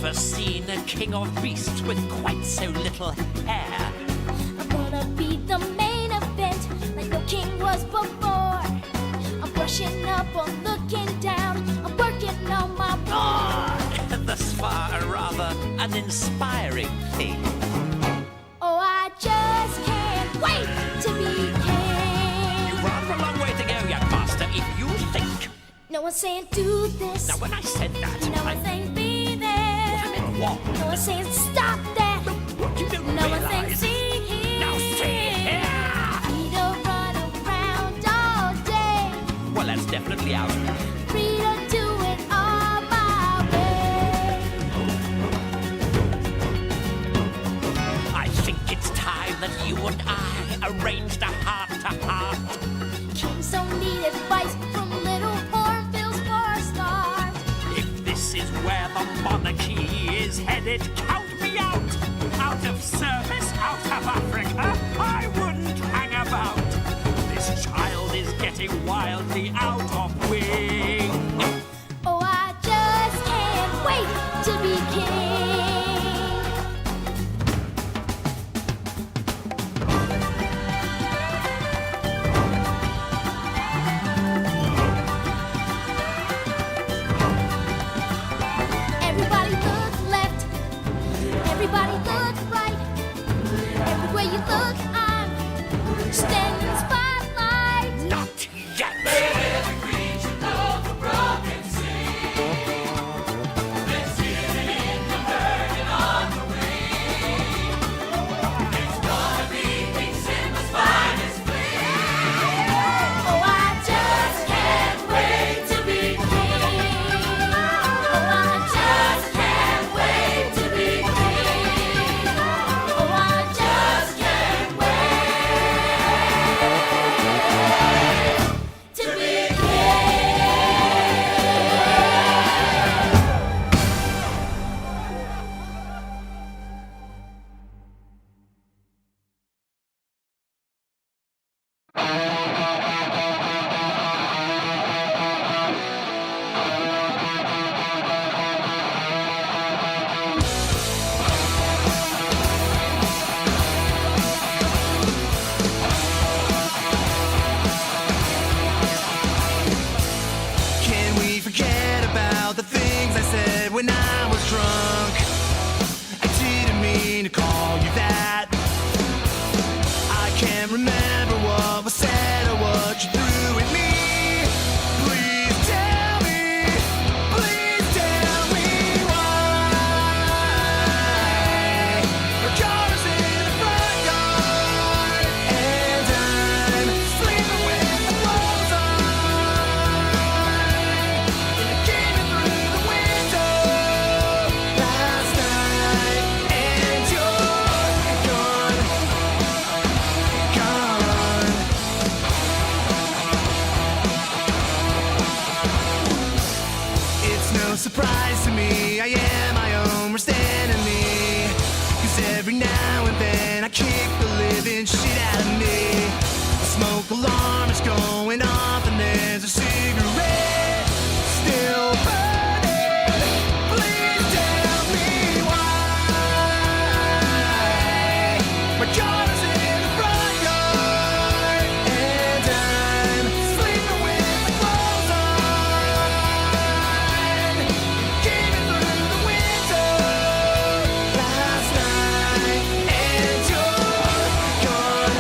never seen a king of beasts with quite so little hair. I'm gonna be the main event like no king was before. I'm brushing up on looking down. I'm working on my roar. Thus far, a rather uninspiring thing. Oh, I just can't wait to be king. You've rather a long way to go, young master, if you think. No one's saying do this. Now, when I said that, No one's saying be there. I meant what? No one's saying stop that. You don't No one's saying realize. see here. Now, see here! Free to run around all day. Well, that's definitely out. Free to do it all my way. I think it's time that you and I arranged a heart-to-heart. Kings don't need advice from little hornbills for a start. If this is where the monarchy is headed, count me out. Out of service, out of Africa, I wouldn't hang about. This child is getting wildly out of wing. Oh, I just can't wait to be king. Everybody look left. Everybody look right. Everywhere you look, I'm standing in the spotlight. Not yet. Oh, I just can't wait to be king. Oh, I just can't wait to be king. Oh, I just can't wait to be Can we forget about the things I said when I was drunk? I didn't mean to call you that. I can't remember what was said or what you threw at me. Please tell me why. Our car is in the front yard, and I'm sleeping with the clothes on. And it came in through the window last night, and you're gone. It's no surprise to me, I am my own worst enemy. 'Cause every now and then I kick the living shit out of me. The smoke alarm is going off and there's a cigarette still burning. Please tell me why. My car is in the front yard, and I'm sleeping with the clothes on. Came in through the window last night, and you're gone.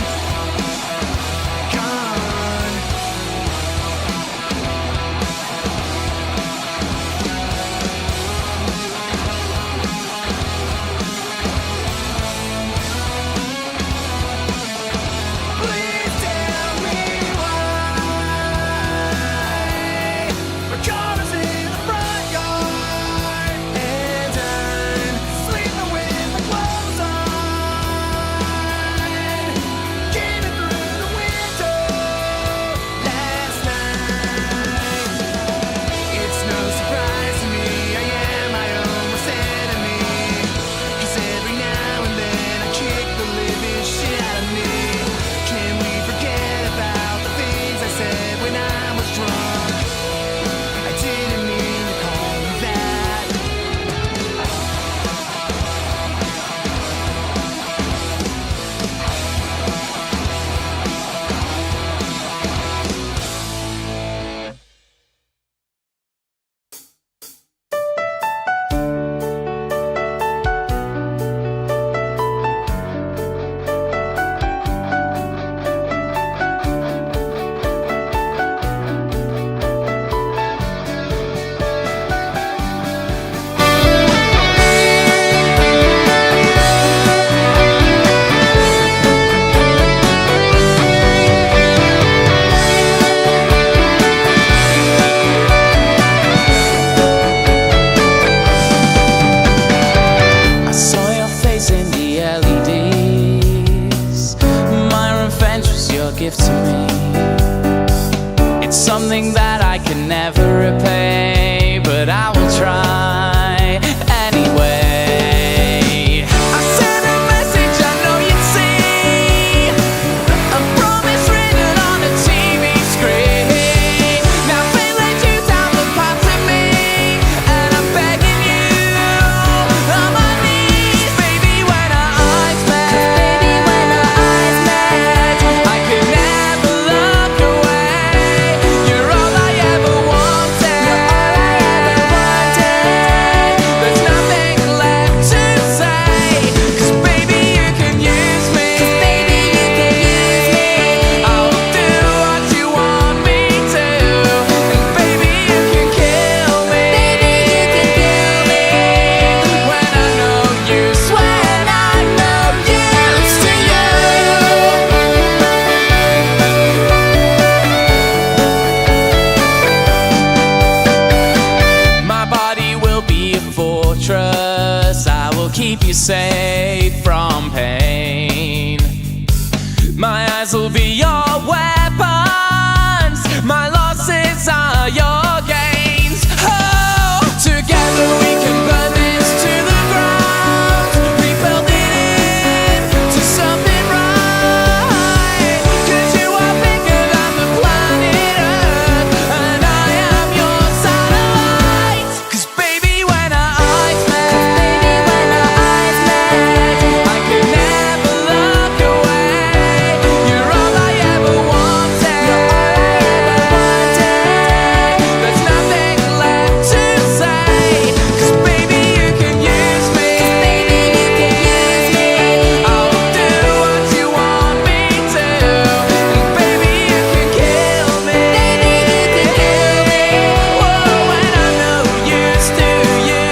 be a fortress. I will keep you safe from pain. My eyes will be your weapons. My losses are your gains. Oh, together we can burn this to the ground. Rebuild it into something right. 'Cause you are bigger than the planet Earth, and I am your satellite. 'Cause baby, when our eyes met, I could never look away. You're all I ever wanted. There's nothing left to say. 'Cause baby, you can use me. I'll do what you want me to. And baby, you can kill me. Whoa, when I'm no use to you.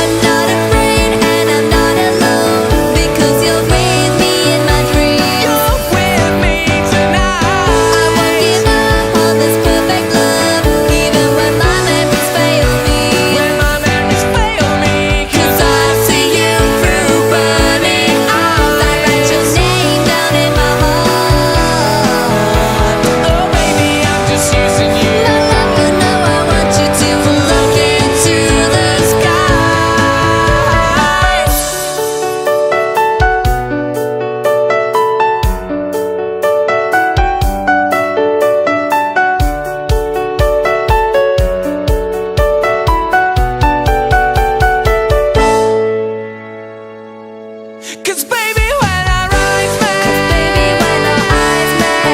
I'm not afraid and I'm not alone, because you're with me in my dreams. You're with me tonight. I won't give up on this perfect love, even when my memories fail me. When my memories fail me, 'cause 'Cause I see you through burning eyes. I write your name down in my heart. oh baby, I'm just using you. No, no, you know I want you to look into the skies. Cause baby, when our eyes met, Baby, when our eyes met,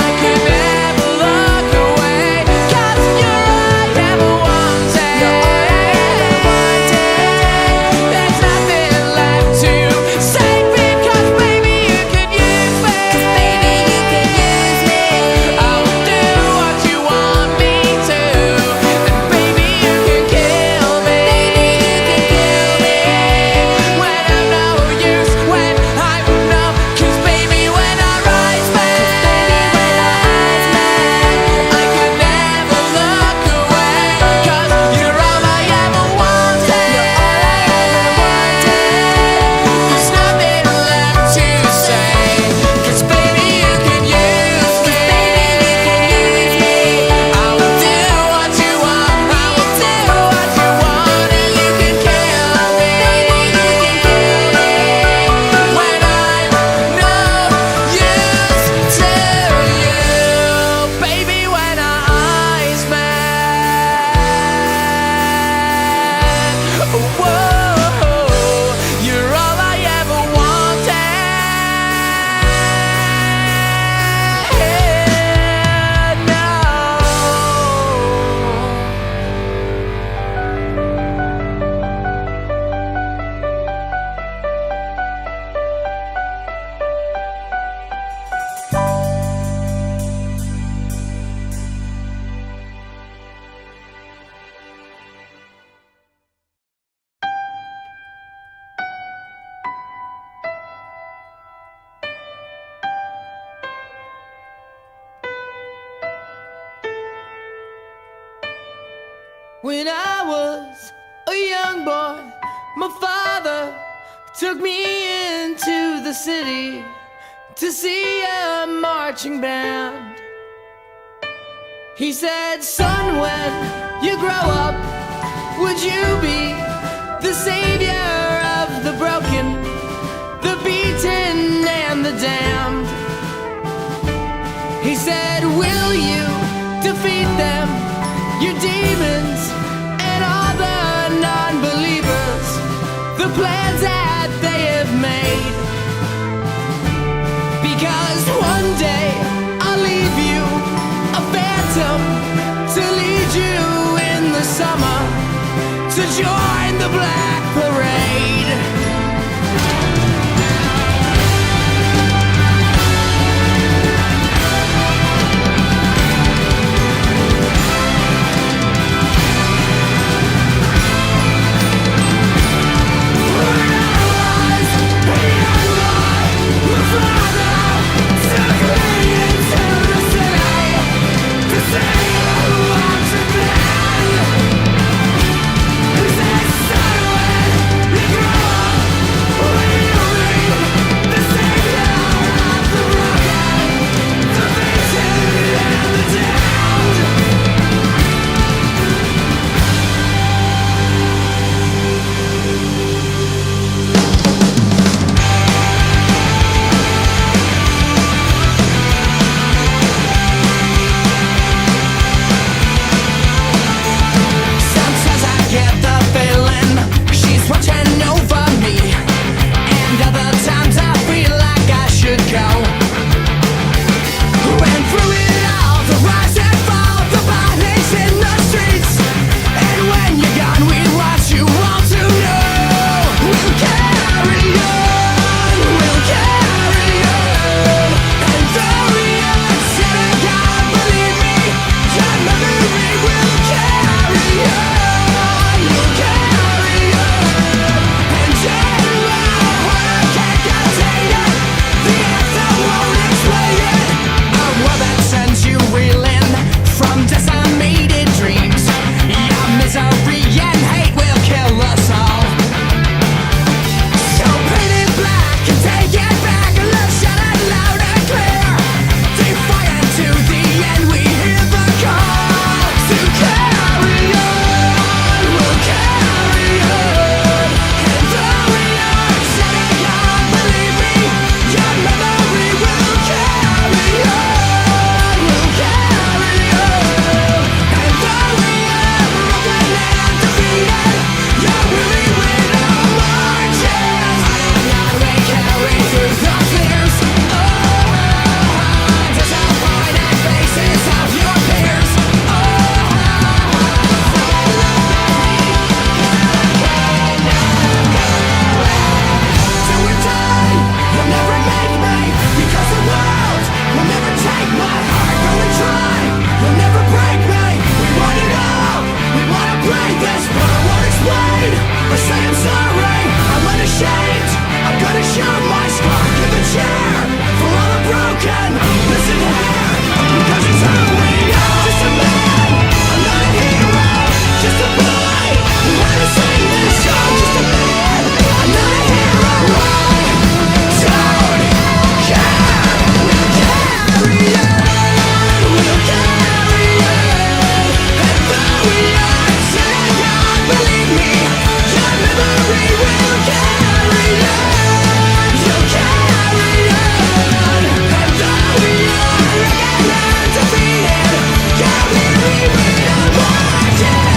I could never look away. 'Cause you're all I ever wanted. There's nothing left to say, because baby, you could use me. baby, you can use me. I'll do what you want me to. And baby, you can kill me. When I'm no use, when I'm no. 'Cause baby, when our eyes met, I could never look away. 'Cause you're all I ever wanted. There's nothing left to say. 'Cause baby, you can use me. I will do what you want. I will do what you want, and you can kill me. When I'm no use to you, baby. When our eyes met, whoa, you're all I ever wanted. No. When I was a young boy, my father took me into the city to see a marching band. He said, son, when you grow up, would you be the savior of the broken, the beaten, and the damned? He said, will you defeat them, your demons, and all the non-believers, the plans that they have made? Because one day I'll leave you a phantom to lead you in the summer to join the Black Parade. To say I want to be I say I'm sorry, I'm unashamed. I'm gonna show my scar to the chair for all the broken, missing hair. Because it's who we are. Just a man, I'm not a hero. Just a boy who had to sing this song. Just a man, I'm not a hero. I don't care. We'll carry on. We'll carry on. And though we are sad, God, believe me, your memory will carry on. You'll carry on. And though we are again undefeated, your memory will march on.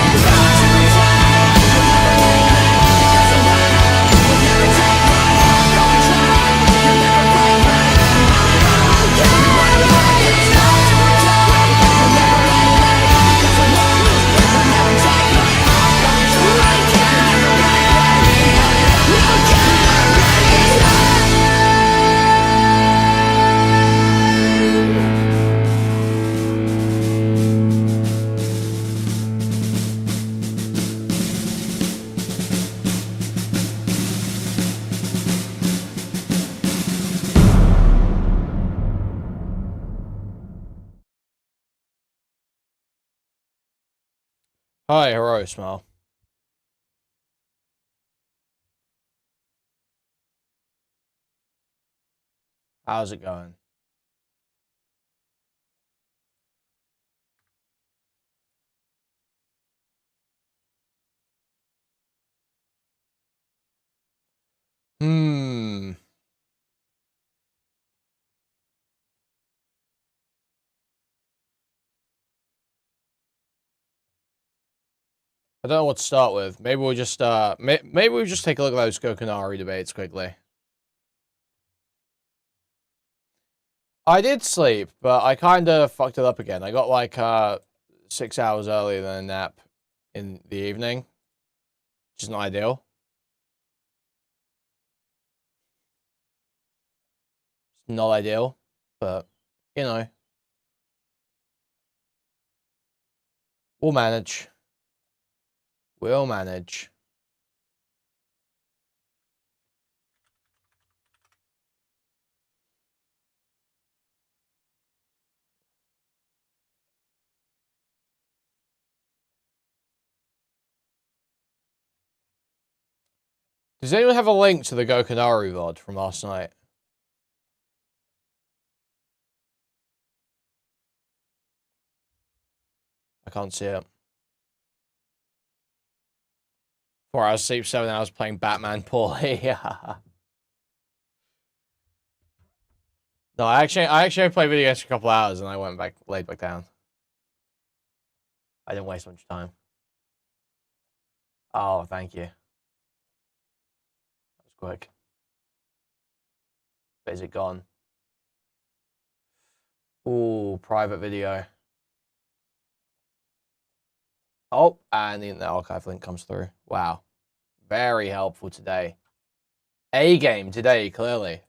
Hi, hello, Smile. How's it going? I don't know what to start with. Maybe we'll just maybe we'll just take a look at those Gokanari debates quickly. I did sleep, but I kind of fucked it up again. I got like 6 hours earlier than a nap in the evening, which is not ideal. It's not ideal, but you know, we'll manage. We'll manage. Does anyone have a link to the Gokanari VOD from last night? I can't see it. 4 hours sleep, 7 hours playing Batman poorly. Yeah. No, I actually played video games for a couple hours and I went back, laid back down. I didn't waste much time. Oh, thank you. That was quick. But is it gone? Ooh, private video. Oh, and the archive link comes through. Wow. Very helpful today. A game today, clearly.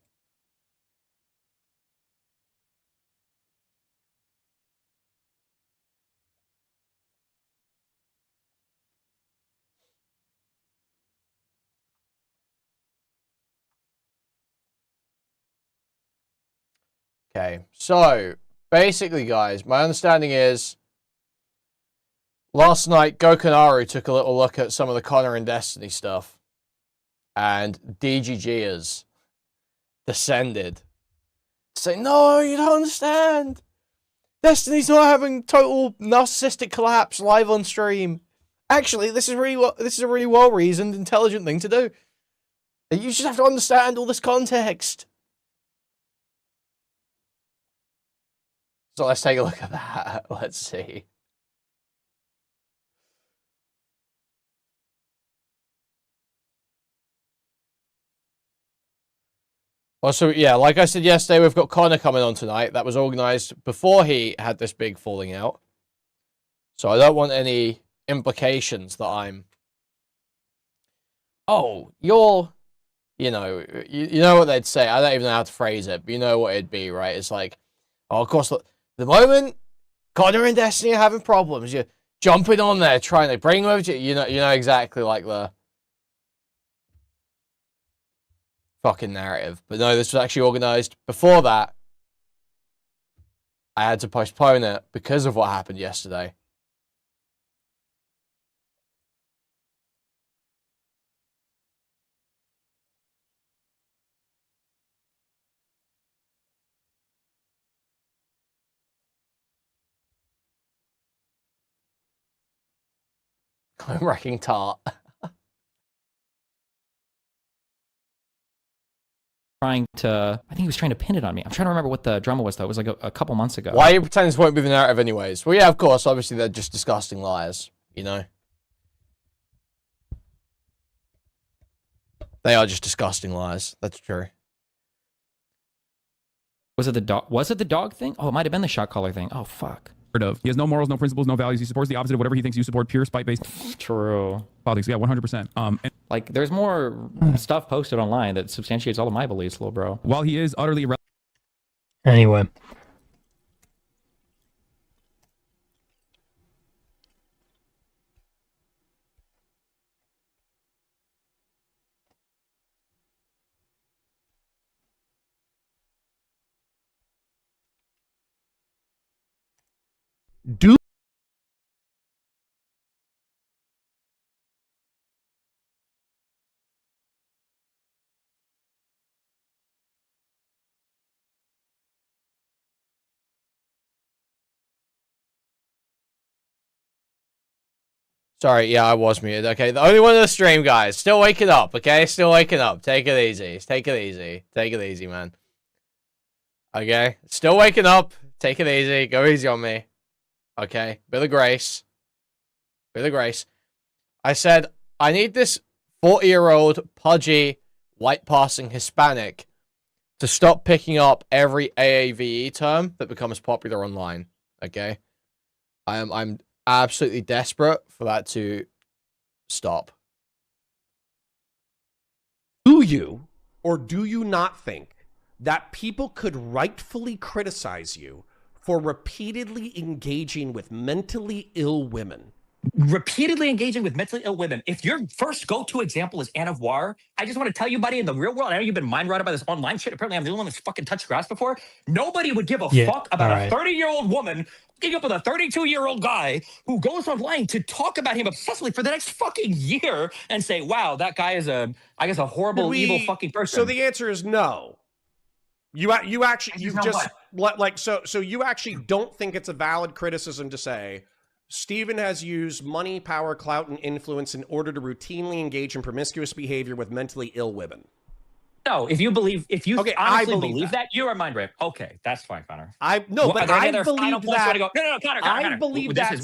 Okay, so basically, guys, my understanding is last night Gokanari took a little look at some of the Conor and Destiny stuff, and DGGers descended. Say, no, you don't understand. Destiny's not having total narcissistic collapse live on stream. Actually, this is a really well-reasoned, intelligent thing to do. You just have to understand all this context. So let's take a look at that. Let's see. Also, yeah, like I said yesterday, we've got Conor coming on tonight. That was organised before he had this big falling out. So I don't want any implications that I'm... Oh, you're... You know what they'd say. I don't even know how to phrase it, but you know what it'd be, right? It's like, oh, of course, look, the moment Conor and Destiny are having problems, you're jumping on there, trying to bring them over to you know exactly like the fucking narrative. But no, this was actually organized before that. I had to postpone it because of what happened yesterday. I'm wrecking tart. I think he was trying to pin it on me. I'm trying to remember what the drama was, though. It was like a couple months ago. Why are you pretending this won't be the narrative anyways? Well, yeah, of course. Obviously, they're just disgusting liars, you know? They are just disgusting liars. That's true. Was it the dog? Was it the dog thing? Oh, it might have been the shot caller thing. Oh, fuck. Of. He has no morals, no principles, no values. He supports the opposite of whatever he thinks you support, pure spite-based True. politics. Yeah, 100%. And Like, there's more stuff posted online that substantiates all of my beliefs, little bro. while he is utterly irrelevant, Anyway. Do Sorry, yeah, I was muted. Okay, the only one in the stream, guys. Still waking up, okay? Still waking up. Take it easy. Take it easy. Take it easy, man. Okay? Still waking up. Take it easy. Go easy on me. Okay? Bit of grace. Bit of grace. I said, I need this 40-year-old, pudgy, white-passing Hispanic to stop picking up every AAVE term that becomes popular online. Okay? I'm absolutely desperate for that to stop. do you or do you not think that people could rightfully criticize you for repeatedly engaging with mentally ill women? Repeatedly engaging with mentally ill women. If your first go-to example is Anne of War, I just want to tell you, buddy, in the real world, I know you've been mind-rotted by this online shit. Apparently, I'm the only one that's fucking touched grass before. Nobody would give a fuck about a 30-year-old woman hooking up with a 32-year-old guy who goes online to talk about him obsessively for the next fucking year and say, wow, that guy is a horrible, evil fucking person. So the answer is no. You actually, you've just, like, so you actually don't think it's a valid criticism to say, Steven has used money, power, clout, and influence in order to routinely engage in promiscuous behavior with mentally ill women. No, if you Okay, honestly believe that, you are mind raped. Okay, that's fine, Connor. I believe that. Connor, I believe that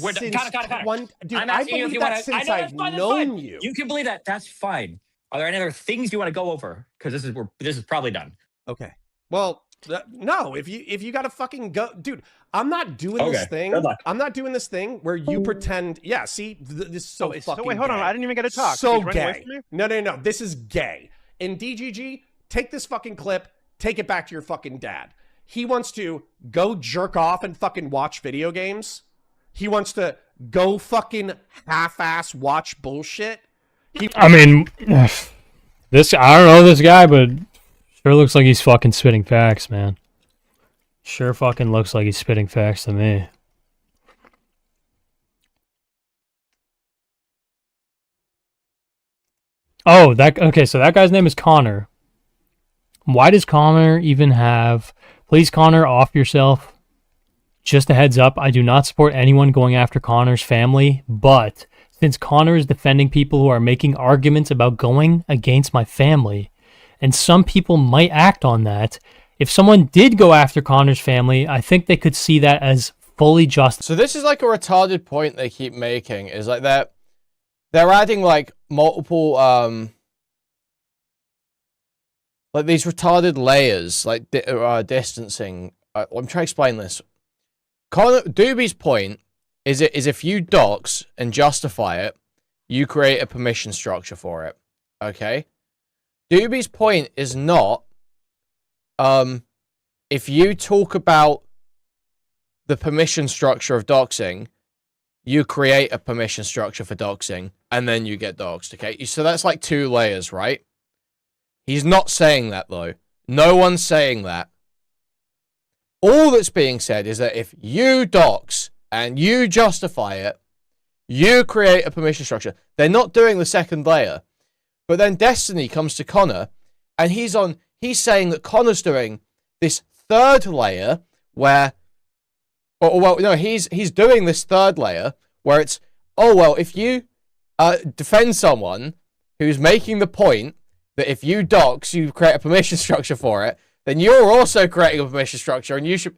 since I've known you. You can believe that. That's fine. Are there any other things you want to go over? Because this is probably done. Okay. Well, no. If you gotta fucking go, dude. I'm not doing this thing. I'm not doing this thing where you pretend. Yeah. See, this is so fucking. Wait, hold on. I didn't even get to talk. So gay. No. This is gay. And DGG, take this fucking clip. Take it back to your fucking dad. He wants to go jerk off and fucking watch video games. He wants to go fucking half-ass watch bullshit. I mean, I don't know this guy, but sure looks like he's fucking spitting facts, man. Sure fucking looks like he's spitting facts to me. Oh, okay, so that guy's name is Conor. Why does Conor even have... Please, Conor, off yourself. Just a heads up, I do not support anyone going after Conor's family, but since Conor is defending people who are making arguments about going against my family, and some people might act on that, if someone did go after Conor's family, I think they could see that as fully just. So this is like a retarded point they keep making, is like they're adding like multiple like these retarded layers, like distancing. I'm trying to explain this. Doobie's point is if you dox and justify it, you create a permission structure for it. Okay? Doobie's point is not if you talk about the permission structure of doxing, you create a permission structure for doxing, and then you get doxed, okay? So that's like two layers, right? He's not saying that, though. No one's saying that. All that's being said is that if you dox and you justify it, you create a permission structure. They're not doing the second layer. But then Destiny comes to Conor, and he's saying that Conor's doing this third layer where, he's doing this third layer where it's, if you defend someone who's making the point that if you dox, you create a permission structure for it, then you're also creating a permission structure, and you should...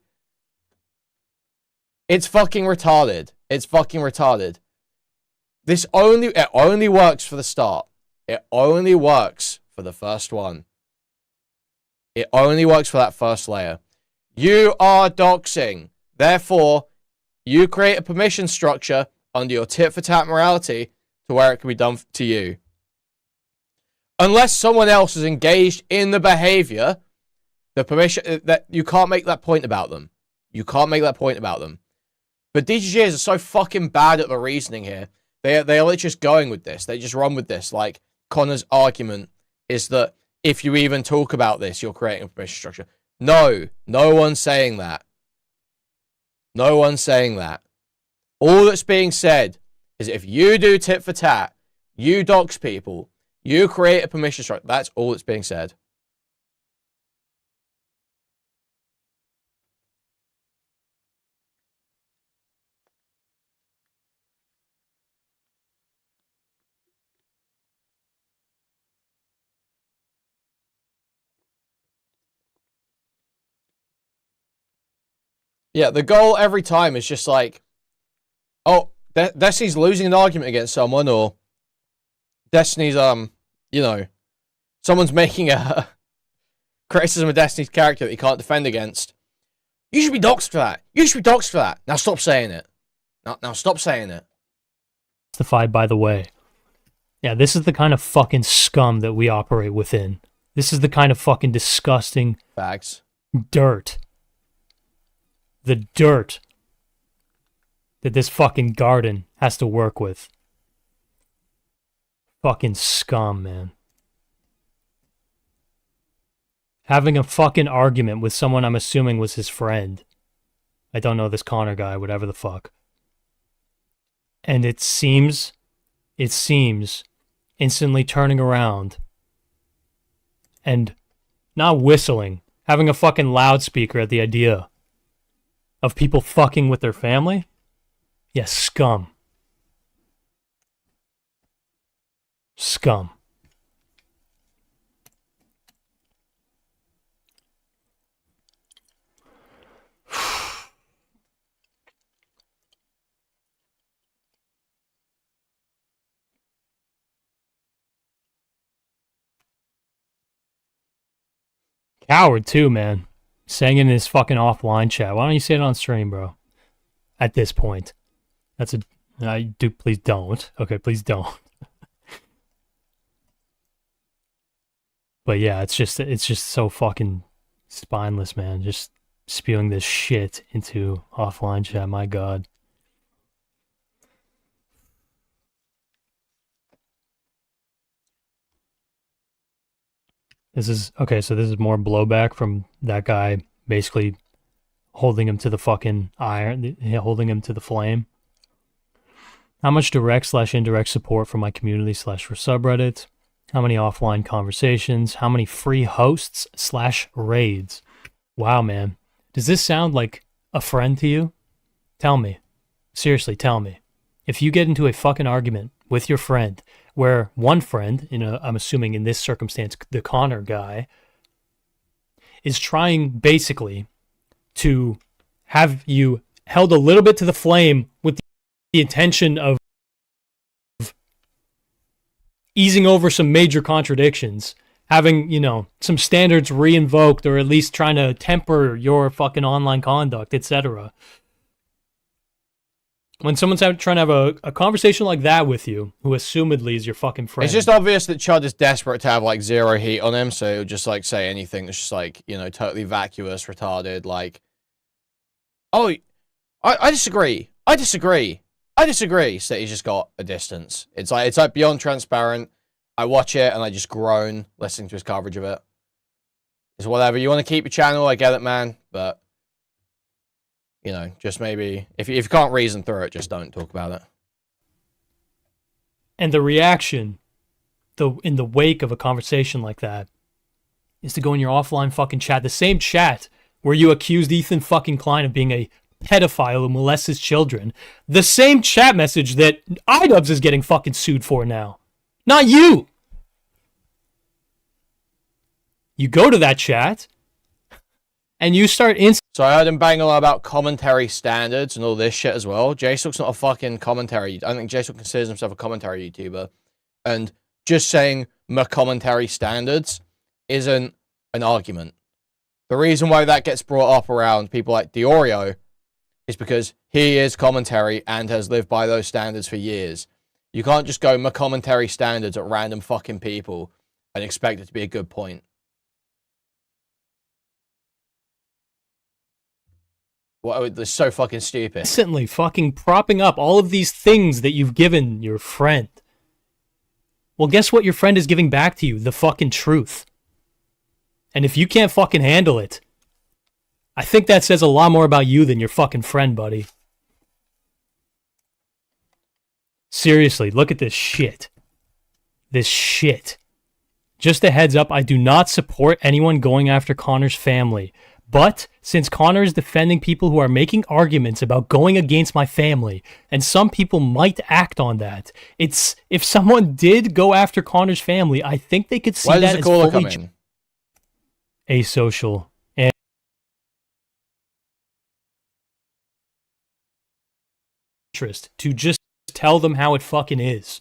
It's fucking retarded. It's fucking retarded. It only works for the start. It only works for the first one. It only works for that first layer. You are doxing. Therefore, you create a permission structure under your tit-for-tat morality to where it can be done to you. Unless someone else is engaged in the behavior, the permission that you can't make that point about them. You can't make that point about them. But DGGs are so fucking bad at the reasoning here. They are literally just going with this. They just run with this. Like, Conor's argument is that if you even talk about this, you're creating a permission structure. No one's saying that. No one's saying that. All that's being said is if you do tit for tat, you dox people, you create a permission structure. That's all that's being said. Yeah, the goal every time is just like, Destiny's losing an argument against someone, or Destiny's, someone's making a criticism of Destiny's character that he can't defend against. You should be doxxed for that. You should be doxxed for that. Now stop saying it. Now stop saying it. Justified, by the way. Yeah, this is the kind of fucking scum that we operate within. This is the kind of fucking disgusting facts. Dirt. The dirt that this fucking garden has to work with. Fucking scum, man. Having a fucking argument with someone I'm assuming was his friend. I don't know this Conor guy, whatever the fuck. And it seems instantly turning around and not whistling, having a fucking loudspeaker at the idea of people fucking with their family? Yes, scum. Scum. Coward too, man. Saying it in his fucking offline chat. Why don't you say it on stream, bro? At this point. Please don't. Okay, please don't. But yeah, it's just so fucking spineless, man. Just spewing this shit into offline chat, my god. This is more blowback from that guy basically holding him to the fucking iron, holding him to the flame. How much direct/indirect support from my community / for subreddit? How many offline conversations? How many free hosts/raids? Wow, man. Does this sound like a friend to you? Tell me. Seriously, tell me. If you get into a fucking argument with your friend, where one friend, I'm assuming in this circumstance, the Conor guy, is trying basically to have you held a little bit to the flame with the intention of easing over some major contradictions, having, some standards re-invoked, or at least trying to temper your fucking online conduct, etc. When someone's trying to have a conversation like that with you, who assumedly is your fucking friend. It's just obvious that Chud is desperate to have, zero heat on him, so he'll just, say anything that's just, totally vacuous, retarded, oh, I disagree. So he's just got a distance. It's like beyond transparent. I watch it and I just groan listening to his coverage of it. It's whatever. You want to keep your channel, I get it, man. But, you know, just maybe, if you can't reason through it, just don't talk about it. And the reaction, in the wake of a conversation like that, is to go in your offline fucking chat, the same chat where you accused Ethan fucking Klein of being a pedophile who molests his children, the same chat message that iDubbbz is getting fucking sued for now. Not you! You go to that chat, and you start So I heard him bang a lot about commentary standards and all this shit as well. JSook's not a fucking commentary. I don't think JSook considers himself a commentary YouTuber. And just saying my commentary standards isn't an argument. The reason why that gets brought up around people like Diorio is because he is commentary and has lived by those standards for years. You can't just go my commentary standards at random fucking people and expect it to be a good point. Well, it's so fucking stupid. Instantly fucking propping up all of these things that you've given your friend. Well, guess what your friend is giving back to you? The fucking truth. And if you can't fucking handle it, I think that says a lot more about you than your fucking friend, buddy. Seriously, look at this shit. This shit. Just a heads up, I do not support anyone going after Conor's family. But since Conor is defending people who are making arguments about going against my family, and some people might act on that, it's if someone did go after Conor's family, I think they could see Why that does as the caller fully come in? asocial and interest to just tell them how it fucking is.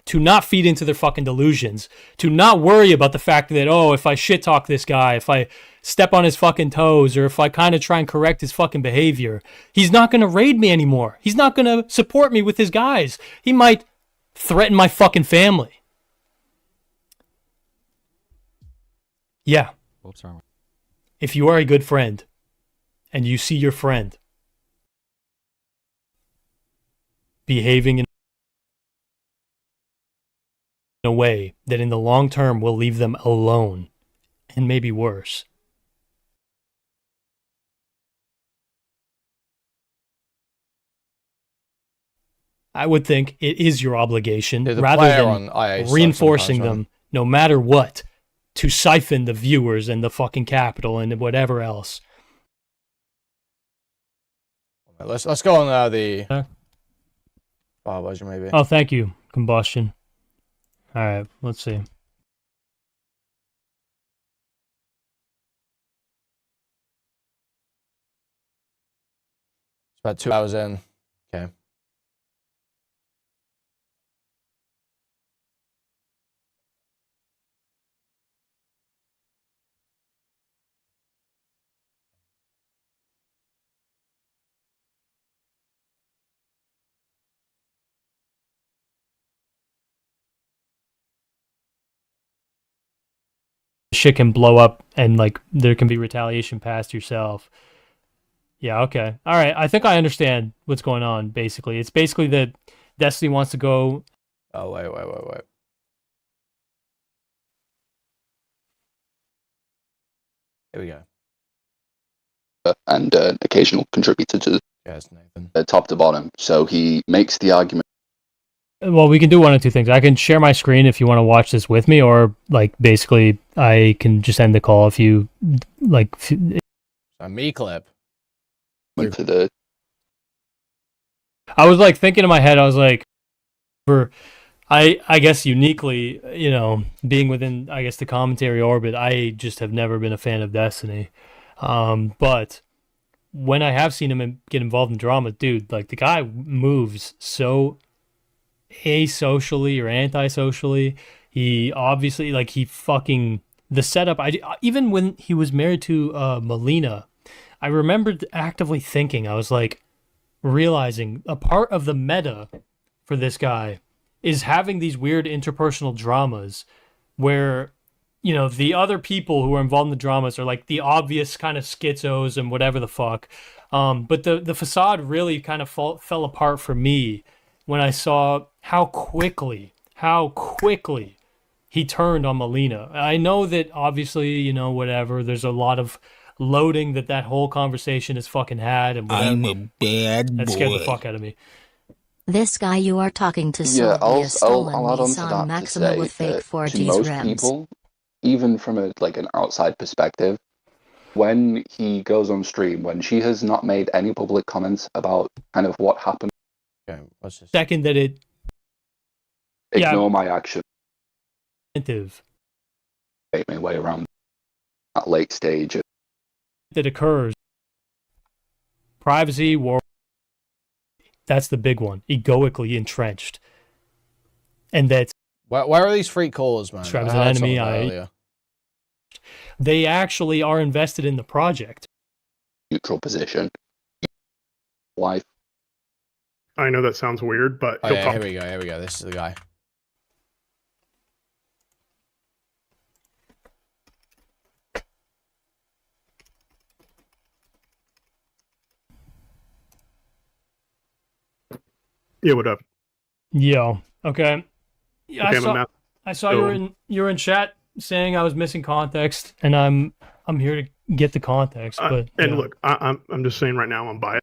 To not feed into their fucking delusions. To not worry about the fact that, oh, if I shit talk this guy, if I step on his fucking toes, or if I kind of try and correct his fucking behavior, he's not going to raid me anymore. He's not going to support me with his guys. He might threaten my fucking family. Yeah. Whoops, wrong. If you are a good friend, and you see your friend behaving in a way that in the long term will leave them alone, and maybe worse, I would think it is your obligation, rather than reinforcing them, no matter what, to siphon the viewers and the fucking capital and whatever else. Let's go on the file version maybe. Oh, thank you, Combustion. All right, let's see. It's about 2 hours in. Okay. Shit can blow up and like there can be retaliation past yourself. Yeah, okay. All right, I think I understand what's going on, basically. It's basically that Destiny wants to go... Oh, wait. Here we go. And an occasional contributor to Yes, Nathan. top to bottom. So he makes the argument. Well, we can do one of two things. I can share my screen if you want to watch this with me, or like basically I can just end the call if you like. A me clip. To the... I was like thinking in my head, I was like, I guess uniquely, you know, being within, I guess, the commentary orbit, I just have never been a fan of Destiny. But when I have seen him get involved in drama, dude, like the guy moves so asocially or antisocially. He obviously, like, he fucking, the setup, even when he was married to Melina, I remembered actively thinking, I was like, realizing a part of the meta for this guy is having these weird interpersonal dramas where, you know, the other people who are involved in the dramas are like the obvious kind of schizos and whatever the fuck. But the facade really kind of fell apart for me when I saw how quickly he turned on Melina. I know that obviously, you know, whatever, there's a lot of loading that whole conversation has fucking had, and whatever. I'm a bad That scared the fuck out of me. This guy you are talking to Yeah, sold me I'll a stolen add on to Nissan that to Maxima say with fake that to 4Gs most rims. people, even from a like an outside perspective, when he goes on stream, when she has not made any public comments about kind of what happened, Okay, what's this? Second that it ignore my action, make my way around that late stage. that occurs. Privacy war. That's the big one. Egoically entrenched. And that's Where are these free callers, man? Travis I an heard enemy. something earlier. They actually are invested in the project. Neutral position. Life. I know that sounds weird, but Oh, he'll yeah, talk. here we go. This is the guy. Yeah, what up? Yo. Okay. Yeah, Okay, I'm I saw you were in chat saying I was missing context, and I'm here to get the context. But and yeah. look, I'm just saying right now I'm biased.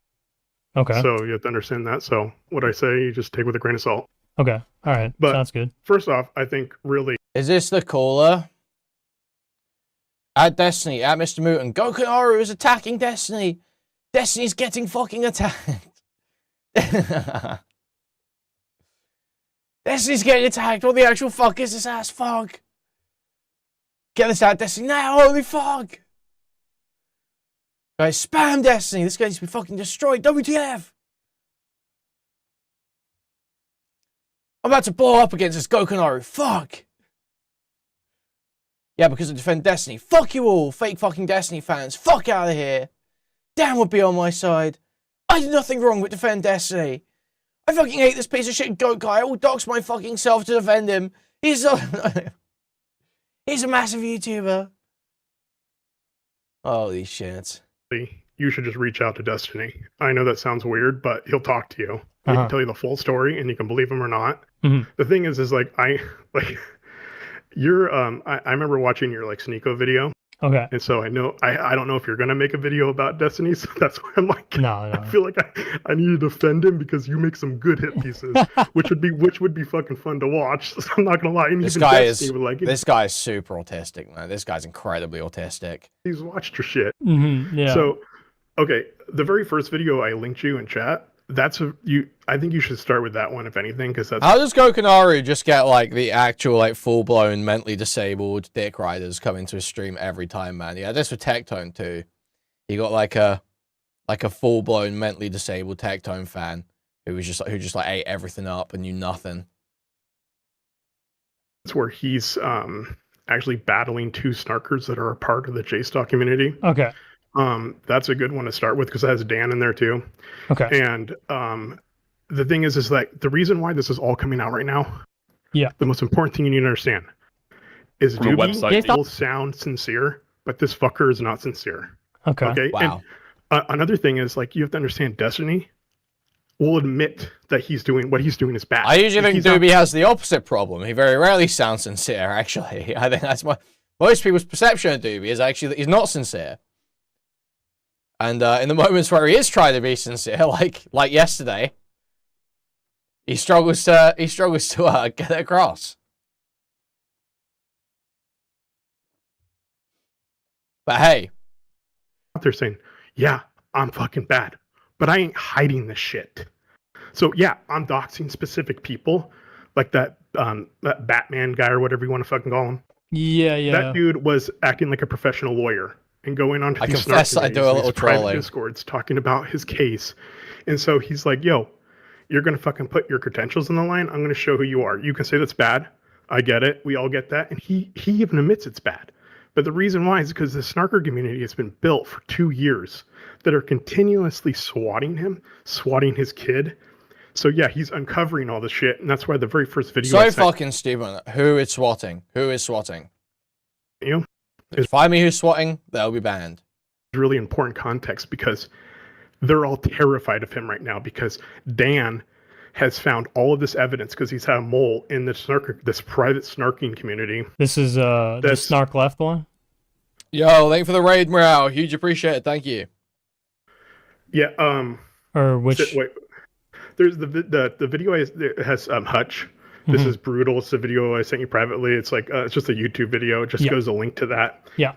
Okay. So you have to understand that. So what I say, you just take with a grain of salt. Okay. All right. But sounds good. First off, I think really. Is this the caller? At Destiny, at Mr. Mutant. Gokunaru is attacking Destiny. Destiny's getting fucking attacked. Destiny's getting attacked. What the actual fuck is this ass fuck? Get this out, Destiny now. Holy fuck. Guys, spam Destiny. This guy needs to be fucking destroyed. WTF. I'm about to blow up against this Gokunaru. Fuck. Yeah, because I defend Destiny. Fuck you all, fake fucking Destiny fans. Fuck out of here. Dan would be on my side. I did nothing wrong but defend Destiny. I fucking hate this piece of shit goat guy. I will dox my fucking self to defend him. He's a massive YouTuber. Holy shit. You should just reach out to Destiny. I know that sounds weird, but he'll talk to you. He can tell you the full story, and you can believe him or not. The thing is like you're I remember watching your like Sneeko video. Okay. And so I know I don't know if you're gonna make a video about Destiny, so that's why I'm like no. I feel like I need to defend him because you make some good hit pieces, which would be fucking fun to watch. So I'm not gonna lie. And This even guy Destiny is would like, this guy is super autistic, man. This guy's incredibly autistic. he's watched your shit. Yeah. So okay, the very first video I linked you in chat. I think you should start with that one, if anything, because that's. How does Gokunaru just get like the actual like full blown mentally disabled dick riders coming to his stream every time, man? Yeah, this with Tectone too. He got like a full blown mentally disabled Tectone fan who just ate everything up and knew nothing. That's where he's actually battling two snarkers that are a part of the JSTOC community. Okay. That's a good one to start with because it has Dan in there too. Okay. And the thing is like the reason why this is all coming out right now. Yeah. The most important thing you need to understand is From a website. will sound sincere, but this fucker is not sincere. Okay. Okay. Wow. And another thing is like you have to understand Destiny will admit that what he's doing is bad. I usually think He's Doobie has the opposite problem. He very rarely sounds sincere, actually. I think that's most people's perception of Doobie is actually that he's not sincere. And in the moments where he is trying to be sincere, like yesterday, he struggles to get it across. But hey, They're saying, yeah, I'm fucking bad, but I ain't hiding this shit. So yeah, I'm doxing specific people, like that Batman guy or whatever you want to fucking call him. Yeah. That dude was acting like a professional lawyer and going on to I these confess I do a little private trolling. discords talking about his case. And so he's like, yo, you're going to fucking put your credentials on the line. I'm going to show who you are. You can say that's bad. I get it. We all get that. And he even admits it's bad. But the reason why is because the snarker community has been built for 2 years that are continuously swatting him, swatting his kid. So yeah, he's uncovering all the shit. And that's why the very first video I so sent fucking stupid. Who is swatting? Who is swatting? you Find me who's swatting, they'll be banned. really important context because they're all terrified of him right now because Dan has found all of this evidence because he's had a mole in this private snarking community. This is the Snark Left one? Yo, thank you for the raid, Morale. Huge appreciate it. Thank you. Yeah. Or which? Wait. There's the video has Hutch. This is brutal. It's a video I sent you privately. It's like it's just a YouTube video. It just goes a link to that. Yeah.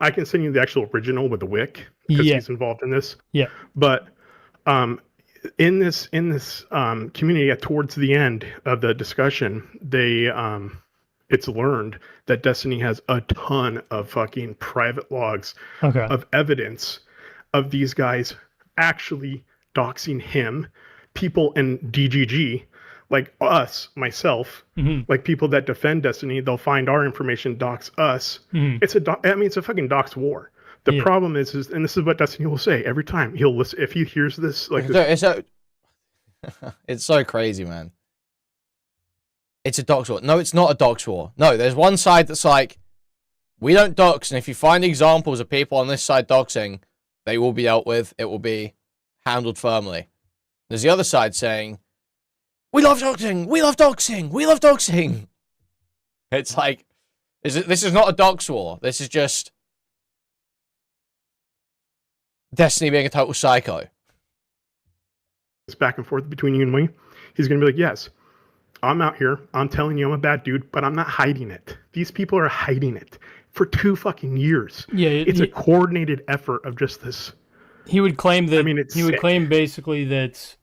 I can send you the actual original with the wick because he's involved in this. Yeah. But in this community towards the end of the discussion, it's learned that Destiny has a ton of fucking private logs of evidence of these guys actually doxing him, people in DGG, like us, myself, like people that defend Destiny, they'll find our information, dox us. It's a fucking dox war. The problem is, and this is what Destiny will say every time. He'll listen if he hears this. Like, it's so crazy, man. It's a dox war. No, it's not a dox war. No, there's one side that's like, we don't dox, and if you find examples of people on this side doxing, they will be dealt with. It will be handled firmly. There's the other side saying, we love doxing, we love doxing, we love doxing. It's like, this is not a dox war. This is just Destiny being a total psycho. It's back and forth between you and me. He's going to be like, yes, I'm out here. I'm telling you I'm a bad dude, but I'm not hiding it. These people are hiding it for 2 fucking years. Yeah. It's a coordinated effort of just this. He would claim that, he would claim basically that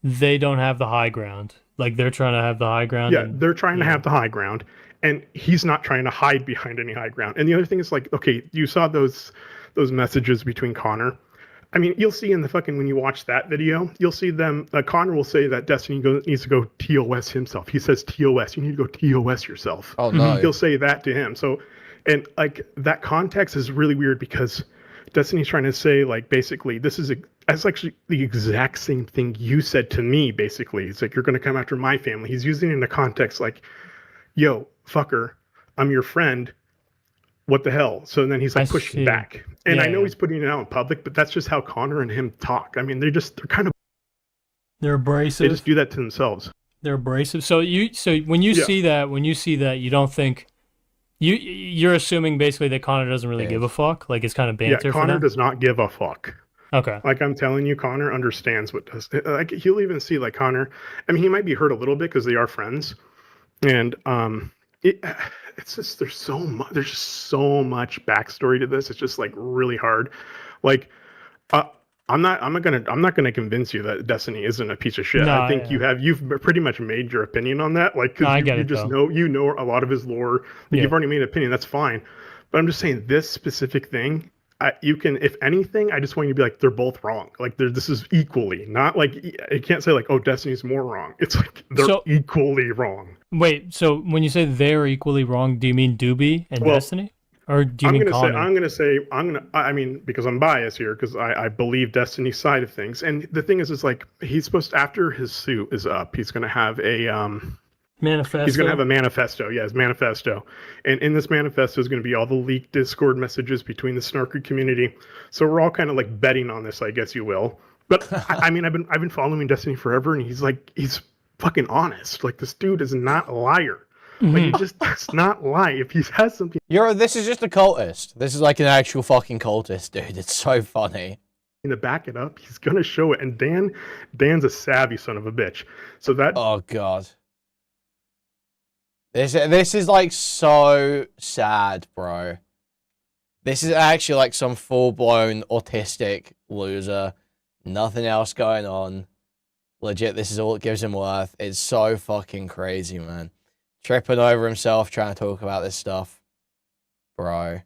they don't have the high ground. Like they're trying to have the high ground. Yeah, they're trying to have the high ground. And he's not trying to hide behind any high ground. And the other thing is like, okay, you saw those messages between Conor. I mean, you'll see in the fucking, when you watch that video, you'll see them, Conor will say that Destiny needs to go TOS himself. He says TOS, you need to go TOS yourself. Oh, no. He'll say that to him. So, and like that context is really weird because Destiny's trying to say like, basically, that's actually the exact same thing you said to me, basically. It's like, you're going to come after my family. He's using it in the context like, yo, fucker, I'm your friend. What the hell? So then he's like pushing back. And I know he's putting it out in public, but that's just how Conor and him talk. I mean, they're they're abrasive. They just do that to themselves. They're abrasive. So when you see that, you don't think you're assuming basically that Conor doesn't really give a fuck. Like it's kind of banter. Yeah, Conor does not give a fuck. Okay. Like I'm telling you, Conor understands what does. Like he'll even see like Conor. I mean, he might be hurt a little bit because they are friends, and it's just there's just so much backstory to this. It's just like really hard. Like I'm not gonna convince you that Destiny isn't a piece of shit. No, I think you've pretty much made your opinion on that. Like because you just know a lot of his lore. Like, you've already made an opinion. That's fine. But I'm just saying this specific thing. You can, if anything, I just want you to be like, they're both wrong. Like this is equally, not like, I can't say like, oh, Destiny's more wrong. It's like, they're equally wrong. Wait, so when you say they're equally wrong, do you mean Doobie and Destiny? Or do you mean Conor? I mean, because I'm biased here, because I believe Destiny's side of things. And the thing is like, he's supposed to, after his suit is up, he's going to have a, manifesto. He's going to have a manifesto. Yeah, his manifesto. And in this manifesto is going to be all the leaked Discord messages between the Snarker community. So we're all kind of like betting on this, I guess you will. But I mean, I've been following Destiny forever, and he's fucking honest. Like this dude is not a liar. Like he just does not lie. If he has something, this is just a cultist. This is like an actual fucking cultist, dude. It's so funny. To back it up, he's gonna show it. And Dan's a savvy son of a bitch. So that. Oh god. This is like so sad, bro. This is actually like some full-blown autistic loser. Nothing else going on. Legit, this is all it gives him worth. It's so fucking crazy, man. Tripping over himself trying to talk about this stuff. Bro.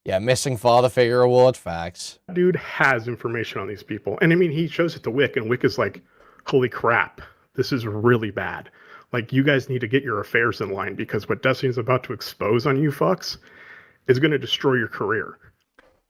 Yeah, missing father figure award, facts. Dude has information on these people. And I mean, he shows it to Wick, and Wick is like, holy crap, this is really bad. Like, you guys need to get your affairs in line because what Destiny's about to expose on you fucks is going to destroy your career.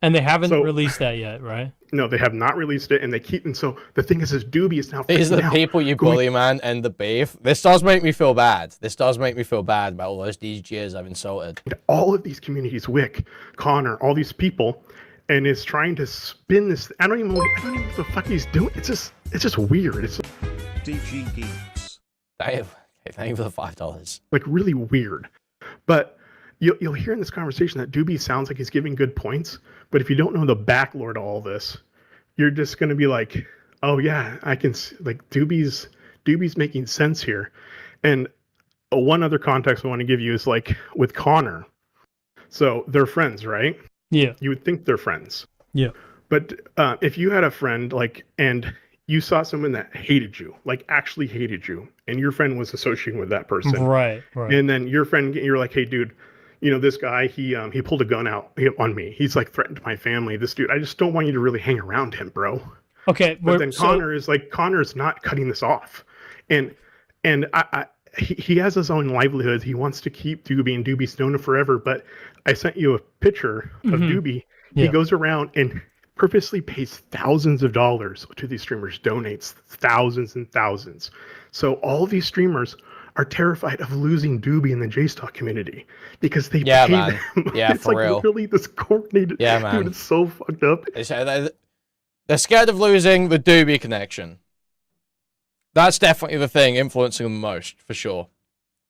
And they haven't released that yet, right? No, they have not released it, and they keep. And so the thing is Doobie is now. These are the people you bully, man, and the beef. This does make me feel bad. This does make me feel bad about all those DGs I've insulted. All of these communities, Wick, Conor, all these people, and is trying to spin this. I don't even know what the fuck he's doing. It's just weird. It's DG Geeks. Thank you for the $5. like really weird. But you'll hear in this conversation that Doobie sounds like he's giving good points. But if you don't know the backlore to all this, you're just gonna be like, oh yeah, I can see, like Doobie's making sense here. And one other context I want to give you is like with Conor. So they're friends, right? Yeah. You would think they're friends. Yeah. But if you had a friend like, and you saw someone that hated you, like actually hated you, and your friend was associating with that person, Right. and then your friend, you're like, hey, dude, you know this guy, he pulled a gun out on me. He's like threatened my family. This dude, I just don't want you to really hang around him, bro. Okay. But then Connor's not cutting this off, and he has his own livelihood. He wants to keep Doobie, and Doobie's known him forever. But I sent you a picture of Doobie. Yeah. He goes around and purposely pays thousands of dollars to these streamers, donates thousands and thousands. So all these streamers are terrified of losing Doobie in the J-Stock community because they pay man. them. Yeah, it's for like real. literally this coordinated. Yeah, man. Dude, it's so fucked up. They're scared of losing the Doobie connection. That's definitely the thing influencing them most, for sure.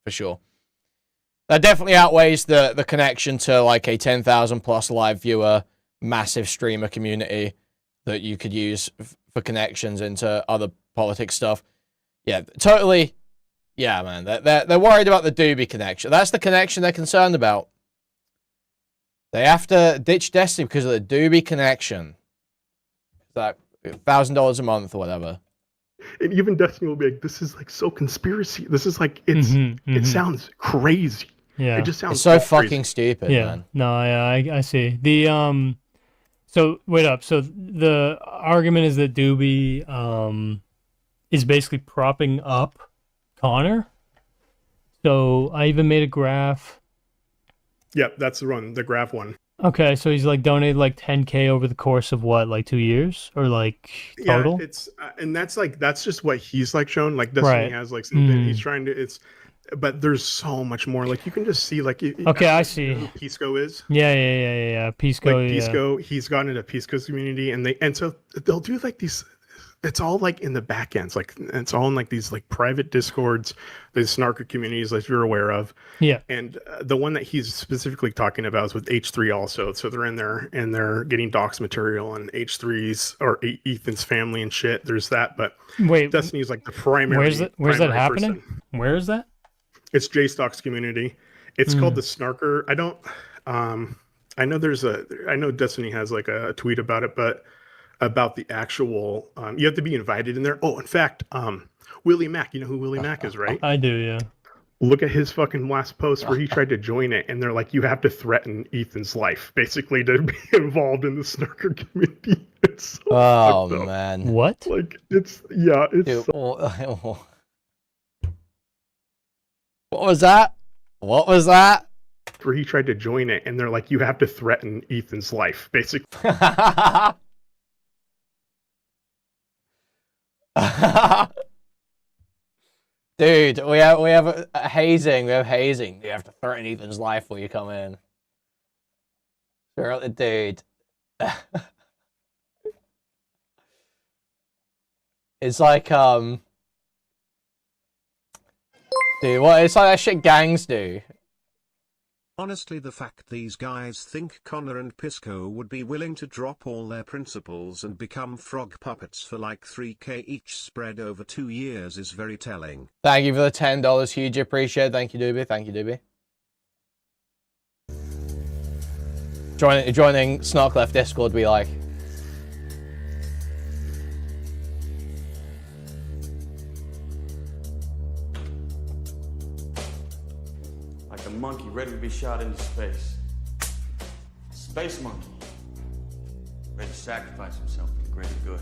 For sure. That definitely outweighs the connection to like a 10,000 plus live viewer, massive streamer community that you could use for connections into other politics stuff. Yeah, totally. Yeah, man. They're worried about the Doobie connection. That's the connection they're concerned about. They have to ditch Destiny because of the Doobie connection. It's like $1,000 a month or whatever. And even Destiny will be like, this is like so conspiracy. This is like, it sounds crazy. Yeah. It just sounds It's so crazy. fucking stupid, Yeah. man. No, yeah, I see. The so wait up. So the argument is that Doobie is basically propping up Conor. So I even made a graph. Yep, that's the one, the graph one. Okay, so he's like donated like 10K over the course of what, like 2 years or like total? Yeah, it's and that's just what he's like shown. Like Destiny has like something he's trying to. But there's so much more. Like you can just see like. Okay, I see. Who Pisco is. Yeah. Pisco. Like Pisco, he's gotten into Pisco's community, and so they'll do like these. It's all like in the back ends, like it's all in like these like private discords, these snarker communities like you're aware of. Yeah. And the one that he's specifically talking about is with H3 also. So they're in there and they're getting docs material and H3's or Ethan's family and shit. There's that, but wait, Destiny is like the primary. Where's that happening? Person. Where is that? It's J-Stock's community. It's called the Snarker. I know Destiny has like a tweet about it, but about the actual, you have to be invited in there. Oh, in fact, Willie Mack, you know who Willie Mack is, right? I do, yeah. Look at his fucking last post where he tried to join it, and they're like, you have to threaten Ethan's life, basically, to be involved in the Snarker community. It's so man. What? Like, it's Dude, what was that? What was that? Where he tried to join it, and they're like, you have to threaten Ethan's life, basically. Dude, we have a hazing. We have hazing. You have to threaten Ethan's life before you come in. Dude. It's like dude, it's like that shit gangs do. Honestly, the fact these guys think Conor and Pisco would be willing to drop all their principles and become frog puppets for like 3K each spread over 2 years is very telling. Thank you for the $10. Huge appreciate. Thank you, Doobie. Thank you, Doobie. Joining Snarkleft Discord be like. Like a monkey ready to be shot into space. Space monkey. Ready to sacrifice himself for the greater good.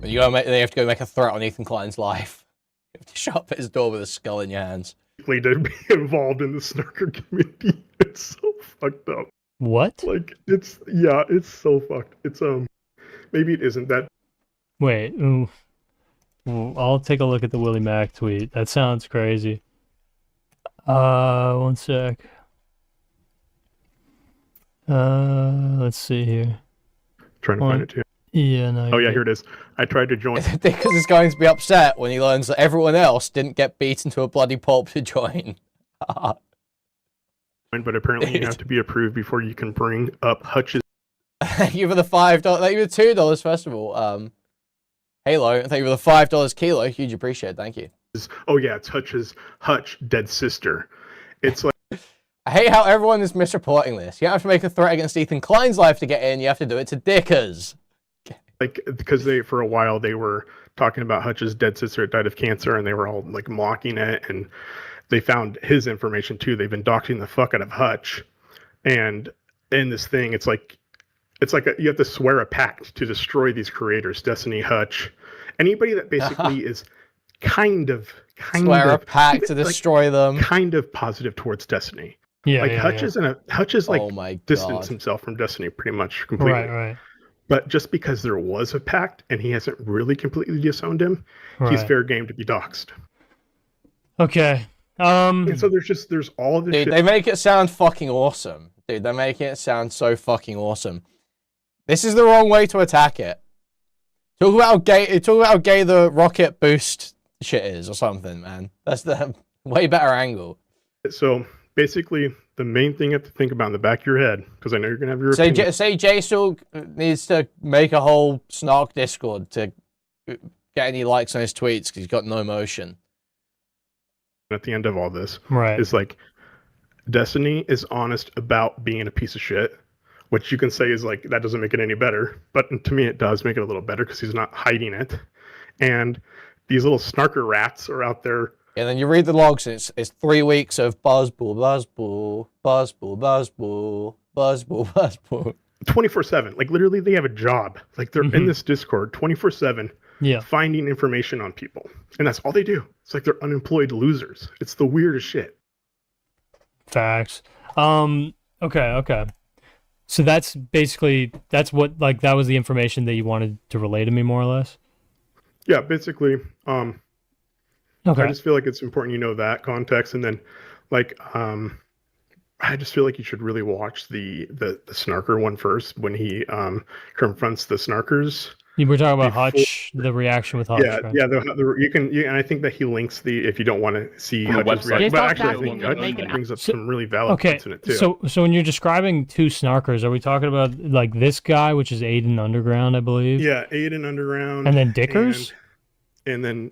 They have to go make a threat on Ethan Klein's life. You have to show up at his door with a skull in your hands. To be involved in the Snarker community. It's so fucked up. What? Like, it's so fucked. It's, maybe it isn't that. Wait, ooh. I'll take a look at the Willie Mack tweet. That sounds crazy. One sec. Let's see here. Trying to find it too. Yeah, no. Oh yeah, here it is. I tried to join. Because he's going to be upset when he learns that everyone else didn't get beaten to a bloody pulp to join. But apparently you have to be approved before you can bring up Hutch's. Thank you for the $5. Thank you for the $2 first of all. Halo, thank you for the $5 kilo. Huge appreciate. Thank you. Oh yeah, it's Hutch dead sister. It's like I hate how everyone is misreporting this. You don't have to make a threat against Ethan Klein's life to get in. You have to do it to Dickers. like because they for a while they were talking about Hutch's dead sister that died of cancer, and they were all like mocking it, and they found his information too. They've been doxing the fuck out of Hutch, and in this thing, it's like you have to swear a pact to destroy these creators, Destiny, Hutch, anybody that basically is kind of swear a pact to destroy them, kind of positive towards Destiny. Yeah, like yeah, Hutch is like oh my distanced God. himself from Destiny pretty much completely. Right. But just because there was a pact and he hasn't really completely disowned him, he's Right. fair game to be doxxed. Okay. And so there's all of this Dude, shit. they make it sound fucking awesome. Dude, they're making it sound so fucking awesome. This is the wrong way to attack it. Talk about how gay the rocket boost shit is or something, man. That's the way better angle. So basically, the main thing you have to think about in the back of your head, because I know you're gonna have your opinion. Say Jay still needs to make a whole snark Discord to get any likes on his tweets because he's got no motion. At the end of all this, Right. is like Destiny is honest about being a piece of shit, which you can say is like that doesn't make it any better, but to me it does make it a little better because he's not hiding it. And these little snarker rats are out there. And then you read the logs, and it's 3 weeks of buzzball, 24/7. Like literally they have a job. Like they're in this Discord 24/7 finding information on people. And that's all they do. It's like they're unemployed losers. It's the weirdest shit. Facts. Okay. So that's what that was the information that you wanted to relay to me more or less? Yeah, basically. Okay. I just feel like it's important you know that context, and then like I just feel like you should really watch the Snarker one first when he confronts the Snarkers. You were talking about Hutch, the reaction with Hutch. Yeah, right? yeah. And I think that he links if you don't want to see Hutch's reaction. But actually, I think Hutch brings up some really valid points in it too. So when you're describing two Snarkers, are we talking about like this guy, which is Aiden Underground, I believe? Yeah, Aiden Underground. And then Dickers? And then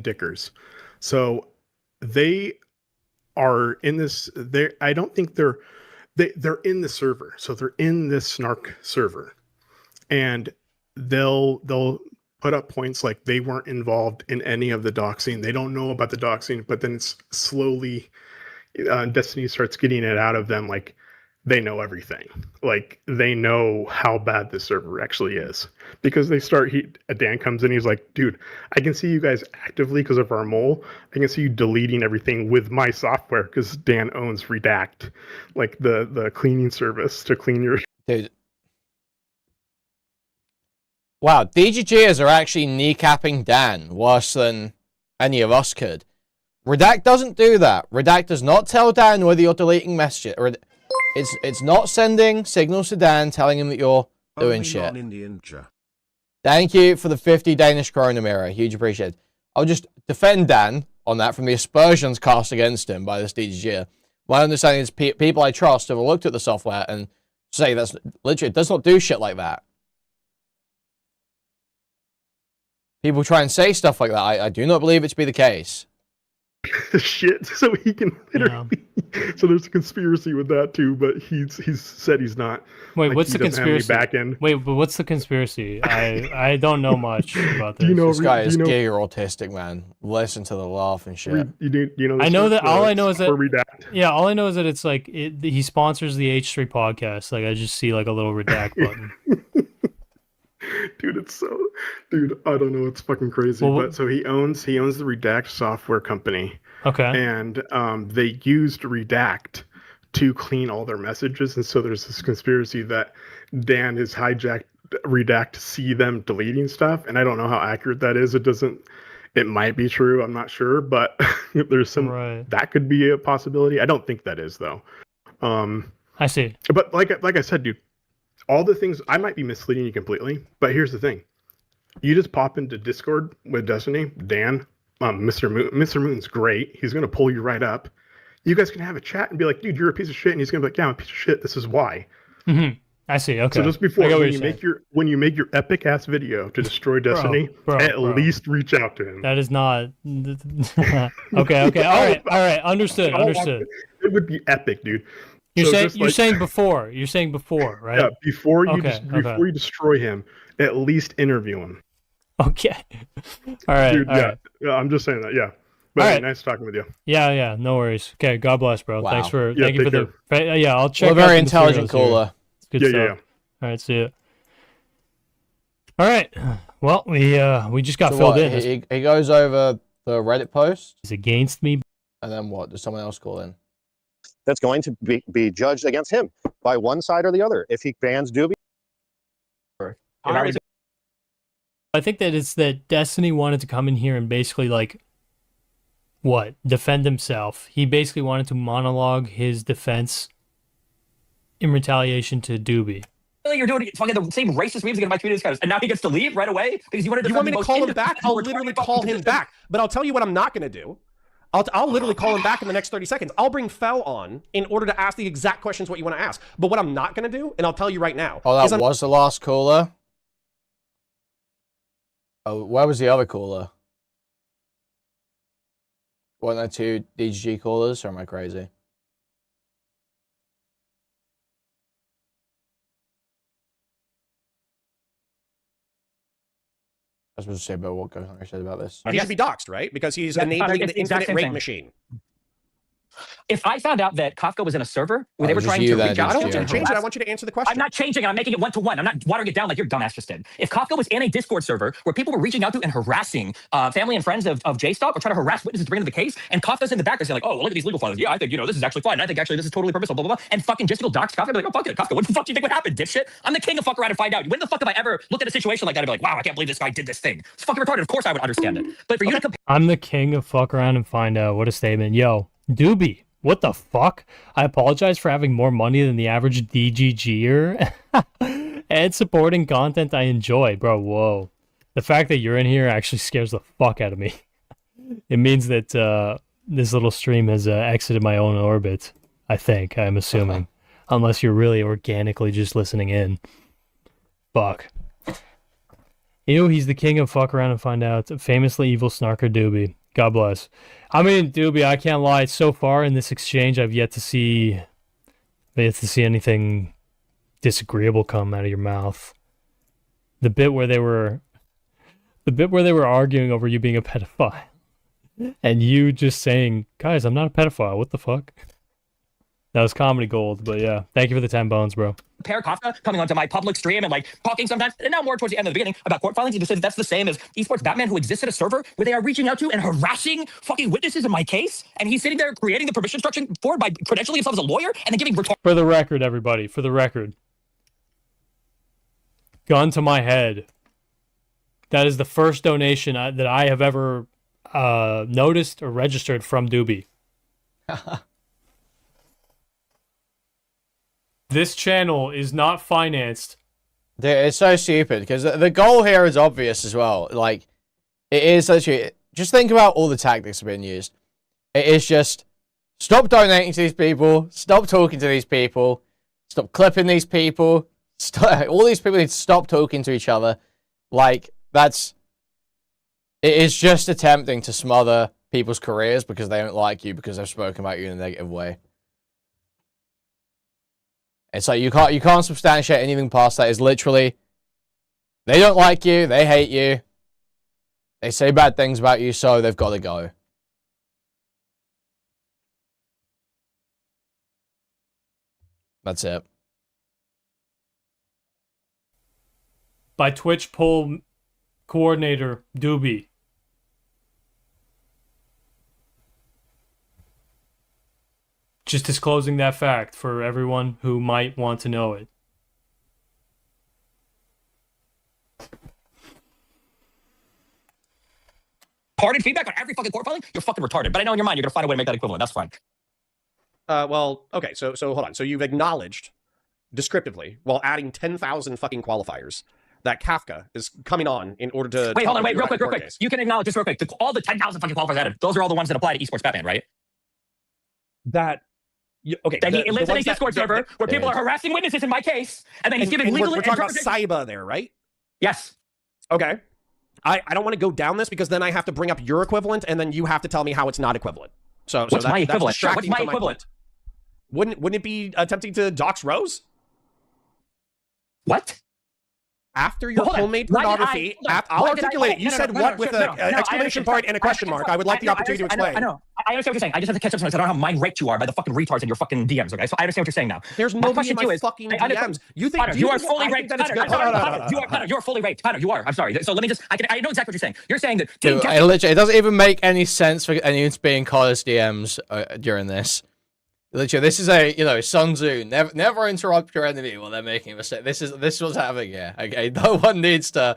Dickers. So they are in this. I don't think they're in the server. So they're in this Snark server, and they'll put up points like they weren't involved in any of the doxing. They don't know about the doxing, but then it's slowly Destiny starts getting it out of them like they know everything. Like they know how bad this server actually is because they start. Dan comes in. He's like, "Dude, I can see you guys actively because of our mole. I can see you deleting everything with my software because Dan owns Redact, like the cleaning service to clean your." Dude. Wow, DGGers are actually kneecapping Dan worse than any of us could. Redact doesn't do that. Redact does not tell Dan whether you're deleting messages. It's not sending signals to Dan telling him that you're doing shit. Thank you for the 50 Danish krona mirror. Huge appreciated. I'll just defend Dan on that from the aspersions cast against him by this DGGer. My understanding is people I trust have looked at the software and say that's literally, it does not do shit like that. People try and say stuff like that. I do not believe it to be the case. Shit, so he can literally. Yeah. So there's a conspiracy with that too, but he's said he's not. Wait, like, what's the conspiracy? Back end. Wait, but what's the conspiracy? I don't know much about this. This guy is gay or autistic, man. Listen to the laugh and shit. You know. I know that. All I know is that. Redact. Yeah, all I know is that it's like he sponsors the H3 podcast. Like I just see like a little redact button. Dude, I don't know, it's fucking crazy. Well, but so he owns the Redact software company. Okay. And they used Redact to clean all their messages, and so there's this conspiracy that Dan has hijacked Redact to see them deleting stuff, and I don't know how accurate that is. It might be true, I'm not sure, but there's some that could be a possibility. I don't think that is though. I I see. But like I said, dude, all the things I might be misleading you completely. But here's the thing: you just pop into Discord with Destiny, Dan, Mr. Moon. Mr. Moon's great. He's gonna pull you right up. You guys can have a chat and be like, dude, you're a piece of shit, and he's gonna be like, yeah, I'm a piece of shit. This is why. Mm-hmm. I see. Okay. So just before when you make your epic ass video to destroy Destiny, at least reach out to him. That is not. Okay. All right. Understood. It would be epic, dude. You're saying before, right? Yeah, before you destroy him, at least interview him. Okay. All right. Dude, all right. Yeah, I'm just saying that. Yeah. But hey, nice talking with you. Yeah. No worries. Okay. God bless, bro. Wow. Thank you take for care. the. Yeah, I'll check. Well, very intelligent caller. It's good stuff. All right. See ya. All right. Well, we just got filled in. He goes over the Reddit post. He's against me. And then what? Does someone else call in? That's going to be judged against him by one side or the other. If he bans Doobie. I think that it's that Destiny wanted to come in here and basically defend himself. He basically wanted to monologue his defense in retaliation to Doobie. You're doing fucking the same racist memes against my community, and now he gets to leave right away because you wanted to. You want me to call him back? I'll literally call him back. But I'll tell you what I'm not going to do. I'll literally call him back in the next 30 seconds. I'll bring Fel on in order to ask the exact questions what you want to ask. But what I'm not going to do, and I'll tell you right now. Oh, that was the last caller? Oh, where was the other caller? Weren't there two DGG callers, or am I crazy? I was supposed to say about what Conor said about this. He should be doxxed, right? Because he's enabling the infinite rape machine. If I found out that Kafka was in a server where they were trying to reach out, I don't want you to change it. I want you to answer the question. I'm not changing it. I'm making it 1-to-1. I'm not watering it down like your dumbass just did. If Kafka was in a Discord server where people were reaching out to and harassing family and friends of J-Stop or trying to harass witnesses to bring into the case, and Kafka's in the background saying oh, well, look at these legal files. Yeah, I think, this is actually fine. I think actually this is totally permissible, blah, blah, blah. And fucking Jessica docs Kafka, be like, oh, fuck it, Kafka, what the fuck do you think would happen, dipshit? I'm the king of fuck around and find out. When the fuck have I ever looked at a situation like that and be like, wow, I can't believe this guy did this thing. It's fucking retarded. Of course I would understand it. But for you to compare... I'm the king of fuck around and find out. What a statement. Yo, Doobie. What the fuck? I apologize for having more money than the average DGGer and supporting content I enjoy. Bro, whoa. The fact that you're in here actually scares the fuck out of me. It means that this little stream has exited my own orbit, I think, I'm assuming. Unless you're really organically just listening in. Fuck. Ew, he's the king of fuck around and find out. Famously evil snarker Doobie. God bless. I mean, Doobie, I can't lie. So far in this exchange, I've yet to see anything disagreeable come out of your mouth. The bit where they were arguing over you being a pedophile, and you just saying, "Guys, I'm not a pedophile. What the fuck?" That was comedy gold. But yeah, thank you for the 10 bones, bro. Compare Kafka coming onto my public stream and talking sometimes, and now more towards the end of the beginning about court filings. You said that's the same as esports Batman, who exists at a server where they are reaching out to and harassing fucking witnesses in my case, and he's sitting there creating the permission structure for by credentialing himself as a lawyer and then giving For the record, everybody, for the record, gun to my head. That is the first donation that I have ever noticed or registered from Doobie. This channel is not financed. It's so stupid because the goal here is obvious as well. It is literally, just think about all the tactics that are being used. It is just stop donating to these people, stop talking to these people, stop clipping these people. All these people need to stop talking to each other. It is just attempting to smother people's careers because they don't like you because they've spoken about you in a negative way. It's like you can't substantiate anything past that. It's literally, they don't like you, they hate you, they say bad things about you, so they've got to go. That's it. By Twitch poll coordinator Doobie. Just disclosing that fact for everyone who might want to know it. Retarded feedback on every fucking court filing? You're fucking retarded. But I know in your mind you're gonna find a way to make that equivalent. That's fine. Well, okay, so hold on. So you've acknowledged descriptively, while adding 10,000 fucking qualifiers, that Kafka is coming on in order to... Wait, hold on, wait, real quick. Case. You can acknowledge this real quick. All the 10,000 fucking qualifiers added, those are all the ones that apply to Esports Batman, right? Okay. That he lives in a Discord server where people are harassing witnesses in my case, and then he's giving legal... We're talking about Saiba there, right? Yes. Okay. I don't want to go down this because then I have to bring up your equivalent, and then you have to tell me how it's not equivalent. What's my equivalent? What's my equivalent? Wouldn't it be attempting to dox Rose? What? After your homemade pornography, I'll articulate it. You said what with an exclamation point and a question mark. I would like the opportunity to explain. I know. I understand what you're saying. I just have to catch up to myself. I don't know how mind raped you are by the fucking retards in your fucking DMs, okay? So I understand what you're saying now. There's nobody in my fucking DMs. You think Connor, you are fully raped. Connor, you are fully raped. Connor, you are. I'm sorry. So let me just, I know exactly what you're saying. You're saying that... Dude, it doesn't even make any sense for anyone to be in Connor's DMs during this. Literally, this is a, Sun Tzu, never interrupt your enemy while they're making a mistake. This is what's happening here, okay? No one needs to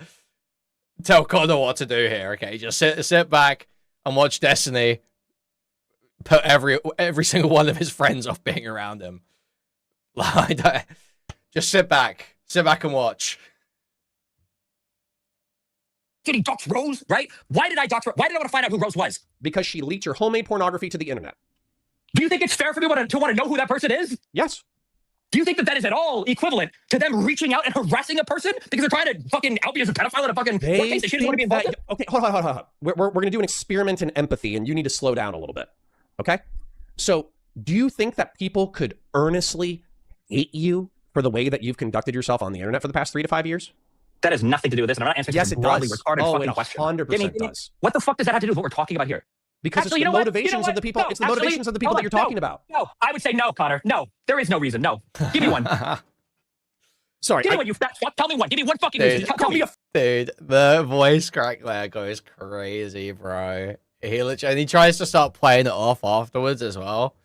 tell Conor what to do here, okay? Just sit back and watch Destiny put every single one of his friends off being around him. Just sit back and watch. Did he dox Rose, right? Why did I dox Rose? Why did I want to find out who Rose was? Because she leaked your homemade pornography to the internet. Do you think it's fair for me to want to know who that person is? Yes. Do you think that is at all equivalent to them reaching out and harassing a person because they're trying to fucking out me as a pedophile in a fucking court case they shouldn't want to be involved in? Okay, hold on. We're going to do an experiment in empathy, and you need to slow down a little bit, okay? So, do you think that people could earnestly hate you for the way that you've conducted yourself on the internet for the past 3 to 5 years? That has nothing to do with this, and I'm not answering some broadly retarded fucking question. 100% does. What the fuck does that have to do with what we're talking about here? Because it's the motivations of the people. It's the motivations of the people that you're talking about. No, I would say no, Connor. No, there is no reason. No, give me one. Sorry, give me one. You fat fuck. Tell me one. Give me one fucking reason. Tell me. Dude, the voice crack there goes crazy, bro. He tries to start playing it off afterwards as well.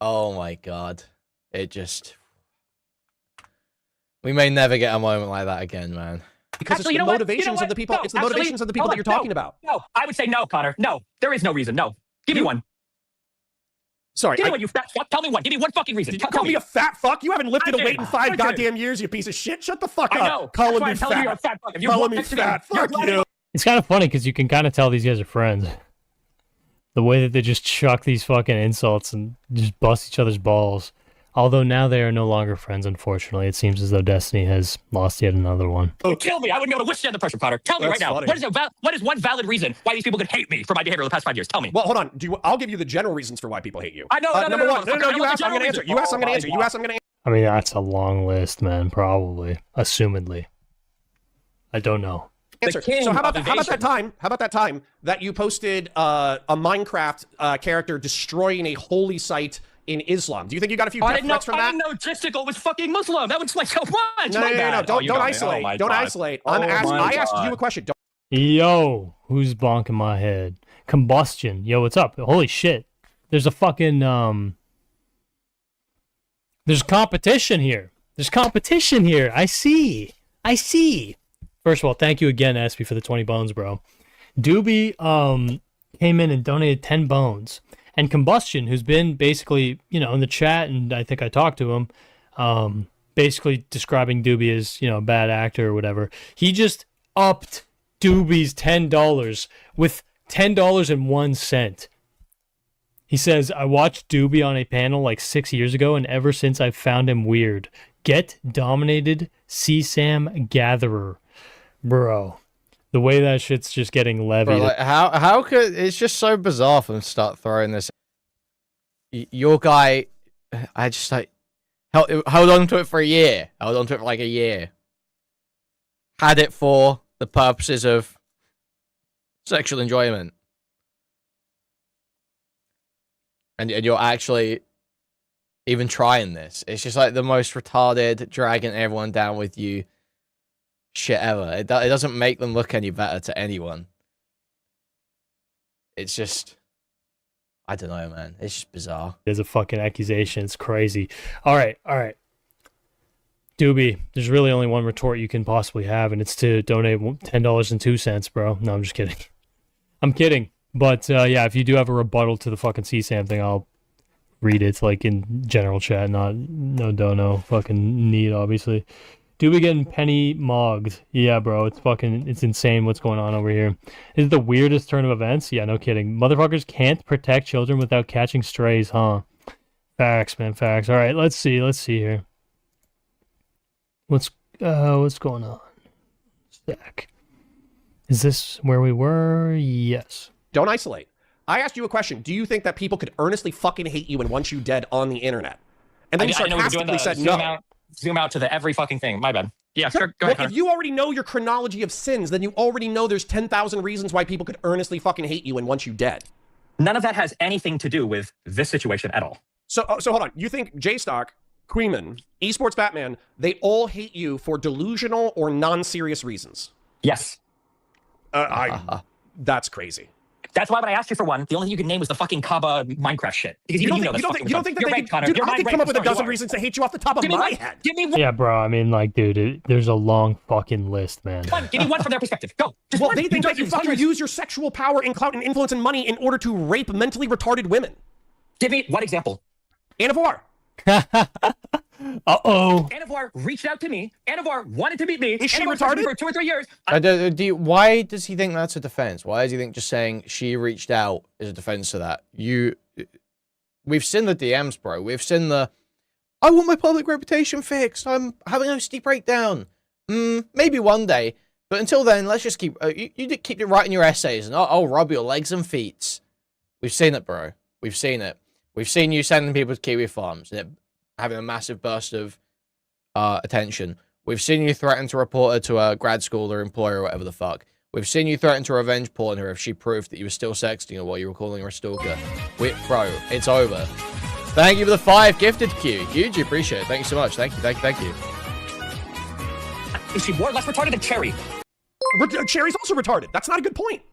Oh my god, it just. We may never get a moment like that again, man. Because it's the motivations of the people. It's the motivations of the people that you're talking about. No, I would say no, Connor. No, there is no reason. No, give me one. Sorry, give me one. You fat fuck. Tell me one. Give me one fucking reason. Did you call me a fat fuck? You haven't lifted a weight in 5 goddamn years. You piece of shit. Shut the fuck up. I know. Calling me fat. You're a fat fuck. Calling me fat. Fuck you. It's kind of funny because you can kind of tell these guys are friends. The way that they just chuck these fucking insults and just bust each other's balls. Although now they are no longer friends, unfortunately. It seems as though Destiny has lost yet another one. Oh, kill me. I wouldn't be able to withstand the pressure, Connor. Tell me right now. What is one valid reason why these people could hate me for my behavior the past 5 years? Tell me. Well, hold on. I'll give you the general reasons for why people hate you. I know. Number one. No, you asked, I'm going to answer. You asked, I'm going to answer. You asked, I'm going to answer. I mean, that's a long list, man, probably. Assumedly. I don't know. Answer. So how about that time that you posted a Minecraft character destroying a holy site in Islam? Do you think you got a few death threats from that? I didn't know Testicle was fucking Muslim. That would explain so much. No. Don't isolate. Don't isolate. I asked you a question. Yo, who's bonking my head? Combustion. Yo, what's up? Holy shit. There's a fucking, there's competition here. I see. First of all, thank you again, Espy, for the 20 bones, bro. Doobie, came in and donated 10 bones. And Combustion, who's been basically, in the chat, and I think I talked to him, basically describing Doobie as, a bad actor or whatever. He just upped Doobie's $10 with $10.01. He says, I watched Doobie on a panel like 6 years ago, and ever since I've found him weird. Get dominated, CSAM gatherer. Bro. The way that shit's just getting levied. Bro, like, how could it's just so bizarre for them to start throwing this. Your guy, I just like held on to it for a year. Held on to it for like a year. Had it for the purposes of sexual enjoyment, and you're actually even trying this. It's just like the most retarded, dragging everyone down with you. Shit ever. It doesn't make them look any better to anyone. It's just, I don't know, man. It's just bizarre. There's a fucking accusation. It's crazy. All right. Doobie, there's really only one retort you can possibly have, and it's to donate $10.02, bro. No, I'm just kidding. I'm kidding. But yeah, if you do have a rebuttal to the fucking CSAM thing, I'll read it like in general chat, not no dono fucking need obviously. Do we getting penny mogged? Yeah, bro, it's insane what's going on over here. Is it the weirdest turn of events? Yeah, no kidding. Motherfuckers can't protect children without catching strays, huh? Facts, man, facts. All right, let's see here. What's going on? Stack. Is this where we were? Yes. Don't isolate. I asked you a question. Do you think that people could earnestly fucking hate you and want you dead on the internet? And then you sarcastically said no. Zoom out to the every fucking thing. My bad. Yeah, sure. Go Well, ahead. if you already know your chronology of sins, then you already know there's 10,000 reasons why people could earnestly fucking hate you and want you dead. None of that has anything to do with this situation at all. So hold on. You think J-Stock, Kuihman, Esports Batman, they all hate you for delusional or non-serious reasons? Yes. That's crazy. That's why when I asked you for one, the only thing you could name was the fucking Kaba Minecraft shit. Because you don't think that they could, dude, I could come up with a dozen reasons to hate you off the top of my head. Give me one. Yeah, bro. I mean, like, dude, there's a long fucking list, man. Give me one from their perspective. Go. Just well, one. they think that you fucking use your sexual power and clout and influence and money in order to rape mentally retarded women. Give me one example. Anavar. Uh-oh. Anavar reached out to me. Anavar wanted to meet me. Is she Anavar retarded? For 2 or 3 years. Why does he think that's a defense? Why does he think just saying she reached out is a defense to that? We've seen the DMs, bro. We've seen the, I want my public reputation fixed. I'm having a steep breakdown. Maybe one day. But until then, let's just keep, you keep writing your essays and I'll rub your legs and feet. We've seen it, bro. We've seen it. We've seen you sending people to Kiwi farms and it having a massive burst of attention. We've seen you threaten to report her to a grad school or employer or whatever the fuck. We've seen you threaten to revenge porn her if she proved that you were still sexting her while you were calling her a stalker. Bro, it's over. Thank you for the 5 gifted, Q. Hugely appreciate it. Thank you so much. Thank you. Is she more or less retarded than Cherry? Cherry's also retarded. That's not a good point.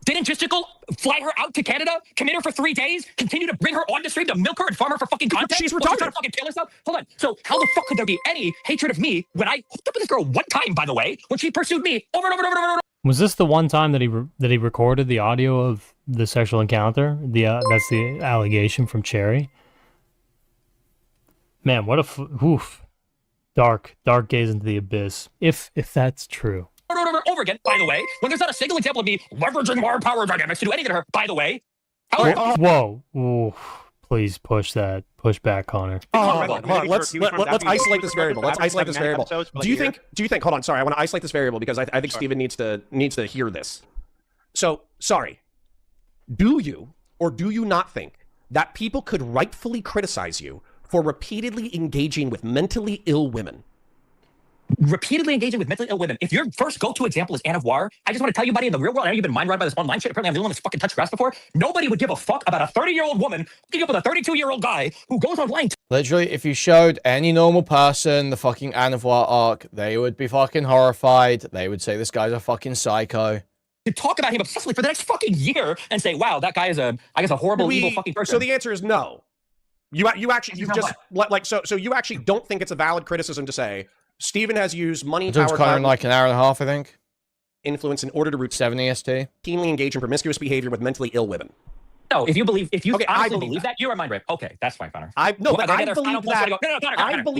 Didn't Justical fly her out to Canada, commit her for 3 days, continue to bring her on the stream to milk her and farm her for fucking content? She's Trying retarded. to fucking kill herself? Hold on. So how the fuck could there be any hatred of me when I hooked up with this girl one time, by the way, when she pursued me over and over and over? Was this the one time that he recorded the audio of the sexual encounter? That's the allegation from Cherry. Man, what a oof. Dark gaze into the abyss. If that's true. Over again, by the way, when there's not a single example of me leveraging more power dynamics to do anything to her, by the way. Whoa. Ooh, please push back, Connor. Hold on. Let's isolate this variable. Do you think, hold on, sorry, I want to isolate this variable because I think Steven needs to hear this. So, sorry. Do you or do you not think that people could rightfully criticize you for repeatedly engaging with mentally ill women? Repeatedly engaging with mentally ill women. If your first go-to example is Anne of War, I just want to tell you, buddy, in the real world, I know you've been mind run by this online shit. Apparently, I'm the only one that's fucking touched grass before. Nobody would give a fuck about a 30-year-old woman hooking up with a 32-year-old guy who goes online. Literally, if you showed any normal person the fucking Anne of War arc, they would be fucking horrified. They would say this guy's a fucking psycho. To talk about him obsessively for the next fucking year and say, wow, that guy is a horrible, evil fucking person. So the answer is no. You actually don't think it's a valid criticism to say Steven has used money, power, Conor in like an hour and a half, I think. Influence in order to root 7 EST. Keenly engage in promiscuous behavior with mentally ill women. No, if you honestly believe that, you are mind rape. Okay, that's fine, Conor. I believe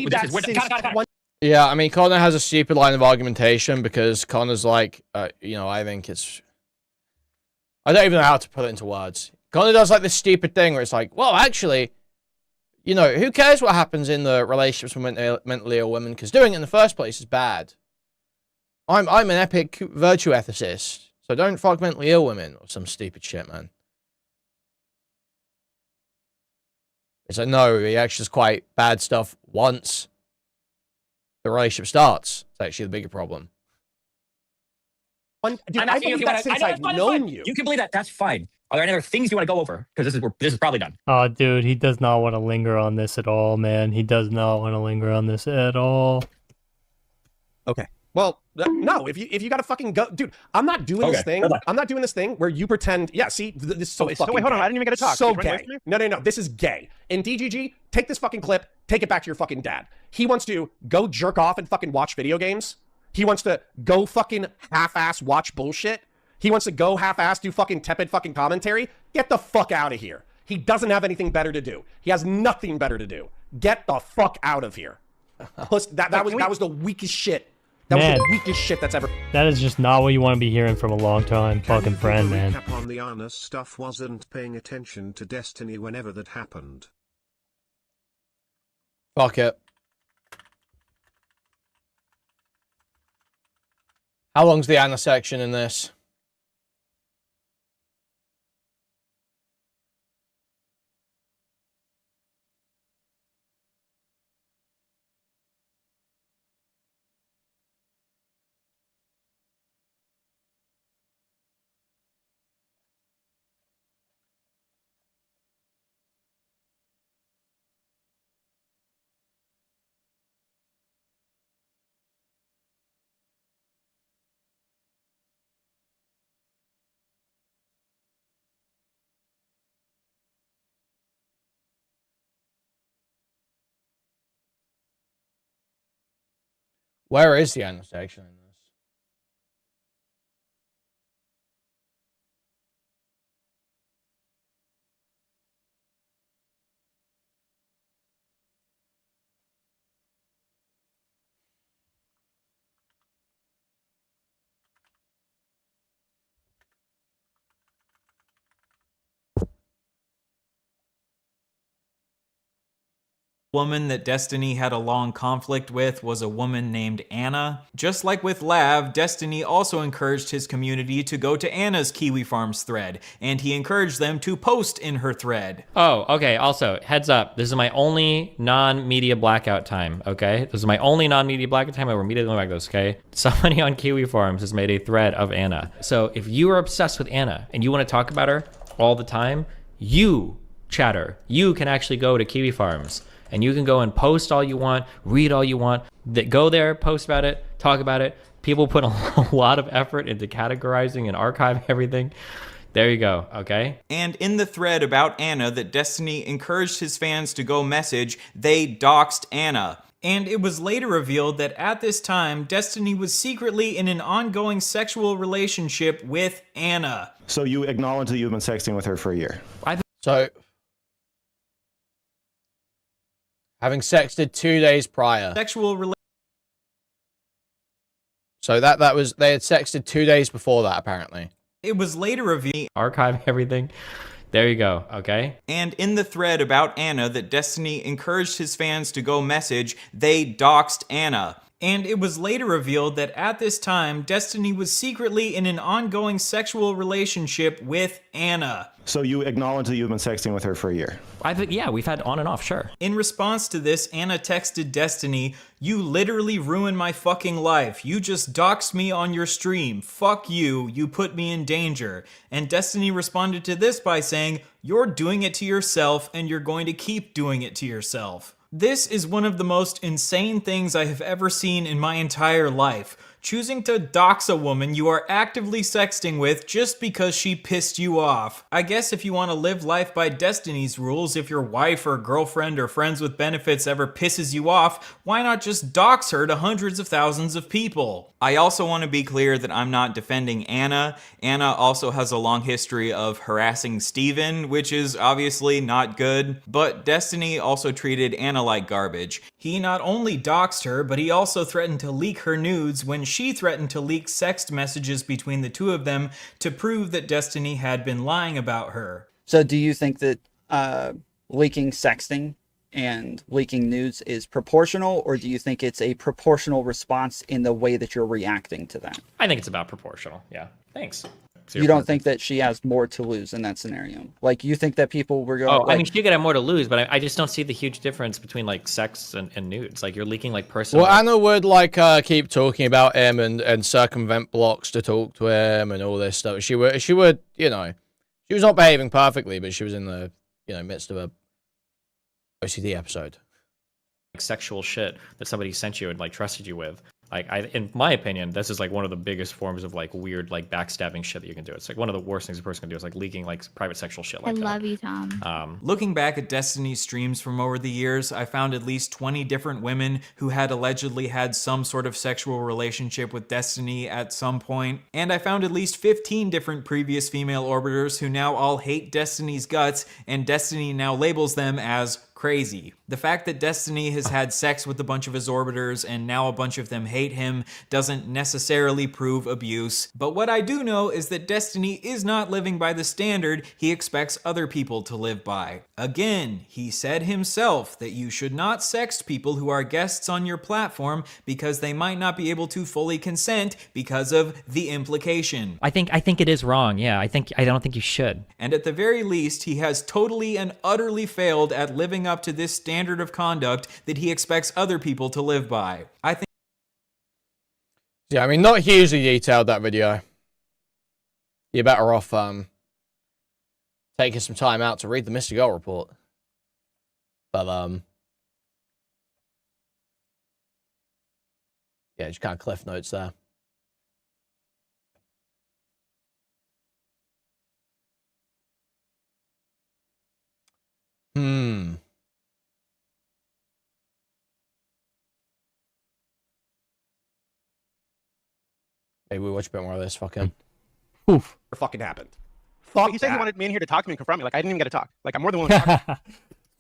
that since Yeah, I mean, Conor has a stupid line of argumentation because Conor's like, I think it's... I don't even know how to put it into words. Conor does like this stupid thing where it's like, well, actually... who cares what happens in the relationships with mentally ill women? Because doing it in the first place is bad. I'm an epic virtue ethicist, so don't fuck mentally ill women or some stupid shit, man. It's like, no, he actually does quite bad stuff once the relationship starts. It's actually the bigger problem. Dude, I believe that since I've known you. You can believe that. That's fine. Are there any other things you want to go over? Because this is probably done. Oh, dude, he does not want to linger on this at all, man. He does not want to linger on this at all. Okay. Well, no. If you gotta fucking go, dude. I'm not doing this thing. I'm not doing this thing where you pretend. Yeah. See, this is so fucking. Wait, hold on. I didn't even get to talk. So gay. No. This is gay. In DGG, take this fucking clip. Take it back to your fucking dad. He wants to go jerk off and fucking watch video games. He wants to go fucking half-ass watch bullshit. He wants to go half-ass do fucking tepid fucking commentary. Get the fuck out of here. He doesn't have anything better to do. He has nothing better to do. Get the fuck out of here. Plus, that was the weakest shit. That was the weakest shit that's ever. That is just not what you want to be hearing from a long-time fucking friend, man. Recap on the Anna stuff. Wasn't paying attention to Destiny whenever that happened. Fuck it. How long's the Anna section in this? Where is the Anna section in this? Woman that Destiny had a long conflict with was a woman named Anna. Just like with Lav, Destiny also encouraged his community to go to Anna's Kiwi Farms thread, and he encouraged them to post in her thread. Oh, okay. Also, heads up. This is my only non-media blackout time, okay? This is my only non-media blackout time. I will immediately back this, okay? Somebody on Kiwi Farms has made a thread of Anna. So if you are obsessed with Anna and you want to talk about her all the time, you, chatter, you can actually go to Kiwi Farms. And you can go and post all you want, read all you want. Go there, post about it, talk about it. People put a lot of effort into categorizing and archiving everything. There you go, okay? And in the thread about Anna that Destiny encouraged his fans to go message, they doxed Anna. And it was later revealed that at this time, Destiny was secretly in an ongoing sexual relationship with Anna. So you acknowledge that you've been sexting with her for a year? So, having sexted 2 days prior. So that was, they had sexted 2 days before that, apparently. It was later revealed. Archive everything. There you go, okay? And in the thread about Anna that Destiny encouraged his fans to go message, they doxed Anna. And it was later revealed that at this time, Destiny was secretly in an ongoing sexual relationship with Anna. So you acknowledge that you've been sexting with her for a year? I think, yeah, we've had on and off, sure. In response to this, Anna texted Destiny, "You literally ruined my fucking life. You just doxed me on your stream. Fuck you. You put me in danger." And Destiny responded to this by saying, "You're doing it to yourself and you're going to keep doing it to yourself." This is one of the most insane things I have ever seen in my entire life. Choosing to dox a woman you are actively sexting with just because she pissed you off. I guess if you want to live life by Destiny's rules, if your wife or girlfriend or friends with benefits ever pisses you off, why not just dox her to hundreds of thousands of people? I also want to be clear that I'm not defending Anna. Anna also has a long history of harassing Steven, which is obviously not good. But Destiny also treated Anna like garbage. He not only doxed her, but he also threatened to leak her nudes when she threatened to leak sext messages between the two of them to prove that Destiny had been lying about her. So do you think that leaking sexting and leaking nudes is proportional, or do you think it's a proportional response in the way that you're reacting to that? I think it's about proportional, yeah. Thanks. You don't think that she has more to lose in that scenario? Like, you think that people were going... Oh, like, I mean, she could have more to lose, but I just don't see the huge difference between, like, sex and nudes. Like, you're leaking, like, personal... Well, Anna would, like, keep talking about him and circumvent blocks to talk to him and all this stuff. She would, you know... She was not behaving perfectly, but she was in the, you know, midst of a OCD episode. Like, sexual shit that somebody sent you and, like, trusted you with. Like, in my opinion, this is like one of the biggest forms of like weird, like backstabbing shit that you can do. It's like one of the worst things a person can do is like leaking like private sexual shit I like that. love you, Tom. Looking back at Destiny's streams from over the years, I found at least 20 different women who had allegedly had some sort of sexual relationship with Destiny at some point, and I found at least 15 different previous female orbiters who now all hate Destiny's guts, and Destiny now labels them as crazy. The fact that Destiny has had sex with a bunch of his orbiters and now a bunch of them hate him doesn't necessarily prove abuse, but what I do know is that Destiny is not living by the standard he expects other people to live by. Again, he said himself that you should not sext people who are guests on your platform because they might not be able to fully consent because of the implication. I think it is wrong. Yeah, I don't think you should. And at the very least, he has totally and utterly failed at living up to this standard of conduct that he expects other people to live by. I think. Yeah, I mean, not hugely detailed, that video. You're better off taking some time out to read the Mr. Girl report. But yeah, just kind of cliff notes there. Maybe we watch a bit more of this. Fucking. Oof. Fucking happened. Well, he said he wanted me in here to talk to me and confront me. Like, I didn't even get to talk. Like, I'm more than willing to talk.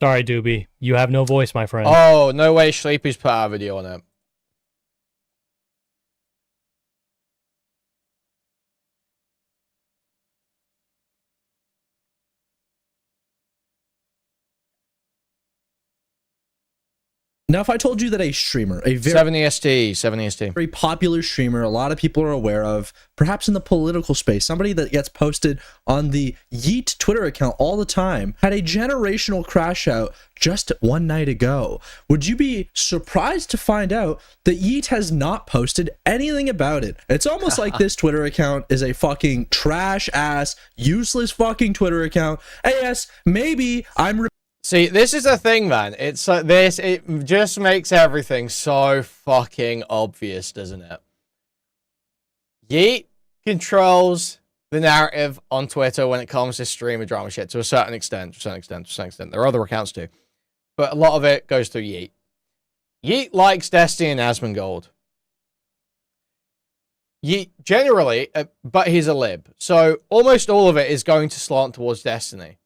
Sorry, Doobie. You have no voice, my friend. Oh, no way Sleepy's put out a video on it. Now, if I told you that a streamer, a very 7 EST, very popular streamer, a lot of people are aware of, perhaps in the political space, somebody that gets posted on the Yeet Twitter account all the time, had a generational crash out just one night ago. Would you be surprised to find out that Yeet has not posted anything about it? It's almost like this Twitter account is a fucking trash ass, useless fucking Twitter account. And yes, maybe I'm See, this is the thing, man. It's like this. It just makes everything so fucking obvious, doesn't it? Yeet controls the narrative on Twitter when it comes to streamer drama shit to a certain extent. There are other accounts too, but a lot of it goes through Yeet. Yeet likes Destiny and Asmongold. Yeet generally, but he's a lib, so almost all of it is going to slant towards Destiny.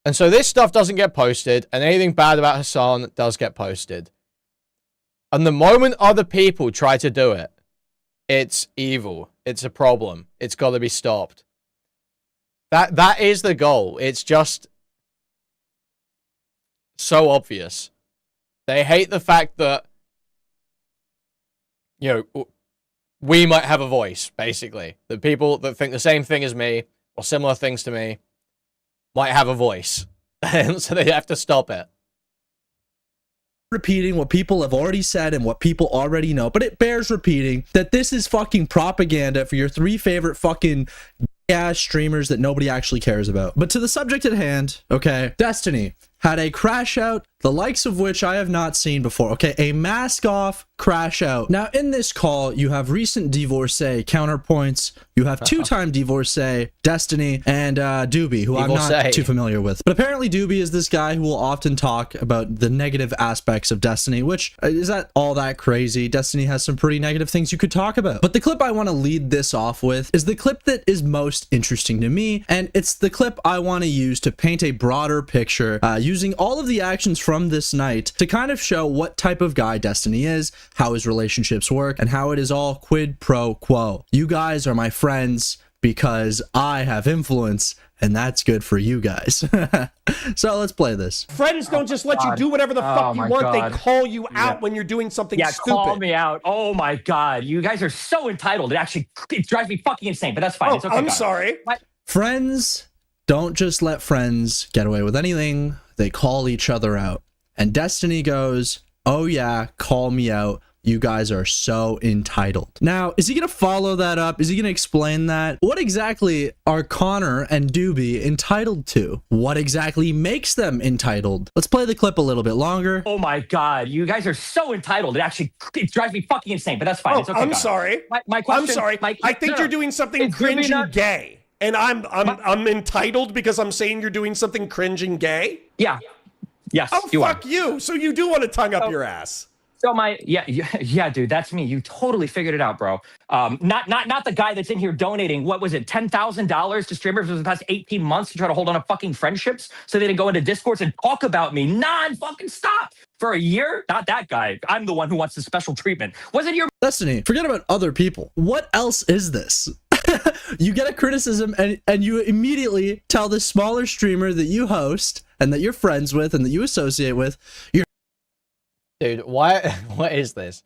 And so this stuff doesn't get posted, and anything bad about Hassan does get posted. And the moment other people try to do it, it's evil. It's a problem. It's got to be stopped. That is the goal. It's just so obvious. They hate the fact that, you know, we might have a voice, basically. The people that think the same thing as me, or similar things to me, might have a voice, so they have to stop it. Repeating what people have already said and what people already know, but it bears repeating that this is fucking propaganda for your three favorite fucking ass streamers that nobody actually cares about. But to the subject at hand, okay, Destiny had a crash out, the likes of which I have not seen before. Okay, a mask off crash out. Now, in this call, you have recent divorcee counterpoints. You have two-time divorcee Destiny and Doobie, who I'm not too familiar with. But apparently Doobie is this guy who will often talk about the negative aspects of Destiny, which is not all that crazy. Destiny has some pretty negative things you could talk about. But the clip I want to lead this off with is the clip that is most interesting to me, and it's the clip I want to use to paint a broader picture, using all of the actions from this night to kind of show what type of guy Destiny is, how his relationships work, and how it is all quid pro quo. You guys are my friends because I have influence, and that's good for you guys. So let's play this. Friends don't just let you do whatever the fuck you want. They call you out when you're doing something stupid. Call me out. Oh my god, you guys are so entitled. It drives me fucking insane. But that's fine. It's okay. I'm sorry. What? Friends don't just let friends get away with anything. They call each other out. And Destiny goes, oh yeah, call me out. You guys are so entitled. Now, is he going to follow that up? Is he going to explain that? What exactly are Conor and Doobie entitled to? What exactly makes them entitled? Let's play the clip a little bit longer. Oh my God, you guys are so entitled. It drives me fucking insane, but that's fine. Oh, It's okay, I'm Connor. sorry. My question, I'm sorry. I think you're doing something cringe and gay. And I'm entitled because I'm saying you're doing something cringe and gay? Yeah. Yes. Oh, fuck you. So you do want to tongue up your ass. So yeah, dude, that's me. You totally figured it out, bro. Not the guy that's in here donating, what was it, $10,000 to streamers for the past 18 months to try to hold on to fucking friendships so they didn't go into Discords and talk about me non-fucking stop for a year? Not that guy. I'm the one who wants the special treatment. Wasn't your Destiny, forget about other people. What else is this? You get a criticism and you immediately tell the smaller streamer that you host and that you're friends with and that you associate with, you're Dude, what is this?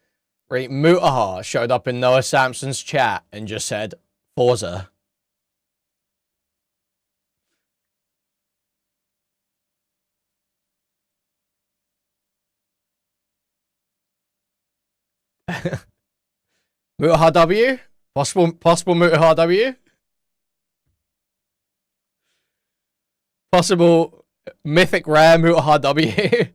Right, Mutaha showed up in Noah Sampson's chat and just said, Forza. Mutaha W? Possible Mutaha W? Possible mythic rare Mutaha W?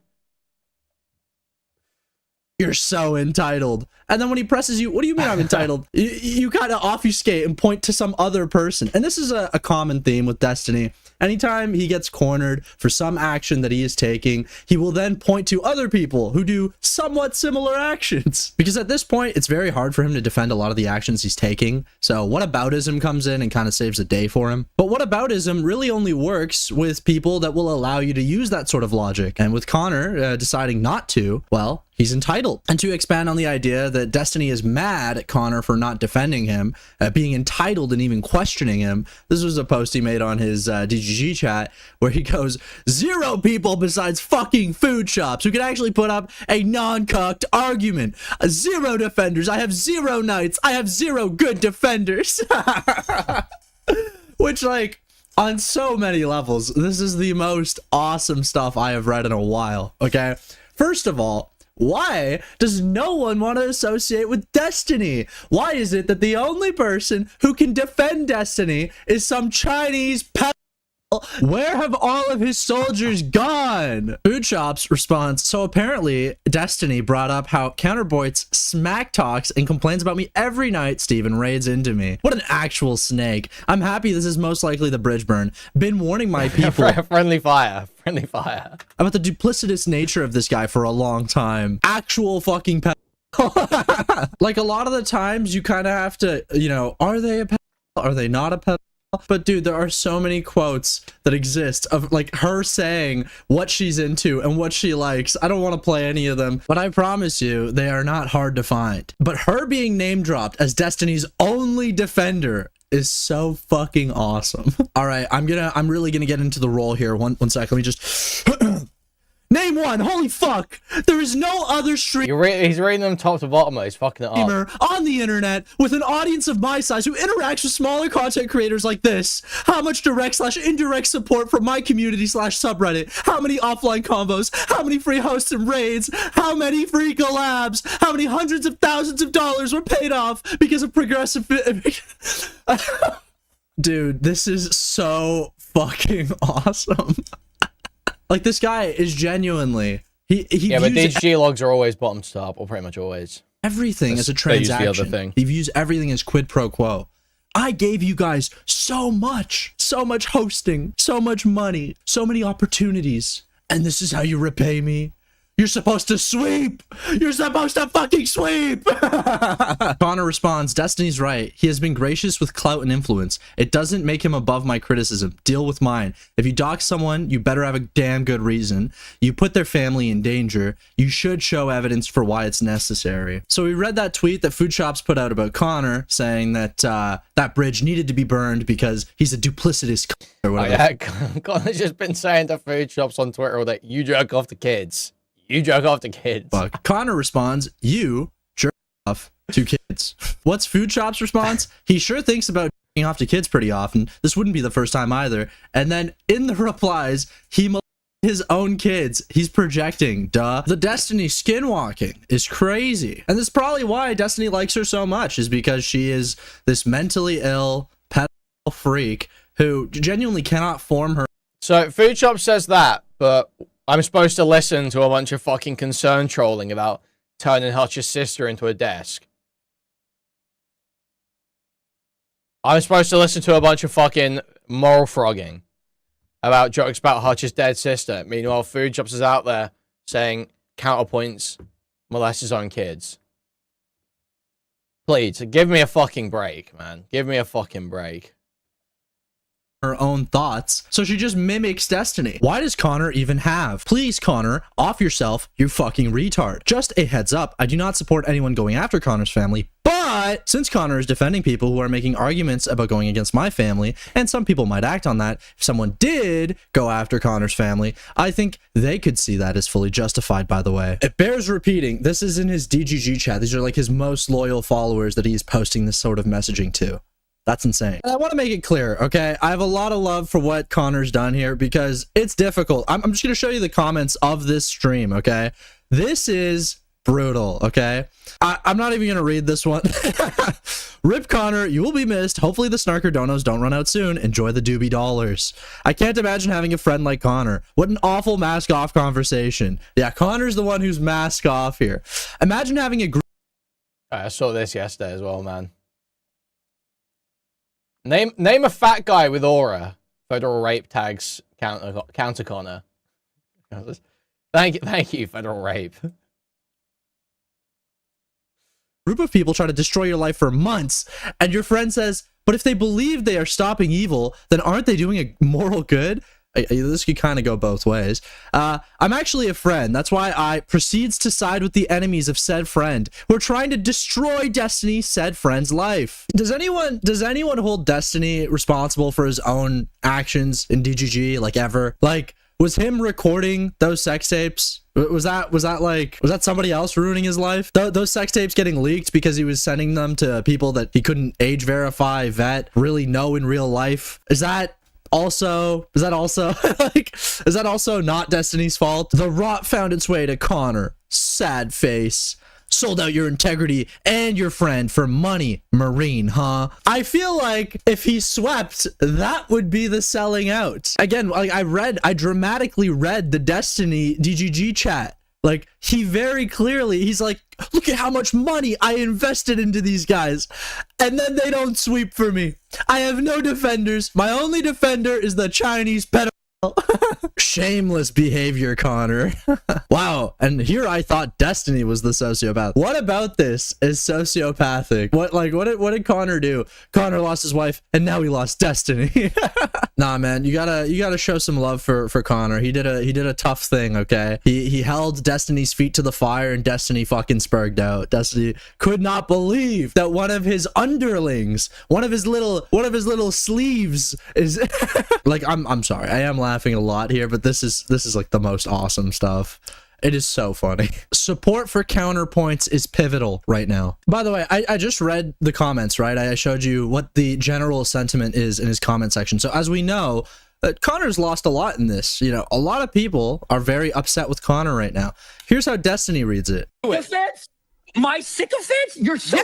You're so entitled. And then when he presses you, what do you mean I'm entitled? You kind of obfuscate and point to some other person. And this is a common theme with Destiny. Anytime he gets cornered for some action that he is taking, he will then point to other people who do somewhat similar actions. Because at this point, it's very hard for him to defend a lot of the actions he's taking. So whataboutism comes in and kind of saves the day for him. But whataboutism really only works with people that will allow you to use that sort of logic. And with Conor deciding not to, well, he's entitled. And to expand on the idea that Destiny is mad at Conor for not defending him, being entitled and even questioning him, this was a post he made on his DGG chat where he goes, 0 people besides fucking food shops who can actually put up a non-cucked argument. 0 defenders. I have 0 knights. I have 0 good defenders. Which, like, on so many levels, this is the most awesome stuff I have read in a while, okay? First of all, why does no one want to associate with Destiny? Why is it that the only person who can defend Destiny is some Chinese peasant? Where have all of his soldiers gone? Food Shops responds, so apparently Destiny brought up how Counterboy's smack talks and complains about me every night Steven raids into me. What an actual snake. I'm happy this is most likely the bridge burn. Been warning my people. Friendly fire. Friendly fire. About the duplicitous nature of this guy for a long time. Actual fucking like a lot of the times you kind of have to, you know, are they a pedophile? Are they not a pedophile? But dude, there are so many quotes that exist of like her saying what she's into and what she likes. I don't want to play any of them, but I promise you they are not hard to find. But her being name dropped as Destiny's only defender is so fucking awesome. All right, I'm really gonna get into the role here. One sec, let me just name one. Holy fuck! There is no other streamer. He's reading them top to bottom. He's fucking it up. On the internet with an audience of my size who interacts with smaller content creators like this. How much direct/indirect support from my community/subreddit? How many offline combos? How many free hosts and raids? How many free collabs? How many hundreds of thousands of dollars were paid off because of progressive? Dude, this is so fucking awesome. Like, this guy is genuinely... He but DG logs are always bottom to top, or pretty much always. Everything as a transaction. The other thing. He views everything as quid pro quo. I gave you guys so much hosting, so much money, so many opportunities, and this is how you repay me? You're supposed to sweep! You're supposed to fucking sweep! Conor responds, Destiny's right. He has been gracious with clout and influence. It doesn't make him above my criticism. Deal with mine. If you dox someone, you better have a damn good reason. You put their family in danger. You should show evidence for why it's necessary. So we read that tweet that Food Shops put out about Conor, saying that that bridge needed to be burned because he's a duplicitous or whatever. Oh, yeah, Conor's just been saying to Food Shops on Twitter that you jerk off to kids. You jerk off to kids. Fuck. Conor responds, you jerk off to kids. What's Food Shop's response? He sure thinks about jerking off to kids pretty often. This wouldn't be the first time either. And then in the replies, he his own kids. He's projecting, duh. The Destiny skinwalking is crazy. And this is probably why Destiny likes her so much, is because she is this mentally ill pedophile freak who genuinely cannot form her. So, Food Shop says that, but I'm supposed to listen to a bunch of fucking concern trolling about turning Hutch's sister into a desk. I'm supposed to listen to a bunch of fucking moral frogging about jokes about Hutch's dead sister. Meanwhile, Food Shops is out there saying counterpoints molest his own kids. Please, give me a fucking break, man. Give me a fucking break. Her own thoughts, so she just mimics Destiny. Why does Conor even have? Please, Conor, off yourself, you fucking retard. Just a heads up, I do not support anyone going after Conor's family, but since Conor is defending people who are making arguments about going against my family, and some people might act on that, if someone did go after Conor's family, I think they could see that as fully justified, by the way. It bears repeating, this is in his DGG chat. These are like his most loyal followers that he's posting this sort of messaging to. That's insane. And I want to make it clear, okay? I have a lot of love for what Conor's done here because it's difficult. I'm just going to show you the comments of this stream, okay? This is brutal, okay? I'm not even going to read this one. Rip Conor, you will be missed. Hopefully the Snarker donos don't run out soon. Enjoy the doobie dollars. I can't imagine having a friend like Conor. What an awful mask off conversation. Yeah, Conor's the one who's mask off here. Imagine having a group. I saw this yesterday as well, man. Name a fat guy with aura. Federal rape tags counter Conor. Thank you, federal rape. Group of people try to destroy your life for months, and your friend says, but if they believe they are stopping evil, then aren't they doing a moral good? This could kind of go both ways. I'm actually a friend. That's why I proceeds to side with the enemies of said friend who are trying to destroy Destiny, said friend's life. Does anyone hold Destiny responsible for his own actions in DGG, like ever? Like, was him recording those sex tapes? Was that somebody else ruining his life? Those sex tapes getting leaked because he was sending them to people that he couldn't age verify, vet, really know in real life? Is that also not Destiny's fault? The rot found its way to Conor. Sad face. Sold out your integrity and your friend for money, Marine, huh? I feel like if he swept, that would be the selling out. Again, like I dramatically read the Destiny DGG chat. Like, he very clearly, he's like, look at how much money I invested into these guys. And then they don't sweep for me. I have no defenders. My only defender is the Chinese pedophile. Shameless behavior, Conor. Wow. And here I thought Destiny was the sociopath. What about this is sociopathic? What did Conor do? Conor lost his wife and now he lost Destiny. Nah, man, you gotta show some love for Conor. He did a tough thing, okay? He held Destiny's feet to the fire and Destiny fucking spurged out. Destiny could not believe that one of his underlings, one of his little sleeves is like, I'm sorry. I am laughing a lot here, but this is like the most awesome stuff. It is so funny. Support for counterpoints is pivotal right now. By the way, I just read the comments, right? I showed you what the general sentiment is in his comment section. So as we know, Conor's lost a lot in this. You know, a lot of people are very upset with Conor right now. Here's how Destiny reads it. My sycophant? You're so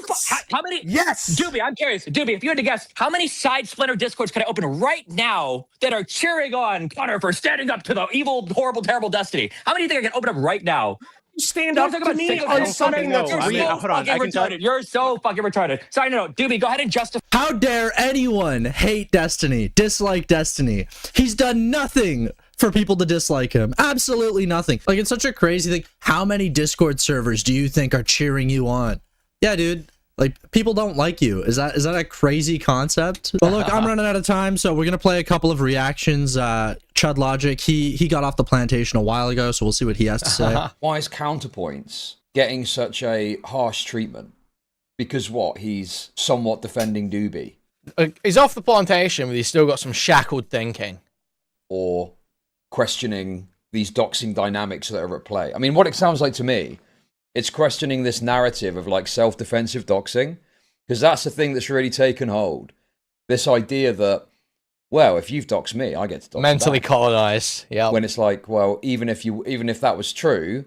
how many? Yes. Doobie, I'm curious. Doobie, if you had to guess, how many side splinter discords could I open right now that are cheering on Conor for standing up to the evil, horrible, terrible Destiny? How many do you think I can open up right now? Stand up to me on something that's real. Hold on, I can tell you. You're so fucking retarded. Sorry, no. Doobie, go ahead and justify. How dare anyone hate Destiny, dislike Destiny? He's done nothing for people to dislike him. Absolutely nothing. Like, it's such a crazy thing. How many Discord servers do you think are cheering you on? Yeah, dude. Like, people don't like you. Is that a crazy concept? But look, I'm running out of time, so we're gonna play a couple of reactions. Chud Logic, he got off the plantation a while ago, so we'll see what he has to say. Why is Counterpoints getting such a harsh treatment? Because what? He's somewhat defending Doobie. He's off the plantation, but he's still got some shackled thinking. Or questioning these doxing dynamics that are at play. I mean, what it sounds like to me, it's questioning this narrative of like self-defensive doxing, because that's the thing that's really taken hold. This idea that well, if you've doxed me, I get to dox you Mentally back. colonized. Yeah. When it's like, well, even if that was true,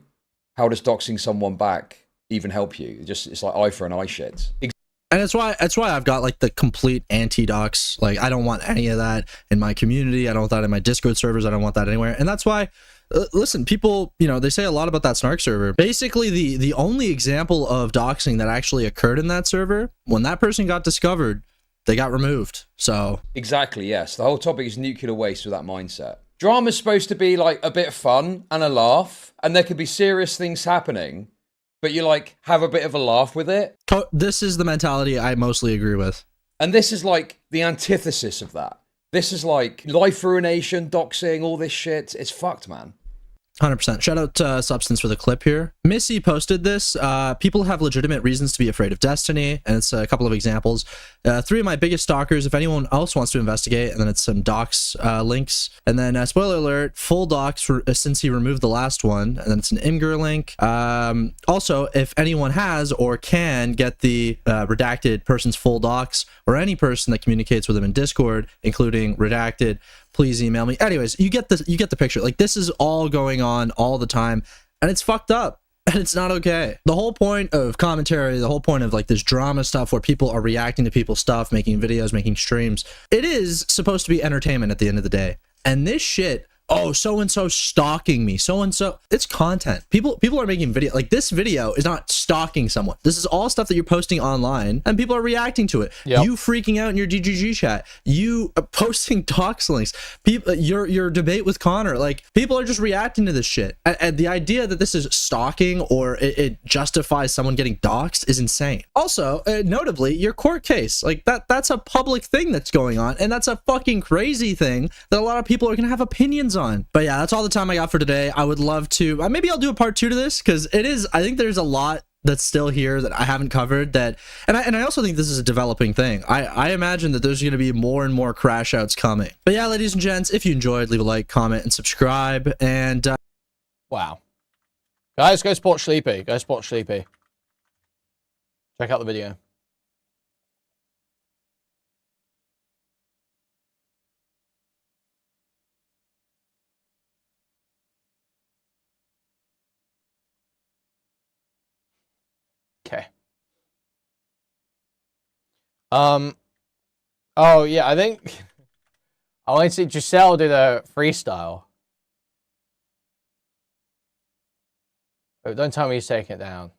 how does doxing someone back even help you? It's like eye for an eye shit. And that's why I've got like the complete anti-dox. Like, I don't want any of that in my community. I don't want that in my Discord servers. I don't want that anywhere. And that's why, listen, people, they say a lot about that Snark server. Basically, the only example of doxing that actually occurred in that server, when that person got discovered, they got removed. So exactly, yes. The whole topic is nuclear waste with that mindset. Drama's supposed to be like a bit of fun and a laugh, and there could be serious things happening, but you like have a bit of a laugh with it. This is the mentality I mostly agree with. And this is like the antithesis of that. This is like life ruination, doxing, all this shit. It's fucked, man. 100%. Shout out to Substance for the clip here. Missy posted this. People have legitimate reasons to be afraid of Destiny, and it's a couple of examples. 3 of my biggest stalkers, if anyone else wants to investigate, and then it's some docs links. And then, spoiler alert, full docs since he removed the last one, and then it's an Imgur link. Also, if anyone has or can get the redacted person's full docs, or any person that communicates with him in Discord, including redacted, please email me. Anyways, you get the picture. Like, this is all going on all the time, and it's fucked up, and it's not okay. The whole point of commentary, the whole point of like this drama stuff where people are reacting to people's stuff, making videos, making streams, it is supposed to be entertainment at the end of the day. And this shit, oh, so-and-so stalking me, so-and-so, it's content. People are making video, like this video is not stalking someone. This is all stuff that you're posting online and people are reacting to it. Yep. You freaking out in your DGG chat, you posting docs links, people, your debate with Conor, like people are just reacting to this shit. And the idea that this is stalking or it justifies someone getting doxed is insane. Also, notably, your court case, like that's a public thing that's going on, and that's a fucking crazy thing that a lot of people are gonna have opinions on. But yeah, that's all the time I got for today. I would love to, maybe I'll do a part 2 to this, because I think there's a lot that's still here that I haven't covered, that, and I also think this is a developing thing. I imagine that there's going to be more and more crash outs coming. But yeah, ladies and gents, if you enjoyed, leave a like, comment, and subscribe. And wow, guys, go support Sleepy. Go support Sleepy. Check out the video. Okay. Oh yeah, I think I want to see Giselle did a freestyle. Oh, don't tell me he's taking it down.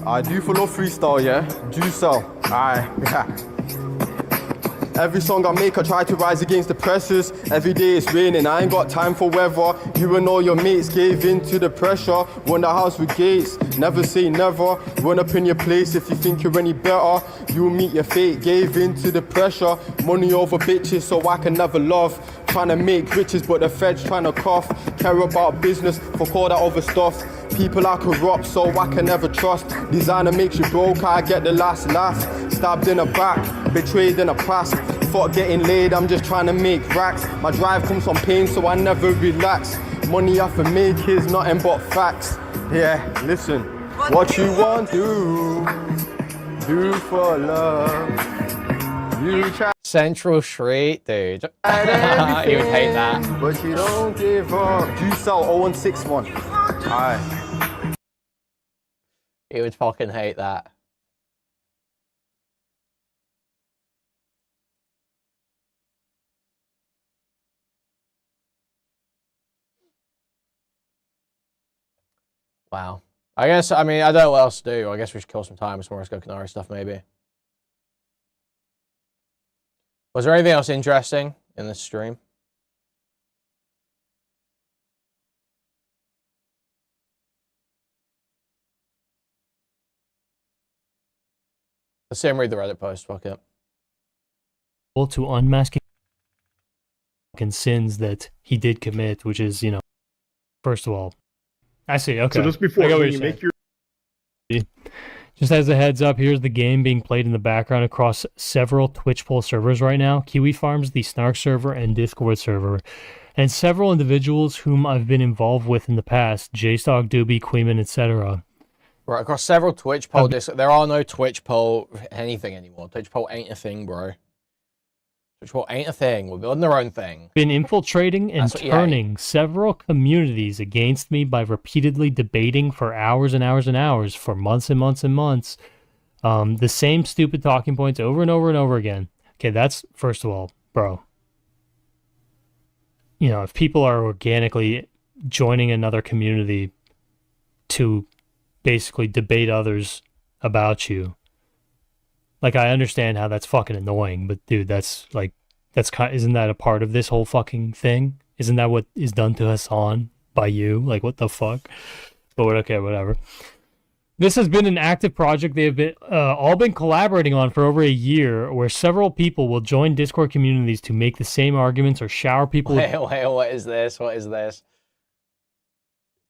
I do follow freestyle, yeah? Do so. Yeah. Every song I make, I try to rise against the pressures. Every day it's raining, I ain't got time for weather. You and all your mates gave in to the pressure. Won the house with gates, never say never. Run up in your place if you think you're any better. You'll meet your fate, gave in to the pressure. Money over bitches so I can never love. Trying to make riches but the feds trying to cough. Care about business, fuck all that other stuff. People are corrupt so I can never trust. Designer makes you broke, I get the last laugh. Stabbed in the back, betrayed in the past. Fuck getting laid, I'm just trying to make racks. My drive comes from pain so I never relax. Money I can make is nothing but facts. Yeah, listen. What you want to do for love. You try Central Street, dude. He would hate that. but you don't give up. Do sell 0161. Alright. He would fucking hate that. Wow. I guess, I mean, I don't know what else to do. I guess we should kill some time before let's go Canary stuff, maybe. Was there anything else interesting in this stream? Let's see him read the Reddit post. Fuck it. To unmasking sins that he did commit, which is, first of all, I see. Okay. So just before I get what when you're you make saying. your Just as a heads up, here's the game being played in the background across several Twitch poll servers right now. Kiwi Farms, the Snark server, and Discord server. And several individuals whom I've been involved with in the past, JStock, Doobie, Kuihman, etc. Right, across several Twitch poll discs. There are no Twitch poll anything anymore. Twitch poll ain't a thing, bro. which what ain't a thing, will building their own thing. Been infiltrating and That's what- yeah. turning several communities against me by repeatedly debating for hours and hours and hours for months and months and months. The same stupid talking points over and over and over again. Okay, that's, first of all, bro. You know, if people are organically joining another community to basically debate others about you, like, I understand how that's fucking annoying, but dude, that's like, isn't that a part of this whole fucking thing? Isn't that what is done to Hassan by you? Like, what the fuck? But okay, whatever. This has been an active project they have been all been collaborating on for over a year, where several people will join Discord communities to make the same arguments or shower people with... Wait, what is this? What is this?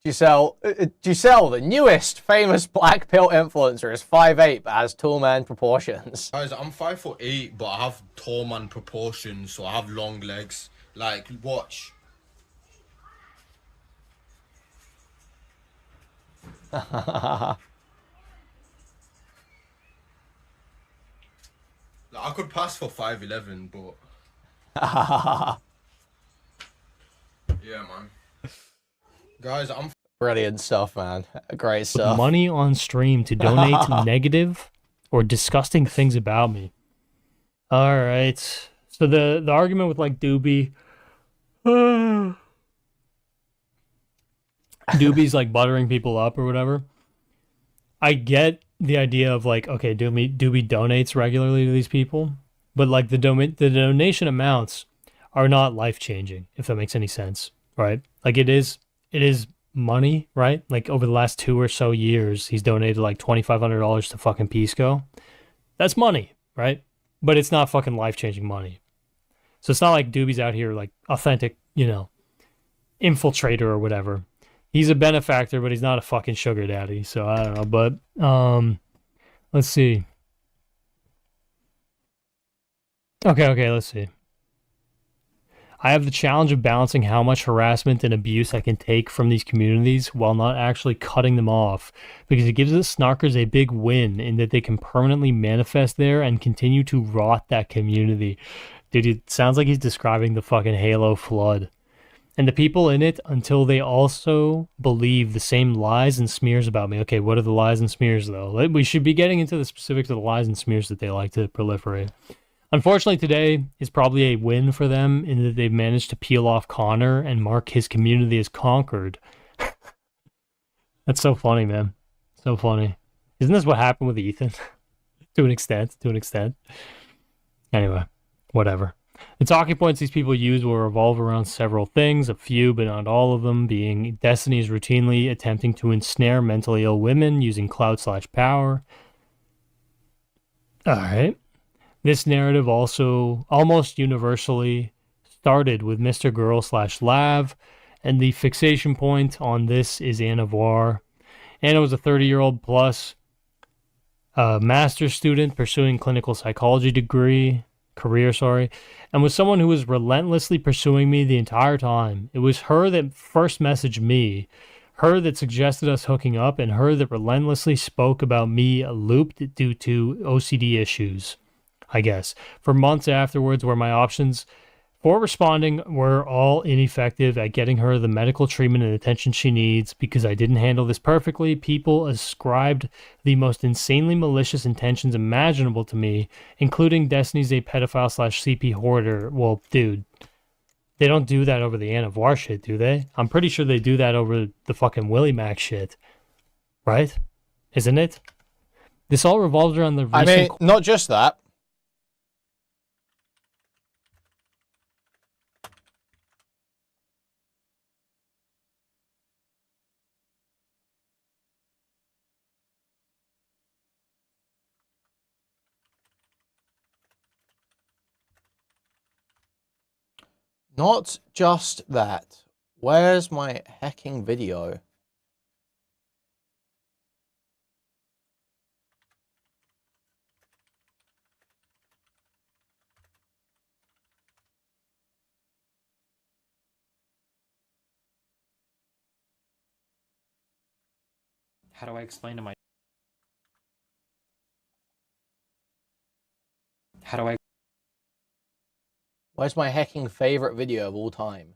Giselle, the newest famous black pill influencer, is 5'8", but has tall man proportions. Guys, I'm 5'8", but I have tall man proportions, so I have long legs. Like, watch. Like, I could pass for 5'11", but yeah, man. Guys, I'm brilliant stuff, man. Great stuff. money on stream to donate negative or disgusting things about me. All right. So the argument with like Doobie, Doobie's like buttering people up or whatever. I get the idea of like, okay, Doobie donates regularly to these people, but like the donation amounts are not life changing, if that makes any sense, right? Like it is money, right? Like over the last 2 or so years, he's donated like $2,500 to fucking Pisco. That's money, right? But it's not fucking life changing money. So it's not like Doobie's out here like authentic, you know, infiltrator or whatever. He's a benefactor, but he's not a fucking sugar daddy. So I don't know, but let's see. Okay, let's see. I have the challenge of balancing how much harassment and abuse I can take from these communities while not actually cutting them off, because it gives the snarkers a big win in that they can permanently manifest there and continue to rot that community. Dude, it sounds like he's describing the fucking Halo flood. And the people in it until they also believe the same lies and smears about me. Okay, what are the lies and smears, though? We should be getting into the specifics of the lies and smears that they like to proliferate. Unfortunately, today is probably a win for them in that they've managed to peel off Conor and mark his community as conquered. That's so funny, man. So funny. Isn't this what happened with Ethan? To an extent. Anyway, whatever. The talking points these people use will revolve around several things, a few but not all of them being Destiny is routinely attempting to ensnare mentally ill women using clout/power. Alright. This narrative also almost universally started with Mr. Girl/Lav, and the fixation point on this is Anna Voir. Anna was a 30-year-old plus master's student pursuing clinical psychology career, and was someone who was relentlessly pursuing me the entire time. It was her that first messaged me, her that suggested us hooking up, and her that relentlessly spoke about me looped due to OCD issues, I guess, for months afterwards, where my options for responding were all ineffective at getting her the medical treatment and attention she needs. Because I didn't handle this perfectly, people ascribed the most insanely malicious intentions imaginable to me, including Destiny's a pedophile/CP hoarder. Well, dude, they don't do that over the Anna Voir shit, do they? I'm pretty sure they do that over the fucking Willie Mac shit. Right? Isn't it? This all revolves around the recent... I mean, not just that. Not just that. Where's my hacking video? How do I explain to my... How do I... Where's my hecking favorite video of all time?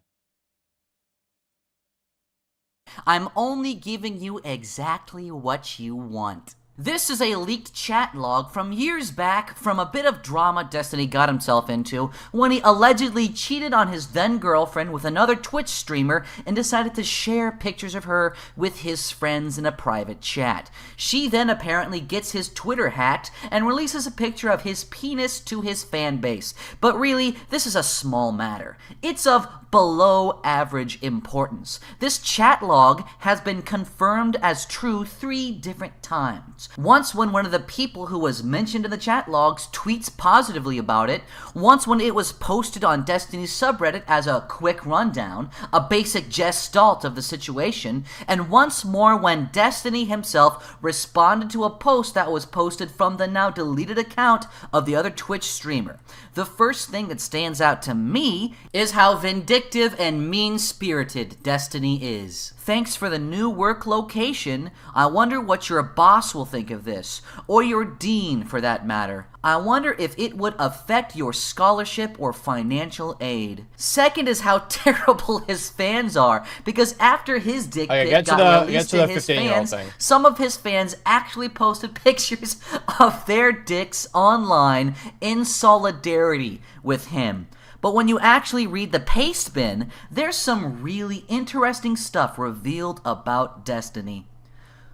I'm only giving you exactly what you want. This is a leaked chat log from years back from a bit of drama Destiny got himself into when he allegedly cheated on his then girlfriend with another Twitch streamer and decided to share pictures of her with his friends in a private chat. She then apparently gets his Twitter hacked and releases a picture of his penis to his fan base. But really, this is a small matter. It's of below average importance. This chat log has been confirmed as true 3 different times. Once when one of the people who was mentioned in the chat logs tweets positively about it, once when it was posted on Destiny's subreddit as a quick rundown, a basic gestalt of the situation, and once more when Destiny himself responded to a post that was posted from the now deleted account of the other Twitch streamer. The first thing that stands out to me is how vindictive and mean-spirited Destiny is. Thanks for the new work location. I wonder what your boss will think of this, or your dean for that matter. I wonder if it would affect your scholarship or financial aid. Second is how terrible his fans are, because after his dick pic got released to his fans, some of his fans actually posted pictures of their dicks online in solidarity with him. But when you actually read the paste bin, there's some really interesting stuff revealed about Destiny.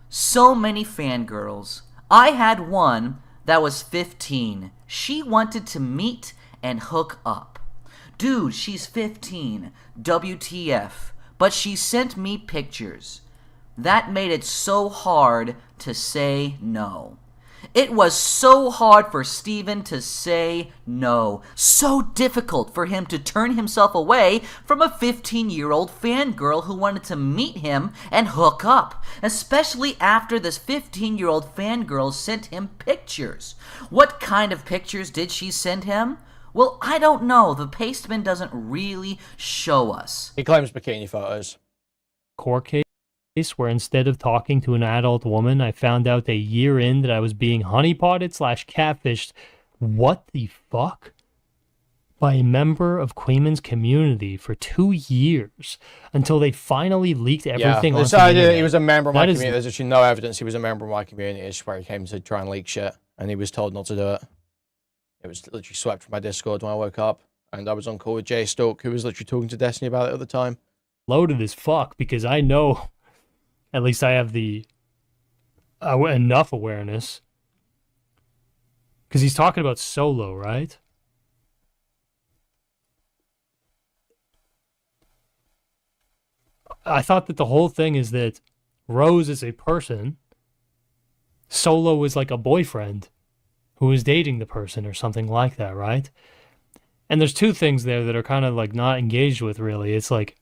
So many fangirls. I had one that was 15. She wanted to meet and hook up. Dude, she's 15. WTF. But she sent me pictures. That made it so hard to say no. It was so hard for Steven to say no. So difficult for him to turn himself away from a 15-year-old fangirl who wanted to meet him and hook up. Especially after this 15-year-old fangirl sent him pictures. What kind of pictures did she send him? Well, I don't know. The pastebin doesn't really show us. He claims bikini photos. Court case where instead of talking to an adult woman, I found out a year in that I was being honeypotted / catfished. What the fuck? By a member of Kuihman's community for 2 years until they finally leaked everything onto the internet. He was a member of my That community. There's actually no evidence he was a member of my community. It's where he came to try and leak shit, and he was told not to do it. It was literally swept from my Discord when I woke up, and I was on call with Jay Stalk, who was literally talking to Destiny about it at the time. Loaded as fuck, because I know, at least I have the enough awareness, because he's talking about Solo, right? I thought that the whole thing is that Rose is a person, Solo is like a boyfriend who is dating the person or something like that, right? And there's 2 things there that are kind of like not engaged with, really. It's like,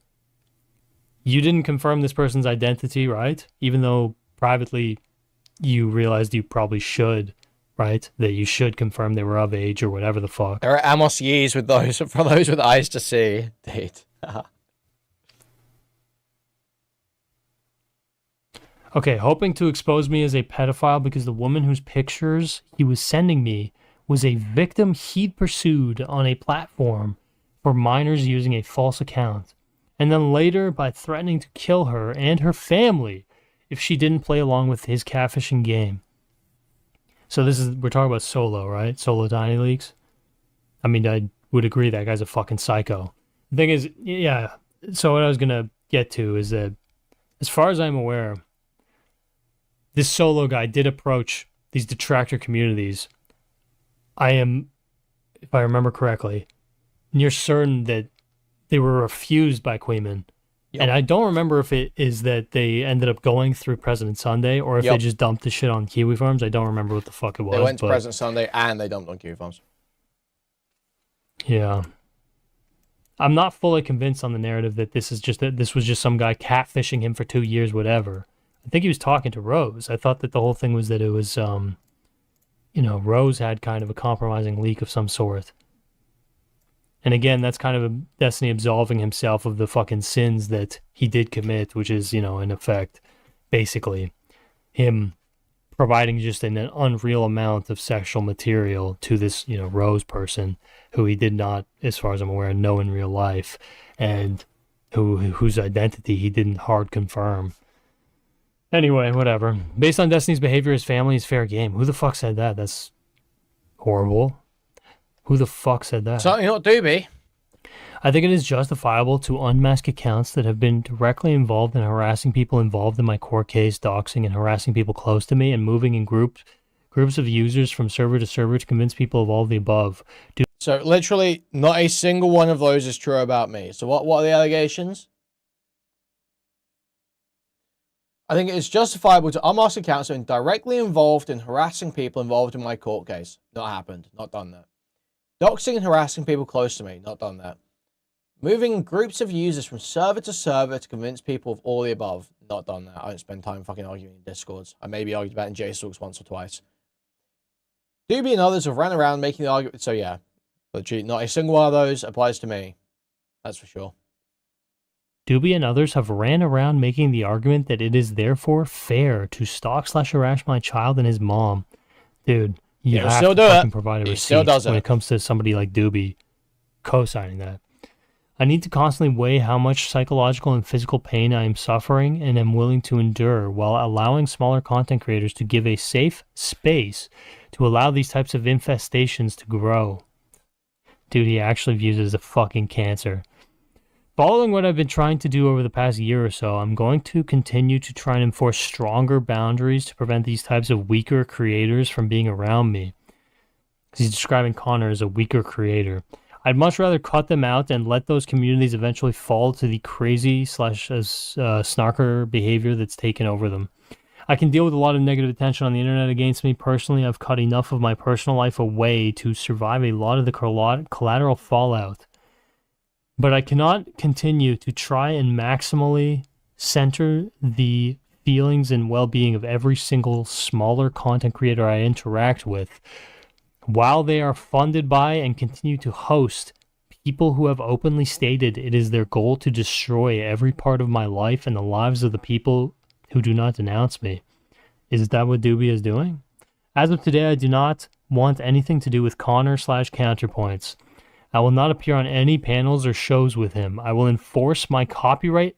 you didn't confirm this person's identity, right? Even though privately you realized you probably should, right? That you should confirm they were of age or whatever the fuck. There are Amos Yees with those, for those with eyes to see. Date. Okay, hoping to expose me as a pedophile because the woman whose pictures he was sending me was a victim he'd pursued on a platform for minors using a false account. And then later by threatening to kill her and her family if she didn't play along with his catfishing game. So we're talking about Solo, right? Solo Tiny Leaks. I mean, I would agree that guy's a fucking psycho. The thing is, yeah, so what I was going to get to is that as far as I'm aware, this Solo guy did approach these detractor communities. I am, if I remember correctly, near certain that they were refused by Kuihman. Yep. And I don't remember if it is that they ended up going through President Sunday or if they just dumped the shit on Kiwi Farms. I don't remember what the fuck it was. They went to President Sunday and they dumped on Kiwi Farms. Yeah. I'm not fully convinced on the narrative that this was just some guy catfishing him for 2 years, whatever. I think he was talking to Rose. I thought that the whole thing was that it was, Rose had kind of a compromising leak of some sort. And again, that's kind of a Destiny absolving himself of the fucking sins that he did commit, which is, in effect, basically him providing just an unreal amount of sexual material to this, Rose person who he did not, as far as I'm aware, know in real life, and whose identity he didn't hard confirm. Anyway, whatever. Based on Destiny's behavior, his family is fair game. Who the fuck said that? That's horrible. Who the fuck said that? Certainly not Doobie. I think it is justifiable to unmask accounts that have been directly involved in harassing people involved in my court case, doxing and harassing people close to me, and moving in groups of users from server to server to convince people of all the above. So literally not a single one of those is true about me. So what are the allegations? I think it is justifiable to unmask accounts that have been directly involved in harassing people involved in my court case. Not happened. Not done that. Doxing and harassing people close to me. Not done that. Moving groups of users from server to server to convince people of all the above. Not done that. I don't spend time fucking arguing in Discords. I maybe argued about it in JStalks once or twice. Doobie and others have ran around making the argument. So yeah, legit, not a single one of those applies to me. That's for sure. Doobie and others have ran around making the argument that it is therefore fair to stalk/harass my child and his mom. Dude, you have still to do fucking it. provide a He receipt still does when it. it comes to somebody like Doobie co-signing that. I need to constantly weigh how much psychological and physical pain I am suffering and am willing to endure while allowing smaller content creators to give a safe space to allow these types of infestations to grow. Dude, he actually views it as a fucking cancer. Following what I've been trying to do over the past year or so, I'm going to continue to try and enforce stronger boundaries to prevent these types of weaker creators from being around me. He's describing Conor as a weaker creator. I'd much rather cut them out and let those communities eventually fall to the crazy / snarker behavior that's taken over them. I can deal with a lot of negative attention on the internet against me. Personally, I've cut enough of my personal life away to survive a lot of the collateral fallout. But I cannot continue to try and maximally center the feelings and well-being of every single smaller content creator I interact with, while they are funded by and continue to host people who have openly stated it is their goal to destroy every part of my life and the lives of the people who do not denounce me. Is that what Doobie is doing? As of today, I do not want anything to do with Conor/Counterpoints. I will not appear on any panels or shows with him. I will enforce my copyright.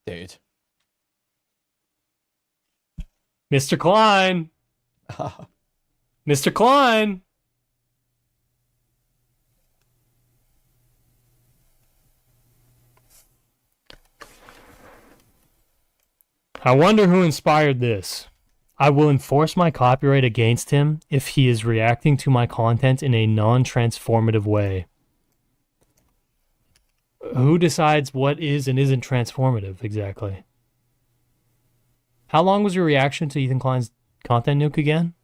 Dude. Mr. Klein! Mr. Klein! I wonder who inspired this. I will enforce my copyright against him if he is reacting to my content in a non-transformative way. Who decides what is and isn't transformative, exactly? How long was your reaction to Ethan Klein's content nuke again?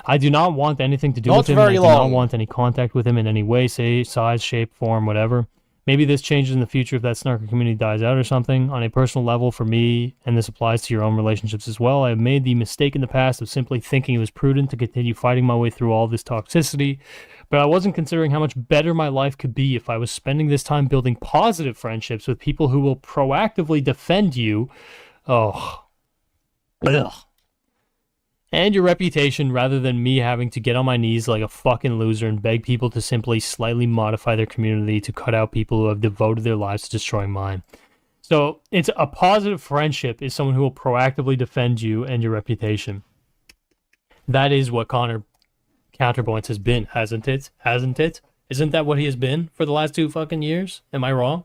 I do not want anything to do with him. I do not want any contact with him in any way, say, size, shape, form, whatever. Maybe this changes in the future if that snarker community dies out or something. On a personal level, for me, and this applies to your own relationships as well, I have made the mistake in the past of simply thinking it was prudent to continue fighting my way through all this toxicity, but I wasn't considering how much better my life could be if I was spending this time building positive friendships with people who will proactively defend you. Oh. Ugh. And your reputation, rather than me having to get on my knees like a fucking loser and beg people to simply slightly modify their community to cut out people who have devoted their lives to destroying mine. So it's a positive friendship is someone who will proactively defend you and your reputation. That is what Conor Counterpoints has been, hasn't it? Hasn't it? Isn't that what he has been for the last 2 fucking years? Am I wrong?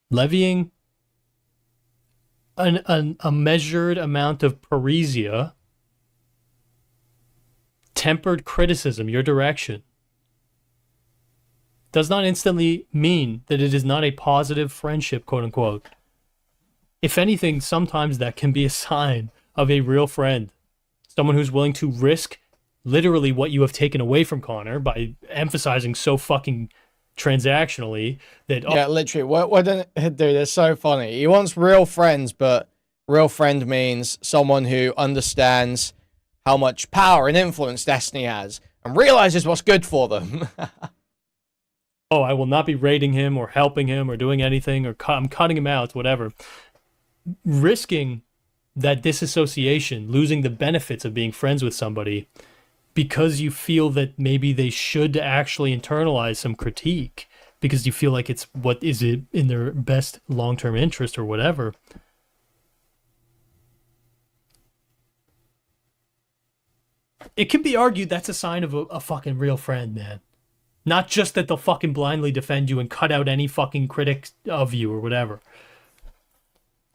Levying a measured amount of parrhesia, tempered criticism, your direction, does not instantly mean that it is not a positive friendship, quote unquote. If anything, sometimes that can be a sign of a real friend. Someone who's willing to risk literally what you have taken away from Conor by emphasizing so fucking transactionally that... Yeah, literally. What dude, it's so funny. He wants real friends, but real friend means someone who understands how much power and influence Destiny has and realizes what's good for them. Oh, I will not be raiding him or helping him or doing anything, or I'm cutting him out, whatever. Risking that disassociation, losing the benefits of being friends with somebody because you feel that maybe they should actually internalize some critique because you feel like it's what is it in their best long-term interest or whatever. It can be argued that's a sign of a fucking real friend, man. Not just that they'll fucking blindly defend you and cut out any fucking critic of you or whatever.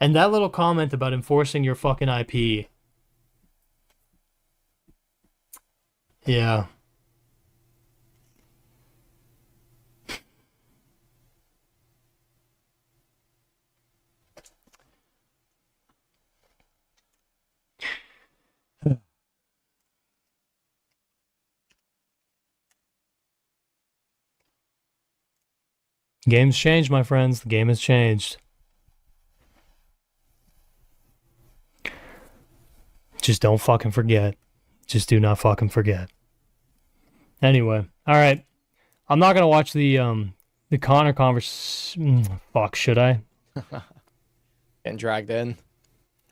And that little comment about enforcing your fucking IP. Yeah. Game's changed, my friends. The game has changed. Just don't fucking forget. Just do not fucking forget. Anyway, all right. I'm not gonna watch the Conor conversation. Fuck, should I? Getting dragged in.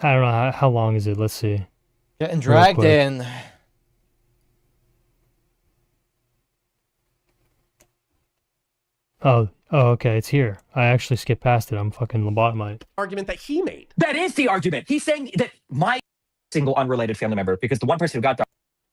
I don't know how long is it. Let's see. Getting dragged in. Oh, okay, it's here. I actually skipped past it. I'm fucking lobotomite. Argument that he made. That is the argument. He's saying that my single unrelated family member, because the one person who got the...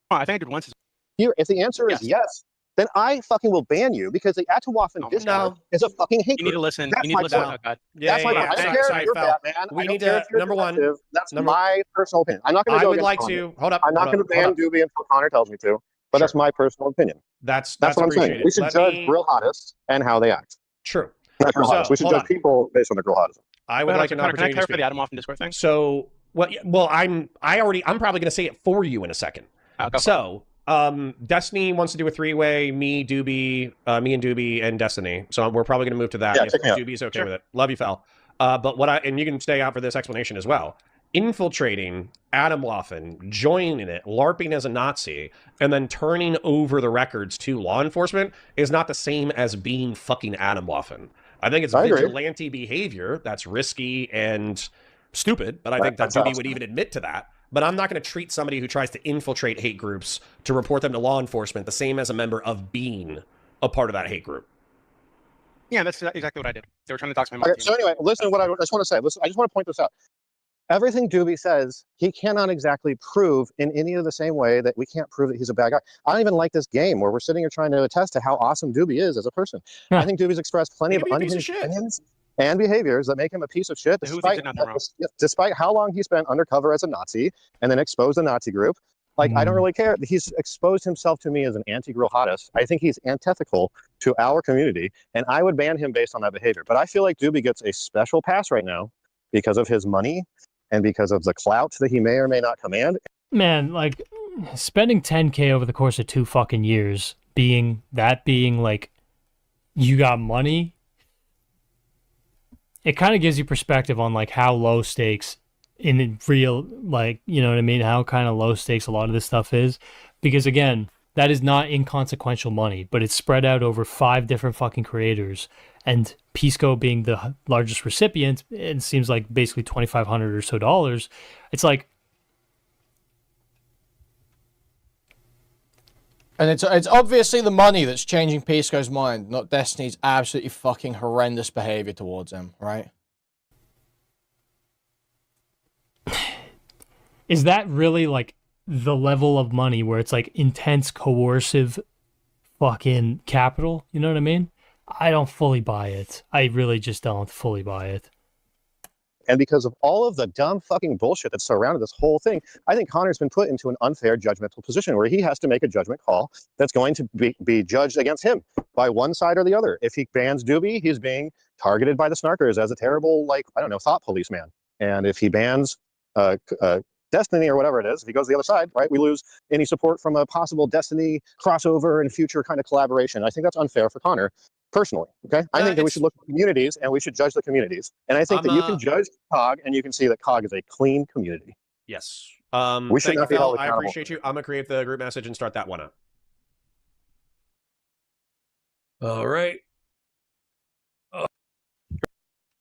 Oh, I think I did once. Here, if the answer is yes, then I fucking will ban you because the Atawaffen Discord is a fucking hate You need to group. listen. That's You need to my listen. point. Oh, God. That's my point. I don't care if you're Batman. We I need don't care to, if you're number one, defensive. That's my personal opinion. I'm not going to I go would against like Conor. to, hold up. I'm not hold going to up, ban Doobie until Conor tells me to, but that's my personal opinion. That's what I'm saying. appreciated. We should Let judge me- grill hottest and how they act. True. Not grill So, hottest. We should hold judge on. people based on their grill hottest. I would like an Can I opportunity to clarify speak. the Adam Waffen Discord thing? So, well, I'm probably going to say it for you in a second. So, Destiny wants to do a three-way, me, Doobie, me and Doobie, and Destiny. So we're probably going to move to that Yeah, if check me out. Doobie's okay with it. Love you, Fel. But and you can stay out for this explanation as well. Infiltrating Adam Waffen, joining it, LARPing as a Nazi, and then turning over the records to law enforcement is not the same as being fucking Adam Waffen. I think it's I agree. vigilante behavior that's risky and stupid, but I think that That's Doobie awesome. would even admit to that. But I'm not going to treat somebody who tries to infiltrate hate groups to report them to law enforcement the same as a member of being a part of that hate group. Yeah, that's exactly what I did. They were trying to dox my mom. Okay, so anyway, listen to what I just want to say. Listen, I just want to point this out. Everything Doobie says, he cannot exactly prove in any of the same way that we can't prove that he's a bad guy. I don't even like this game where we're sitting here trying to attest to how awesome Doobie is as a person. I think Doobie's expressed plenty of unhinged opinions and behaviors that make him a piece of shit, despite how long he spent undercover as a Nazi and then exposed a Nazi group. Like, I don't really care. He's exposed himself to me as an anti-grill hottest. I think he's antithetical to our community, and I would ban him based on that behavior. But I feel like Doobie gets a special pass right now because of his money and because of the clout that he may or may not command. Man, like, spending 10K over the course of 2 fucking years, being like, you got money, it kind of gives you perspective on, like, how low stakes in real, like, you know what I mean? How kind of low stakes a lot of this stuff is. Because, again, that is not inconsequential money, but it's spread out over 5 different fucking creators. And Pisco being the largest recipient, it seems like basically $2,500 or so dollars. It's like, And it's obviously the money that's changing Pisco's mind, not Destiny's absolutely fucking horrendous behavior towards him, right? is that really like the level of money where it's like intense, coercive fucking capital? You know what I mean? I don't fully buy it. I really just don't fully buy it. And because of all of the dumb fucking bullshit that's surrounded this whole thing, I think Conor's been put into an unfair judgmental position where he has to make a judgment call that's going to be judged against him by one side or the other. If he bans Doobie, he's being targeted by the snarkers as a terrible, like, I don't know, thought policeman. And if he bans Destiny or whatever it is, if he goes the other side, right, we lose any support from a possible Destiny crossover and future kind of collaboration. I think that's unfair for Conor. Personally, okay? I think that we should look at communities and we should judge the communities. And I think that you can judge COG and you can see that COG is a clean community. Yes. We should Thank you, not be Phil. held I accountable. appreciate you. I'm gonna create the group message and start that one up. All right.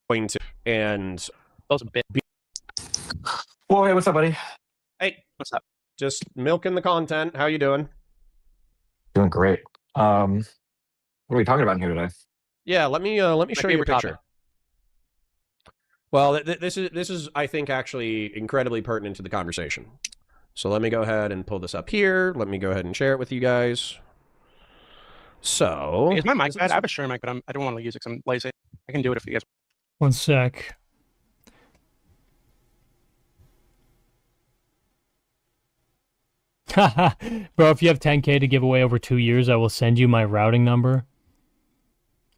Going to and those a bit. Well, hey, what's up, buddy? Hey, what's up? Just milking the content. How you doing? Doing great. What are we talking about here today? Yeah, let me show you a favorite picture. topic. Well, this is I think actually incredibly pertinent to the conversation. So let me go ahead and pull this up here. Let me go ahead and share it with you guys. So Is my mic bad? I have a Shure mic, but I don't want to use it because I'm lazy. I can do it if you guys. One sec. Bro, if you have 10K to give away over 2 years, I will send you my routing number.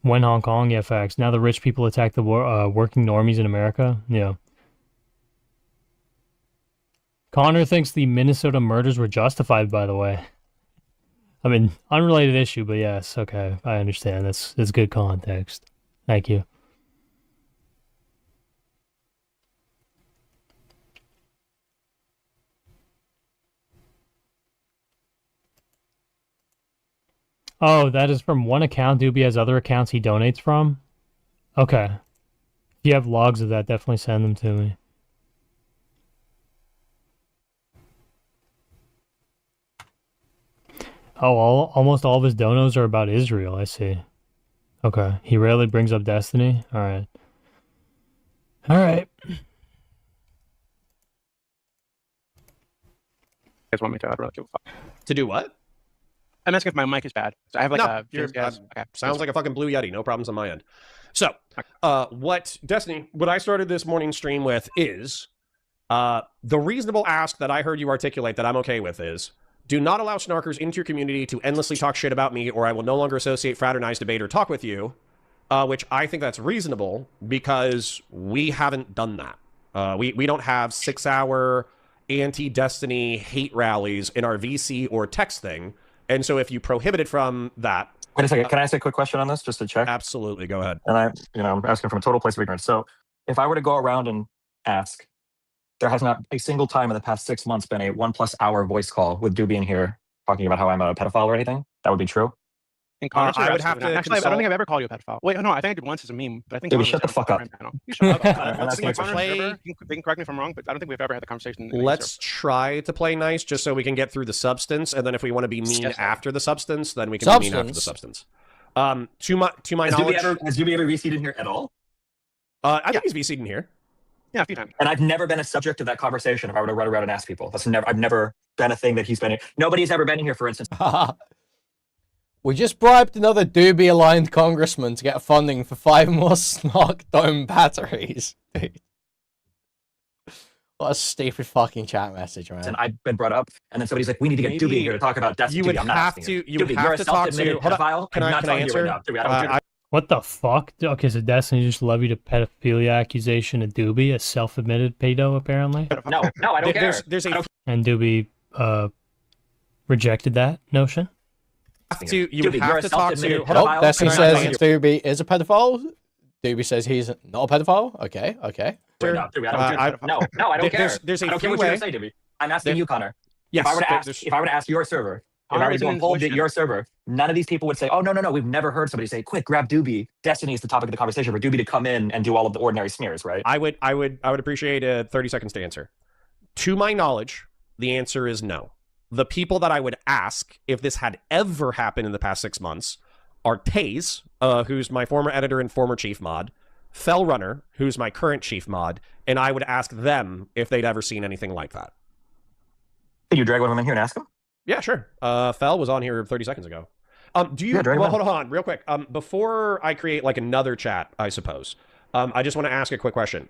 When Hong Kong, yeah, facts. Now the rich people attack the working normies in America. Yeah. Connor thinks the Minnesota murders were justified, by the way. I mean, unrelated issue, but yes, okay. I understand. That's good context. Thank you. Oh, that is from one account. Doobie has other accounts he donates from? Okay. If you have logs of that, definitely send them to me. Oh, almost all of his donos are about Israel, I see. Okay. He rarely brings up Destiny? Alright. Alright. You guys want me to? I don't really give a fuck. To do what? I'm asking if my mic is bad. So I have like No, a. you're, Okay. sounds like a fucking Blue Yeti. No problems on my end. So, what I started this morning stream with is the reasonable ask that I heard you articulate that I'm okay with is do not allow snarkers into your community to endlessly talk shit about me, or I will no longer associate, fraternize, debate, or talk with you. Which I think that's reasonable because we haven't done that. We don't have 6-hour anti-Destiny hate rallies in our VC or text thing. And so if you prohibit it from that... Wait a second. Can I ask a quick question on this just to check? Absolutely. Go ahead. And I'm asking from a total place of ignorance. So if I were to go around and ask, there has not a single time in the past 6 months been a 1+ hour voice call with Doobie in here talking about how I'm a pedophile or anything? That would be true? I would have to. Actually, I don't think I've ever called you a pedophile. Wait, no, I think I did once as a meme, but I think. Dude, shut the fuck up. You shut up. Let's They can correct me if I'm wrong, but I don't think we've ever had the conversation. Let's try to play nice just so we can get through the substance, and then if we want to be mean after the substance, then we can be mean after the substance. To my knowledge, has Doobie ever VC'd in here at all? I think he's VC'd in here. Yeah, a few times. And I've never been a subject of that conversation if I were to run around and ask people. I've never been a thing that he's been in. Nobody's ever been in here, for instance. We just bribed another Doobie-aligned congressman to get funding for 5 more Snark Dome batteries. Dude. What a stupid fucking chat message, man. And I've been brought up, and then somebody's like, we need to get Doobie here to talk about Destiny. You would I'm not have asking to. you. You would Doobie, have you're to a talk to. self-admitted Hold pedophile. on. Can I'm I not talking to you answer? right now. Doobie, I don't care. What the fuck? Okay, so Destiny just levied a pedophilia accusation at Doobie, a self-admitted pedo, apparently. No, I don't care. And Doobie rejected that notion. You would have to talk to. Destiny says Doobie is a pedophile. Doobie says he's not a pedophile. Okay. Wait, no, Doobie, I don't care. No, I don't care. There's I don't care what you're going to say, Doobie. I'm asking you, Connor. Yes, if I were to ask your server, if I were to go and poll your server, none of these people would say, oh, no, we've never heard somebody say, quick, grab Doobie. Destiny is the topic of the conversation for Doobie to come in and do all of the ordinary smears, right? I would appreciate 30 seconds to answer. To my knowledge, the answer is no. The people that I would ask if this had ever happened in the past 6 months are Taze, who's my former editor and former chief mod, Fell Runner, who's my current chief mod, and I would ask them if they'd ever seen anything like that. Can you drag one of them in here and ask them? Yeah, sure. Fell was on here 30 seconds ago. Hold on, real quick. Before I create like another chat, I suppose, I just want to ask a quick question.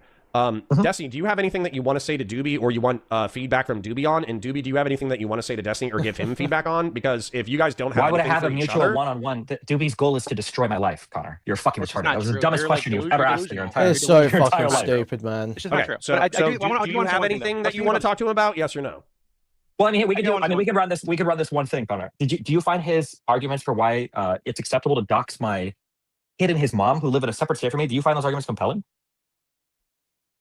Destiny, do you have anything that you want to say to Doobie or you want feedback from Doobie on? And Doobie, do you have anything that you want to say to Destiny or give him feedback on? Because if you guys don't have Why would I anything have for a each mutual other- one-on-one? Doobie's goal is to destroy my life, Connor. You're fucking retarded. That was the dumbest question you've ever asked in your entire life. It's so fucking stupid, man. It's just not true. So, But do I wanna you have say anything that you want to talk to him about? Yes or no? Well, I mean, we can run this. We can run this one thing, Connor. Do you find his arguments for why it's acceptable to dox my kid and his mom, who live in a separate state from me? Do you find those arguments compelling?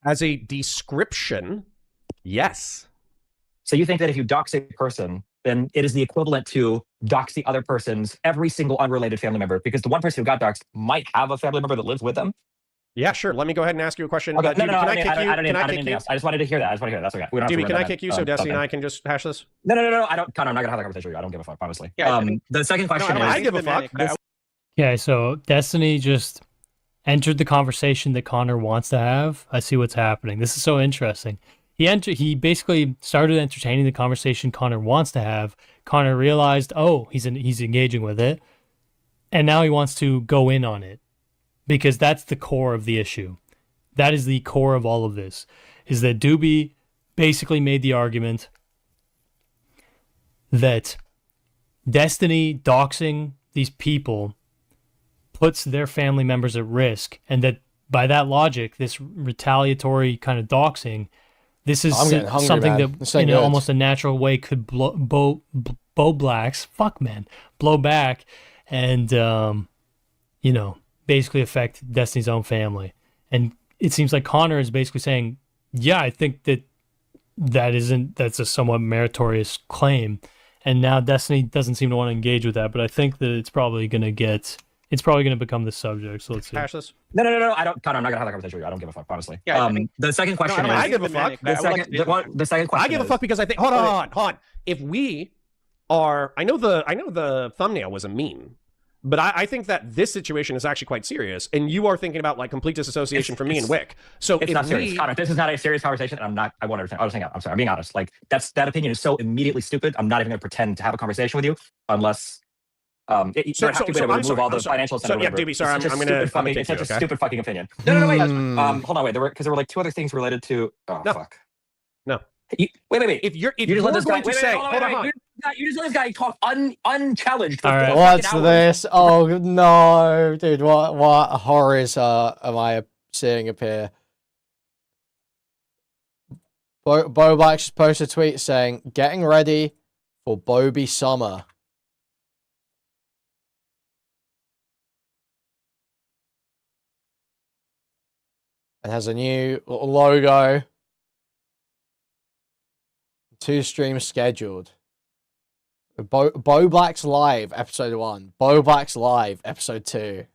As a description, yes. So you think that if you dox a person, then it is the equivalent to dox the other person's every single unrelated family member, because the one person who got doxed might have a family member that lives with them? Yeah, sure. Let me go ahead and ask you a question. Okay. Doobie, No, can I kick you? Can I kick you? I just wanted to hear that. That's okay. We don't have to Doobie, run can I that, kick you so Destiny and okay. I can just hash this? No. I don't. Connor, I'm not gonna have that conversation with you. I don't give a fuck, honestly. The second question is. I give a fuck. Okay, so Destiny just entered the conversation that Connor wants to have. I see what's happening. This is so interesting. He basically started entertaining the conversation Connor wants to have. Connor realized, oh, he's engaging with it, and now he wants to go in on it because that's the core of the issue. That is the core of all of this, is that Doobie basically made the argument that Destiny doxing these people puts their family members at risk, and that by that logic, this retaliatory kind of doxing, this is something that in almost a natural way could blow back and, basically affect Destiny's own family. And it seems like Connor is basically saying, yeah, I think that's a somewhat meritorious claim. And now Destiny doesn't seem to want to engage with that, but I think that it's probably going to become the subject. So let's see. Hash this. No. I don't. Connor, I'm not gonna have that conversation with you. I don't give a fuck, honestly. Yeah, the second question is. I give a fuck. The second question. I give a fuck because I think. Hold on. If we are, I know the thumbnail was a meme, but I think that this situation is actually quite serious, and you are thinking about like complete disassociation from me and Wick. So it's not serious, Connor. This is not a serious conversation, and I won't understand. I'll just hang out. I'm sorry. I'm being honest. Like that opinion is so immediately stupid. I'm not even gonna pretend to have a converation with you unless. Remove all the financial incentive. Yeah, Doobie, sorry, it's such a stupid fucking opinion. No, wait. Hold on, wait. There were like two other things related to. Oh, fuck. No. Wait. If you're just let this guy say, hold on. You just let this guy talk unchallenged. All right, what's this? Oh no, dude! What horrors am I seeing appear? Bo Black just posted a tweet saying, "Getting ready for Bobby Summer." And has a new logo. 2 streams scheduled. Bo Black's Live, episode 1. Bo Black's Live, episode 2.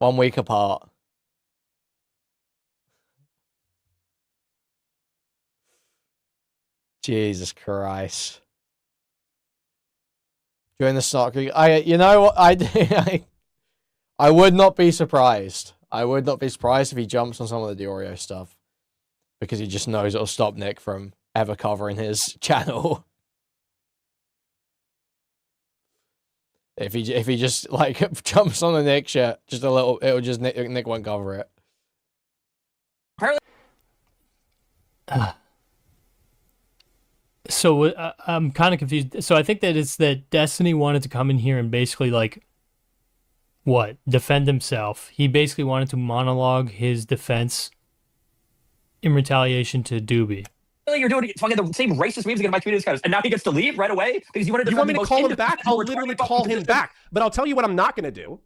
1 week apart. Jesus Christ. During the Snot Creek. You know what? I would not be surprised. I would not be surprised if he jumps on some of the Diorio stuff, because he just knows it'll stop Nick from ever covering his channel. If he just like jumps on the Nick shit just a little, it'll just Nick won't cover it. So I'm kind of confused. So I think that it's that Destiny wanted to come in here and basically defend himself. He basically wanted to monologue his defense in retaliation to Doobie. You're doing fucking the same racist memes against my community, and now he gets to leave right away because you wanted to. You want me to call him back? I'll literally call him back. But I'll tell you what I'm not going to do.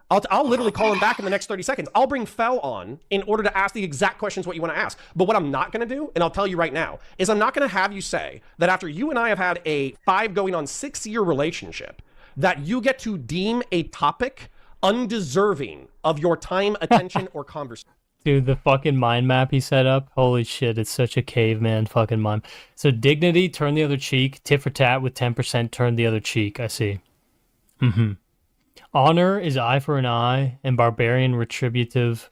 I'll literally call him back in the next 30 seconds. I'll bring Fel on in order to ask the exact questions what you want to ask. But what I'm not going to do, and I'll tell you right now, is I'm not going to have you say that after you and I have had a 5 going on 6-year relationship, that you get to deem a topic undeserving of your time, attention, or conversation. Dude, the fucking mind map he set up, holy shit, it's such a caveman fucking mind. So dignity, turn the other cheek. Tit for tat with 10%, turn the other cheek. I see. Honor is eye for an eye, and barbarian retributive.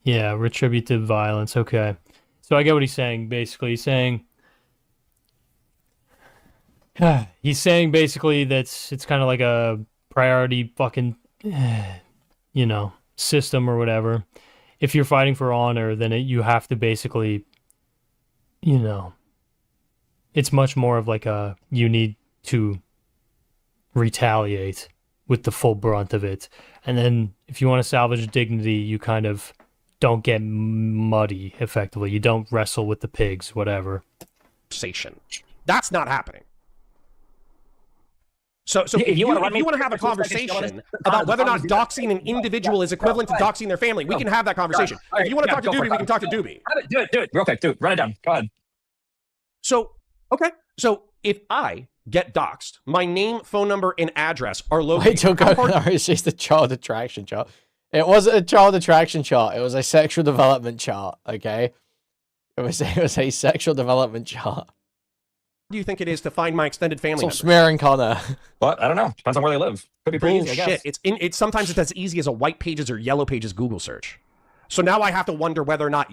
Yeah, retributive violence. Okay. So I get what he's saying, basically. He's saying basically that it's kind of like a priority fucking, system or whatever. If you're fighting for honor, then you have to basically, it's much more of like you need to retaliate with the full brunt of it. And then if you want to salvage dignity, you kind of don't get muddy, effectively. You don't wrestle with the pigs, whatever. That's not happening. So if you want to have a conversation about whether or not doxing an individual is equivalent to doxing their family, we can have that conversation. If you want to talk to Doobie, we can talk to Doobie. Do it. Real quick, dude. Run it down. Go ahead. So, okay. So if I get doxxed, my name, phone number, and address are located. Wait till Conor is just a child attraction chart. It wasn't a child attraction chart. It was a sexual development chart. Okay, it was a sexual development chart. Do you think it is to find my extended family Stop members? smearing Conor. But I don't know. Depends on where they live. Could be pretty easy, I guess. It's sometimes it's as easy as a white pages or yellow pages Google search. So now I have to wonder whether or not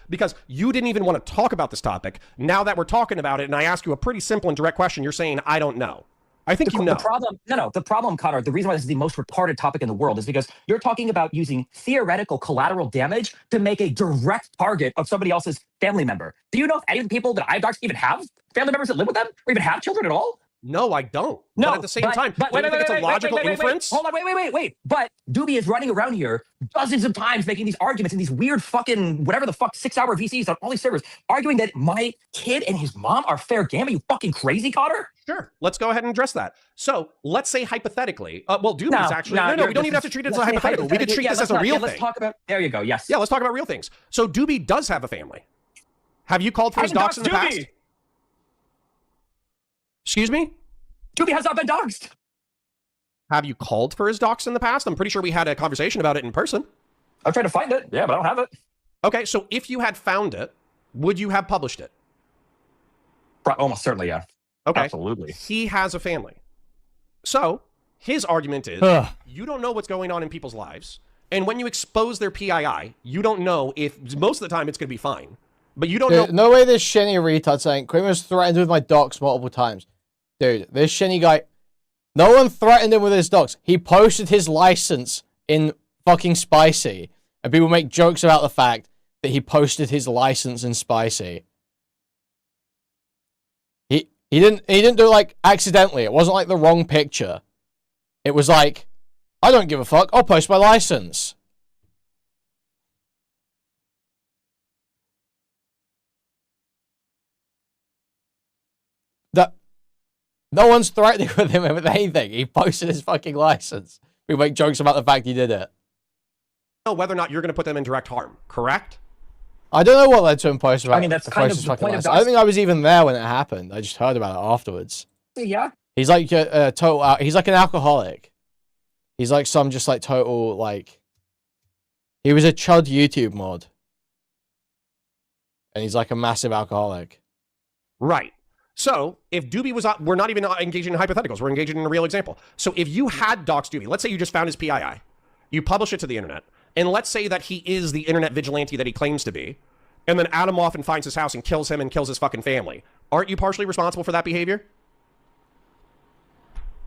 because you didn't even want to talk about this topic. Now that we're talking about it, and I ask you a pretty simple and direct question, you're saying I don't know. I think you know. The problem, Conor, the reason why this is the most retarded topic in the world is because you're talking about using theoretical collateral damage to make a direct target of somebody else's family member. Do you know if any of the people that I've doxed even have family members that live with them or even have children at all? No, I don't. No, but at the same time, don't you think it's a logical inference? Hold on, wait. But Doobie is running around here dozens of times making these arguments in these weird fucking, whatever the fuck, 6-hour VCs on all these servers, arguing that my kid and his mom are fair game. Are you fucking crazy, Conor? Sure. Let's go ahead and address that. So let's say hypothetically, Doobie's actually, no, we don't even have to treat it as a hypothetical. We could treat this as a real thing. Let's talk about, there you go, yes. Yeah, let's talk about real things. So Doobie does have a family. Have you called for his docs in the past? Excuse me? Doobie has not been doxxed. Have you called for his docs in the past? I'm pretty sure we had a conversation about it in person. I'm trying to find it. Yeah, but I don't have it. Okay, so if you had found it, would you have published it? Almost certainly, yeah. Okay. Absolutely. He has a family. So his argument is you don't know what's going on in people's lives. And when you expose their PII, you don't know if most of the time it's going to be fine. But you don't know. No way this shinny retard saying Kuihman was threatened with my docs multiple times. Dude, this shinny guy, no one threatened him with his docs. He posted his license in fucking Spicy. And people make jokes about the fact that he posted his license in Spicy. He didn't do it like accidentally. It wasn't like the wrong picture. It was like, I don't give a fuck. I'll post my license. No one's threatening with him with anything. He posted his fucking license. We make jokes about the fact he did it. Whether or not you're going to put them in direct harm, correct? I don't know what led to him post about. I mean, that's kind of the point of I don't think I was even there when it happened. I just heard about it afterwards. Yeah. He's like a total. He's like an alcoholic. He's like some just like total like. He was a chud YouTube mod. And he's like a massive alcoholic. Right. So, if Doobie was, we're not even engaging in hypotheticals, we're engaging in a real example. So, if you had doxed Doobie, let's say you just found his PII, you publish it to the internet, and let's say that he is the internet vigilante that he claims to be, and then Adam Offen finds his house and kills him and kills his fucking family, aren't you partially responsible for that behavior?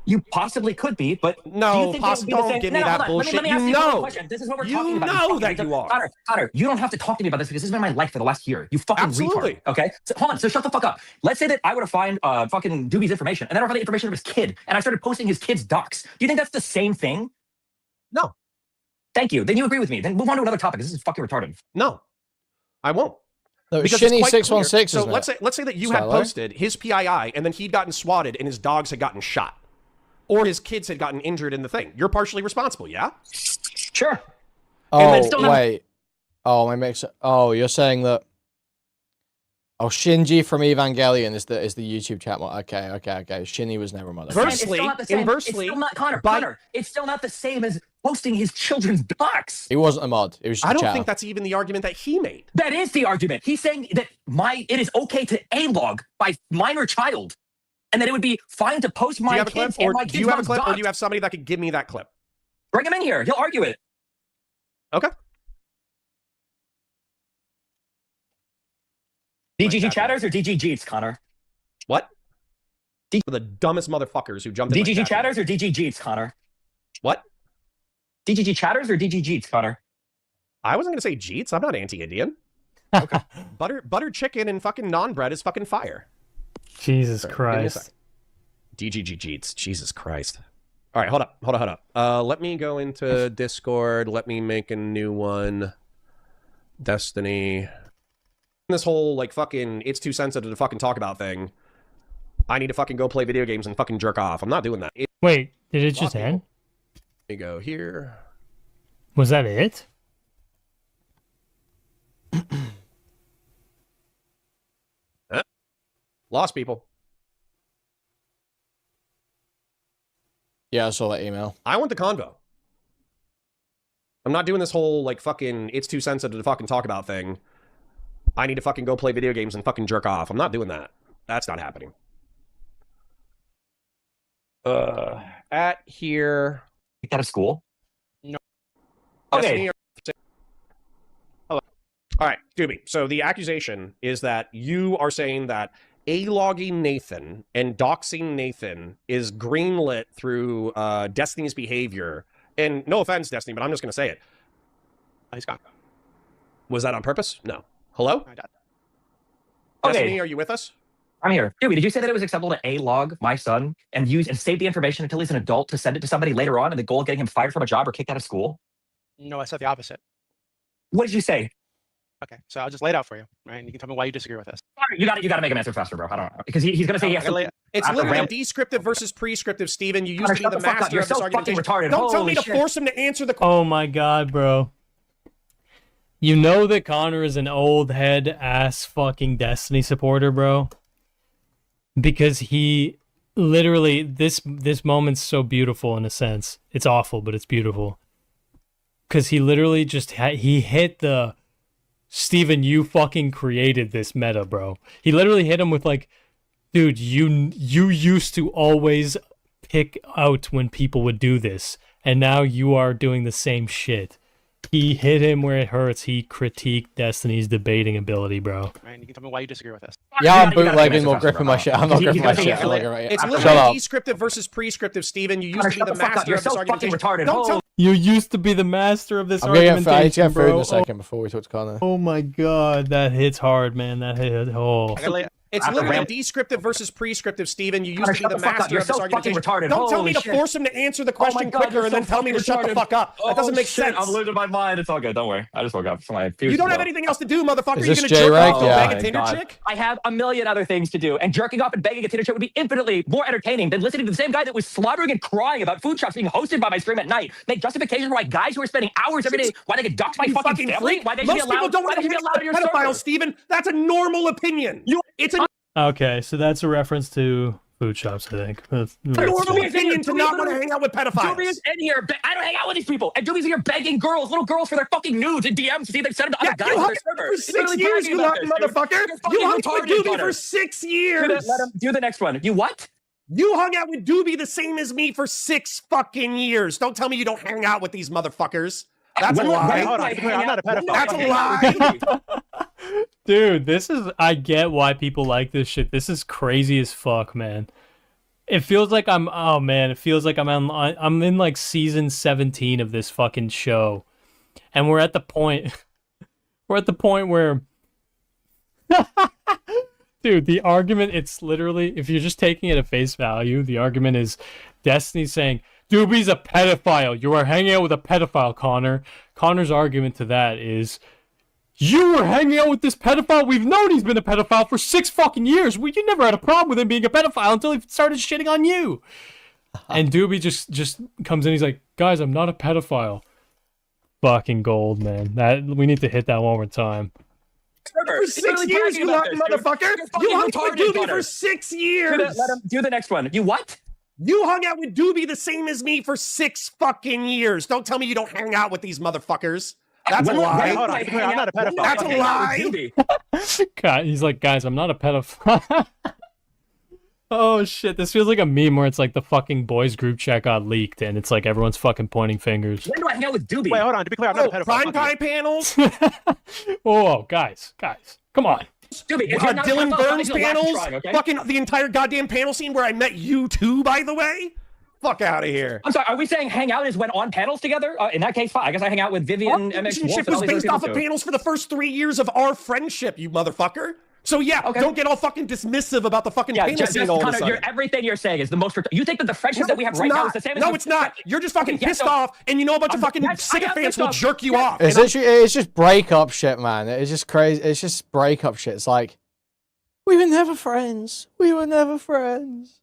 You possibly could be, but no, do you think don't give me that bullshit. Let me ask you one question. This is what we're talking about. You know that you are. Connor, you don't have to talk to me about this because this has been my life for the last year. You fucking Absolutely. retard. Okay? So hold on. So shut the fuck up. Let's say that I were to find fucking Doobie's information, and then I found the information of his kid, and I started posting his kid's docs. Do you think that's the same thing? No. Thank you. Then you agree with me. Then move on to another topic. This is fucking retarded. No, I won't. No, because Shinny it's quite 616 clear. So let's say that you had posted his PII, and then he'd gotten swatted, and his dogs had gotten shot. Or his kids had gotten injured in the thing. You're partially responsible, yeah? Sure. Oh, wait. Oh, my mix. Oh, you're saying that. Oh, Shinji from Evangelion is the YouTube chat mod. Okay. Shinny was never mod. Inversely, Connor, it's still not the same as posting his children's docs. He wasn't a mod. It was just I don't chat. think that's even the argument that he made. That is the argument. He's saying that it is okay to A-log by minor child. And then it would be fine to post my kids and my kids' Do you have a clip, docs. or do you have somebody that could give me that clip? Bring him in here. He'll argue it. Okay. DGG chatters or DG Jeets, Connor? What? The dumbest motherfuckers who jumped in. DGG chatters or DG Jeets, Connor? What? DGG chatters or DG Jeets, Connor? I wasn't going to say Jeets. I'm not anti-Indian. Okay. butter chicken and fucking naan bread is fucking fire. Jesus Christ. DGG Jeets. Jesus Christ. All right, hold up. Let me go into Discord. Let me make a new one. Destiny. This whole, like, fucking, it's too sensitive to fucking talk about thing. I need to fucking go play video games and fucking jerk off. I'm not doing that. Wait, did it just end? Let me go here. Was that it? Lost people. Yeah, I saw that email. I want the convo. I'm not doing this whole, like, fucking, it's too sensitive to fucking talk about thing. I need to fucking go play video games and fucking jerk off. I'm not doing that. That's not happening. At here. Out of school? No. Okay. All right, Doobie. So the accusation is that you are saying that A-logging Nathan and doxing Nathan is greenlit through Destiny's behavior. And no offense, Destiny, but I'm just going to say it. He's gone. Was that on purpose? No. Hello? Okay. Destiny, are you with us? I'm here. Dewey, did you say that it was acceptable to A-log my son and use and save the information until he's an adult to send it to somebody later on in the goal of getting him fired from a job or kicked out of school? No, I said the opposite. What did you say? Okay, so I'll just lay it out for you, right? And you can tell me why you disagree with this. You got to make him answer faster, bro. I don't know because he's going to say he has to. It's literally descriptive versus prescriptive, Steven. You used to be the master You're of this so fucking argumentation. retarded. Don't tell me Holy to force him to answer the Oh my god, bro. You know that Conor is an old head ass fucking Destiny supporter, bro. Because he literally this moment's so beautiful in a sense. It's awful, but it's beautiful. Because he literally just he hit the Steven, you fucking created this meta, bro. He literally hit him with like, dude, you used to always pick out when people would do this, and now you are doing the same shit. He hit him where it hurts. He critiqued Destiny's debating ability, bro. Right, and you can tell me why you disagree with this. Yeah, I'm bootlegging or gripping my shit. I'm not gripping my shit. It's Shut literally up. descriptive versus prescriptive, Steven. You used to be the master You're of this so fucking argumentation. retarded. Don't tell You used to be the master of this I'm gonna argumentation, get food bro. in a second before we talk to Conor. Oh my god, that hits hard, man. That hit. Oh. It's literally descriptive versus prescriptive, Steven. You used to be the master You're of this so fucking argumentation. retarded. Don't tell Holy me to shit. force him to answer the question God, quicker you're and then so tell me to fucking shut the retarded. fuck up. That doesn't make shit, sense. I'm losing my mind. It's all good. Don't worry. I just woke up from my You don't have anything else to do, motherfucker. Is You're this gonna jerk J-Rag? off and Yeah. beg a Tinder God. chick? I have a million other things to do, and jerking off and begging a Tinder chick would be infinitely more entertaining than listening to the same guy that was slobbering and crying about food trucks being hosted by my stream at night. Make justifications why guys who are spending hours every day, why they get doxed by You fucking family, freak. why they should be Most people allowed, don't why want they to should be be allowed on your pedophiles, server. Steven. That's a normal opinion. It's a Okay, so that's a reference to food shops, I think. normal opinion to not want to hang out with pedophiles. Doobie is in here. I don't hang out with these people. And Doobie's in here begging little girls for their fucking nudes and DMs to see if they send them to other guys you on hung their server. for 6 years, you lucky motherfucker. You hung with Doobie for 6 years. Let him do the next one. You what? You hung out with Doobie the same as me for 6 fucking years. Don't tell me you don't hang out with these motherfuckers. That's a lie. Hold on, I'm not a pedophile. That's a lie. Dude, I get why people like this shit. This is crazy as fuck, man. It feels like I'm in like season 17 of this fucking show. And we're at the point where dude, the argument, it's literally, if you're just taking it at face value, the argument is Destiny saying, Doobie's a pedophile. You are hanging out with a pedophile, Conor. Conor's argument to that is, you were hanging out with this pedophile. We've known he's been a pedophile for 6 fucking years. You never had a problem with him being a pedophile until he started shitting on you. And Doobie just comes in. He's like, guys, I'm not a pedophile. Fucking gold, man. That we need to hit that one more time. For 6 years, you lucky motherfucker. You hung with Doobie for 6 years. Let him do the next one. You what? You hung out with Doobie the same as me for 6 fucking years. Don't tell me you don't hang out with these motherfuckers. That's a lie. Hold on, I'm not a pedophile. That's a lie. God, he's like, guys, I'm not a pedophile. Oh shit, this feels like a meme where it's like the fucking boys group chat got leaked and it's like everyone's fucking pointing fingers. When do I hang out with Doobie? Wait, hold on. To be clear, I'm not a pedophile. Prime time panels. Oh, guys, come on. Doobie, if you're not a Dylan pedophile, Burns you'll laugh panels. trying, okay? Fucking the entire goddamn panel scene where I met you too, by the way. Fuck out of here. I'm sorry, are we saying hang out is when on panels together? In that case, fine. I guess I hang out with Vivian, Our MX Wolf, relationship and all was these other based people off of too. panels for the first 3 years of our friendship, you motherfucker. So yeah, don't get all fucking dismissive about the fucking panel just scene all of a Conor, sudden. everything you're saying is the most. You think that the friendship that we have right now is the same as No, it's not. You're just fucking pissed off, and you know a bunch of fucking sycophants will jerk you off. It's just breakup shit, man. It's just crazy. It's just breakup shit. It's like, we were never friends. We were never friends.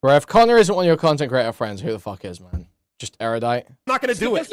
Bro, if Conor isn't one of your content creator friends, who the fuck is, man? Just erudite. I'm not gonna do it.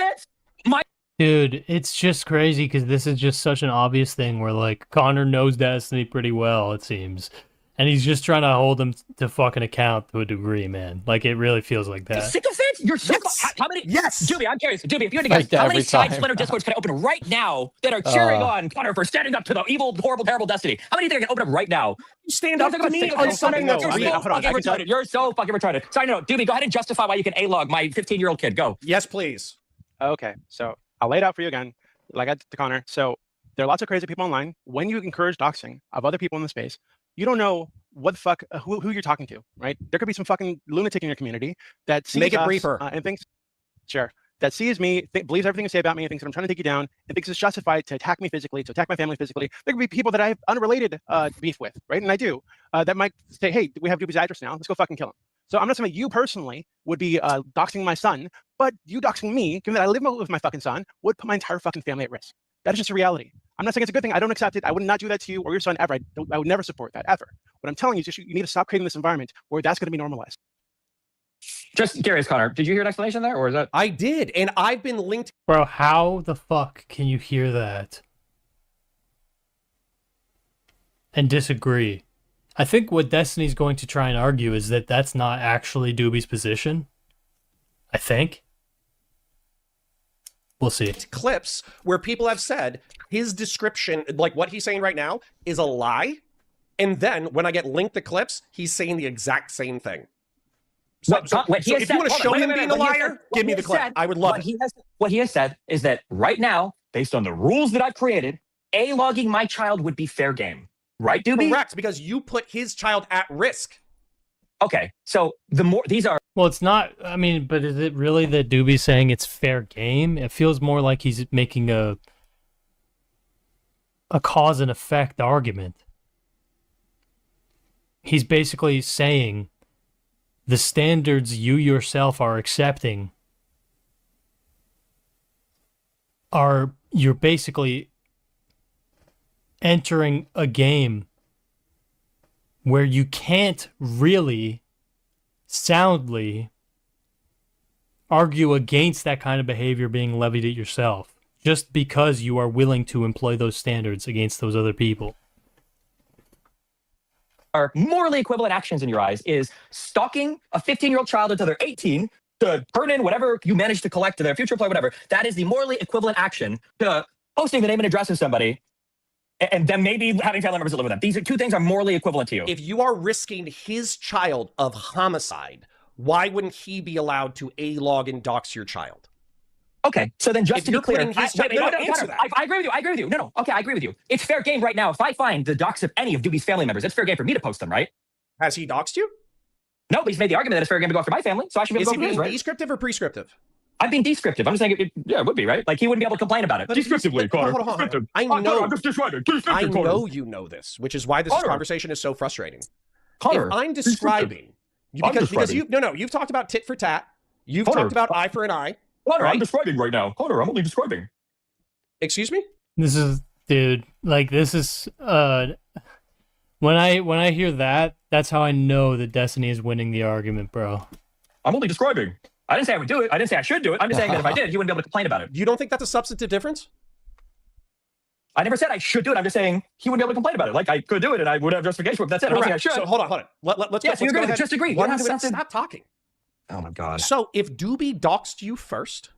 Dude, it's just crazy because this is just such an obvious thing where, like, Conor knows Destiny pretty well, it seems. And he's just trying to hold him to fucking account to a degree, man. Like, it really feels like that. Sycophant? You're so how many? Yes. Doobie, I'm curious. Doobie, if you had to Like guess, that how many every side time. splinter discords can I open right now that are cheering on Conor for standing up to the evil, horrible, terrible Destiny? How many do you think I can open up right now? Stand up to me on something that's You're real. so fucking retarded. You're so fucking retarded. Sorry, no, Doobie, go ahead and justify why you can A-log my 15-year-old kid. Go. Yes, please. Okay, so I'll lay it out for you again, like I did to Conor. So there are lots of crazy people online. When you encourage doxing of other people in the space, you don't know what the fuck, who you're talking to, right? There could be some fucking lunatic in your community that sees Make it us, briefer. and thinks, sure, that sees me, believes everything you say about me, and thinks that I'm trying to take you down, and thinks it's justified to attack me physically, to attack my family physically. There could be people that I have unrelated beef with, right? And I do, that might say, hey, we have Doobie's address now, let's go fucking kill him. So I'm not saying that you personally would be doxing my son, but you doxing me, given that I live with my fucking son, would put my entire fucking family at risk. That is just a reality. I'm not saying it's a good thing. I don't accept it. I would not do that to you or your son ever. I would never support that, ever. What I'm telling you is just you need to stop creating this environment where that's going to be normalized. Just curious, Conor, did you hear an explanation there, or is that? I did, and I've been linked. Bro, how the fuck can you hear that and disagree? I think what Destiny's going to try and argue is that that's not actually Doobie's position. I think. We'll see. Clips where people have said his description, like what he's saying right now, is a lie. And then when I get linked to clips, he's saying the exact same thing. So if you want to show him being a liar, give me the clip. I would love it. What he has said is that right now, based on the rules that I've created, A-logging my child would be fair game. Right, Doobie? Correct, because you put his child at risk. Okay, so the more these are. Well, it's not. I mean, but is it really that Doobie's saying it's fair game? It feels more like he's making a cause and effect argument. He's basically saying the standards you yourself are accepting are, you're basically entering a game where you can't really soundly argue against that kind of behavior being levied at yourself just because you are willing to employ those standards against those other people. Are morally equivalent actions in your eyes is stalking a 15-year-old child until they're 18 to turn in whatever you manage to collect to their future employer, whatever. That is the morally equivalent action to posting the name and address of somebody and then maybe having family members that live with them. These two things are morally equivalent to you. If you are risking his child of homicide, why wouldn't he be allowed to A-log and dox your child? Okay, so then just If to be you're clear, putting his child, answer that. I agree with you. I agree with you. No, okay, I agree with you. It's fair game right now. If I find the dox of any of Doobie's family members, it's fair game for me to post them, right? Has he doxed you? No, but he's made the argument that it's fair game to go after my family, so I should be able to go after his, right? Descriptive or prescriptive? I'm being descriptive. I'm just saying, yeah, it would be, right? Like, he wouldn't be able to complain about it. But Descriptively, Conor. Hold on. Descriptive. I know. I'm just describing. I know you know this, which is why this conversation is so frustrating. Conor, if I'm describing, because you've talked about tit for tat. You've talked about eye for an eye. Conor, I'm describing right now. Conor, I'm only describing. Excuse me? This is, dude, like, this is, when I hear that, that's how I know that Destiny is winning the argument, bro. I'm only describing. I didn't say I would do it. I didn't say I should do it. I'm just saying that if I did, you wouldn't be able to complain about it. You don't think that's a substantive difference? I never said I should do it. I'm just saying he wouldn't be able to complain about it. Like, I could do it and I would have justification for it. That's it. I don't think I should. So hold on. Let's yes, go. you agree with it. Ahead. Just agree. Stop talking. Oh my God. So if Doobie doxed you first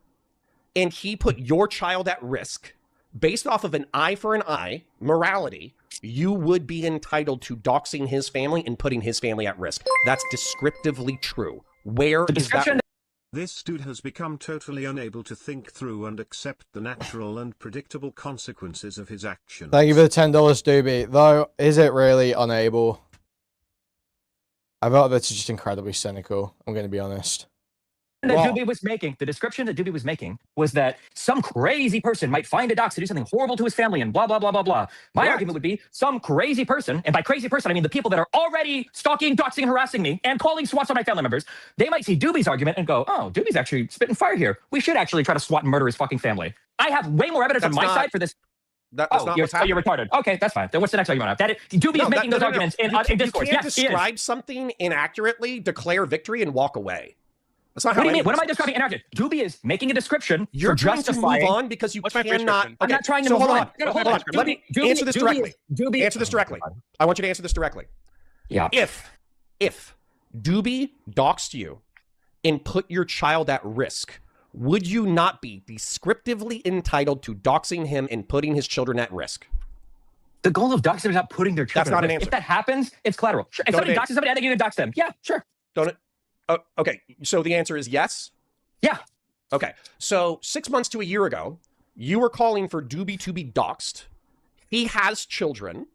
and he put your child at risk based off of an eye for an eye morality, you would be entitled to doxing his family and putting his family at risk. That's descriptively true. Where is that? This dude has become totally unable to think through and accept the natural and predictable consequences of his actions. Thank you for the $10, Doobie. Though, is it really unable? I thought that's just incredibly cynical. I'm going to be honest. Doobie was making, the description that Doobie was making was that some crazy person might find a dox to do something horrible to his family and blah, blah, blah, blah, blah. My argument would be some crazy person, and by crazy person, I mean the people that are already stalking, doxing, harassing me, and calling SWATs on my family members. They might see Doobie's argument and go, oh, Doobie's actually spitting fire here. We should actually try to SWAT and murder his fucking family. I have way more evidence on my side for this. That's not what's happening. You're retarded. Okay, that's fine. Then what's the next argument? Doobie is making those arguments in Discord. You can't describe something inaccurately, declare victory, and walk away. That's not What how do you any mean? of What this am I works. describing? Interactive. Doobie is making a description You're for trying to move justifying. on because you What's my cannot. prescription? I'm not trying to so move hold on. on. No, Hold hold on. on. Let me Doobie- answer this directly. Doobie- Answer this directly. I want you to answer this directly. Yeah. If Doobie doxed you and put your child at risk, would you not be descriptively entitled to doxing him and putting his children at risk? The goal of doxing is not putting their children. That's not at an risk. answer. If that happens, it's collateral. Sure. If Don't somebody it- doxes somebody, I think you can dox them. Yeah, sure. Don't it? Oh, okay. So the answer is yes? Yeah. Okay. So 6 months to a year ago, you were calling for Doobie to be doxed. He has children.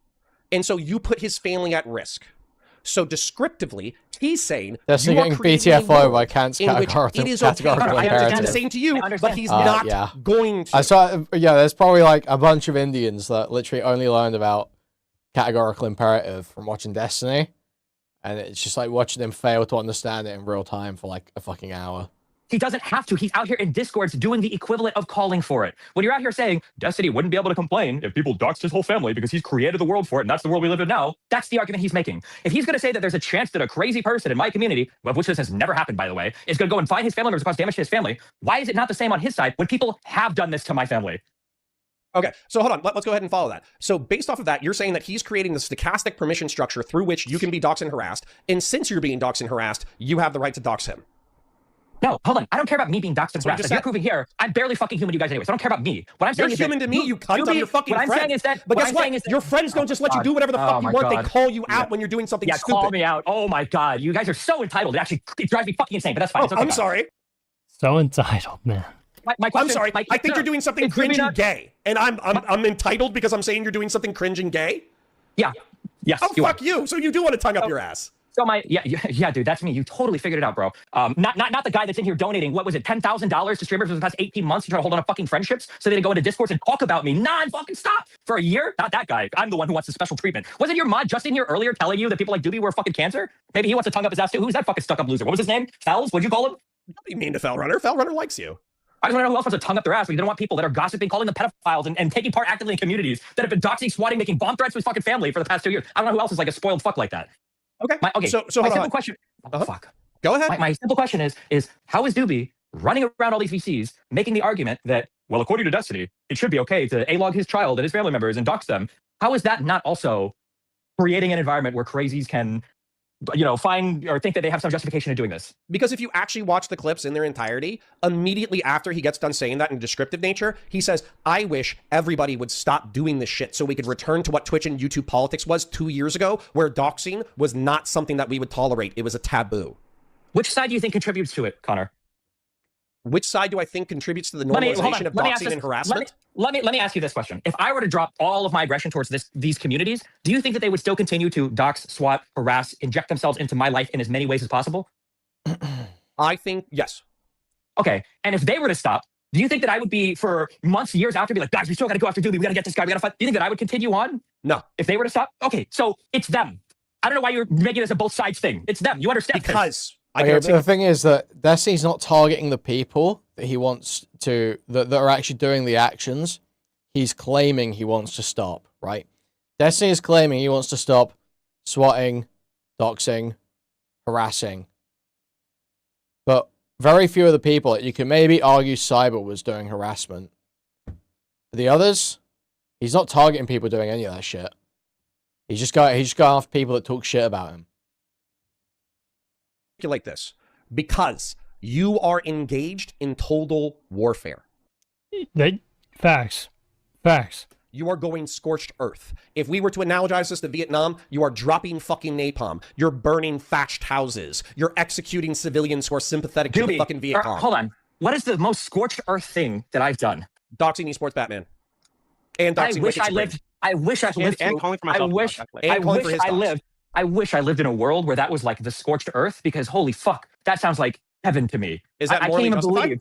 And so you put his family at risk. So descriptively, he's saying That's you are getting creating a BTFO by world Kant's in which categorical, it is okay. categorical I understand imperative. the same to you, but he's Yeah. not going to. I saw, yeah, there's probably like a bunch of Indians that literally only learned about categorical imperative from watching Destiny. And it's just like watching them fail to understand it in real time for like a fucking hour. He doesn't have to. He's out here in Discords doing the equivalent of calling for it. When you're out here saying, Destiny wouldn't be able to complain if people doxed his whole family because he's created the world for it, and that's the world we live in now, that's the argument he's making. If he's going to say that there's a chance that a crazy person in my community, of which this has never happened, by the way, is going to go and find his family members and cause damage to his family, why is it not the same on his side when people have done this to my family? Okay, so hold on. Let's go ahead and follow that. So based off of that, you're saying that he's creating the stochastic permission structure through which you can be doxed and harassed. And since you're being doxed and harassed, you have the right to dox him. No, hold on. I don't care about me being doxed and what I harassed. just As you're said. proving here, I'm barely fucking human to you guys anyway, so I don't care about me. What I'm saying You're is human that to me, you cunt. I'm your fucking what I'm friend. saying is that, But what guess I'm what? saying is that, Your friends don't just let you do whatever the fuck you my want. God. They call you out when you're doing something Yeah, stupid. call me out. Oh my God. You guys are so entitled. It drives me fucking insane, but that's fine. Oh, It's okay, I'm guys. sorry. So entitled, man. My question, I'm sorry. I think you're doing something cringe and gay. And I'm entitled because I'm saying you're doing something cringe and gay? Yeah. Yes. Oh, fuck you. So you do want to tongue up your ass. So yeah, dude, that's me. You totally figured it out, bro. Not the guy that's in here donating, what was it, $10,000 to streamers for the past 18 months to try to hold on to fucking friendships so they can go into Discord and talk about me non-fucking stop for a year? Not that guy. I'm the one who wants the special treatment. Wasn't your mod just in here earlier telling you that people like Doobie were fucking cancer? Maybe he wants to tongue up his ass too. Who's that fucking stuck-up loser? What was his name? Fells? What'd you call him? Don't be mean to Fellrunner. Fellrunner likes you. I just want to know who else wants to tongue up their ass. We don't want people that are gossiping, calling them pedophiles, and taking part actively in communities that have been doxing, swatting, making bomb threats to his fucking family for the past 2 years. I don't know who else is like a spoiled fuck like that. Okay. So hold my on. simple question. Oh, fuck. Go ahead. My simple question is how is Doobie running around all these VCs making the argument that, well, according to Destiny, it should be okay to A-log his child and his family members and dox them? How is that not also creating an environment where crazies can, find or think that they have some justification in doing this? Because if you actually watch the clips in their entirety, immediately after he gets done saying that in descriptive nature, he says, I wish everybody would stop doing this shit so we could return to what Twitch and YouTube politics was 2 years ago, where doxing was not something that we would tolerate. It was a taboo. Which side do you think contributes to it, Connor? Which side do I think contributes to the normalization of doxing and harassment? Let me ask you this question. If I were to drop all of my aggression towards these communities, do you think that they would still continue to dox, swat, harass, inject themselves into my life in as many ways as possible? I think yes. Okay. And if they were to stop, do you think that I would be for months, years after, be like, guys, we still got to go after Doobie. We got to get this guy. We got to fight. Do you think that I would continue on? No. If they were to stop? Okay. So it's them. I don't know why you're making this a both sides thing. It's them. You understand? Because but the thing is that Destiny's not targeting the people that he wants to, that are actually doing the actions. He's claiming he wants to stop, right? Destiny is claiming he wants to stop swatting, doxing, harassing. But very few of the people, you can maybe argue Cyber was doing harassment. The others, he's not targeting people doing any of that shit. He's just going after people that talk shit about him. Like this, because you are engaged in total warfare. Facts. You are going scorched earth. If we were to analogize this to Vietnam, you are dropping fucking napalm. You're burning thatched houses. You're executing civilians who are sympathetic to the fucking Viet Cong. Hold on. What is the most scorched earth thing that I've done? Doxing esports Batman. And doxing I wish I lived. And calling for myself. I wish I lived in a world where that was like the scorched earth, because holy fuck, that sounds like heaven to me. Is that I morally can't even justified? believe.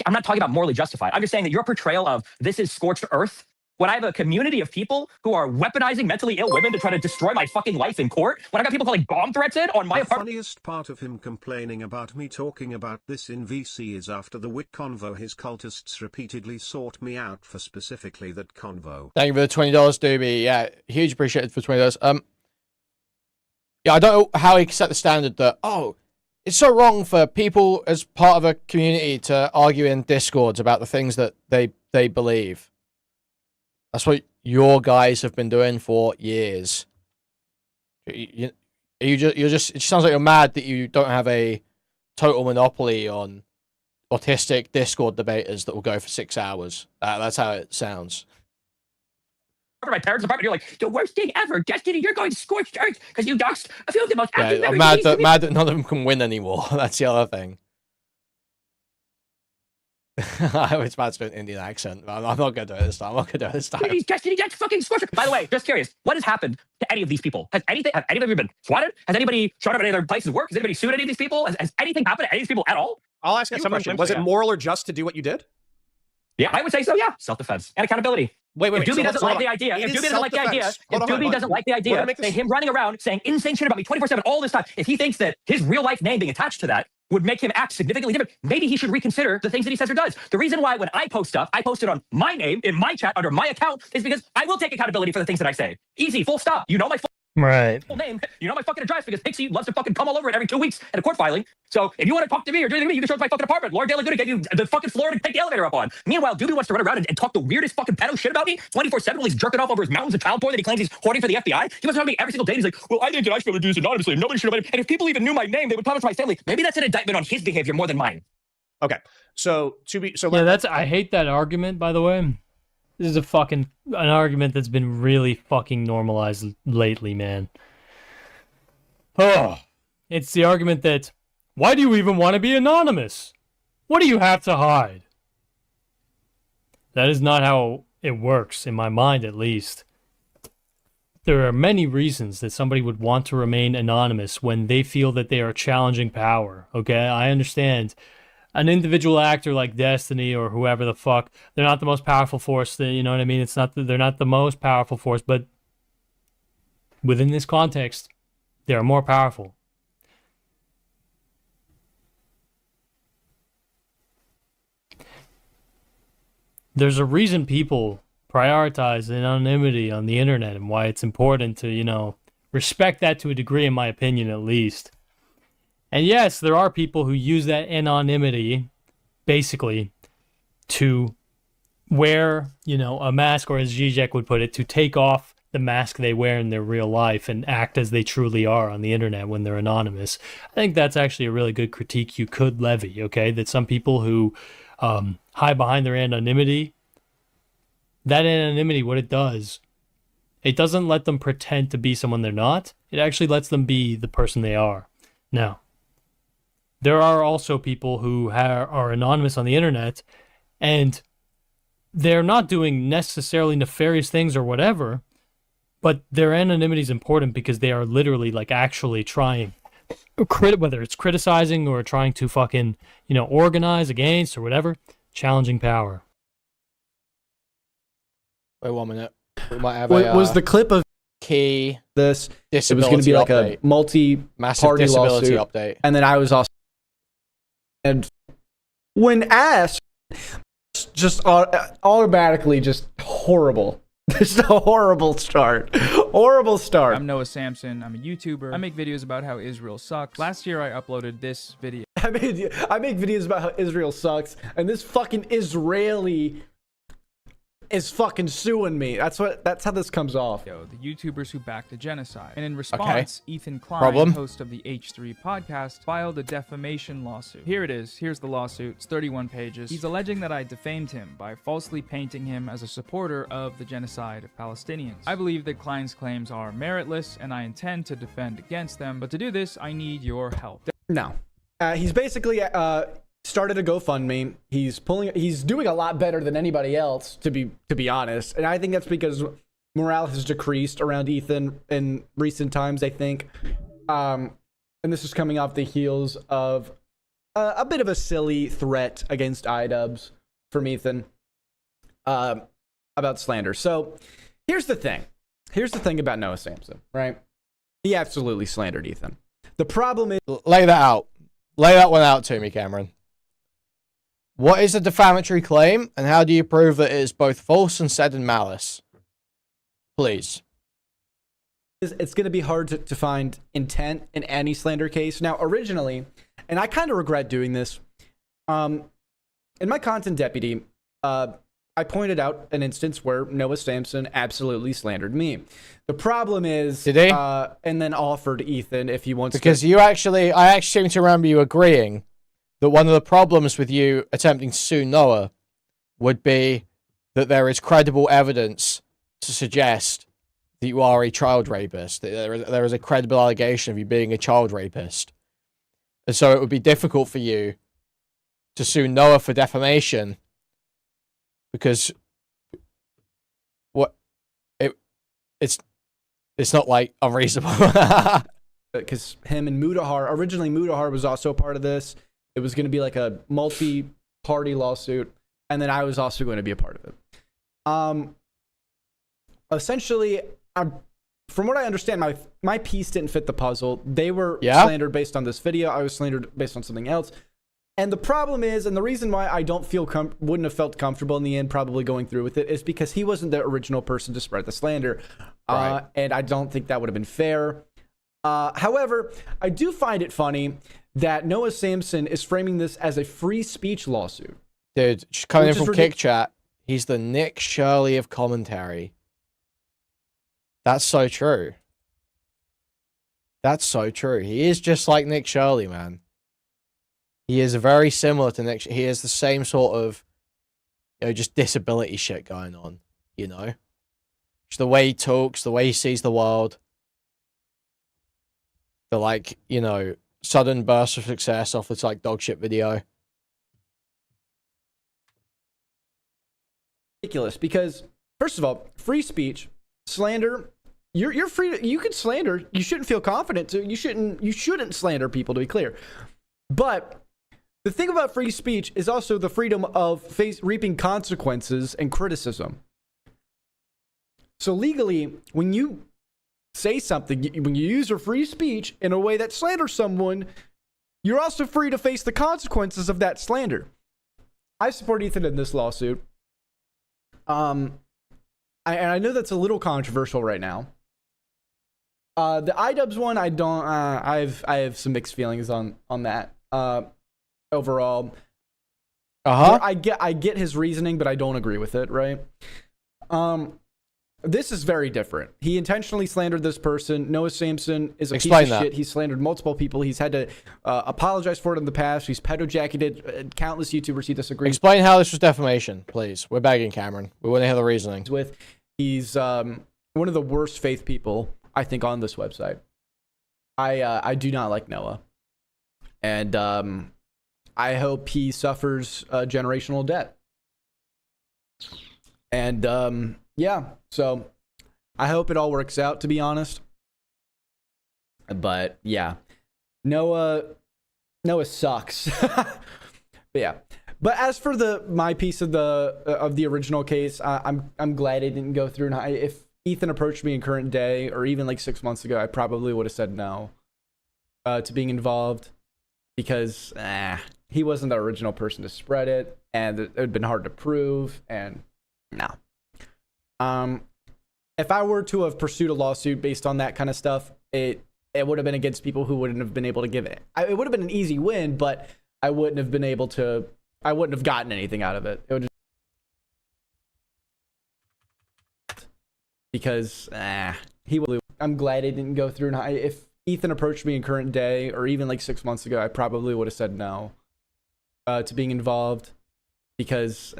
I'm not talking about morally justified. I'm just saying that your portrayal of this is scorched earth, when I have a community of people who are weaponizing mentally ill women to try to destroy my fucking life in court, when I got people calling bomb threats in on my The apartment. funniest part of him complaining about me talking about this in VC is after the WIT convo his cultists repeatedly sought me out for specifically that convo. Thank you for the $20, Doobie. Yeah, huge appreciated for $20. Yeah, I don't know how he set the standard that, oh, it's so wrong for people as part of a community to argue in discords about the things that they believe. That's what your guys have been doing for years. It just sounds like you're mad that you don't have a total monopoly on autistic Discord debaters that will go for 6 hours. That's how it sounds. My parents' apartment, you're like, the worst thing ever. Destiny, you're going scorched earth because you doxed a few of the most active Yeah, I'm members of mad that none of them can win anymore. That's the other thing. I was about to do an Indian accent, but I'm not going to do it this time. I'm not going to do it this time. Destiny, that's fucking scorched. By the way, just curious, what has happened to any of these people? Have any of them been swatted? Has anybody shot up at any of their places of work? Has anybody sued any of these people? Has anything happened to any of these people at all? I'll ask you something. Was it moral or just to do what you did? Yeah, I would say so, yeah. Self-defense and accountability. Wait. If Doobie So doesn't hold like on. the idea, It if is Doobie doesn't like the idea, self-defense. if Hold on, Doobie doesn't like the idea, say him running around saying insane shit about me 24/7 all this time, if he thinks that his real life name being attached to that would make him act significantly different, maybe he should reconsider the things that he says or does. The reason why when I post stuff, I post it on my name, in my chat, under my account, is because I will take accountability for the things that I say. Easy, full stop. You know my Right. full name. You know my fucking address because Pixie loves to fucking come all over it every 2 weeks at a court filing. So if you want to talk to me or do anything to me, you can show up to my fucking apartment. Laura De La Good get you the fucking floor to take the elevator up on. Meanwhile, Doobie wants to run around and talk the weirdest fucking pedo shit about me 24/7 while he's jerking off over his mountains of child porn that he claims he's hoarding for the FBI. He wants to talk to me every single day. He's like, well, I think that I should do this anonymously and nobody should know about it. And if people even knew my name, they would promise my family. Maybe that's an indictment on his behavior more than mine. Okay. So yeah, I hate that argument, by the way. This is an argument that's been really fucking normalized lately, man. Oh, it's the argument that, why do you even want to be anonymous? What do you have to hide? That is not how it works, in my mind at least. There are many reasons that somebody would want to remain anonymous when they feel that they are challenging power, okay? I understand. An individual actor like Destiny or whoever the fuck, they're not the most powerful force, you know what I mean? They're not the most powerful force, but within this context, they are more powerful. There's a reason people prioritize anonymity on the internet and why it's important to, respect that to a degree, in my opinion, at least. And yes, there are people who use that anonymity, basically, to wear, a mask, or as Zizek would put it, to take off the mask they wear in their real life and act as they truly are on the internet when they're anonymous. I think that's actually a really good critique you could levy, okay? That some people who hide behind their anonymity, that anonymity, what it doesn't let them pretend to be someone they're not. It actually lets them be the person they are. Now, there are also people who are anonymous on the internet, and they're not doing necessarily nefarious things or whatever, but their anonymity is important because they are literally, actually trying, whether it's criticizing or trying to fucking, organize against or whatever, challenging power. Wait 1 minute. We might have was the clip of key this? It was going to disability be like update. a multi-party disability lawsuit, update. and then I was also, and when asked, just automatically just horrible. Just a horrible start. Horrible start. I'm Noah Sampson. I'm a YouTuber. I make videos about how Israel sucks. Last year, I uploaded this video. I make videos about how Israel sucks, and this fucking Israeli is fucking suing me. That's how this comes off. The YouTubers who backed the genocide. And in response, Ethan Klein, Problem. host of the H3 podcast, filed a defamation lawsuit. Here it is. Here's the lawsuit. It's 31 pages. He's alleging that I defamed him by falsely painting him as a supporter of the genocide of Palestinians. I believe that Klein's claims are meritless, and I intend to defend against them. But to do this, I need your help. No. He's basically started a GoFundMe. He's doing a lot better than anybody else, to be honest. And I think that's because morale has decreased around Ethan in recent times, I think. And this is coming off the heels of a bit of a silly threat against iDubbbz from Ethan about slander. So here's the thing. Here's the thing about Noah Sampson, right? He absolutely slandered Ethan. The problem is... Lay that out. Lay that one out to me, Cameron. What is a defamatory claim, and how do you prove that it is both false and said in malice? Please. It's going to be hard to find intent in any slander case. Now, originally, and I kind of regret doing this. In my content deputy, I pointed out an instance where Noah Samson absolutely slandered me. The problem is, did he? And then offered Ethan if he wants because to. I actually seem to remember you agreeing that one of the problems with you attempting to sue Noah would be that there is credible evidence to suggest that you are a child rapist. That there is a credible allegation of you being a child rapist. And so it would be difficult for you to sue Noah for defamation because it's not like unreasonable. Because him and originally Mudahar was also a part of this. It was going to be like a multi-party lawsuit, and then I was also going to be a part of it. Essentially, from what I understand, my piece didn't fit the puzzle. They were slandered based on this video. I was slandered based on something else. And the problem is, and the reason why I don't feel wouldn't have felt comfortable in the end, probably going through with it, is because he wasn't the original person to spread the slander, and I don't think that would have been fair. However, I do find it funny that Noah Samson is framing this as a free speech lawsuit. Dude, coming in from Kick Chat, he's the Nick Shirley of commentary. That's so true. That's so true. He is just like Nick Shirley, man. He is very similar to Nick. He has the same sort of, just disability shit going on, Just the way he talks, the way he sees the world. The, sudden burst of success off this, dog shit video. Ridiculous, because, first of all, free speech, slander, you're free you can slander. You shouldn't feel confident to. You shouldn't slander people, to be clear. But the thing about free speech is also the freedom of reaping consequences and criticism. So legally, when you say something, when you use your free speech in a way that slanders someone, you're also free to face the consequences of that slander. I support Ethan in this lawsuit. And I know that's a little controversial right now. The iDubbbz one, I don't. I have some mixed feelings on that. Overall, I get his reasoning, but I don't agree with it. Right? This is very different. He intentionally slandered this person. Noah Samson is a piece of shit. He's slandered multiple people. He's had to apologize for it in the past. He's pedo-jacketed countless YouTubers he disagrees. Explain how this was defamation, please. We're begging, Cameron. We want to hear the reasoning. He's one of the worst faith people, I think, on this website. I do not like Noah. And I hope he suffers generational debt. And yeah, so I hope it all works out, to be honest. But yeah, Noah sucks. But yeah. But as for my piece of the original case, I'm glad it didn't go through. And if Ethan approached me in current day, or even like 6 months ago, I probably would have said no to being involved, because he wasn't the original person to spread it, and it would have been hard to prove. And no. If I were to have pursued a lawsuit based on that kind of stuff, it would have been against people who wouldn't have been able to give it. It would have been an easy win, but I wouldn't have been able to. I wouldn't have gotten anything out of it. It would just, because he will. I'm glad it didn't go through. And if Ethan approached me in current day, or even like 6 months ago, I probably would have said no to being involved, because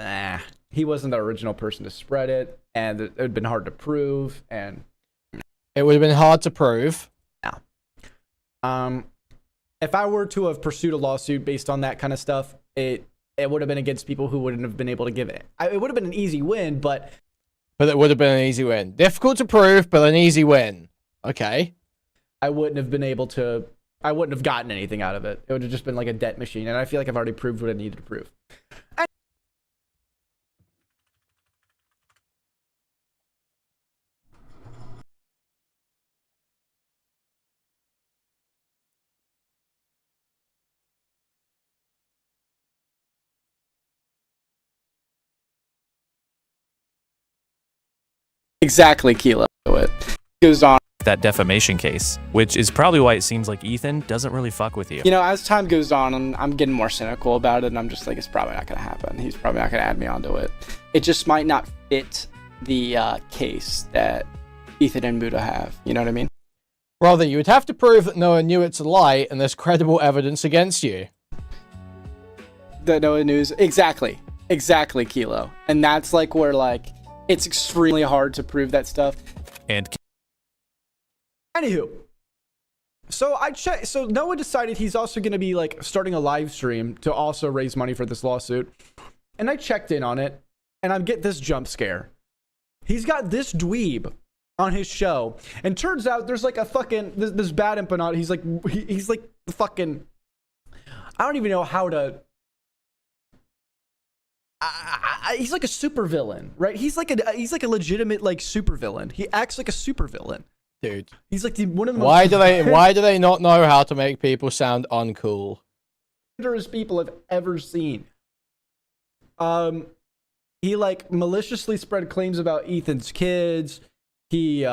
he wasn't the original person to spread it, and it would have been hard to prove. And it would have been hard to prove. No. If I were to have pursued a lawsuit based on that kind of stuff, it would have been against people who wouldn't have been able to give it. It would have been an easy win, but it would have been an easy win. Difficult to prove, but an easy win. Okay. I wouldn't have been able to. I wouldn't have gotten anything out of it. It would have just been like a debt machine, and I feel like I've already proved what I needed to prove. Exactly, Kilo. It goes on. that defamation case, which is probably why it seems like Ethan doesn't really fuck with you. You know, as time goes on, I'm getting more cynical about it, and I'm just like, it's probably not going to happen. He's probably not going to add me onto it. It just might not fit the case that Ethan and Muda have. You know what I mean? Brother, you would have to prove that Noah knew it's a lie and there's credible evidence against you. That Noah knew. Exactly, Kilo. And that's like where like it's extremely hard to prove that stuff. And anywho, so I checked. So Noah decided he's also going to be like starting a live stream to also raise money for this lawsuit, and I checked in on it, and I get this jump scare. He's got this dweeb on his show, and turns out there's like a fucking this bad empanada. He's like the fucking, I don't even know how to. He's like a super villain, right? He's like a legitimate like super villain. He acts like a super villain, dude. He's like one of the why do they not know how to make people sound uncool? Dangerous people I've ever seen. He like maliciously spread claims about Ethan's kids. He's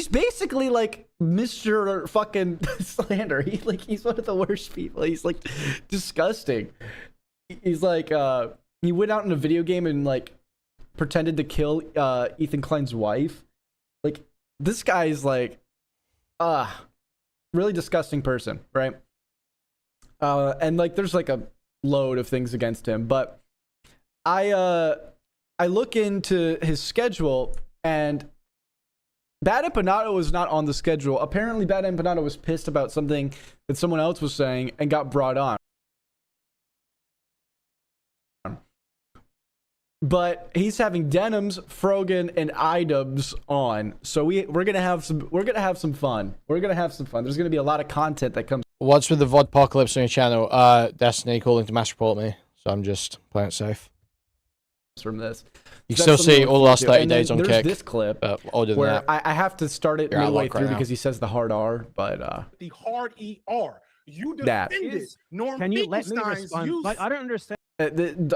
basically like Mr. fucking slander. He's one of the worst people. He's like disgusting. He's like he went out in a video game and like pretended to kill Ethan Klein's wife. Like this guy is like really disgusting person, right? And like there's like a load of things against him, but I look into his schedule, and Bad Empanado was not on the schedule. Apparently Bad Empanado was pissed about something that someone else was saying and got brought on. But he's having Denims, Frogan, and Idubs on, so we're gonna have some fun. There's gonna be a lot of content that comes. What's with the Vodpocalypse on your channel? Destiny calling to mass report me, so I'm just playing it safe. From this, you can still see all the last 30 days on Kick. Kick. This clip older than where that. I have to start it You're out of midway luck through right now. because he says the hard R, but the hard ER. You That. defended Norm Can you let me Finkelstein's respond? use. Like, I don't understand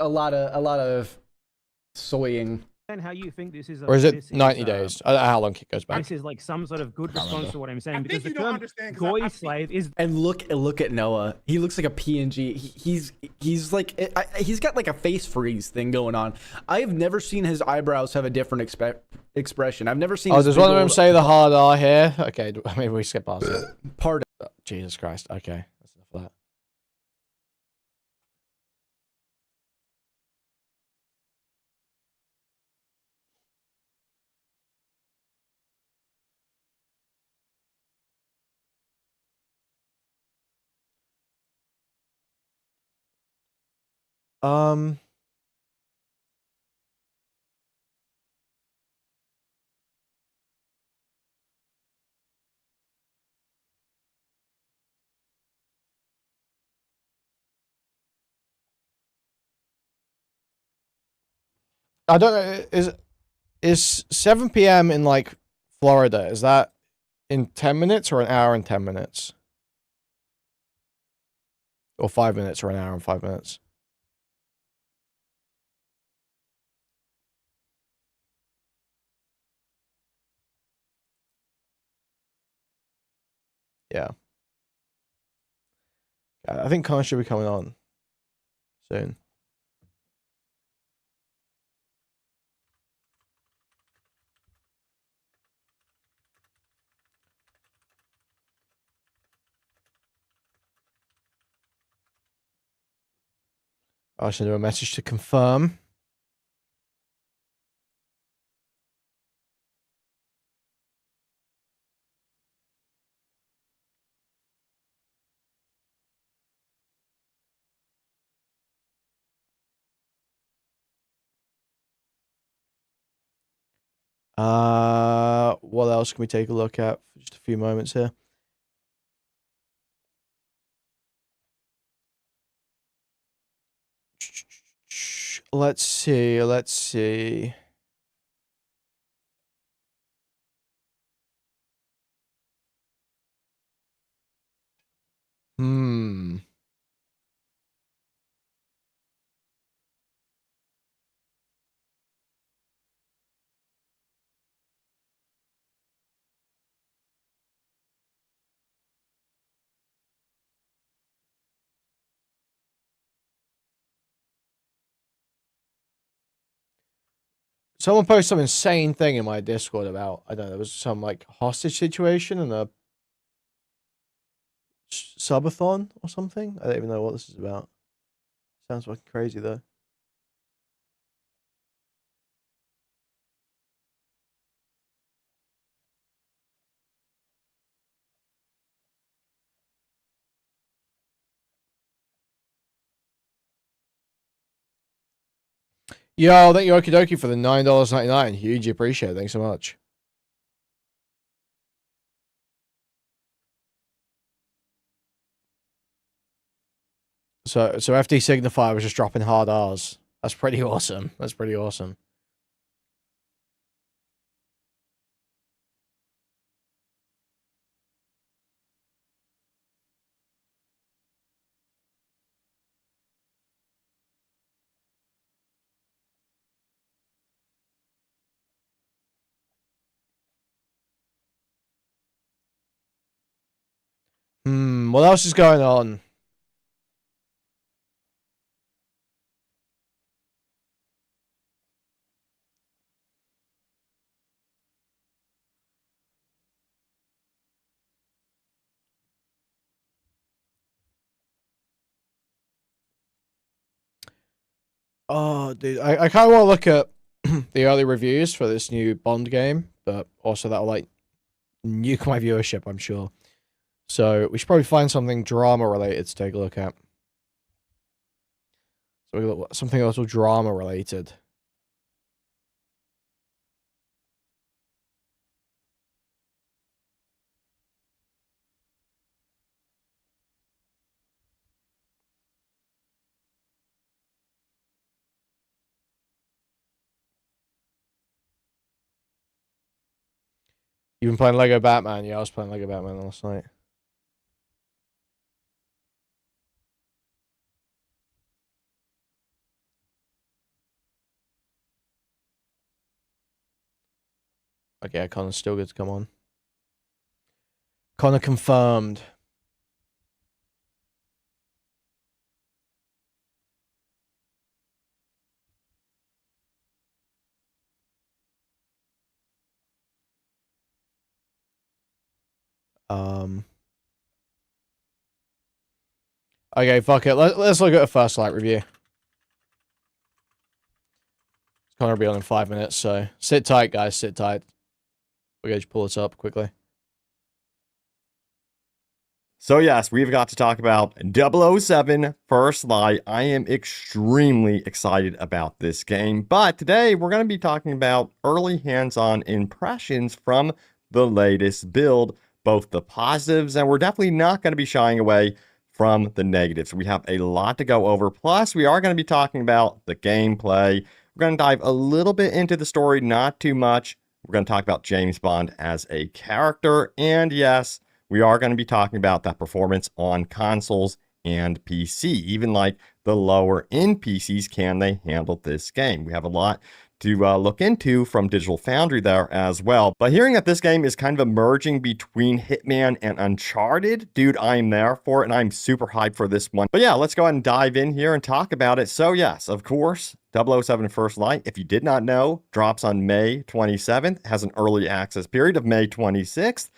a lot of soying. how you think this is. Or is it 90 days? I don't know how long Kick goes back. This is like some sort of good Can't response remember. to what I'm saying, I because think the you don't term understand, 'cause goy slave is. And look at Noah. He looks like a PNG. He's like he's got like a face freeze thing going on. I have never seen his eyebrows have a different expression. I've never seen. Oh, his does big one of them old- say the hard R here? Okay, maybe we skip past it. Pardon. Jesus Christ. Okay, that's enough of that. I don't know. Is 7 p.m. in like Florida? Is that in 10 minutes or an hour and 10 minutes? Or 5 minutes or an hour and 5 minutes? Yeah. I think Conor should be coming on soon. I should do a message to confirm. What else can we take a look at for just a few moments here? Let's see. Hmm. Someone posted some insane thing in my Discord about, I don't know, there was some like hostage situation and a subathon or something. I don't even know what this is about. Sounds fucking crazy though. Yo, thank you Okie Dokie for the $9.99. Hugely appreciate it. Thanks so much. So FD Signify was just dropping hard R's. That's pretty awesome. That's pretty awesome. What else is going on? Oh, dude, I kind of want to look at the early reviews for this new Bond game, but also that'll like nuke my viewership, I'm sure. So we should probably find something drama related to take a look at. So we got something also drama related. You've been playing Lego Batman? Yeah, I was playing Lego Batman last night. Okay, Connor's still good to come on. Connor confirmed. Okay, fuck it. Let's look at a first light review. It's gonna be on in 5 minutes, so sit tight, guys. Sit tight. We're gonna just pull this up quickly. So yes, we've got to talk about 007 First Light. I am extremely excited about this game, but today we're going to be talking about early hands-on impressions from the latest build, both the positives, and we're definitely not going to be shying away from the negatives. We have a lot to go over, plus we are going to be talking about the gameplay. We're going to dive a little bit into the story, not too much. We're going to talk about James Bond as a character, and yes, we are going to be talking about that performance on consoles and PC. Even like the lower end PCs, can they handle this game? We have a lot to look into from Digital Foundry there as well. But hearing that this game is kind of emerging between Hitman and Uncharted, dude, I'm there for it, and I'm super hyped for this one. But yeah, let's go ahead and dive in here and talk about it. So yes, of course, 007 First Light, if you did not know, drops on May 27th, has an early access period of May 26th.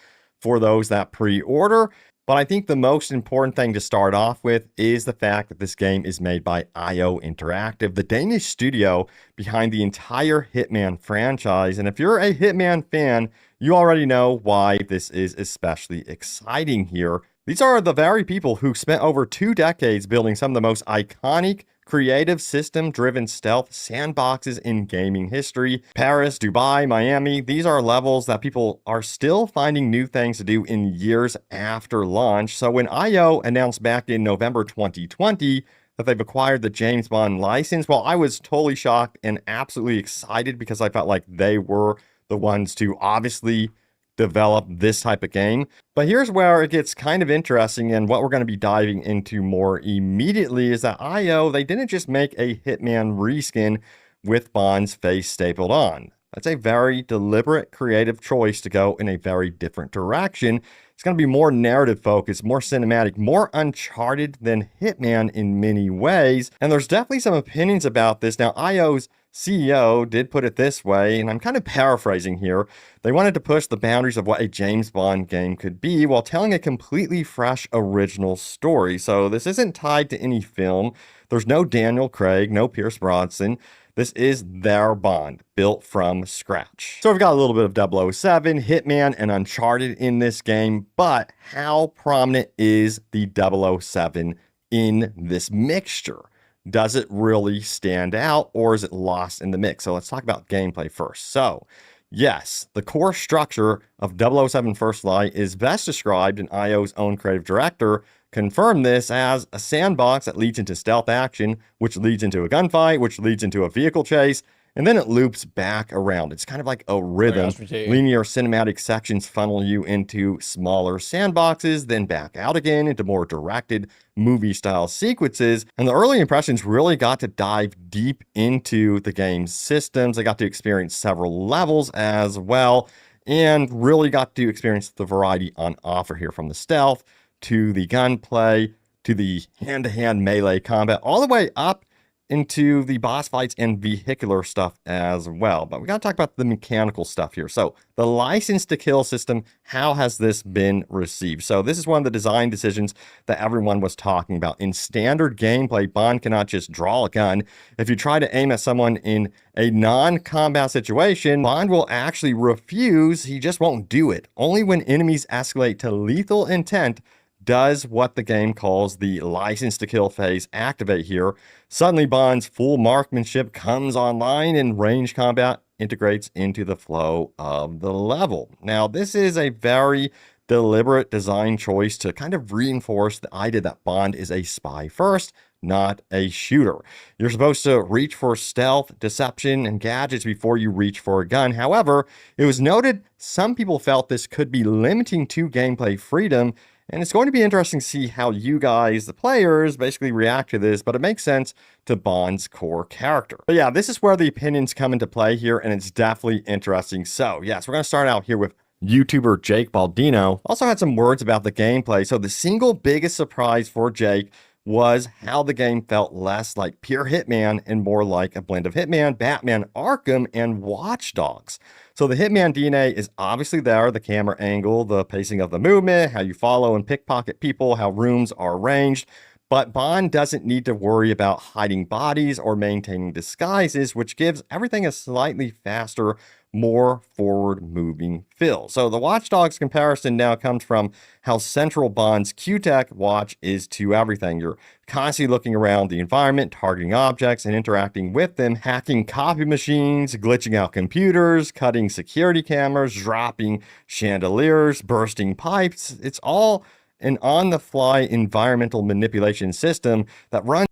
For those that pre-order. But I think the most important thing to start off with is the fact that this game is made by IO Interactive, the Danish studio behind the entire Hitman franchise. And if you're a Hitman fan, you already know why this is especially exciting here. These are the very people who spent over 2 decades building some of the most iconic, creative, system-driven stealth sandboxes in gaming history. Paris, Dubai, Miami, these are levels that people are still finding new things to do in years after launch. So when IO announced back in November 2020 that they've acquired the James Bond license, well, I was totally shocked and absolutely excited because I felt like they were the ones to obviously develop this type of game. But here's where it gets kind of interesting, and what we're going to be diving into more immediately is that IO, they didn't just make a Hitman reskin with Bond's face stapled on. That's a very deliberate, creative choice to go in a very different direction. It's going to be more narrative focused, more cinematic, more Uncharted than Hitman in many ways. And there's definitely some opinions about this. Now, IO's CEO did put it this way, and I'm kind of paraphrasing here. They wanted to push the boundaries of what a James Bond game could be while telling a completely fresh original story. So this isn't tied to any film. There's no Daniel Craig, no Pierce Brosnan. This is their Bond, built from scratch. So we've got a little bit of 007, Hitman, and Uncharted in this game, but how prominent is the 007 in this mixture? Does it really stand out, or is it lost in the mix? So let's talk about gameplay first. So yes, the core structure of 007 First Light is best described, and IO's own creative director confirmed this as a sandbox that leads into stealth action, which leads into a gunfight, which leads into a vehicle chase, and then it loops back around. It's kind of like a rhythm. Linear cinematic sections funnel you into smaller sandboxes, then back out again into more directed movie-style sequences. And the early impressions really got to dive deep into the game's systems. I got to experience several levels as well, and really got to experience the variety on offer here, from the stealth to the gunplay to the hand-to-hand melee combat, all the way up into the boss fights and vehicular stuff as well. But we got to talk about the mechanical stuff here. So the license to kill system, how has this been received? So this is one of the design decisions that everyone was talking about. In standard gameplay, Bond cannot just draw a gun. If you try to aim at someone in a non-combat situation, Bond will actually refuse. He just won't do it. Only when enemies escalate to lethal intent does what the game calls the license to kill phase activate here. Suddenly, Bond's full marksmanship comes online and range combat integrates into the flow of the level. Now, this is a very deliberate design choice to kind of reinforce the idea that Bond is a spy first, not a shooter. You're supposed to reach for stealth, deception, and gadgets before you reach for a gun. However, it was noted some people felt this could be limiting to gameplay freedom, and it's going to be interesting to see how you guys, the players, basically react to this, but it makes sense to Bond's core character. But yeah, this is where the opinions come into play here, and it's definitely interesting. So yes, we're going to start out here with YouTuber Jake Baldino. Also had some words about the gameplay. So the single biggest surprise for Jake was how the game felt less like pure Hitman and more like a blend of Hitman, Batman, Arkham, and Watch Dogs. So the Hitman DNA is obviously there, the camera angle, the pacing of the movement, how you follow and pickpocket people, how rooms are arranged. But Bond doesn't need to worry about hiding bodies or maintaining disguises, which gives everything a slightly faster, more forward-moving feel. So the Watch Dogs comparison now comes from how central Bond's Q-Tech watch is to everything. You're constantly looking around the environment, targeting objects, and interacting with them, hacking copy machines, glitching out computers, cutting security cameras, dropping chandeliers, bursting pipes. It's all an on-the-fly environmental manipulation system that runs...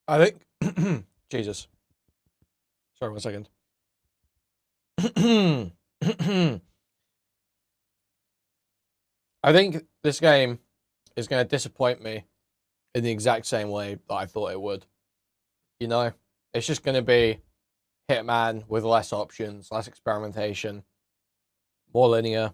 I think... Jesus. Sorry, 1 second. I think this game is going to disappoint me in the exact same way that I thought it would. You know, it's just going to be Hitman with less options, less experimentation, more linear.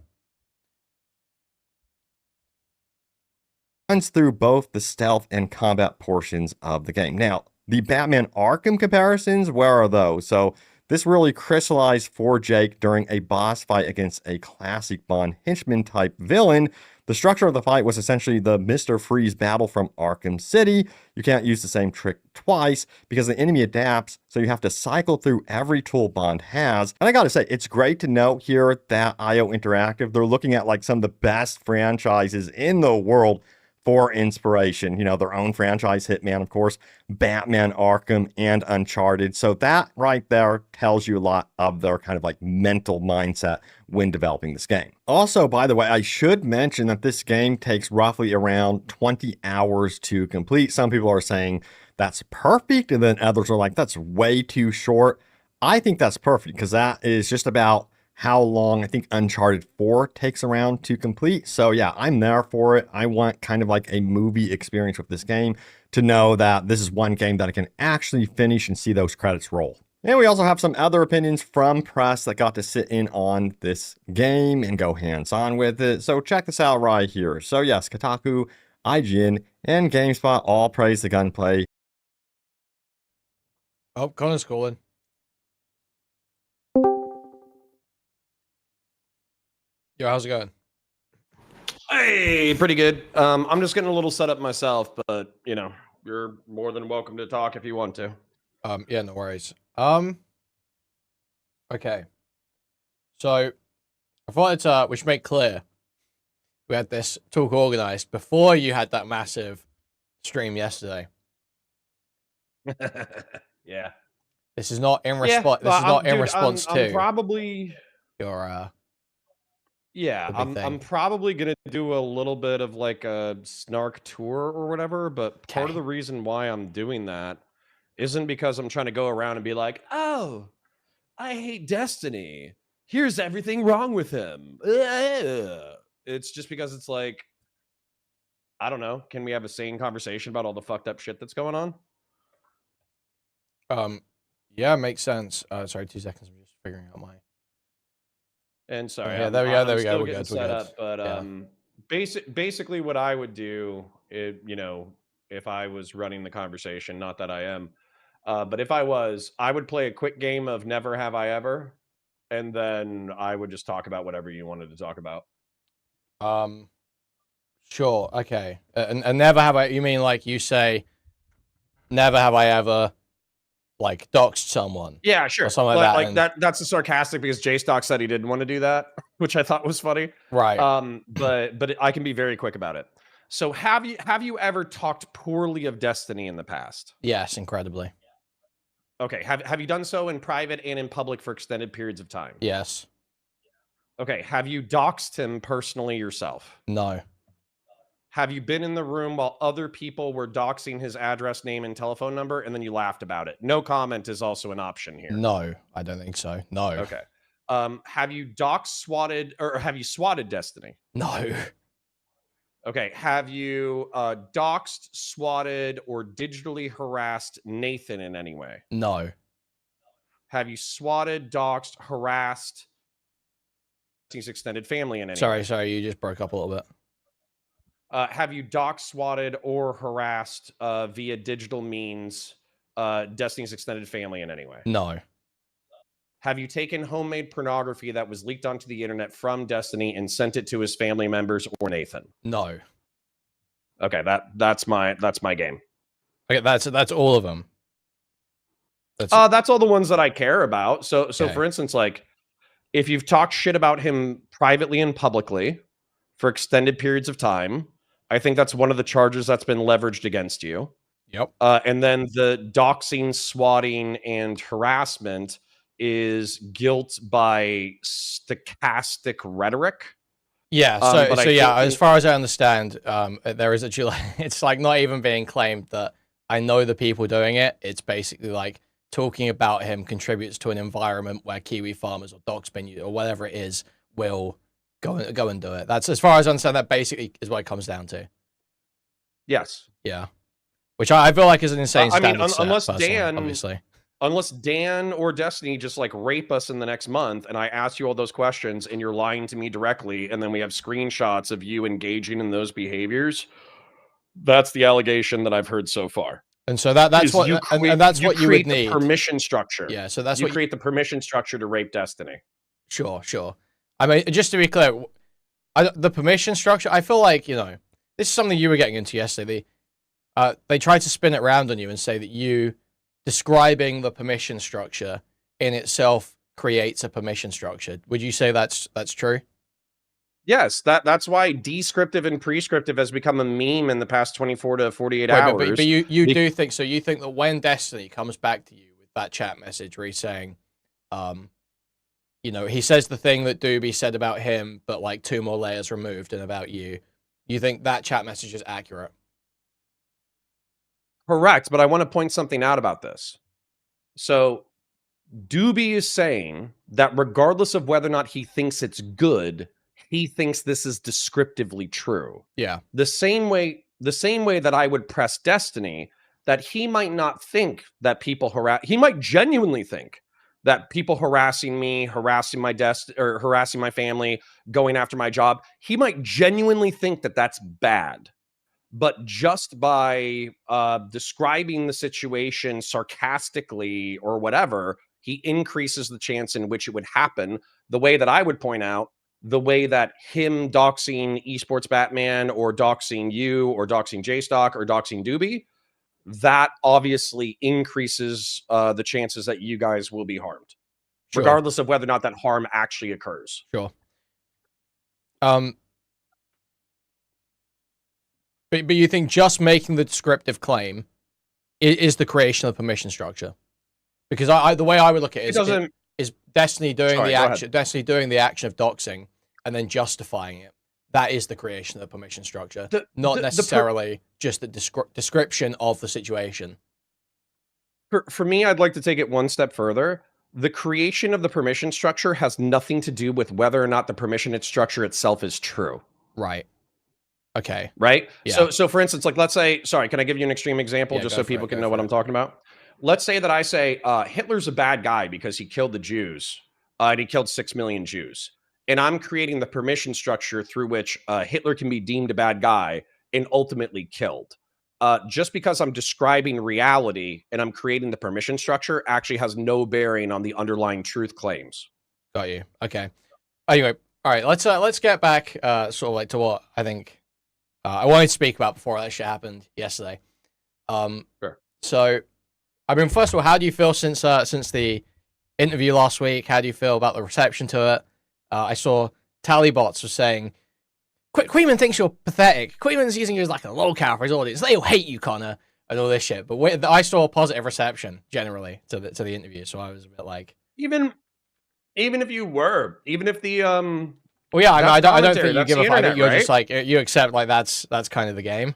Runs through both the stealth and combat portions of the game. Now, the Batman Arkham comparisons, where are those? So this really crystallized for Jake during a boss fight against a classic Bond henchman type villain. The structure of the fight was essentially the Mr. Freeze battle from Arkham City. You can't use the same trick twice because the enemy adapts, so you have to cycle through every tool Bond has. And I gotta say, it's great to note here that IO Interactive, they're looking at like some of the best franchises in the world for inspiration. You know, their own franchise, Hitman, of course, Batman, Arkham, and Uncharted. So that right there tells you a lot of their kind of like mental mindset when developing this game. Also, by the way, I should mention that this game takes roughly around 20 hours to complete. Some people are saying that's perfect, and then others are like, that's way too short. I think that's perfect because that is just about how long I think Uncharted 4 takes around to complete. So yeah, I'm there for it. I want kind of like a movie experience with this game to know that this is one game that I can actually finish and see those credits roll. And we also have some other opinions from press that got to sit in on this game and go hands-on with it. So check this out right here. So yes, Kotaku, IGN, and GameSpot all praise the gunplay. Oh, Connor's calling. Yo, how's it going? Hey, pretty good. I'm just getting a little set up myself, but you know, you're more than welcome to talk if you want to. Yeah, no worries. Okay. So I thought we should make clear we had this talk organized before you had that massive stream yesterday. Yeah. This is not in response. This is not in response to. I'm probably your Yeah, I'm probably gonna do a little bit of like a snark tour or whatever, but part of the reason why I'm doing that isn't because I'm trying to go around and be like, oh, I hate Destiny. Here's everything wrong with him. It's just because it's like, I don't know. Can we have a sane conversation about all the fucked up shit that's going on? Yeah, makes sense. Sorry, 2 seconds. I'm just figuring out my. And sorry, yeah, there we go. There we go. We're good. Set up, but Yeah. basically, what I would do, you know, if I was running the conversation, not that I am, but if I was, I would play a quick game of Never Have I Ever, and then I would just talk about whatever you wanted to talk about. Sure. Okay. And never have I. You mean like you say, never have I ever, like doxed someone? Yeah, sure. Or something like that. Like and- that's a sarcastic because J-Stock said he didn't want to do that, which I thought was funny. Right. But I can be very quick about it. So have you ever talked poorly of Destiny in the past? Yes, incredibly. Okay. Have you done so in private and in public for extended periods of time? Yes. Okay. Have you doxed him personally yourself? No. Have you been in the room while other people were doxing his address, name, and telephone number, and then you laughed about it? No comment is also an option here. No, I don't think so. No. Okay. Have you swatted, or have you swatted Destiny? No. Okay. Have you doxed, swatted, or digitally harassed Nathan in any way? No. Have you swatted, doxed, harassed his extended family in any way? Sorry, you just broke up a little bit. Have you doxed, swatted, or harassed via digital means Destiny's extended family in any way? No. Have you taken homemade pornography that was leaked onto the internet from Destiny and sent it to his family members or Nathan? No. Okay, that's my game. Okay, that's all of them. That's all the ones that I care about. So Okay. for instance, like if you've talked shit about him privately and publicly for extended periods of time, I think that's one of the charges that's been leveraged against you. Yep. And then the doxing, swatting, and harassment is guilt by stochastic rhetoric. Yeah, but I so yeah, think as far as I understand, there is actually it's like not even being claimed that I know the people doing it. It's basically like talking about him contributes to an environment where Kiwi farmers or Doxbin or whatever it is will go and do it. That's as far as I understand. That basically is what it comes down to. Yes. Yeah. Which I feel like is an insane I mean, standard set, unless personally, Dan, obviously. Unless Dan or Destiny just like rape us in the next month, and I ask you all those questions, and you're lying to me directly, and then we have screenshots of you engaging in those behaviors. That's the allegation that I've heard so far. And so that's what and that's what you would create need. the permission structure. Yeah, so that's you what create the permission structure to rape Destiny. Sure. I mean, just to be clear, the permission structure, I feel like, this is something you were getting into yesterday. They tried to spin it around on you and say that you describing the permission structure in itself creates a permission structure. Would you say that's true? Yes, that's why descriptive and prescriptive has become a meme in the past 24 to 48 hours. But you do think so? You think that when Destiny comes back to you with that chat message where he's saying, he says the thing that Doobie said about him, but like 2 more layers removed and about you think that chat message is accurate? Correct, but I want to point something out about this. So Doobie is saying that regardless of whether or not he thinks it's good, he thinks this is descriptively true. Yeah. The same way that I would press Destiny, that he might not think that people he might genuinely think that people harassing me, harassing my or harassing my family, going after my job, he might genuinely think that that's bad. but just by describing the situation sarcastically or whatever, he increases the chance in which it would happen. The way that I would point out, the way that him doxing Esports Batman or doxing you or doxing JStock or doxing Doobie, that obviously increases the chances that you guys will be harmed, Sure. regardless of whether or not that harm actually occurs. Sure. But you think just making the descriptive claim is the creation of the permission structure? Because the way I would look at it is Destiny doing the action, Destiny doing the action of doxing and then justifying it. That is the creation of the permission structure, not necessarily just the description of the situation. For me, I'd like to take it one step further. The creation of the permission structure has nothing to do with whether or not the permission structure itself is true. Right. Okay. Right? Yeah. So for instance, like let's say, sorry, can I give you an extreme example just so people can know what I'm talking about? Let's say that I say Hitler's a bad guy because he killed the Jews and he killed 6 million Jews. And I'm creating the permission structure through which Hitler can be deemed a bad guy and ultimately killed. Just because I'm describing reality and I'm creating the permission structure actually has no bearing on the underlying truth claims. Got you. Okay. Anyway, all right. Let's get back sort of like to what I think I wanted to speak about before that shit happened yesterday. Sure. So, I mean, first of all, how do you feel since the interview last week? How do you feel about the reception to it? I saw Tallybots was saying, Kuihman thinks you're pathetic. Kuihman's using you as like a lolcow for his audience. They'll hate you, Conor, and all this shit. But I saw a positive reception generally to the interview, so I was a bit like, even if you were, even if the well, yeah, I don't think you give a fuck. You're just like you accept like that's kind of the game.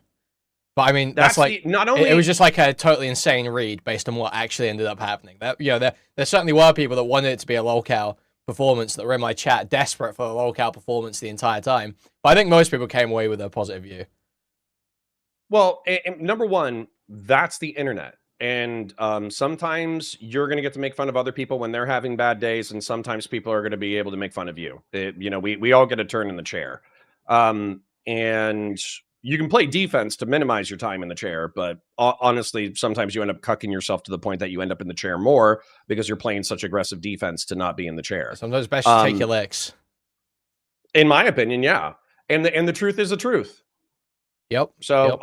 But I mean, that's like not only it was just like a totally insane read based on what actually ended up happening. That there certainly were people that wanted it to be a lolcow performance that were in my chat desperate for a lolcow performance the entire time. But I think most people came away with a positive view. Well, number one, that's the internet. And sometimes you're going to get to make fun of other people when they're having bad days, and sometimes people are going to be able to make fun of you. We all get a turn in the chair. And you can play defense to minimize your time in the chair, but honestly, sometimes you end up cucking yourself to the point that you end up in the chair more because you're playing such aggressive defense to not be in the chair. Sometimes best to take your licks. In my opinion, yeah. And the truth is the truth. Yep. So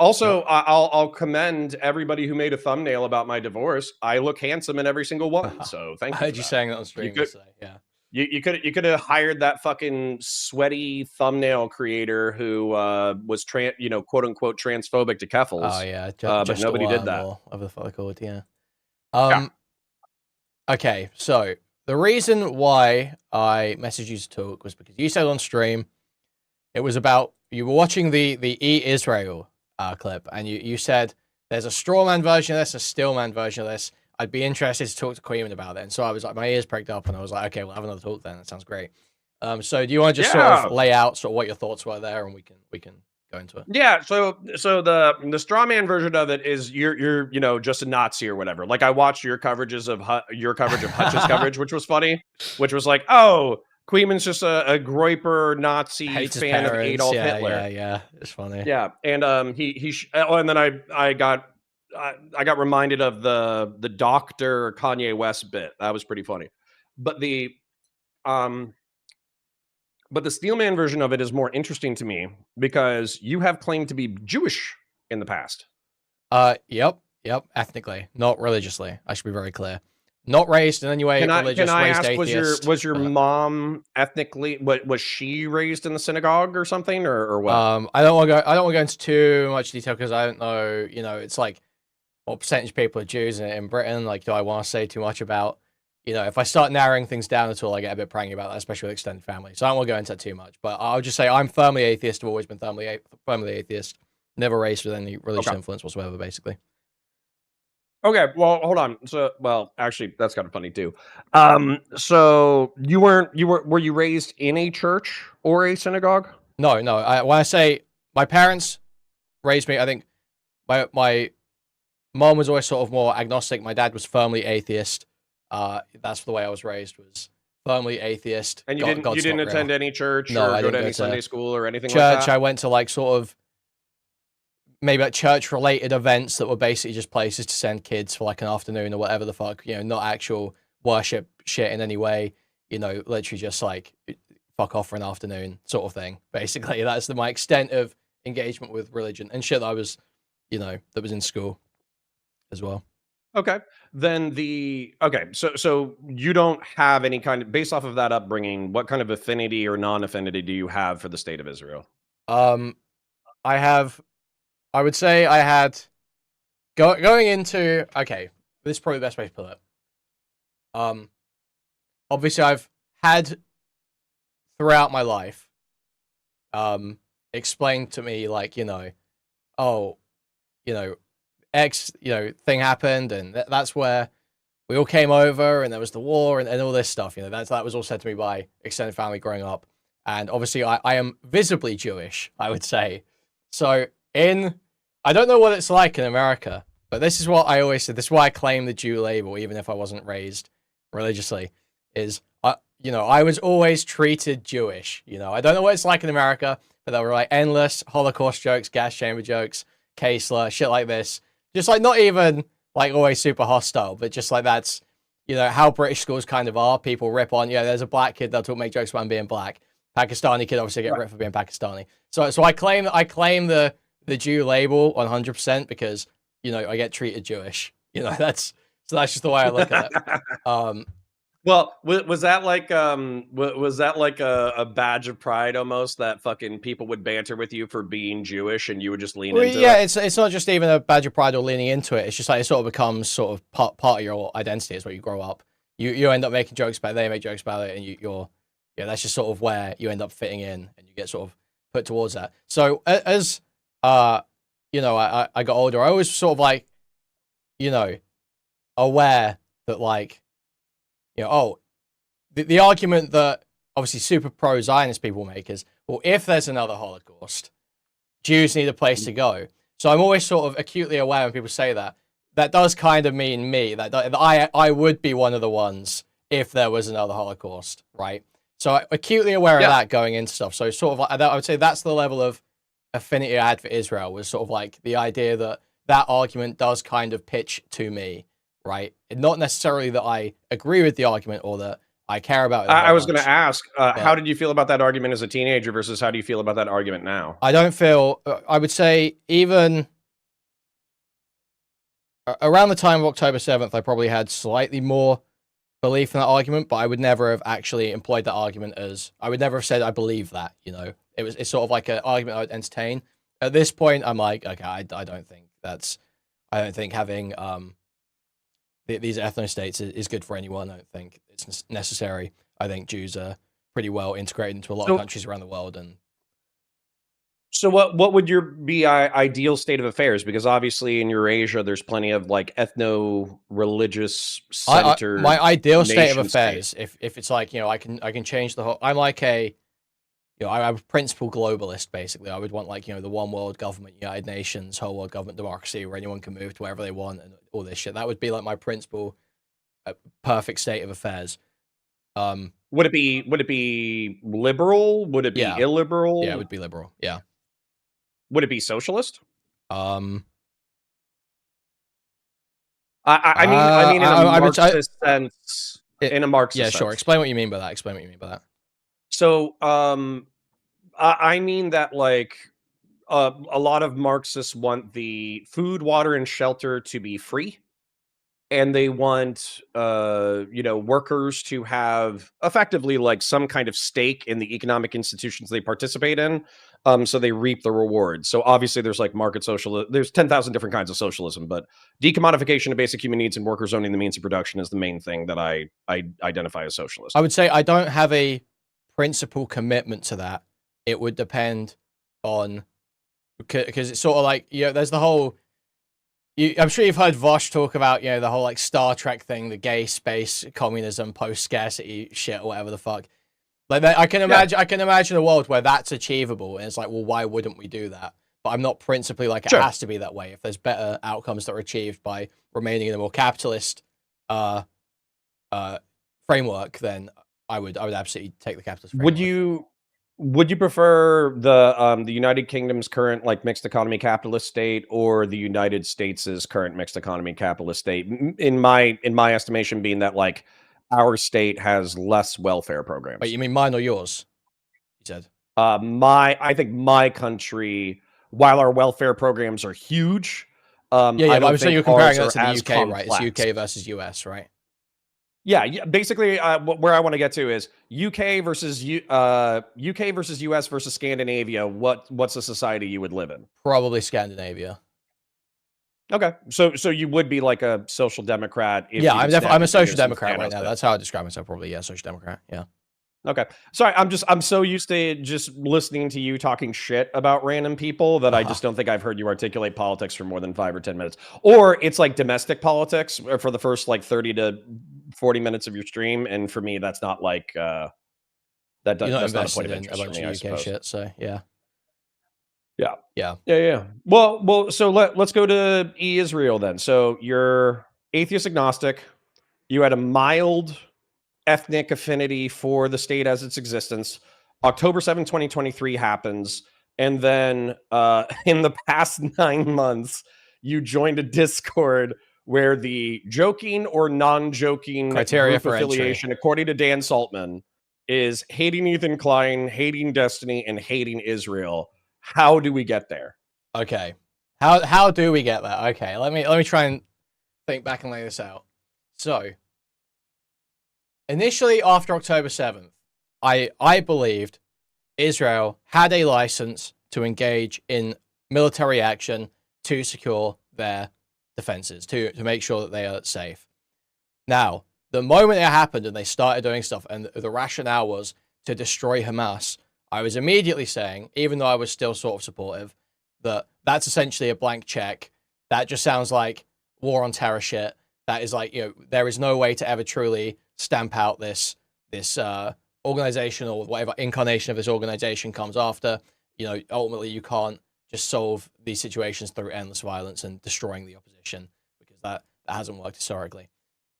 I'll commend everybody who made a thumbnail about my divorce. I look handsome in every single one. So thank you. I heard you saying that on stream. Yeah. You could have hired that fucking sweaty thumbnail creator who was quote unquote transphobic to Keffels. Oh yeah, but nobody did that. Of the fuck called, yeah. Okay, so the reason why I messaged you to talk was because you said on stream it was about you were watching the E Israel clip and you said there's a strawman version of this, a steelman version of this. I'd be interested to talk to Kuihman about it. And so I was like, my ears pricked up and I was like, okay, we'll have another talk then. That sounds great. So do you want to just sort of lay out sort of what your thoughts were there and we can go into it? Yeah. So the straw man version of it is you're just a Nazi or whatever. Like I watched your coverages of your coverage of Hutch's coverage, which was funny, which was like, oh, Kuihman's just a Groiper Nazi fan of Adolf Hitler. Yeah. It's funny. Yeah. And and then I got reminded of the Dr. Kanye West bit. That was pretty funny. But the Steelman version of it is more interesting to me because you have claimed to be Jewish in the past. Yep. Ethnically, not religiously. I should be very clear. Not raised in any way religious. Can I raised ask, atheist. was your mom ethnically? Was she raised in the synagogue or something, or what? I don't want to go into too much detail because I don't know. It's like what percentage of people are Jews in Britain. Like, do I want to say too much about? If I start narrowing things down at all, I get a bit prangy about that, especially with extended family. So I don't want to go into that too much. But I'll just say I'm firmly atheist. I've always been firmly atheist. Never raised with any religious influence whatsoever, basically. Okay, well, hold on. So, actually, that's kind of funny too. So were you raised in a church or a synagogue? No. When I say my parents raised me, I think my mom was always sort of more agnostic. My dad was firmly atheist. That's the way I was raised, was firmly atheist. And you didn't attend any church or go to any Sunday school or anything church, like that? I went to like sort of maybe like church-related events that were basically just places to send kids for like an afternoon or whatever the fuck, not actual worship shit in any way, literally just like fuck off for an afternoon sort of thing. Basically, that's my extent of engagement with religion and shit that I was, that was in school as well. Okay. Then so you don't have any kind of, based off of that upbringing, what kind of affinity or non-affinity do you have for the state of Israel? I would say I had going into, okay, this is probably the best way to put it. Obviously I've had throughout my life, explained to me like, X, thing happened, and that's where we all came over, and there was the war, and all this stuff. That was all said to me by extended family growing up, and obviously I am visibly Jewish, I would say. So I don't know what it's like in America, but this is what I always said. This is why I claim the Jew label, even if I wasn't raised religiously. I was always treated Jewish. I don't know what it's like in America, but there were like endless Holocaust jokes, gas chamber jokes, K-slur, shit like this. Just like not even like always super hostile, but just like that's, how British schools kind of are. People rip on, there's a black kid, they'll make jokes about him being black. Pakistani kid obviously get ripped for being Pakistani. So I claim the Jew label 100% because, I get treated Jewish. That's just the way I look at it. Well, was that like a badge of pride almost, that fucking people would banter with you for being Jewish and you would just lean into it? It's not just even a badge of pride or leaning into it. It's just like it sort of becomes sort of part of your identity as where you grow up. You end up making jokes about it, they make jokes about it, and you're that's just sort of where you end up fitting in, and you get sort of put towards that. So as I got older, I was sort of like, aware that like, the argument that obviously super pro-Zionist people make is, well, if there's another Holocaust, Jews need a place to go. So I'm always sort of acutely aware when people say that. That does kind of mean me, that I would be one of the ones if there was another Holocaust, right? So I'm acutely aware of that going into stuff. So sort of, I would say that's the level of affinity I had for Israel, was sort of like the idea that argument does kind of pitch to me. Right? Not necessarily that I agree with the argument or that I care about it. I was going to ask, how did you feel about that argument as a teenager versus how do you feel about that argument now? I don't feel, I would say even around the time of October 7th, I probably had slightly more belief in that argument, but I would never have actually employed that argument I would never have said I believe that, It's sort of like an argument I would entertain. At this point, I'm like, okay, I don't think having, these ethno-states is good for anyone. I don't think it's necessary. I think Jews are pretty well integrated into a lot of countries around the world. And so what would your ideal state of affairs? Because obviously in Eurasia, there's plenty of like ethno-religious centered. My ideal state of affairs, if it's like, I can change the whole, I'm like I'm a principal globalist, basically. I would want like, the one world government, United Nations, whole world government democracy, where anyone can move to wherever they want and all this shit. That would be like my principal perfect state of affairs. Would it be liberal? Would it be illiberal? Yeah, it would be liberal. Yeah. Would it be socialist? I mean, in a Marxist sense. In a Marxist sense. Yeah, sure. Explain what you mean by that. So, I mean that like a lot of Marxists want the food, water, and shelter to be free, and they want workers to have effectively like some kind of stake in the economic institutions they participate in, so they reap the rewards. So obviously there's like market socialism. There's 10,000 different kinds of socialism, but decommodification of basic human needs and workers owning the means of production is the main thing that I identify as socialist. I would say I don't have a principal commitment to that. It would depend on, because it's sort of like, there's the whole, I'm sure you've heard Vosh talk about, the whole like Star Trek thing, the gay space communism, post-scarcity shit or whatever the fuck. Like I can imagine a world where that's achievable, and it's like, well, why wouldn't we do that? But I'm not principally like it has to be that way. If there's better outcomes that are achieved by remaining in a more capitalist framework, then I would absolutely take the capitalist framework. Would you prefer the United Kingdom's current like mixed economy capitalist state or the United States' current mixed economy capitalist state? In my estimation, being that like our state has less welfare programs. Wait, you mean mine or yours? You said. I think my country, while our welfare programs are huge, Yeah, I but I'm don't saying think you're comparing ours that are to the as UK, right? It's complex. UK versus US, right? Yeah, basically, where I want to get to is UK versus UK versus US versus Scandinavia. What's a society you would live in? Probably Scandinavia. Okay, so you would be like a social democrat. If Yeah, you I'm could snap I'm a your social fingers and democrat Thanos right now. it. That's how I describe myself. Probably, yeah, social democrat. Yeah. Okay, sorry, I'm so used to just listening to you talking shit about random people that I just don't think I've heard you articulate politics for more than 5 or 10 minutes. Or it's like domestic politics for the first like 30 to 40 minutes of your stream, and for me, that's not like You're not that's not a invested point of in interest a for bunch me, I of UK suppose. shit, so yeah. Yeah. Well. So let's go to Israel then. So you're atheist agnostic. You had a mild ethnic affinity for the state as its existence. October 7, 2023 happens, and then in the past 9 months, you joined a Discord where the joking or non-joking Criteria group for affiliation, according to Dan Saltman, is hating Ethan Klein, hating Destiny, and hating Israel. How do we get there? Okay. How do we get that? Okay, let me try and think back and lay this out. So, initially after October 7th, I believed Israel had a license to engage in military action to secure their defenses, to make sure that they are safe. Now, the moment it happened and they started doing stuff and the rationale was to destroy Hamas, I was immediately saying, even though I was still sort of supportive, that that's essentially a blank check. That just sounds like war on terror shit. That is like, there is no way to ever truly stamp out this organization or whatever incarnation of this organization comes after. Ultimately you can't just solve these situations through endless violence and destroying the opposition, because that hasn't worked historically.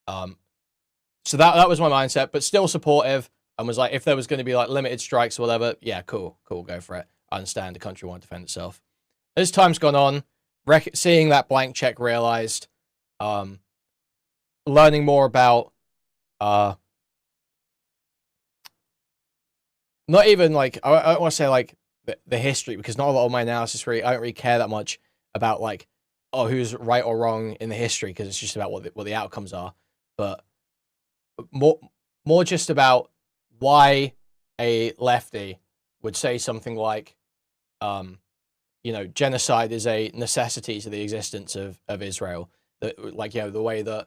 So that was my mindset, but still supportive, and was like, if there was going to be like limited strikes or whatever, yeah, cool, go for it. I understand the country won't defend itself. As time's gone on, seeing that blank check realized, learning more about, not even like, I don't want to say like the history, because not a lot of my analysis I don't really care that much about like, who's right or wrong in the history, because it's just about what the outcomes are, but more just about why a lefty would say something like, genocide is a necessity to the existence of Israel. That, like, the way that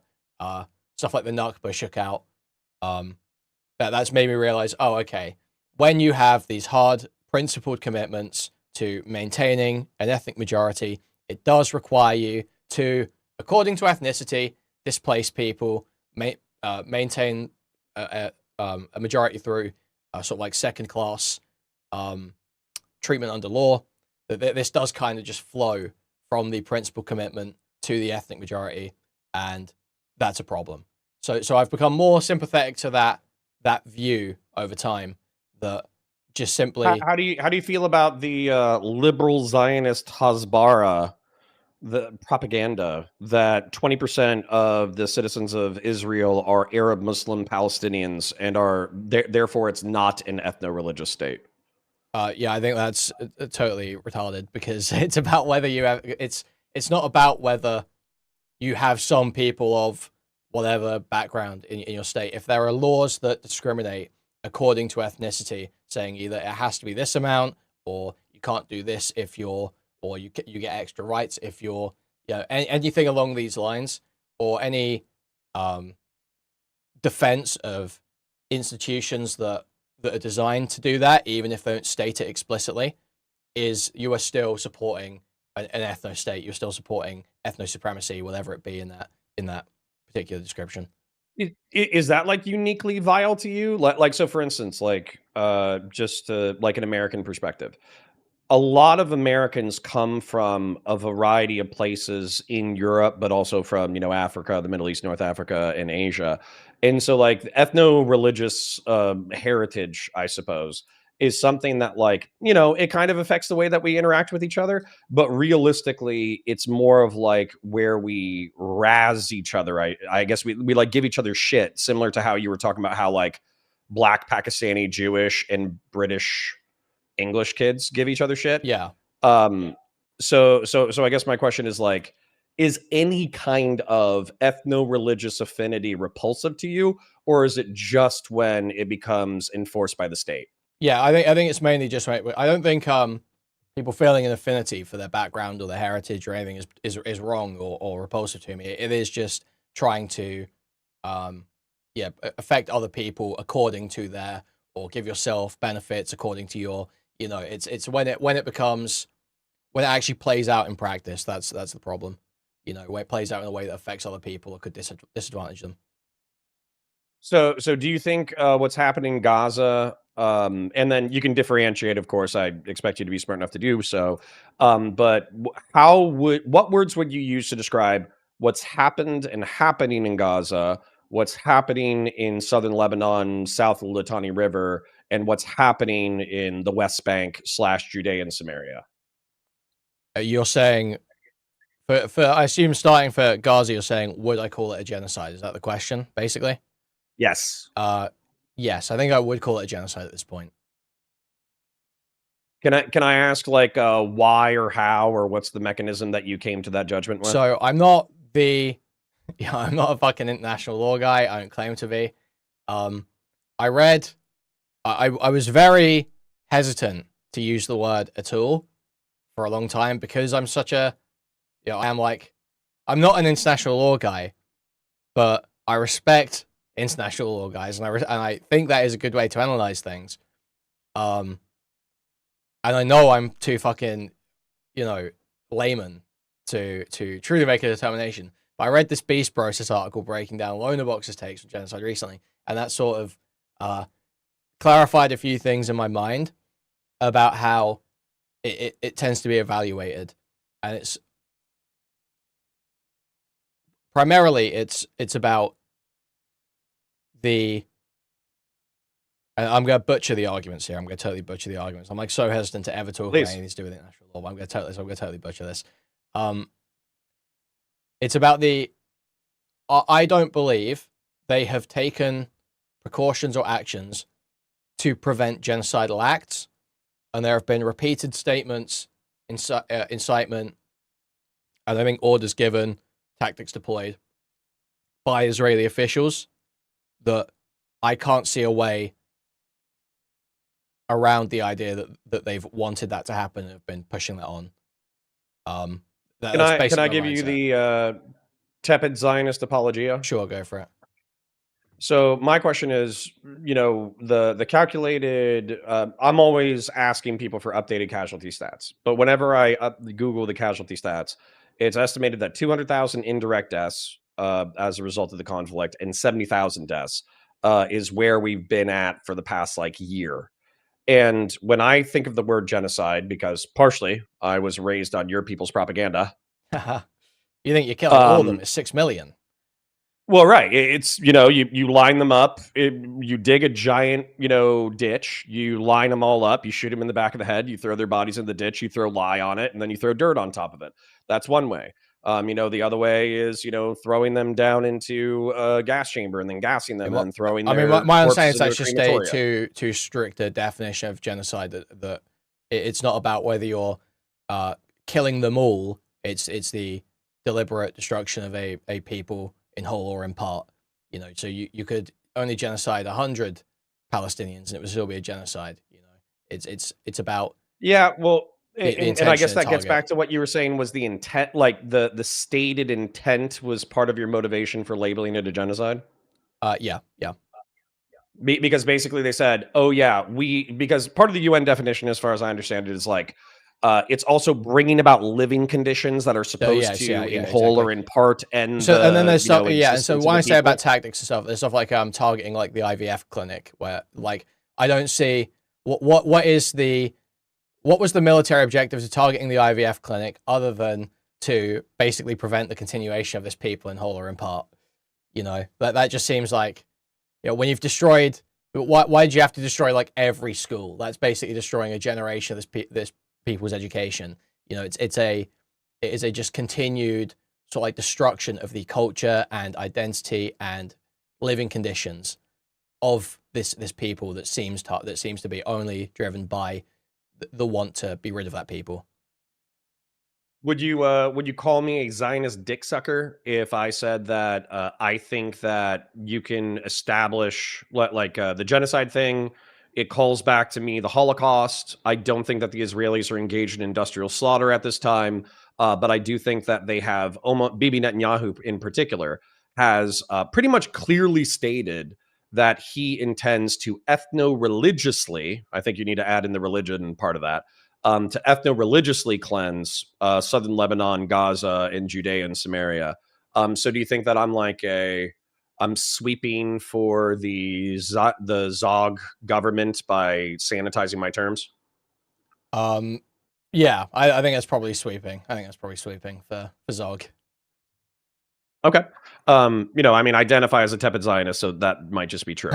stuff like the Nakba shook out, that's made me realize, okay, when you have these hard, principled commitments to maintaining an ethnic majority, it does require you to, according to ethnicity, displace people, maintain a majority through sort of like second-class treatment under law. This does kind of just flow from the principal commitment to the ethnic majority, and that's a problem. So I've become more sympathetic to that view over time. That just simply. How do you feel about the liberal Zionist Hasbara, the propaganda that 20% of the citizens of Israel are Arab Muslim Palestinians and are therefore it's not an ethno-religious state? Yeah, I think that's totally retarded, because it's about whether you have. It's not about whether you have some people of whatever background in your state. If there are laws that discriminate according to ethnicity, saying either it has to be this amount, or you can't do this if you're, or you get extra rights if you're, anything along these lines, or any defense of institutions that are designed to do that, even if they don't state it explicitly, is you are still supporting an ethno state. You're still supporting ethno supremacy, whatever it be in that particular description. Is that like uniquely vile to you? Like, so for instance, like just like an American perspective, a lot of Americans come from a variety of places in Europe, but also from, Africa, the Middle East, North Africa, and Asia. And so like ethno-religious heritage, I suppose, is something that, like, you know, it kind of affects the way that we interact with each other, but realistically it's more of like where we razz each other. I guess we like give each other shit, similar to how you were talking about how like Black, Pakistani, Jewish, and British English kids give each other shit. Yeah. So I guess my question is like, is any kind of ethno-religious affinity repulsive to you, or is it just when it becomes enforced by the state? Yeah, I think it's mainly just right. I don't think people feeling an affinity for their background or their heritage or anything is wrong or repulsive to me. It is just trying to affect other people according to their, or give yourself benefits according to your, you know, it's when it becomes, when it actually plays out in practice, that's the problem. You know, when it plays out in a way that affects other people or could disadvantage them. So do you think what's happening in Gaza, and then you can differentiate, of course, I expect you to be smart enough to do so, but what words would you use to describe what's happened and happening in Gaza, what's happening in southern Lebanon, south of the Litani River, and what's happening in the West Bank / Judea and Samaria? You're saying, for I assume starting for Gaza, you're saying, would I call it a genocide? Is that the question, basically? Yes. Yes, I think I would call it a genocide at this point. Can I ask, like, why or how, or what's the mechanism that you came to that judgment with? So I'm not I'm not a fucking international law guy. I don't claim to be. I was very hesitant to use the word at all for a long time because I'm such a, you know, I'm not an international law guy, but I respect international law guys, and I think that is a good way to analyze things. And I know I'm too fucking, you know, layman to truly make a determination. But I read this Beast Process article breaking down Loner Box's takes on genocide recently, and that sort of clarified a few things in my mind about how it tends to be evaluated, and it's primarily it's about and I'm going to butcher the arguments here. I'm going to totally butcher the arguments. I'm like so hesitant to ever talk about anything to do with international law, but I'm going to totally butcher this. It's about I don't believe they have taken precautions or actions to prevent genocidal acts, and there have been repeated statements, incitement, and I think orders given, tactics deployed by Israeli officials that I can't see a way around the idea that they've wanted that to happen and have been pushing that on. Can I give you the tepid Zionist apologia? Sure, go for it. So my question is, you know, the calculated, I'm always asking people for updated casualty stats, but whenever I Google the casualty stats, it's estimated that 200,000 indirect deaths as a result of the conflict and 70,000 deaths is where we've been at for the past like year. And when I think of the word genocide, because partially I was raised on your people's propaganda. You think you're killing all of them? It's 6 million. Well, right. It's, you know, you line them up, you dig a giant, you know, ditch, you line them all up, you shoot them in the back of the head, you throw their bodies in the ditch, you throw lye on it, and then you throw dirt on top of it. That's one way. You know, the other way is, you know, throwing them down into a gas chamber and then gassing them and throwing I their mean, my understanding is corpses that's into a just crematoria. too strict a definition of genocide, that it's not about whether you're killing them all, it's the deliberate destruction of a people in whole or in part. You know, so you could only genocide 100 Palestinians and it would still be a genocide. You know, it's about Well, the and I guess intention that to gets target. back to what you were saying was the intent, like the stated intent was part of your motivation for labeling it a genocide. Yeah. Because basically they said, oh yeah, because part of the UN definition, as far as I understand it, is like it's also bringing about living conditions that are supposed to, in whole or in part, and so and then there's stuff, and so existence when of I the say about people. tactics and stuff, there's stuff like targeting like the IVF clinic, where like I don't see what was the military objective to targeting the IVF clinic other than to basically prevent the continuation of this people in whole or in part. You know, that just seems like, you know, when you've destroyed Why did you have to destroy like every school? That's basically destroying a generation of this people's education. You know, it is a just continued sort of like destruction of the culture and identity and living conditions of this people that seems to be only driven by the want to be rid of that people. Would you call me a Zionist dick sucker if I said that I think that you can establish the genocide thing? It calls back to me the Holocaust. I don't think that the Israelis are engaged in industrial slaughter at this time, but I do think that they have Bibi Netanyahu in particular has pretty much clearly stated that he intends to ethno-religiously. I think you need to add in the religion part of that. To ethno-religiously cleanse southern Lebanon, Gaza, and Judea and Samaria. So do you think that I'm sweeping for the Zog government by sanitizing my terms? Yeah, I think that's probably sweeping. I think that's probably sweeping for Zog. Okay. Identify as a tepid Zionist, so that might just be true.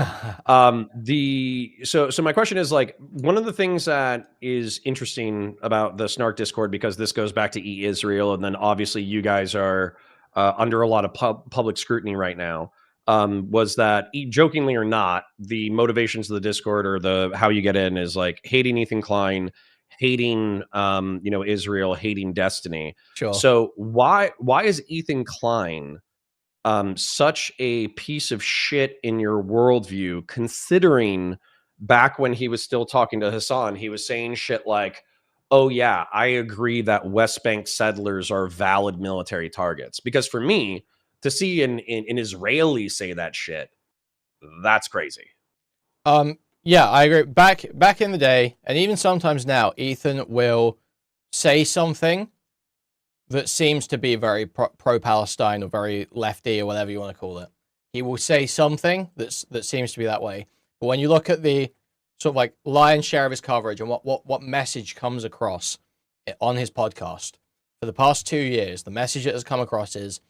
So my question is one of the things that is interesting about the Snark Discord, because this goes back to Israel, and then obviously you guys are under a lot of public scrutiny right now, was that, jokingly or not, the motivations of the Discord or how you get in is hating Ethan Klein, hating Israel, hating Destiny. Sure. So why is Ethan Klein such a piece of shit in your worldview, considering back when he was still talking to Hassan, he was saying shit like, oh yeah, I agree that West Bank settlers are valid military targets? Because for me, to see an Israeli say that shit, that's crazy. Yeah, I agree. Back in the day, and even sometimes now, Ethan will say something that seems to be very pro-Palestine or very lefty or whatever you want to call it. He will say something that seems to be that way. But when you look at the sort of lion's share of his coverage and what message comes across on his podcast for the past 2 years, the message that has come across is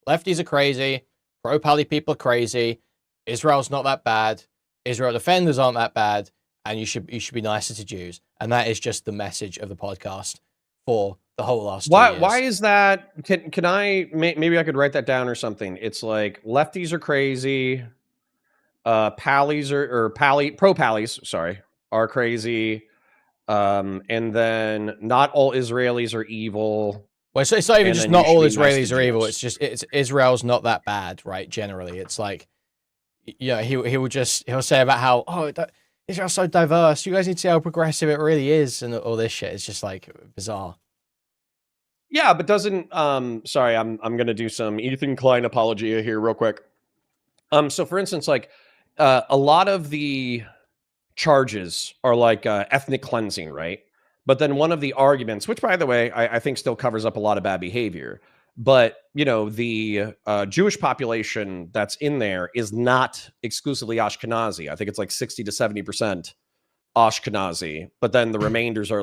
lefties are crazy, pro-Pally people are crazy, Israel's not that bad, Israel defenders aren't that bad, and you should be nicer to Jews. And that is just the message of the podcast for the whole last 2 years. Why is that? Can I maybe I could write that down or something? It's like lefties are crazy, pallies pro pallies, sorry, are crazy, and then not all Israelis are evil. Well, it's not even just not all Israelis are evil. It's Israel's not that bad, right? Generally, it's he'll say about how Israel's so diverse. You guys need to see how progressive it really is, and all this shit. It's just bizarre. Yeah, but doesn't sorry, I'm gonna do some Ethan Klein apologia here real quick. So for instance, a lot of the charges are ethnic cleansing, right? But then one of the arguments, which by the way, I think still covers up a lot of bad behavior, but the Jewish population that's in there is not exclusively Ashkenazi. I think it's 60 to 70% Ashkenazi, but then the remainders are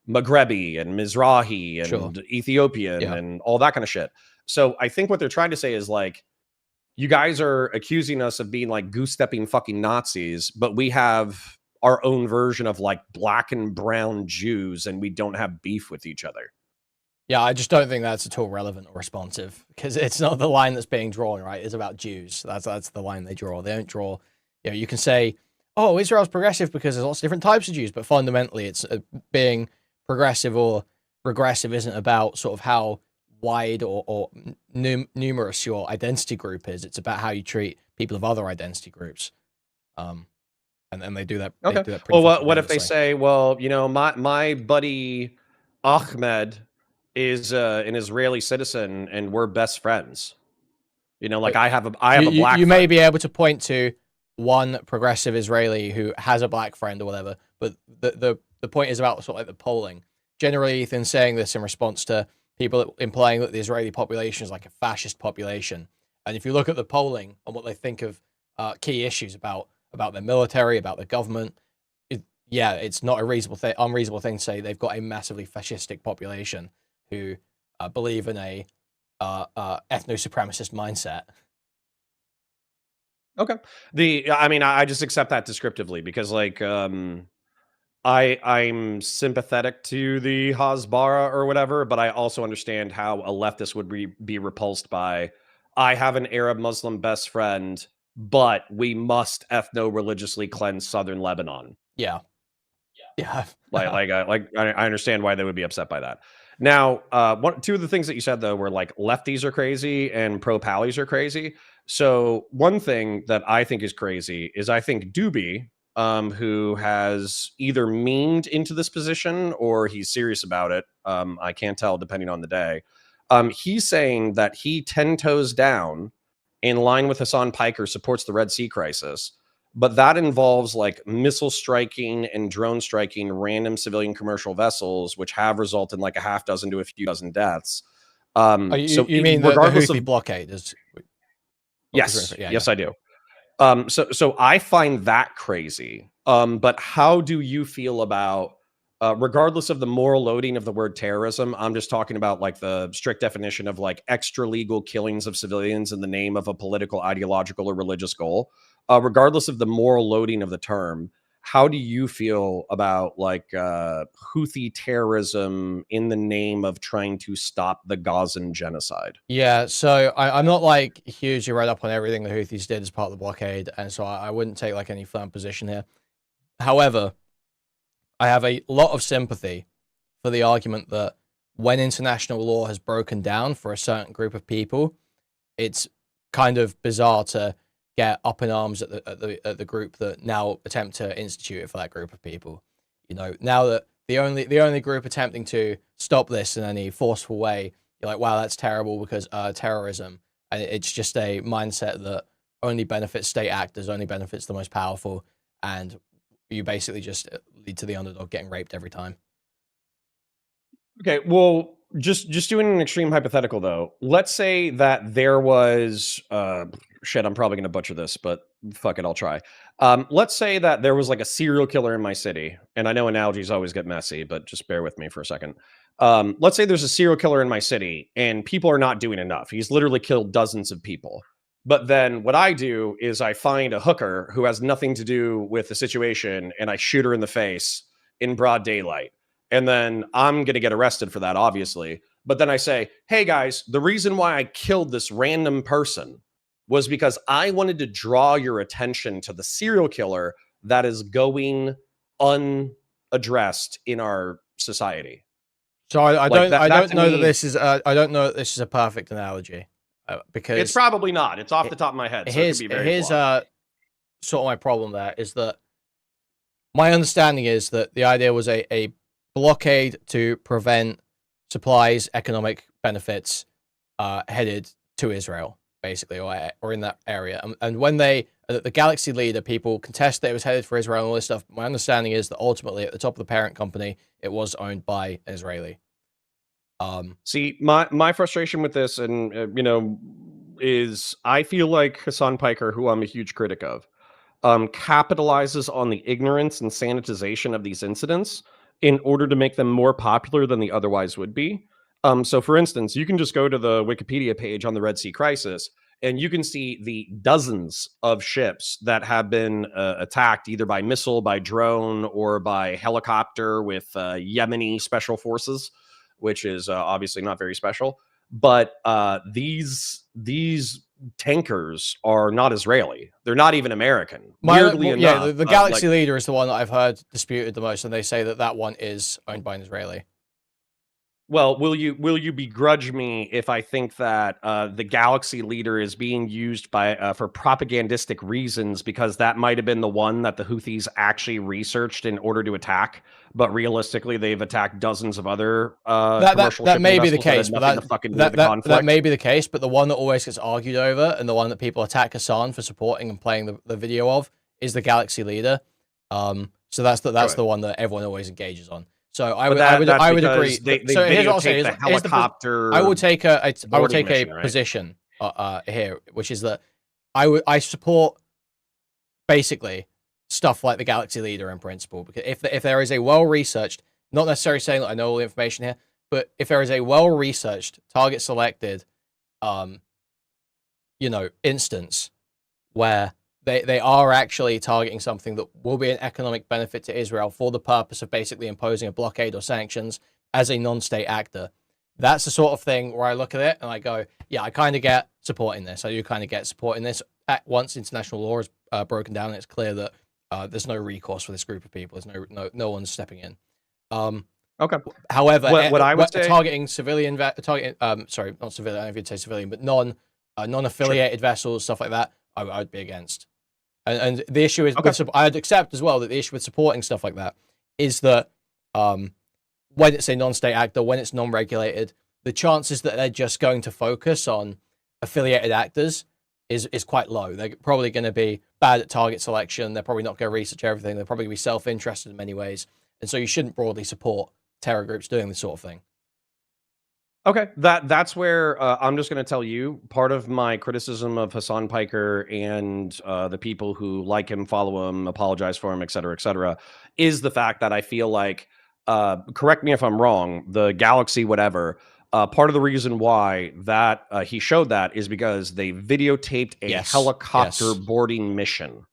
Maghrebi and Mizrahi and Ethiopian and all that kind of shit. So I think what they're trying to say is you guys are accusing us of being goose-stepping fucking Nazis, but we have our own version of black and brown Jews, and we don't have beef with each other. Yeah, I just don't think that's at all relevant or responsive, because it's not the line that's being drawn, right? It's about Jews. That's the line they draw. They don't draw, you can say, oh, Israel's progressive because there's lots of different types of Jews, but fundamentally it's being progressive or regressive isn't about sort of how wide or numerous your identity group is. It's about how you treat people of other identity groups. And they do that. Okay. They do that pretty What if they say, well, my buddy Ahmed is an Israeli citizen and we're best friends. I have a black You friend. may be able to point to one progressive Israeli who has a black friend or whatever, but the point is about sort of the polling. Generally, Ethan's saying this in response to people implying that the Israeli population is a fascist population. And if you look at the polling and what they think of key issues about their military, about their government, it's not a unreasonable thing to say they've got a massively fascistic population who believe in a ethno-supremacist mindset. Okay. I mean, I just accept that descriptively because, like, I'm sympathetic to the Hasbara or whatever, but I also understand how a leftist would be repulsed by. I have an Arab Muslim best friend, but we must ethno-religiously cleanse southern Lebanon. Yeah. Yeah. I understand why they would be upset by that. Now, two of the things that you said though were like lefties are crazy and pro-pallies are crazy. So one thing that I think is crazy is I think Doobie, who has either meaned into this position or he's serious about it. I can't tell depending on the day. He's saying that he 10 toes down in line with Hassan Piker supports the Red Sea crisis. But that involves like missile striking and drone striking random civilian commercial vessels, which have resulted in like a half dozen to a few dozen deaths. You mean the Houthi blockade? Yes, yes, I do. So I find that crazy. But how do you feel about, regardless of the moral loading of the word terrorism, I'm just talking about like the strict definition of like extra legal killings of civilians in the name of a political, ideological, or religious goal. Regardless of the moral loading of the term, how do you feel about like Houthi terrorism in the name of trying to stop the Gazan genocide? Yeah, so I'm not like hugely read up on everything the Houthis did as part of the blockade, and so I wouldn't take like any firm position here. However, I have a lot of sympathy for the argument that when international law has broken down for a certain group of people, it's kind of bizarre to get up in arms at the group that now attempt to institute it for that group of people. You know, now that the only group attempting to stop this in any forceful way, you're like, wow, that's terrible because terrorism, and it's just a mindset that only benefits state actors, only benefits the most powerful, and you basically just lead to the underdog getting raped every time. Okay, well, just doing an extreme hypothetical though. Let's say that there was shit, I'm probably gonna butcher this, but fuck it, I'll try. Let's say that there was like a serial killer in my city, and I know analogies always get messy, but just bear with me for a second. Let's say there's a serial killer in my city, and people are not doing enough. He's literally killed dozens of people. But then what I do is I find a hooker who has nothing to do with the situation, and I shoot her in the face in broad daylight. And then I'm going to get arrested for that, obviously. But then I say, hey, guys, the reason why I killed this random person was because I wanted to draw your attention to the serial killer that is going unaddressed in our society. So I don't know that this is a perfect analogy because it's probably not. It's off the top of my head. So here's sort of my problem there is that my understanding is that the idea was a blockade to prevent supplies, economic benefits headed to Israel, basically, or in that area. And when the Galaxy leader, people contest that it was headed for Israel and all this stuff, my understanding is that ultimately at the top of the parent company, it was owned by an Israeli. See, my frustration with this, and is I feel like Hassan Piker, who I'm a huge critic of, capitalizes on the ignorance and sanitization of these incidents in order to make them more popular than they otherwise would be. So, for instance, you can just go to the Wikipedia page on the Red Sea crisis, and you can see the dozens of ships that have been attacked either by missile, by drone, or by helicopter with Yemeni special forces, which is obviously not very special. But these tankers are not Israeli. They're not even American. Weirdly enough, the Galaxy leader is the one that I've heard disputed the most, and they say that one is owned by an Israeli. Well, will you begrudge me if I think that the Galaxy leader is being used by for propagandistic reasons because that might have been the one that the Houthis actually researched in order to attack, but realistically they've attacked dozens of other commercial that may be the case, case, but that may be the case. But the one that always gets argued over and the one that people attack Hassan for supporting and playing the video of is the Galaxy leader. So that's the one that everyone always engages on. So I would agree. So here's what I'll say: I will take a position here, which is that I support basically stuff like the Galaxy leader in principle, because if there is a well researched, not necessarily saying that I know all the information here, but if there is a well researched, target selected, instance where they are actually targeting something that will be an economic benefit to Israel for the purpose of basically imposing a blockade or sanctions as a non-state actor. That's the sort of thing where I look at it and I go, yeah, I kind of get supporting this. I do kind of get supporting this. Once international law is broken down, it's clear that there's no recourse for this group of people. There's no one's stepping in. Okay. However, what I would say, targeting civilian, sorry, not civilian. I don't know if you'd say civilian, but non-affiliated vessels, stuff like that, I would be against. And the issue is, I'd accept as well that the issue with supporting stuff like that is that when it's a non-state actor, when it's non-regulated, the chances that they're just going to focus on affiliated actors is quite low. They're probably going to be bad at target selection. They're probably not going to research everything. They're probably going to be self-interested in many ways. And so you shouldn't broadly support terror groups doing this sort of thing. Okay, that's where I'm just going to tell you part of my criticism of Hassan Piker and the people who like him, follow him, apologize for him, et cetera, is the fact that I feel like, correct me if I'm wrong, the Galaxy whatever, part of the reason why that he showed that is because they videotaped a helicopter boarding mission.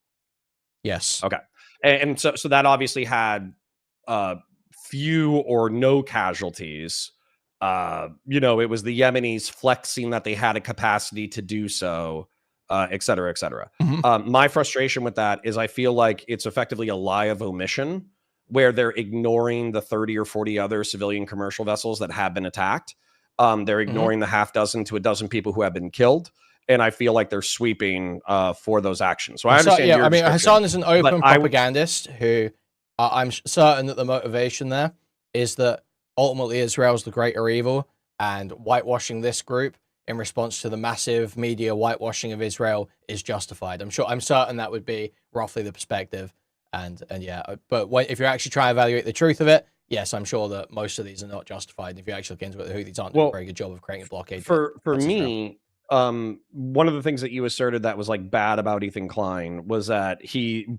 Yes. Okay, and so that obviously had few or no casualties. It was the Yemenis flexing that they had a capacity to do so, et cetera, et cetera. My frustration with that is I feel like it's effectively a lie of omission where they're ignoring the 30 or 40 other civilian commercial vessels that have been attacked. They're ignoring the half dozen to a dozen people who have been killed. And I feel like they're sweeping for those actions. So I understand your description, Hassan is an open propagandist who I'm certain that the motivation there is that ultimately Israel's the greater evil, and whitewashing this group in response to the massive media whitewashing of Israel is justified. I'm certain that would be roughly the perspective. And yeah, but if you actually try and evaluate the truth of it, yes, I'm sure that most of these are not justified. If you actually look into it, the Houthis aren't doing a very good job of creating a blockade. For me, one of the things that you asserted that was like bad about Ethan Klein was that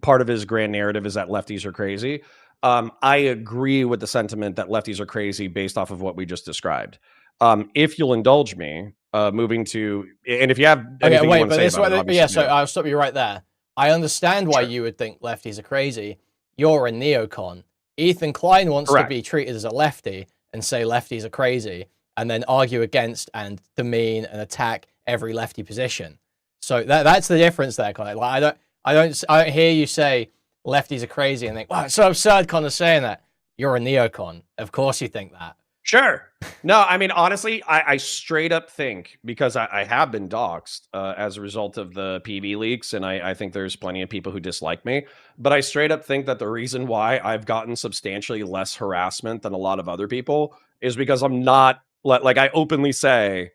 part of his grand narrative is that lefties are crazy. I agree with the sentiment that lefties are crazy based off of what we just described. If you'll indulge me, moving to, and if you have anything you want to say about it, so I'll stop you right there. I understand why you would think lefties are crazy. You're a neocon. Ethan Klein wants to be treated as a lefty and say lefties are crazy, and then argue against and demean and attack every lefty position. So that's the difference there, Conor. Like, I don't hear you say lefties are crazy and think, wow, it's so absurd Connor's saying that. You're a neocon. Of course you think that. Sure. No, I mean, honestly, I straight up think, because I have been doxxed as a result of the PV leaks, and I think there's plenty of people who dislike me, but I straight up think that the reason why I've gotten substantially less harassment than a lot of other people is because I'm not, like I openly say,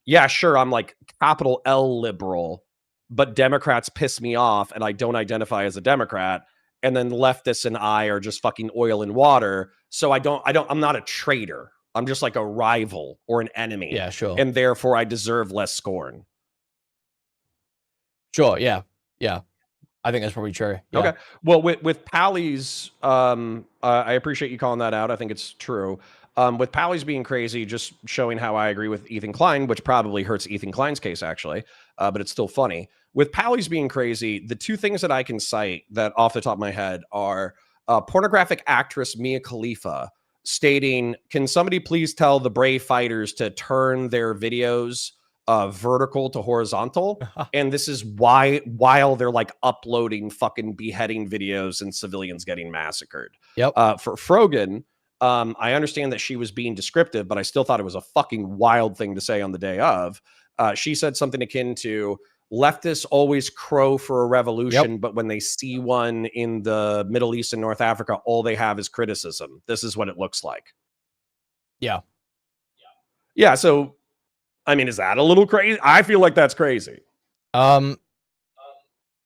yeah, sure, I'm like capital L liberal, but Democrats piss me off and I don't identify as a Democrat. And then leftists and I are just fucking oil and water. So I'm not a traitor. I'm just like a rival or an enemy. Yeah, sure. And therefore I deserve less scorn. Sure, yeah. Yeah. I think that's probably true. Yeah. Okay. Well, with Pally's, I appreciate you calling that out. I think it's true. With Pally's being crazy, just showing how I agree with Ethan Klein, which probably hurts Ethan Klein's case, actually, but it's still funny. With Pally's being crazy, the two things that I can cite that off the top of my head are pornographic actress Mia Khalifa stating, can somebody please tell the Brave fighters to turn their videos vertical to horizontal? And this is while they're like uploading fucking beheading videos and civilians getting massacred. Yep. For Frogan, I understand that she was being descriptive, but I still thought it was a fucking wild thing to say on the day of. She said something akin to, leftists always crow for a revolution, but when they see one in the Middle East and North Africa, all they have is criticism. This is what it looks like. Yeah. Yeah. So, I mean, is that a little crazy? I feel like that's crazy. Yeah,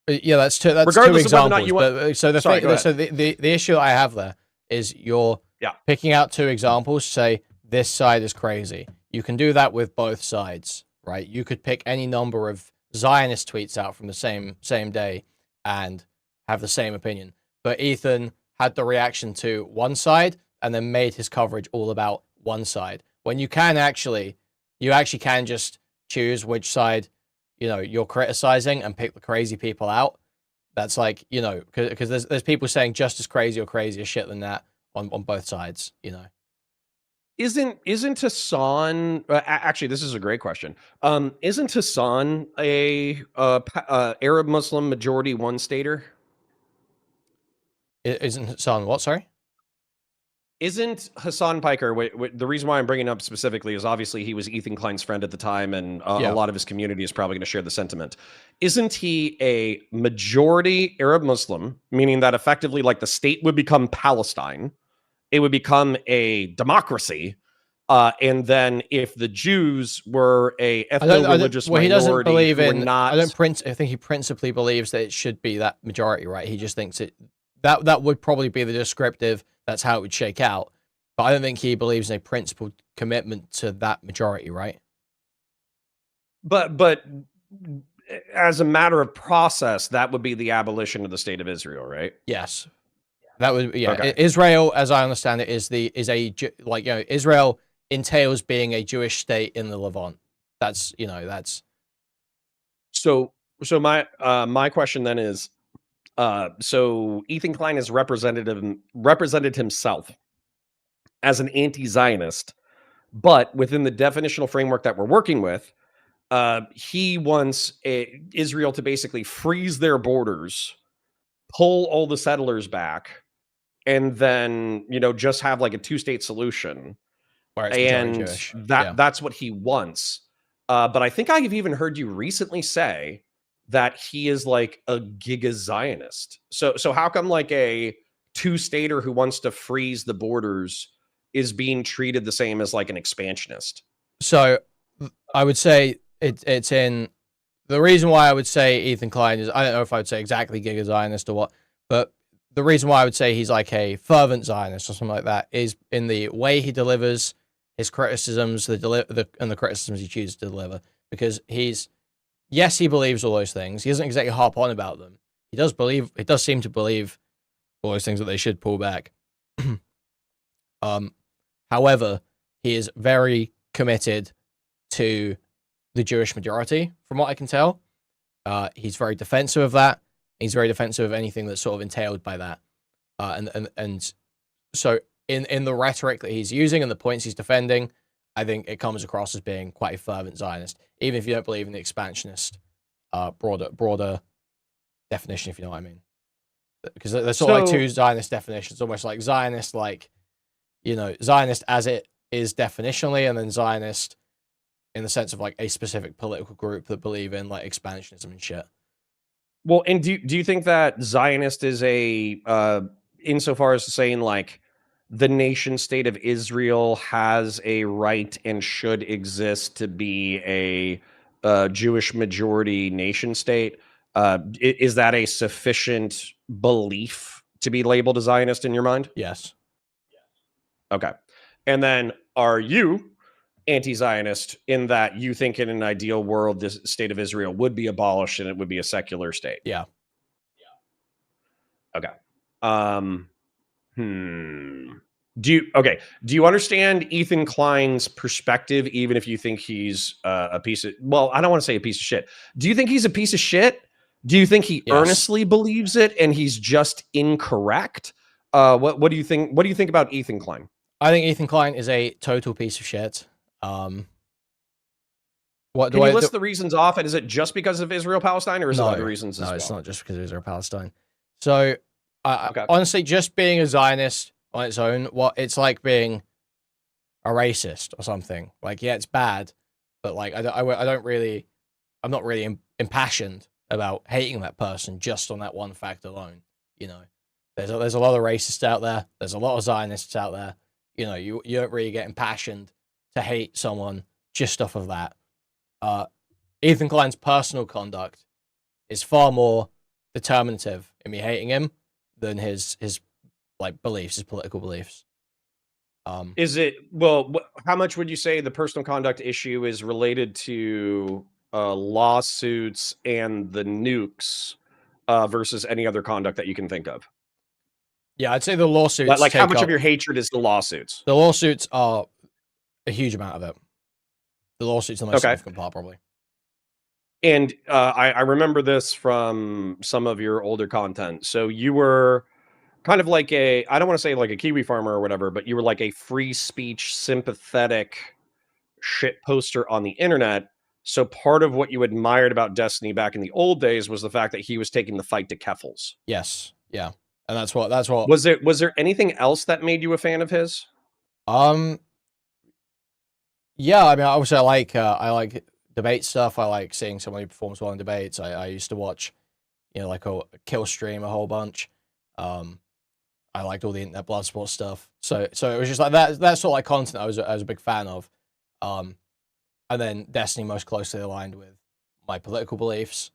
that's two examples. So the issue I have there is you're picking out two examples, say this side is crazy. You can do that with both sides, right? You could pick any number of Zionist tweets out from the same day and have the same opinion. But Ethan had the reaction to one side and then made his coverage all about one side. When you actually can just choose which side, you're criticizing and pick the crazy people out. That's like, you know, because there's people saying just as crazy or crazier shit than that on both sides, you know. Isn't Hassan actually? This is a great question. Isn't Hassan a Arab Muslim majority one stater? Isn't Hassan what? Sorry. Isn't Hassan Piker? The reason why I'm bringing up specifically is obviously he was Ethan Klein's friend at the time, and a lot of his community is probably going to share the sentiment. Isn't he a majority Arab Muslim, meaning that effectively, like, the state would become Palestine, it would become a democracy, and then if the Jews were a ethno-religious minority, he doesn't believe in. not. I think he principally believes that it should be that majority, right? He just thinks that would probably be the descriptive. That's how it would shake out. But I don't think he believes in a principled commitment to that majority, right? But as a matter of process, that would be the abolition of the state of Israel, right? Yes. That would, yeah. Okay. Israel, as I understand it, Israel entails being a Jewish state in the Levant. That's, you know, that's. So my question then is, so Ethan Klein has represented himself as an anti-Zionist, but within the definitional framework that we're working with, he wants Israel to basically freeze their borders, pull all the settlers back, and then, you know, just have like a two-state solution. And that's what he wants. But I think I've even heard you recently say that he is like a giga Zionist. So how come like a two-stater who wants to freeze the borders is being treated the same as like an expansionist? So I would say it's in the reason why I would say Ethan Klein is, I don't know if I would say exactly giga Zionist or what, but the reason why I would say he's like a fervent Zionist or something like that is in the way he delivers his criticisms, and the criticisms he chooses to deliver. Because yes, he believes all those things. He doesn't exactly harp on about them. He does seem to believe all those things that they should pull back. However, he is very committed to the Jewish majority, from what I can tell. He's very defensive of that. He's very defensive of anything that's sort of entailed by that. And so in the rhetoric that he's using and the points he's defending, I think it comes across as being quite a fervent Zionist, even if you don't believe in the expansionist broader definition, if you know what I mean. Because there's sort of like two Zionist definitions, almost like Zionist, like, you know, Zionist as it is definitionally, and then Zionist in the sense of like a specific political group that believe in like expansionism and shit. Well, and do you think that Zionist is insofar as saying like the nation state of Israel has a right and should exist to be a Jewish majority nation state? Is that a sufficient belief to be labeled a Zionist in your mind? Yes. Okay. And then are you anti-Zionist in that you think in an ideal world, this state of Israel would be abolished and it would be a secular state? Yeah. Okay. Do you understand Ethan Klein's perspective, even if you think he's a piece of, well, I don't want to say a piece of shit. Do you think he's a piece of shit? Do you think he earnestly believes it and he's just incorrect? What do you think? What do you think about Ethan Klein? I think Ethan Klein is a total piece of shit. Can you list the reasons off? And is it just because of Israel-Palestine, or is it other reasons as well? No, it's not just because of Israel-Palestine. So, honestly, just being a Zionist on its own, it's like being a racist or something. Like, yeah, it's bad, but like, I'm not really impassioned about hating that person just on that one fact alone. You know, there's a lot of racists out there. There's a lot of Zionists out there. You know, you don't really get impassioned to hate someone just off of that. Ethan Klein's personal conduct is far more determinative in me hating him than his like beliefs, his political beliefs. Is it, well, how much would you say the personal conduct issue is related to lawsuits and the nukes versus any other conduct that you can think of? Yeah, I'd say the lawsuits. Like how much of your hatred is the lawsuits? The lawsuits are a huge amount of it. The lawsuits are the most significant part, probably. And I remember this from some of your older content. So you were kind of like I don't want to say like a Kiwi farmer or whatever, but you were like a free speech, sympathetic shit poster on the internet. So part of what you admired about Destiny back in the old days was the fact that he was taking the fight to Keffals. Yes, yeah, and that's what was there anything else that made you a fan of his? Yeah, I mean, obviously, I like debate stuff. I like seeing someone who performs well in debates. I used to watch, you know, like a kill stream a whole bunch. I liked all the internet blood sport stuff. So it was just like that sort of like content I was a big fan of. And then Destiny most closely aligned with my political beliefs,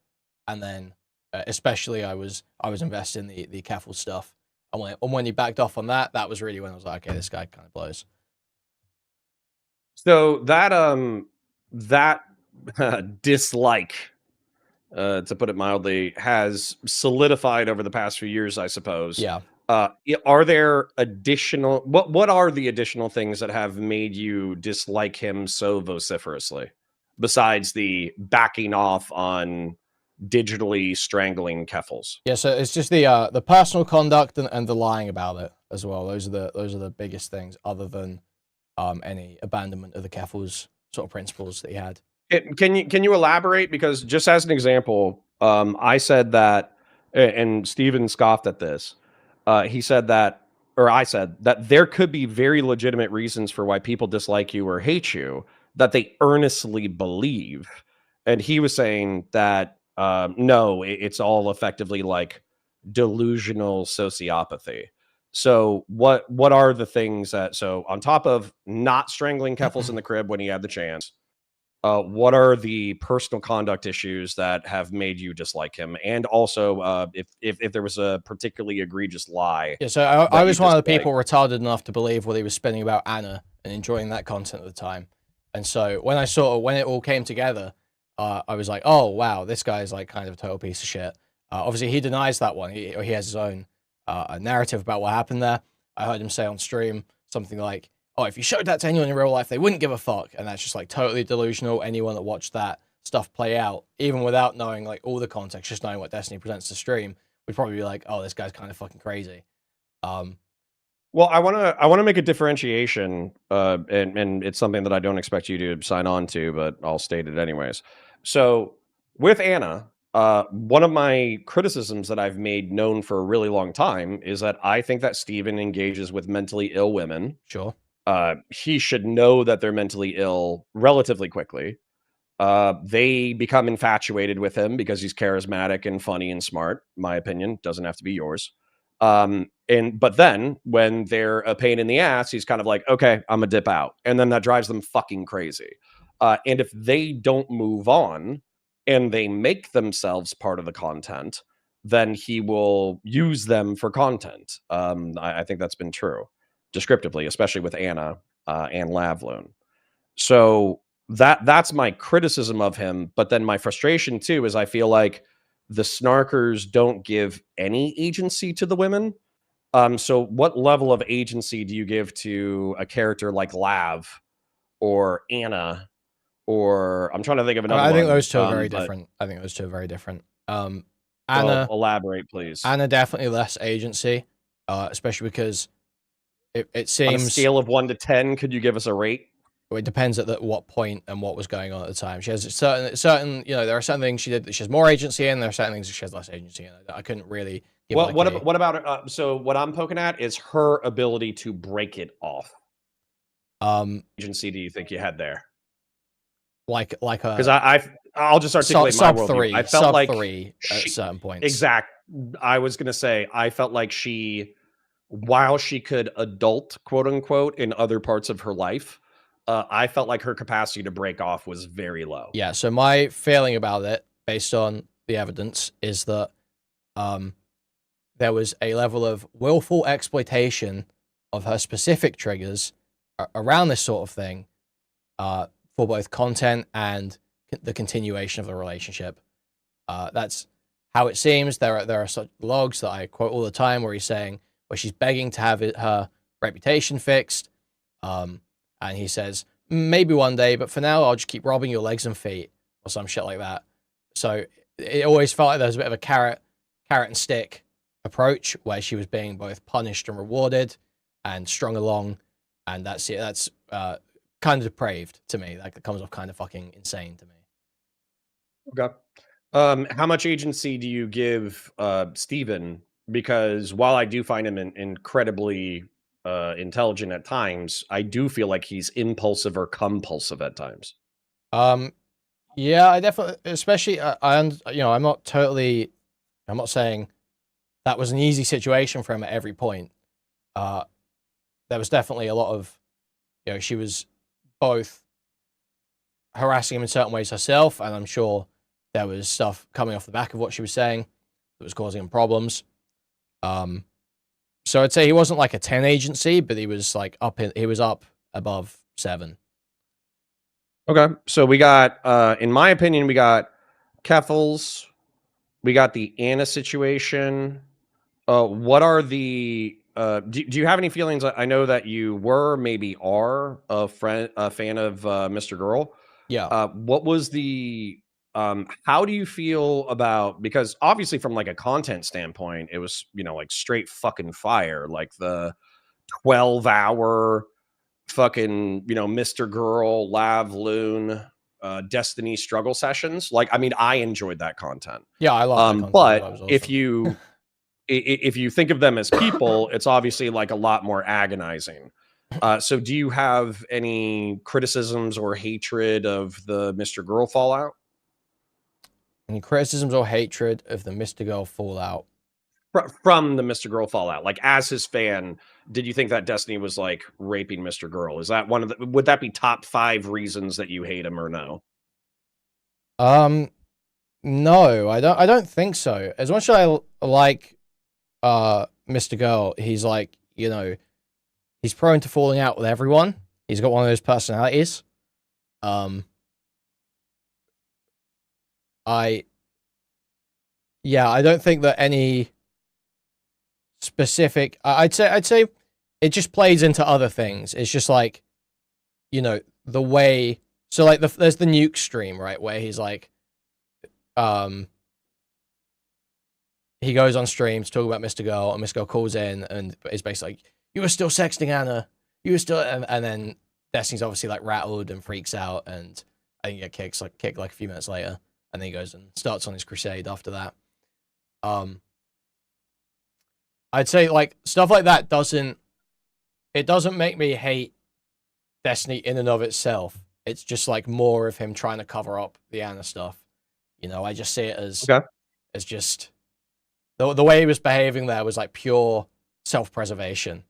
and then especially I was invested in the Keffel stuff. And when he backed off on that, that was really when I was like, okay, this guy kind of blows. So that dislike, to put it mildly, has solidified over the past few years, I suppose. Yeah. Are there additional what are the additional things that have made you dislike him so vociferously, besides the backing off on digitally strangling Keffals? Yeah, so it's just the personal conduct and the lying about it as well. Those are the biggest things, other than any abandonment of the Keffals sort of principles that he had. Can you elaborate? Because just as an example, I said that, and Steven scoffed at this. He said that, or I said that there could be very legitimate reasons for why people dislike you or hate you that they earnestly believe. And he was saying that, no, it's all effectively like delusional sociopathy. So what are the things that, so on top of not strangling Keffals in the crib when he had the chance, what are the personal conduct issues that have made you dislike him? And also, if there was a particularly egregious lie. Yeah, so I was one of the people retarded enough to believe what he was spinning about Anna and enjoying that content at the time. And so when it all came together, I was like, oh, wow, this guy's like kind of a total piece of shit. Obviously, he denies that one. He has his own narrative about what happened there. I heard him say on stream something like, oh, if you showed that to anyone in real life, they wouldn't give a fuck. And that's just like totally delusional. Anyone that watched that stuff play out, even without knowing like all the context, just knowing what Destiny presents to stream, would probably be like, oh, this guy's kind of fucking crazy. Well, I want to make a differentiation, and it's something that I don't expect you to sign on to, but I'll state it anyways. So with Anna, one of my criticisms that I've made known for a really long time is that I think that Steven engages with mentally ill women. Sure. He should know that they're mentally ill relatively quickly. They become infatuated with him because he's charismatic and funny and smart. My opinion, doesn't have to be yours. But then when they're a pain in the ass, he's kind of like, okay, I'm gonna dip out. And then that drives them fucking crazy. And if they don't move on and they make themselves part of the content, then he will use them for content. I think that's been true descriptively, especially with Anna and Lavloon. So that's my criticism of him. But then my frustration too is I feel like the snarkers don't give any agency to the women. So what level of agency do you give to a character like Lav or Anna, or I'm trying to think of another one. I think those two are very different. I think those two are very different. Anna, well, elaborate, please. Anna definitely less agency, especially because it seems... On a scale of 1 to 10, could you give us a rate? It depends at what point and what was going on at the time. She has certain, you know, there are certain things she did that she has more agency in. There are certain things that she has less agency in. I couldn't really give what about so what I'm poking at is her ability to break it off. Agency do you think you had there? Like a... Because I'll just articulate my worldview. I felt like three at certain points. Exact. I was going to say, I felt like she, while she could adult, quote unquote, in other parts of her life, I felt like her capacity to break off was very low. Yeah, so my feeling about it, based on the evidence, is that there was a level of willful exploitation of her specific triggers around this sort of thing for both content and the continuation of the relationship. That's how it seems. There are such logs that I quote all the time where she's begging to have her reputation fixed. And he says, maybe one day, but for now, I'll just keep robbing your legs and feet or some shit like that. So it always felt like there was a bit of a carrot and stick approach where she was being both punished and rewarded and strung along, and that's it. That's kind of depraved to me. Like, it comes off kind of fucking insane to me. Okay. How much agency do you give Steven? Because while I do find him incredibly intelligent at times, I do feel like he's impulsive or compulsive at times. Yeah, I definitely, especially, I'm not saying that was an easy situation for him at every point. There was definitely a lot of, she was both harassing him in certain ways herself, and I'm sure there was stuff coming off the back of what she was saying that was causing him problems. So I'd say he wasn't like a 10 agency, but he was like he was up above 7. Okay, so we got, in my opinion, we got Keffels, we got the Anna situation. What are the do you have any feelings? I know that you maybe are a fan of Mr. Girl. Yeah. What was the how do you feel about, because obviously from like a content standpoint, it was, like straight fucking fire, like the 12-hour fucking, Mr. Girl, Lav Loon, Destiny struggle sessions. Like, I mean, I enjoyed that content. Yeah, I love that content. But That was awesome. if you think of them as people, it's obviously like a lot more agonizing. So do you have any criticisms or hatred of the Mr. Girl fallout? Any criticisms or hatred of the Mr. Girl fallout? From the Mr. Girl fallout, like as his fan, did you think that Destiny was like raping Mr. Girl? Is that one of the, would that be top 5 reasons that you hate him or no? No, I don't think so. As much as I like Mr. Girl, he's like, he's prone to falling out with everyone. He's got one of those personalities. I don't think that any specific, I'd say it just plays into other things. It's just like, the way, so like there's the nuke stream, right, where he's like, he goes on stream to talk about Mr. Girl, and Mr. Girl calls in and is basically like, you were still sexting Anna, you were still, and then Destiny's obviously like rattled and freaks out, and I think he gets kicked like a few minutes later, and then he goes and starts on his crusade after that. I'd say like stuff like that doesn't make me hate Destiny in and of itself. It's just like more of him trying to cover up the Anna stuff. I just see it as just the way he was behaving there was like pure self-preservation.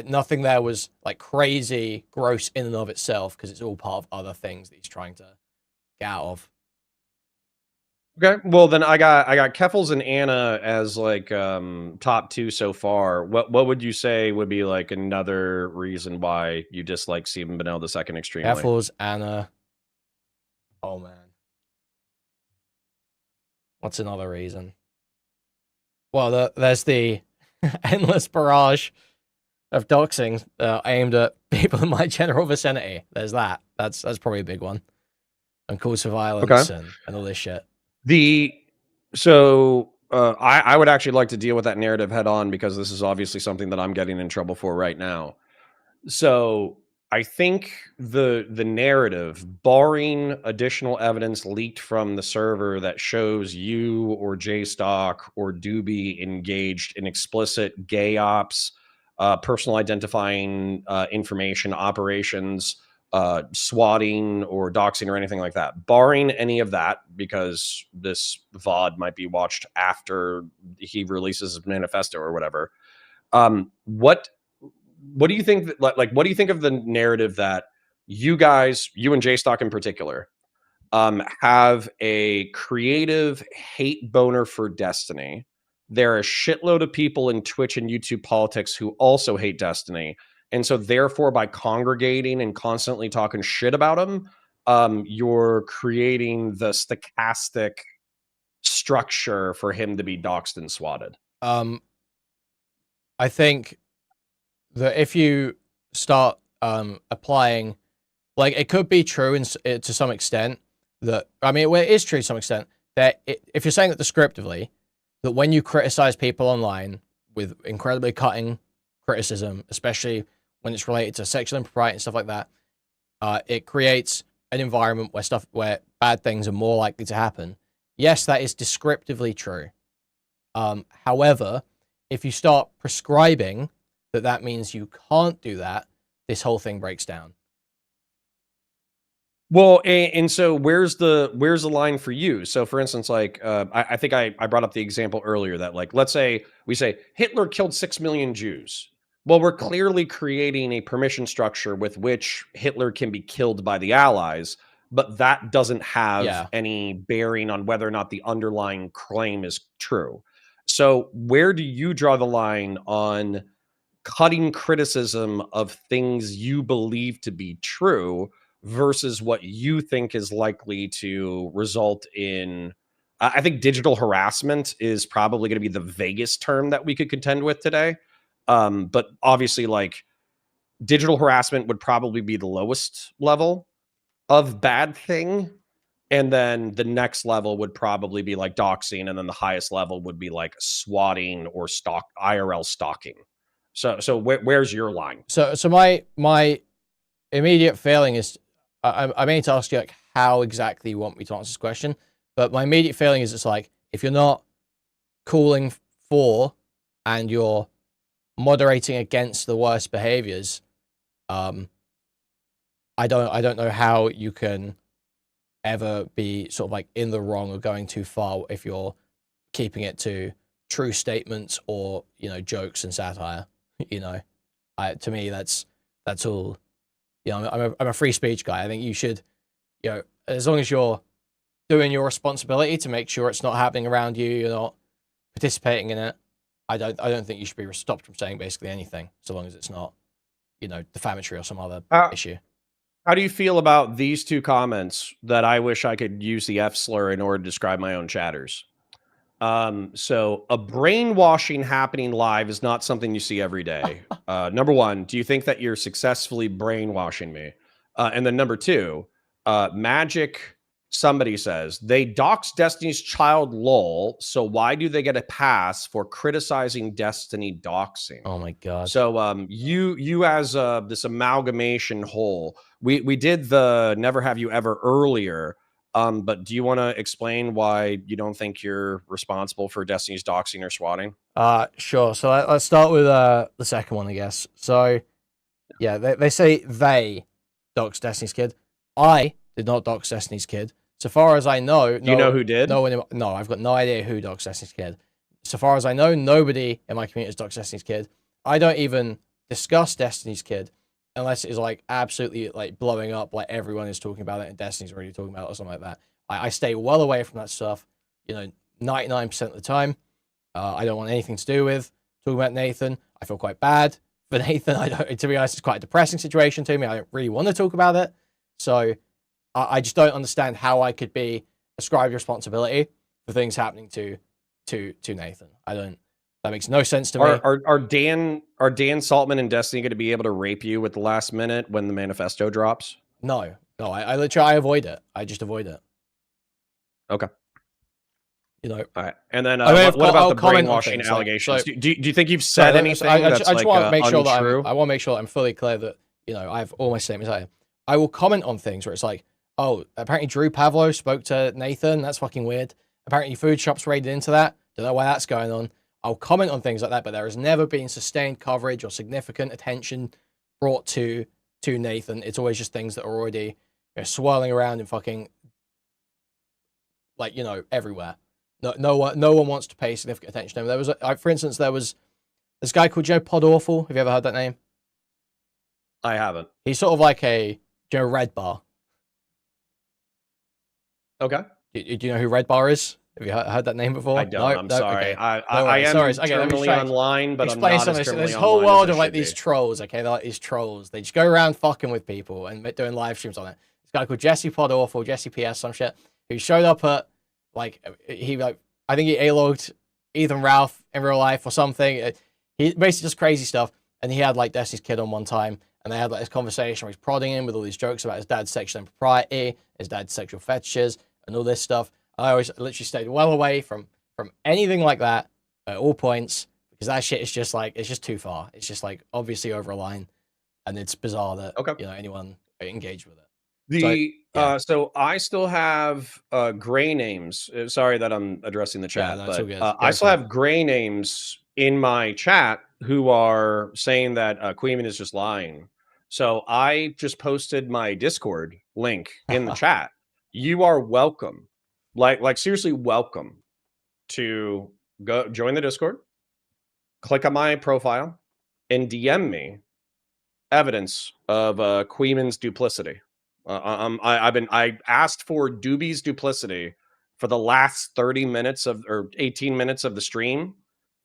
Nothing there was like crazy gross in and of itself, because it's all part of other things that he's trying to get out of. Okay, well then I got Keffels and Anna as like top 2 so far. What would you say would be like another reason why you dislike Stephen Bonnell II extremely? Keffels, Anna. Oh man, what's another reason? Well, there's the endless barrage of doxing aimed at people in my general vicinity. There's that. That's probably a big one. And calls for violence and all this shit. I would actually like to deal with that narrative head on, because this is obviously something that I'm getting in trouble for right now. So I think the narrative, barring additional evidence leaked from the server that shows you or JStock or Doobie engaged in explicit gay ops, personal identifying information operations, swatting or doxing or anything like that, barring any of that, because this VOD might be watched after he releases his manifesto or whatever. What do you think that, like, what do you think of the narrative that you guys, you and JStock in particular, have a creative hate boner for Destiny? There are a shitload of people in Twitch and YouTube politics who also hate Destiny. And so therefore, by congregating and constantly talking shit about him, you're creating the stochastic structure for him to be doxed and swatted. I think that if you start applying, like, it could be true to some extent that, I mean, well, it is true to some extent, that if you're saying that descriptively, that when you criticize people online with incredibly cutting criticism, especially when it's related to sexual impropriety and stuff like that, it creates an environment where bad things are more likely to happen. Yes, that is descriptively true. However, if you start prescribing that means you can't do that, this whole thing breaks down. Well, and so where's the line for you? So, for instance, like I think I brought up the example earlier that, like, let's say we say Hitler killed 6 million Jews. Well, we're clearly creating a permission structure with which Hitler can be killed by the Allies, but that doesn't have any bearing on whether or not the underlying claim is true. So, where do you draw the line on cutting criticism of things you believe to be true versus what you think is likely to result in? I think digital harassment is probably going to be the vaguest term that we could contend with today. But obviously, like, digital harassment would probably be the lowest level of bad thing. And then the next level would probably be like doxing. And then the highest level would be like swatting or IRL stalking. So where's your line? So my immediate feeling is, I may need to ask you, like, how exactly you want me to answer this question, but my immediate feeling is, it's like, if you're not calling for and you're moderating against the worst behaviors, I don't know how you can ever be sort of like in the wrong or going too far if you're keeping it to true statements or, you know, jokes and satire. You know, to me, that's all. You know, I'm a free speech guy. I think you should, you know, as long as you're doing your responsibility to make sure it's not happening around you, you're not participating in it, I don't think you should be stopped from saying basically anything, so long as it's not, you know, defamatory or some other issue. How do you feel about these two comments that I wish I could use the F slur in order to describe my own chatters? So a brainwashing happening live is not something you see every day. Number one, do you think that you're successfully brainwashing me? And then number two, Magic, somebody says, they dox Destiny's Child lol, so why do they get a pass for criticizing Destiny doxing? Oh my god. So you as this amalgamation whole, we did the Never Have You Ever earlier. But do you want to explain why you don't think you're responsible for Destiny's doxing or swatting? Sure. So let's start with the second one, I guess. So, yeah, they say they doxed Destiny's kid. I did not dox Destiny's kid. So far as I know, do you know who did? No, I've got no idea who doxed Destiny's kid. So far as I know, nobody in my community has doxed Destiny's kid. I don't even discuss Destiny's kid unless it is like absolutely like blowing up, like everyone is talking about it and Destiny's already talking about it or something like that. I stay well away from that stuff, you know, 99% of the time. I don't want anything to do with talking about Nathan. I feel quite bad for Nathan. To be honest, it's quite a depressing situation to me. I don't really want to talk about it. So I just don't understand how I could be ascribed responsibility for things happening to Nathan. That makes no sense to me. Are Dan Saltman and Destiny going to be able to rape you at the last minute when the manifesto drops? No. I literally avoid it. I just avoid it. Okay. You know. All right. And then what about the brainwashing allegations? Do you think you've said anything that's like untrue? I want to make sure that I'm fully clear that, you know, I have all my statements out here. I will comment on things where it's like, oh, apparently Drew Pavlo spoke to Nathan. That's fucking weird. Apparently food shops raided into that. Don't know why that's going on. I'll comment on things like that, but there has never been sustained coverage or significant attention brought to Nathan. It's always just things that are already, you know, swirling around in fucking, like, you know, everywhere. No one wants to pay significant attention to him. There was, for instance, there was this guy called Joe Podawful. Have you ever heard that name? I haven't. He's sort of like a Joe Red Bar. Okay. Do you know who Red Bar is? Have you heard that name before? I don't. I'm sorry. Okay. I am terminally online, but I'm not as terminally This whole online world as of I like should these be. trolls. Okay, they're like these trolls. They just go around fucking with people and doing live streams on it. This guy called Jesse Podawful, Jesse PS, some shit, who showed up at I think he A-logged Ethan Ralph in real life or something. He basically just crazy stuff. And he had like Destiny's kid on one time, and they had like this conversation where he's prodding him with all these jokes about his dad's sexual impropriety, his dad's sexual fetishes, and all this stuff. I always literally stayed well away from anything like that at all points, because that shit is just like, it's just too far. It's just like obviously over a line, and it's bizarre that anyone engaged with it. So I still have gray names. Sorry that I'm addressing the chat, no, it's all good. but I still have gray names in my chat who are saying that Kuihman is just lying. So I just posted my Discord link in the chat. You are welcome, like seriously welcome, to go join the Discord, click on my profile, and DM me evidence of Kuihman's duplicity. I asked for Doobie's duplicity for the last 30 minutes or 18 minutes of the stream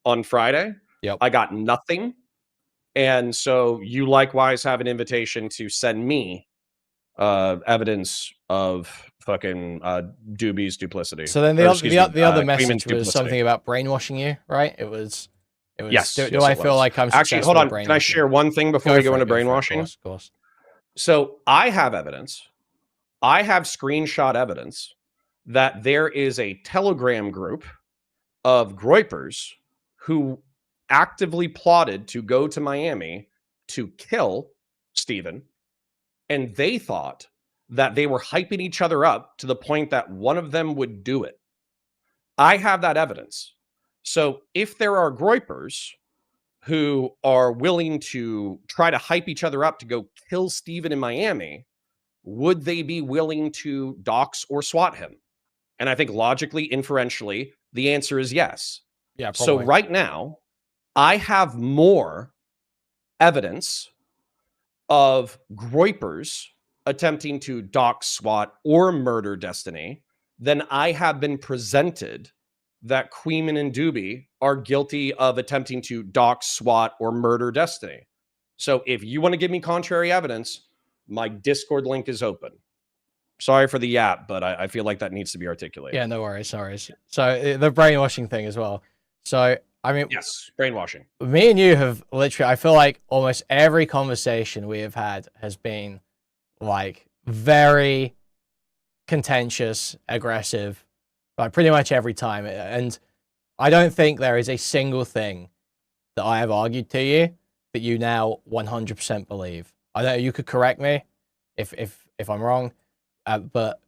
on Friday. Yep. I got nothing. And so you likewise have an invitation to send me evidence of fucking Doobie's duplicity. So then the other message was something about brainwashing you, right? It was yes. Do I feel like I'm actually? Hold on. Can I share one thing before we go into brainwashing? Of course. So I have evidence. I have screenshot evidence that there is a Telegram group of groypers who actively plotted to go to Miami to kill Steven, and they thought that they were hyping each other up to the point that one of them would do it. I have that evidence. So if there are groypers who are willing to try to hype each other up to go kill Steven in Miami, would they be willing to dox or SWAT him? And I think logically, inferentially, the answer is yes. Yeah, probably. So right now, I have more evidence of groypers attempting to dox, SWAT, or murder Destiny than I have been presented that Kuihman and Doobie are guilty of attempting to dox, SWAT, or murder Destiny. So if you want to give me contrary evidence, my Discord link is open. Sorry for the yap, but I feel like that needs to be articulated. Yeah, no worries. So the brainwashing thing as well. So, I mean... Yes, brainwashing. Me and you have literally, I feel like almost every conversation we have had has been, like, very contentious, aggressive, like pretty much every time. And I don't think there is a single thing that I have argued to you that you now 100% believe. I don't know, you could correct me if I'm wrong, but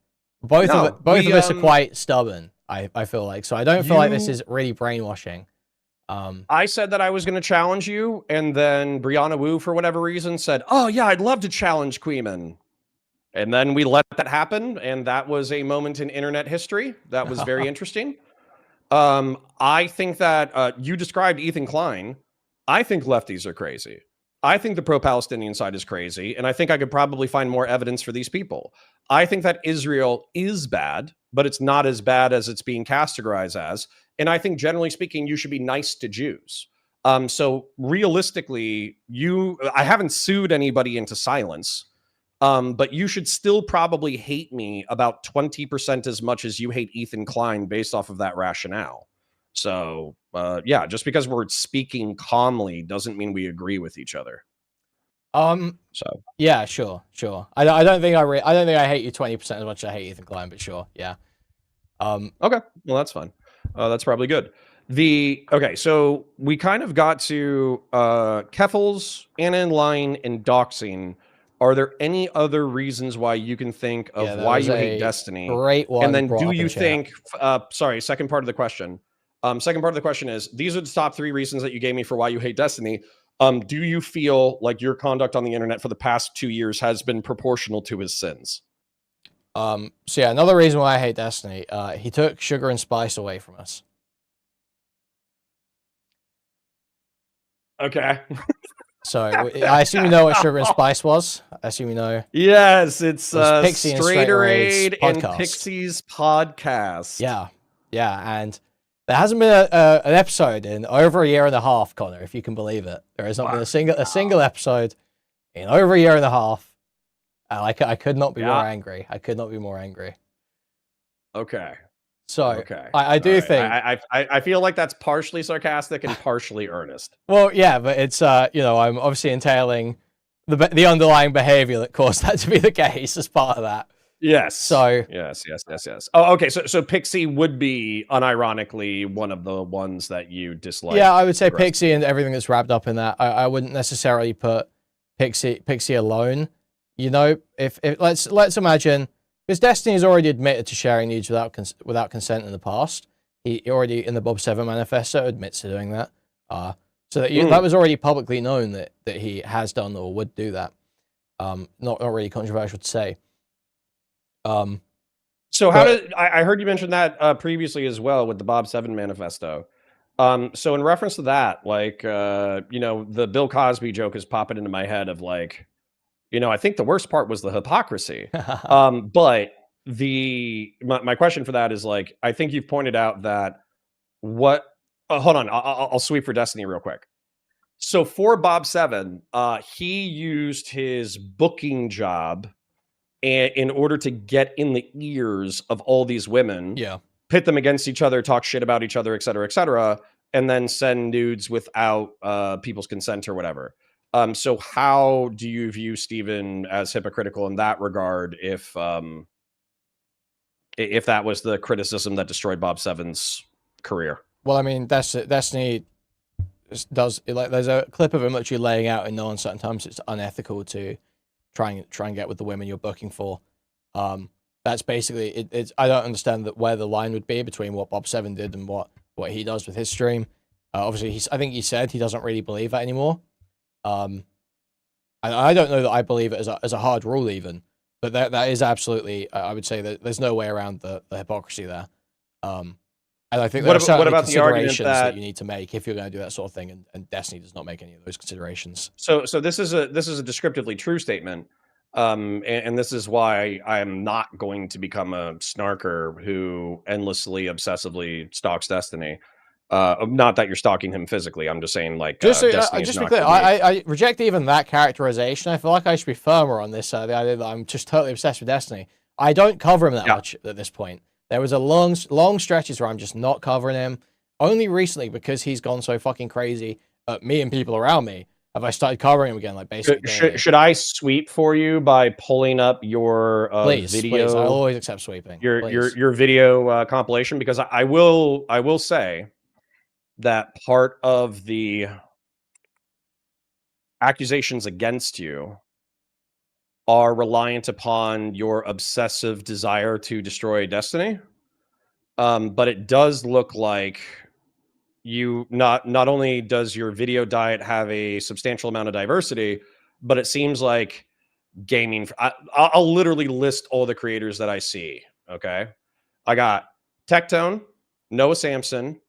both of us are quite stubborn, I feel like. So I don't feel like this is really brainwashing. I said that I was going to challenge you, and then Brianna Wu, for whatever reason, said, "Oh yeah, I'd love to challenge Kuihman." And then we let that happen, and that was a moment in internet history that was very interesting. I think that you described Ethan Klein. I think lefties are crazy. I think the pro-Palestinian side is crazy, and I think I could probably find more evidence for these people. I think that Israel is bad, but it's not as bad as it's being categorized as. And I think, generally speaking, you should be nice to Jews. So realistically, I haven't sued anybody into silence. But you should still probably hate me about 20% as much as you hate Ethan Klein based off of that rationale. So, yeah, just because we're speaking calmly doesn't mean we agree with each other. So yeah, sure. I don't think I hate you 20% as much as I hate Ethan Klein, but sure, yeah. Okay, well that's fine. That's probably good. Okay, so we kind of got to Keffels, Anna in Line, and doxing. Are there any other reasons why you can think of why you hate Destiny? Great one. And then do you think, sorry, second part of the question. Second part of the question is, these are the top 3 reasons that you gave me for why you hate Destiny. Do you feel like your conduct on the internet for the past 2 years has been proportional to his sins? So yeah, another reason why I hate Destiny, he took sugar and spice away from us. Okay. So I assume you know what sugar and spice was. I assume you know. Yes, it's Pixie Straighterade and podcast. Pixie's podcast. Yeah, and there hasn't been an episode in over a year and a half, Connor, if you can believe it. There has not been a single episode in over a year and a half. I could not be more angry. I could not be more angry. Okay. So I do think I feel like that's partially sarcastic and partially earnest. Well, yeah, but it's I'm obviously entailing the underlying behavior that caused that to be the case as part of that. Yes. So yes. Oh, okay. So Pixie would be unironically one of the ones that you dislike. Yeah, I would say Pixie and everything that's wrapped up in that. I wouldn't necessarily put Pixie alone. You know, if let's imagine, because Destiny has already admitted to sharing nudes without consent in the past. He already in the Bob 7 manifesto admits to doing that. So that was already publicly known that he has done or would do that. Not really controversial to say. So how did I heard you mention that previously as well with the Bob 7 manifesto. So in reference to that, like the Bill Cosby joke is popping into my head of like, I think the worst part was the hypocrisy. But my question for that is like, I think you've pointed out that hold on, I'll sweep for Destiny real quick. So for Bob 7, he used his booking job in order to get in the ears of all these women, pit them against each other, talk shit about each other, et cetera, and then send nudes without people's consent or whatever. So how do you view Steven as hypocritical in that regard if that was the criticism that destroyed Bob 7's career? Well, I mean, Destiny does, like, there's a clip of him actually laying out in no uncertain terms it's unethical to try and get with the women you're booking for. That's basically it's I don't understand where the line would be between what Bob 7 did and what he does with his stream. Obviously, I think he said he doesn't really believe that anymore. I don't know that I believe it as a hard rule even, but that is absolutely, I would say that there's no way around the hypocrisy there. And I think there are certainly considerations that you need to make if you're going to do that sort of thing, and Destiny does not make any of those considerations. So this is a descriptively true statement, and this is why I am not going to become a snarker who endlessly, obsessively stalks Destiny. Not that you're stalking him physically. I'm just saying, like, just be clear, I reject even that characterization. I feel like I should be firmer on this. The idea that I'm just totally obsessed with Destiny. I don't cover him that much at this point. There was a long stretches where I'm just not covering him. Only recently, because he's gone so fucking crazy at me and people around me, have I started covering him again. Like basically, should I sweep for you by pulling up your video? Please, I always accept sweeping. Your video compilation, because I will say that part of the accusations against you are reliant upon your obsessive desire to destroy Destiny. But it does look like you not only does your video diet have a substantial amount of diversity, but it seems like gaming. I'll literally list all the creators that I see. Okay. I got Tectone, Noah Samson,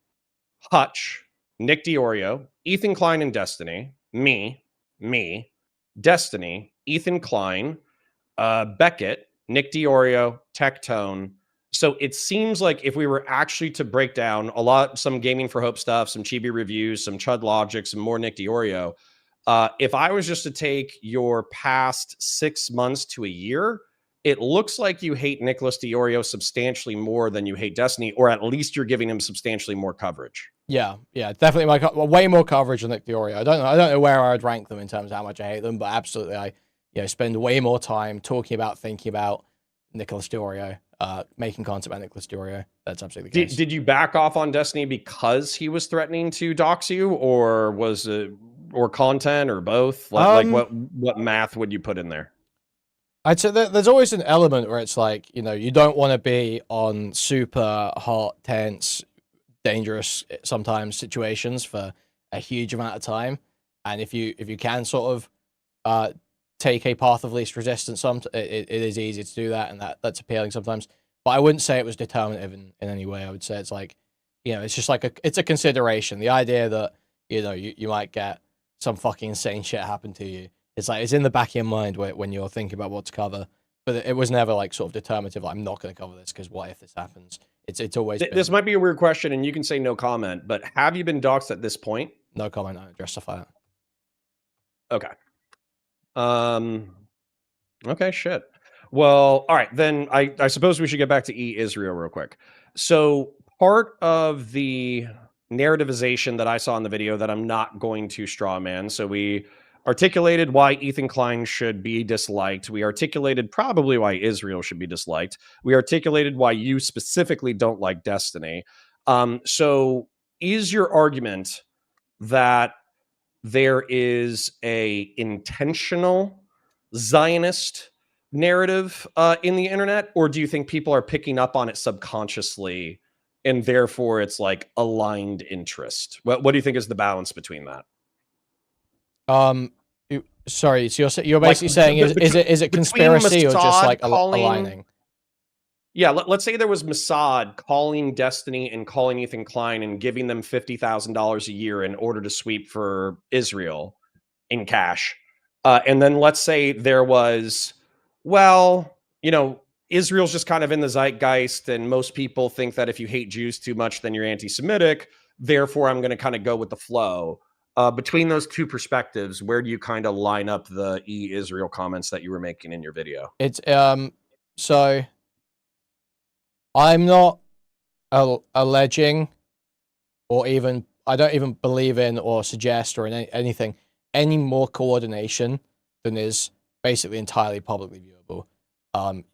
Hutch, Nick DiOrio, Ethan Klein in Destiny, me, Destiny, Ethan Klein, Beckett, Nick DiOrio, Tectone. So it seems like if we were actually to break down some Gaming for Hope stuff, some Chibi reviews, some Chud Logic, some more Nick DiOrio, if I was just to take your past 6 months to a year, it looks like you hate Nicholas DiOrio substantially more than you hate Destiny, or at least you're giving him substantially more coverage. Yeah, definitely way more coverage than Nick DiOrio. I don't know where I would rank them in terms of how much I hate them, but absolutely I spend way more time thinking about Nicholas DiOrio, making content about Nicholas DiOrio. That's absolutely the case. Did you back off on Destiny because he was threatening to dox you, or was it or content, or both? Like what math would you put in there? I'd say that there's always an element where it's like, you don't want to be on super hot, tense, dangerous sometimes situations for a huge amount of time. And if you can sort of take a path of least resistance, it is easy to do that, and that's appealing sometimes. But I wouldn't say it was determinative in any way. I would say it's like, it's just like it's a consideration. The idea that, you might get some fucking insane shit happen to you. It's like, it's in the back of your mind when you're thinking about what to cover. But it was never like sort of determinative, like, I'm not going to cover this because what if this happens? It's always This might be a weird question, and you can say no comment, but have you been doxxed at this point? No comment. I don't address stuff like that. Okay. Okay, shit. Well, all right, then I suppose we should get back to Israel real quick. So part of the narrativization that I saw in the video that I'm not going to straw man. So we articulated why Ethan Klein should be disliked. We articulated probably why Israel should be disliked. We articulated why you specifically don't like Destiny. So is your argument that there is a intentional Zionist narrative in the internet, or do you think people are picking up on it subconsciously and therefore it's like aligned interest? What do you think is the balance between that? Sorry, so you're basically saying is it conspiracy or just like aligning? Yeah, let's say there was Mossad calling Destiny and calling Ethan Klein and giving them $50,000 a year in order to sweep for Israel in cash. And then let's say there was, well, Israel's just kind of in the zeitgeist, and most people think that if you hate Jews too much, then you're anti-Semitic. Therefore, I'm going to kind of go with the flow. Between those two perspectives, where do you kind of line up the Israel comments that you were making in your video? It's so I'm not alleging, or even I don't even believe in or suggest or in anything any more coordination than is basically entirely publicly viewable.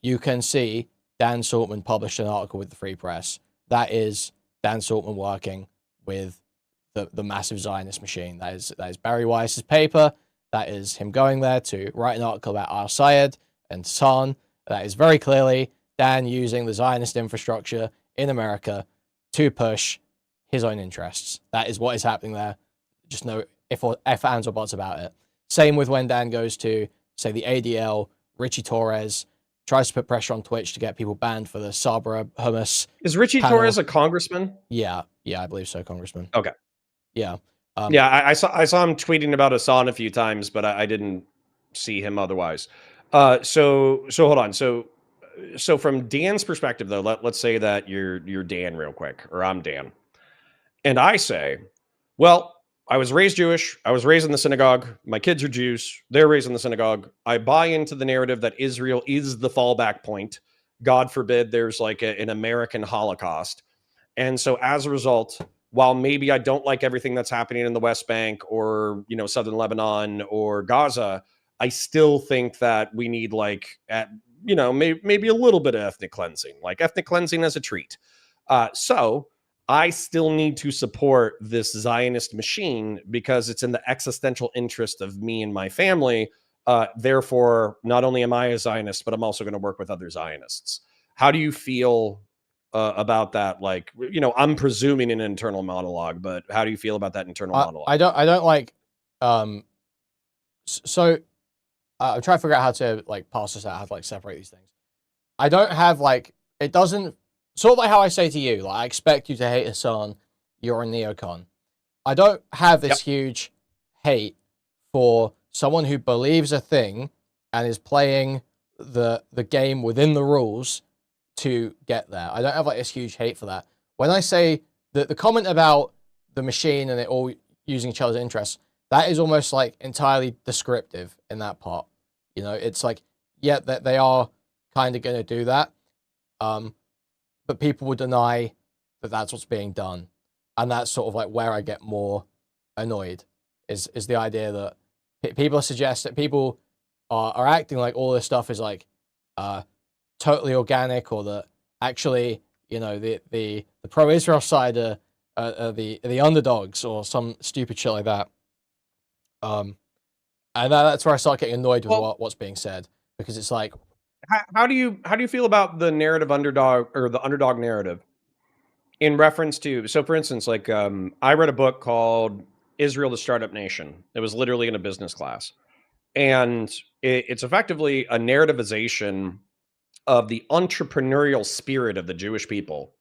You can see Dan Saltman published an article with the Free Press. That is Dan Saltman working with the massive Zionist machine. That is Barry Weiss's paper. That is him going there to write an article about Al-Sayed and San. That is very clearly Dan using the Zionist infrastructure in America to push his own interests. That is what is happening there. Just no if ands or buts about it. Same with when Dan goes to, say, the ADL, Richie Torres, tries to put pressure on Twitch to get people banned for the Sabra hummus. Is Richie Torres a congressman? Yeah, I believe so, congressman. Okay. Yeah. I saw him tweeting about Hassan a few times, but I didn't see him otherwise. So hold on. So from Dan's perspective, though, let's say that you're Dan real quick, or I'm Dan. And I say, well, I was raised Jewish. I was raised in the synagogue. My kids are Jews. They're raised in the synagogue. I buy into the narrative that Israel is the fallback point. God forbid there's like an American Holocaust. And so as a result, while maybe I don't like everything that's happening in the West Bank or, southern Lebanon or Gaza, I still think that we need maybe a little bit of ethnic cleansing, like ethnic cleansing as a treat. So I still need to support this Zionist machine because it's in the existential interest of me and my family. Therefore, not only am I a Zionist, but I'm also going to work with other Zionists. How do you feel about that? Like, I'm presuming an internal monologue, but how do you feel about that internal monologue? I don't like. So I'm trying to figure out how to parse this out, how to separate these things. I don't have it doesn't. Sort of like how I say to you, I expect you to hate Hassan, you're a neocon. I don't have this huge hate for someone who believes a thing and is playing the game within the rules to get there. I don't have this huge hate for that. When I say the comment about the machine and it all using each other's interests, that is almost entirely descriptive in that part. It's that they are kind of going to do that. But people would deny that that's what's being done. And that's sort of where I get more annoyed is the idea that people suggest that people are acting like all this stuff is totally organic, or that actually, the pro-Israel side are the underdogs or some stupid shit like that. And that's where I start getting annoyed with what's being said, because it's how do you feel about the narrative underdog, or the underdog narrative, in reference to, so for instance, I read a book called Israel, the Startup Nation. It was literally in a business class. And it's effectively a narrativization of the entrepreneurial spirit of the Jewish people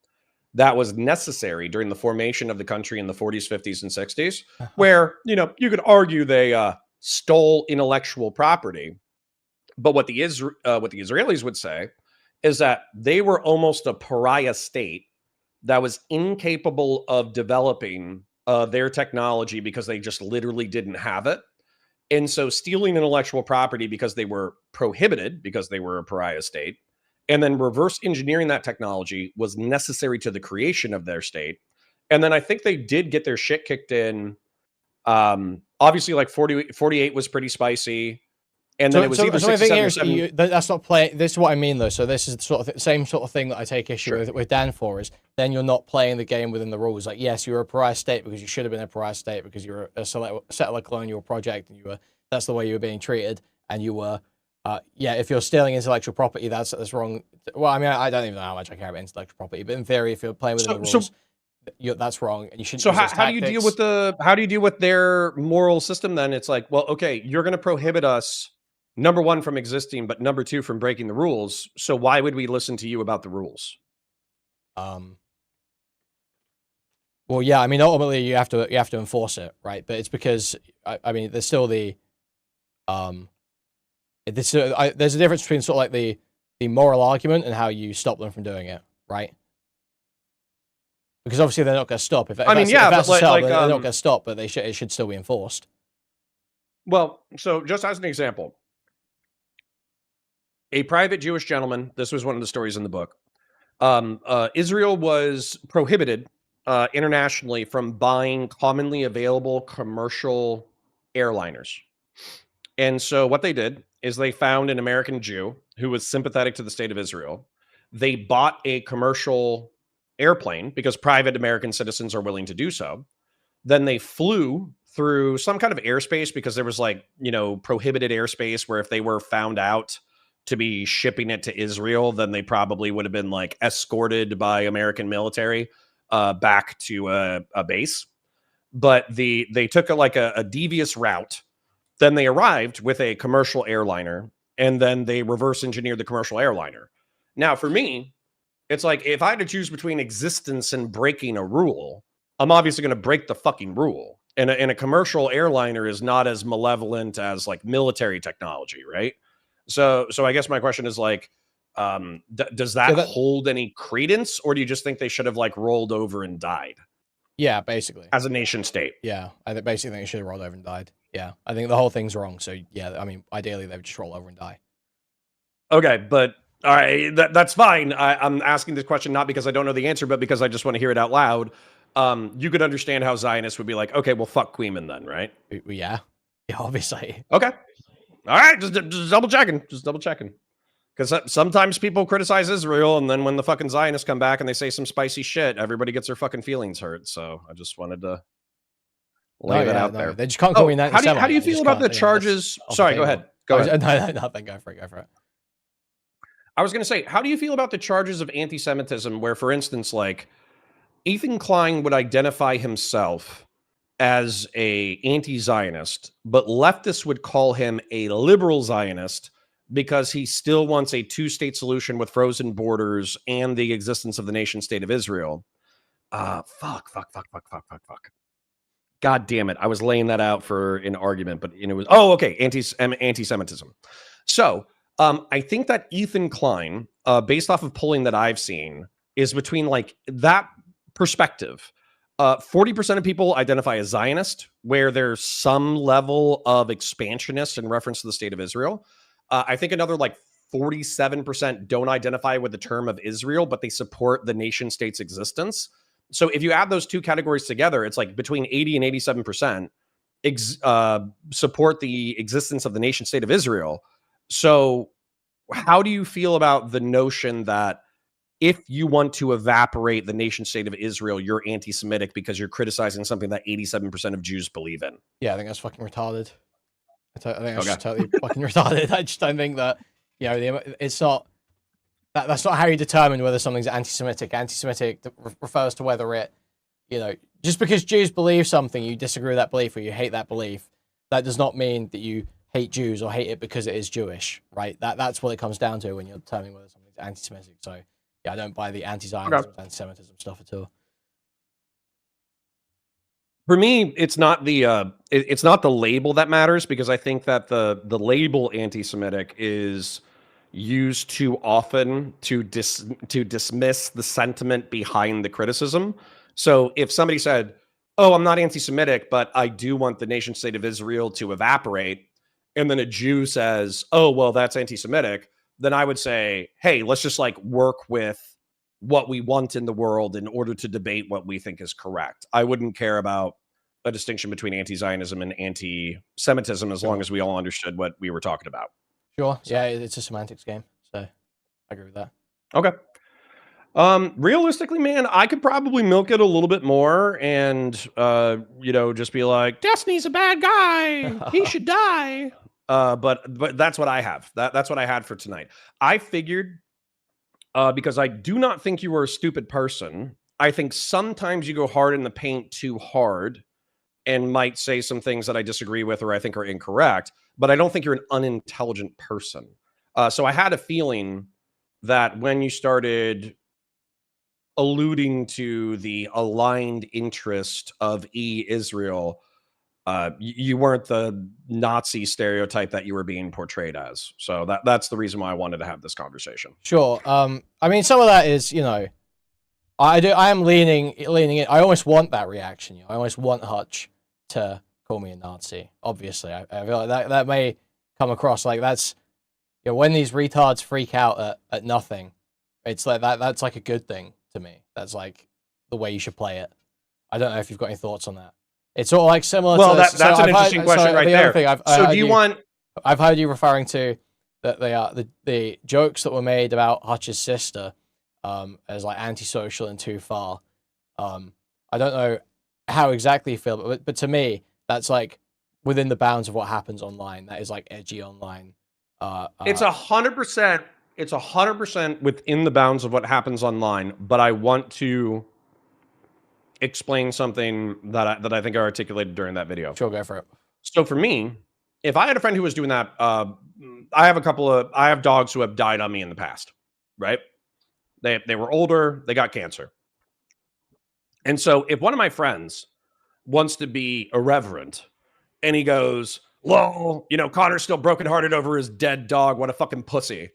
that was necessary during the formation of the country in the 40s, 50s, and 60s, where, you could argue they stole intellectual property. But what the Israelis would say is that they were almost a pariah state that was incapable of developing their technology because they just literally didn't have it. And so stealing intellectual property because they were prohibited, because they were a pariah state, and then reverse engineering that technology was necessary to the creation of their state. And then I think they did get their shit kicked in obviously like 48 was pretty spicy. And then it was either 67 or 70. That's not playing. This is what I mean, though. So this is the same sort of thing that I take issue with Dan for, is then you're not playing the game within the rules. Like, yes, you're a pariah state because you should have been a pariah state because you're a settler colonial project, and that's the way you were being treated, and you were, if you're stealing intellectual property, that's wrong. Well, I mean, I don't even know how much I care about intellectual property, but in theory, if you're playing within the rules, that's wrong, and you shouldn't. So how do you deal with their moral system then? It's like, well, okay, you're going to prohibit us, number one, from existing, but number two, from breaking the rules. So why would we listen to you about the rules? Well, yeah, I mean, ultimately you have to enforce it, right? But it's because I mean, there's still the there's a difference between sort of like the moral argument and how you stop them from doing it, right? Because obviously they're not going to stop. If they're not going to stop, but it should still be enforced. Well, so just as an example, a private Jewish gentleman, this was one of the stories in the book, Israel was prohibited internationally from buying commonly available commercial airliners. And so what they did is they found an American Jew who was sympathetic to the state of Israel. They bought a commercial airplane because private American citizens are willing to do so. Then they flew through some kind of airspace because there was prohibited airspace where if they were found out to be shipping it to Israel, then they probably would have been escorted by American military back to a base. But they took a devious route. Then they arrived with a commercial airliner, and then they reverse engineered the commercial airliner. Now, for me, it's like, if I had to choose between existence and breaking a rule, I'm obviously going to break the fucking rule. And a commercial airliner is not as malevolent as military technology, right? So I guess my question is does that hold any credence, or do you just think they should have rolled over and died? Yeah, basically. As a nation state. Yeah, I basically think they should have rolled over and died. Yeah, I think the whole thing's wrong. So yeah, I mean, ideally they would just roll over and die. Okay, but all right, that's fine. I'm asking this question not because I don't know the answer, but because I just want to hear it out loud. You could understand how Zionists would be like, okay, well, fuck Kuihman then, right? Yeah, obviously. Okay. All right, just double checking. Because sometimes people criticize Israel, and then when the fucking Zionists come back and they say some spicy shit, everybody gets their fucking feelings hurt. So I just wanted to lay that out there. They just can't call me that. How do you feel about the charges? Sorry, go ahead. Go ahead. No, nothing. Go for it. I was going to say, how do you feel about the charges of anti-Semitism where, for instance, Ethan Klein would identify himself as a anti-Zionist, but leftists would call him a liberal Zionist because he still wants a two-state solution with frozen borders and the existence of the nation state of Israel. Fuck. God damn it. I was laying that out for an argument, but it was, anti-Semitism. So I think that Ethan Klein, based off of polling that I've seen, is between that perspective. 40% of people identify as Zionist, where there's some level of expansionist in reference to the state of Israel. I think another 47% don't identify with the term of Israel, but they support the nation state's existence. So if you add those two categories together, it's between 80 and 87% support the existence of the nation state of Israel. So how do you feel about the notion that if you want to evaporate the nation state of Israel, you're anti-Semitic because you're criticizing something that 87% of Jews believe in? Yeah, I think that's fucking retarded. I think that's just totally fucking retarded. I just don't think that, it's not, that's not how you determine whether something's anti-Semitic. Anti-Semitic refers to whether it, just because Jews believe something, you disagree with that belief or you hate that belief, that does not mean that you hate Jews or hate it because it is Jewish, right? That's what it comes down to when you're determining whether something's anti-Semitic. So yeah, I don't buy the anti-Zionism, anti-Semitism stuff at all. For me, it's not the label that matters, because I think that the label anti-Semitic is used too often to dismiss the sentiment behind the criticism. So if somebody said, "Oh, I'm not anti-Semitic, but I do want the nation state of Israel to evaporate," and then a Jew says, "Oh, well, that's anti-Semitic," then I would say, "Hey, let's just work with what we want in the world in order to debate what we think is correct." I wouldn't care about, a distinction between anti-Zionism and anti-Semitism as long as we all understood what we were talking about. Sure. So. Yeah, it's a semantics game. So I agree with that. Okay. Realistically, man, I could probably milk it a little bit more and, just be like, Destiny's a bad guy. He should die. But that's what I have. That's what I had for tonight. I figured, because I do not think you are a stupid person. I think sometimes you go hard in the paint too hard and might say some things that I disagree with or I think are incorrect, but I don't think you're an unintelligent person. So I had a feeling that when you started alluding to the aligned interest of Israel, you weren't the Nazi stereotype that you were being portrayed as. So that's the reason why I wanted to have this conversation. Sure. I mean, some of that is, I am leaning in. I almost want that reaction. I almost want Hutch to call me a Nazi. Obviously, I feel like that may come across like that's, when these retards freak out at nothing, it's like that's like a good thing to me. That's like the way you should play it. I don't know if you've got any thoughts on that. It's sort of like similar. Well, to that's an interesting question right there. So do you want? I've heard you referring to that they are the jokes that were made about Hutch's sister as like antisocial and too far. I don't know how exactly you feel, but to me, that's like within the bounds of what happens online. That is like edgy online. It's 100%. It's 100% within the bounds of what happens online. But I want to explain something that I think I articulated during that video. Sure, go for it. So for me, if I had a friend who was doing that, I have dogs who have died on me in the past, right? They were older, they got cancer. And so if one of my friends wants to be irreverent and he goes, lol, Connor's still brokenhearted over his dead dog, what a fucking pussy.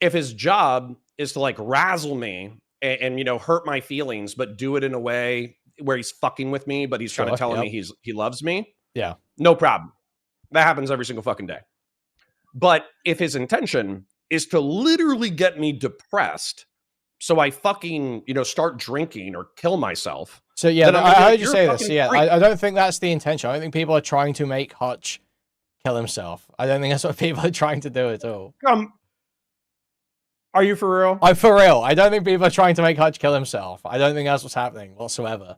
If his job is to like razzle me and hurt my feelings, but do it in a way where he's fucking with me, but he's trying to tell me he loves me. Yeah. No problem. That happens every single fucking day. But if his intention is to literally get me depressed, so I fucking, start drinking or kill myself. So yeah, I heard you say this. Yeah, I don't think that's the intention. I don't think people are trying to make Hutch kill himself. I don't think that's what people are trying to do at all. Are you for real? I'm for real. I don't think people are trying to make Hutch kill himself. I don't think that's what's happening whatsoever.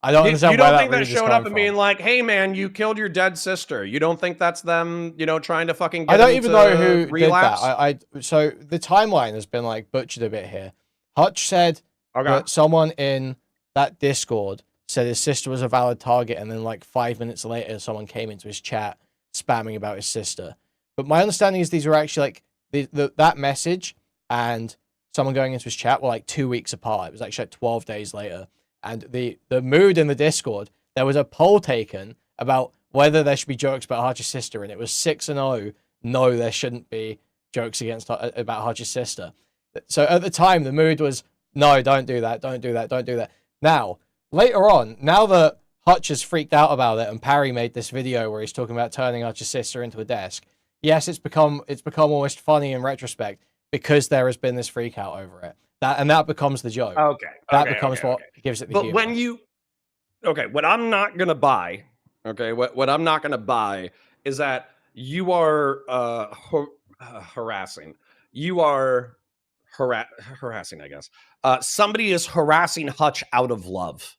I don't understand you don't where think that they're showing up and being like, "Hey, man, you killed your dead sister." You don't think that's them, trying to fucking get I don't even know who relapse? did that. So the timeline has been like butchered a bit here. Hutch said that someone in that Discord said his sister was a valid target, and then like 5 minutes later, someone came into his chat spamming about his sister. But my understanding is these were actually like that message and someone going into his chat were like 2 weeks apart. It was actually like 12 days later. And the mood in the Discord, there was a poll taken about whether there should be jokes about Hutch's sister, and it was 6-0. No, there shouldn't be jokes about Hutch's sister. So at the time, the mood was, no, don't do that, don't do that, don't do that. Now, later on, now that Hutch has freaked out about it, and Parry made this video where he's talking about turning Hutch's sister into a desk, yes, it's become almost funny in retrospect because there has been this freak out over it. That becomes the joke. Okay. That becomes what gives it the humor. But what I'm not gonna buy, what I'm not gonna buy is that you are harassing. You are harassing, I guess. Somebody is harassing Hutch out of love.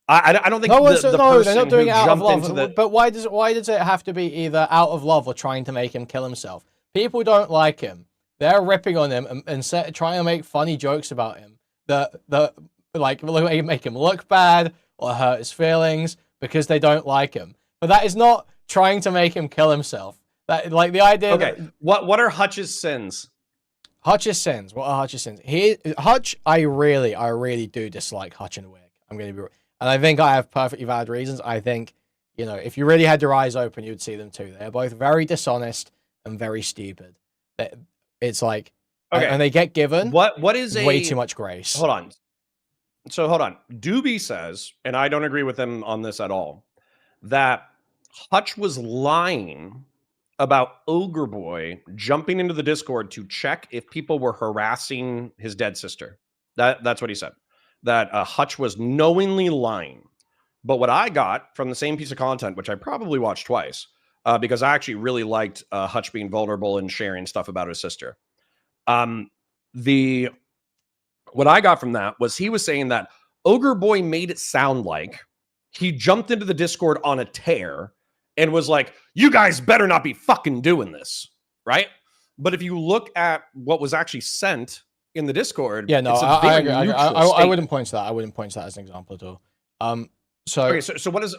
I don't think they're not doing it out of love. But why does it have to be either out of love or trying to make him kill himself? People don't like him. They're ripping on him and trying to make funny jokes about him that make him look bad or hurt his feelings because they don't like him. But that is not trying to make him kill himself. That like the idea. Okay, what are Hutch's sins? Hutch's sins. What are Hutch's sins? Hutch, I really do dislike Hutch and Wig. I'm going to be, and I think I have perfectly valid reasons. I think, if you really had your eyes open, you'd see them too. They're both very dishonest and very stupid. It's like, and they get given what is way too much grace. Hold on. Doobie says, and I don't agree with him on this at all, that Hutch was lying about Ogre Boy jumping into the Discord to check if people were harassing his dead sister. That's what he said. That Hutch was knowingly lying. But what I got from the same piece of content, which I probably watched twice, because I actually really liked Hutch being vulnerable and sharing stuff about his sister. What I got from that was he was saying that Ogre Boy made it sound like he jumped into the Discord on a tear and was like, you guys better not be fucking doing this, right? But if you look at what was actually sent in the Discord, yeah, no, it's a I very I wouldn't point to that. I wouldn't point to that as an example at all. So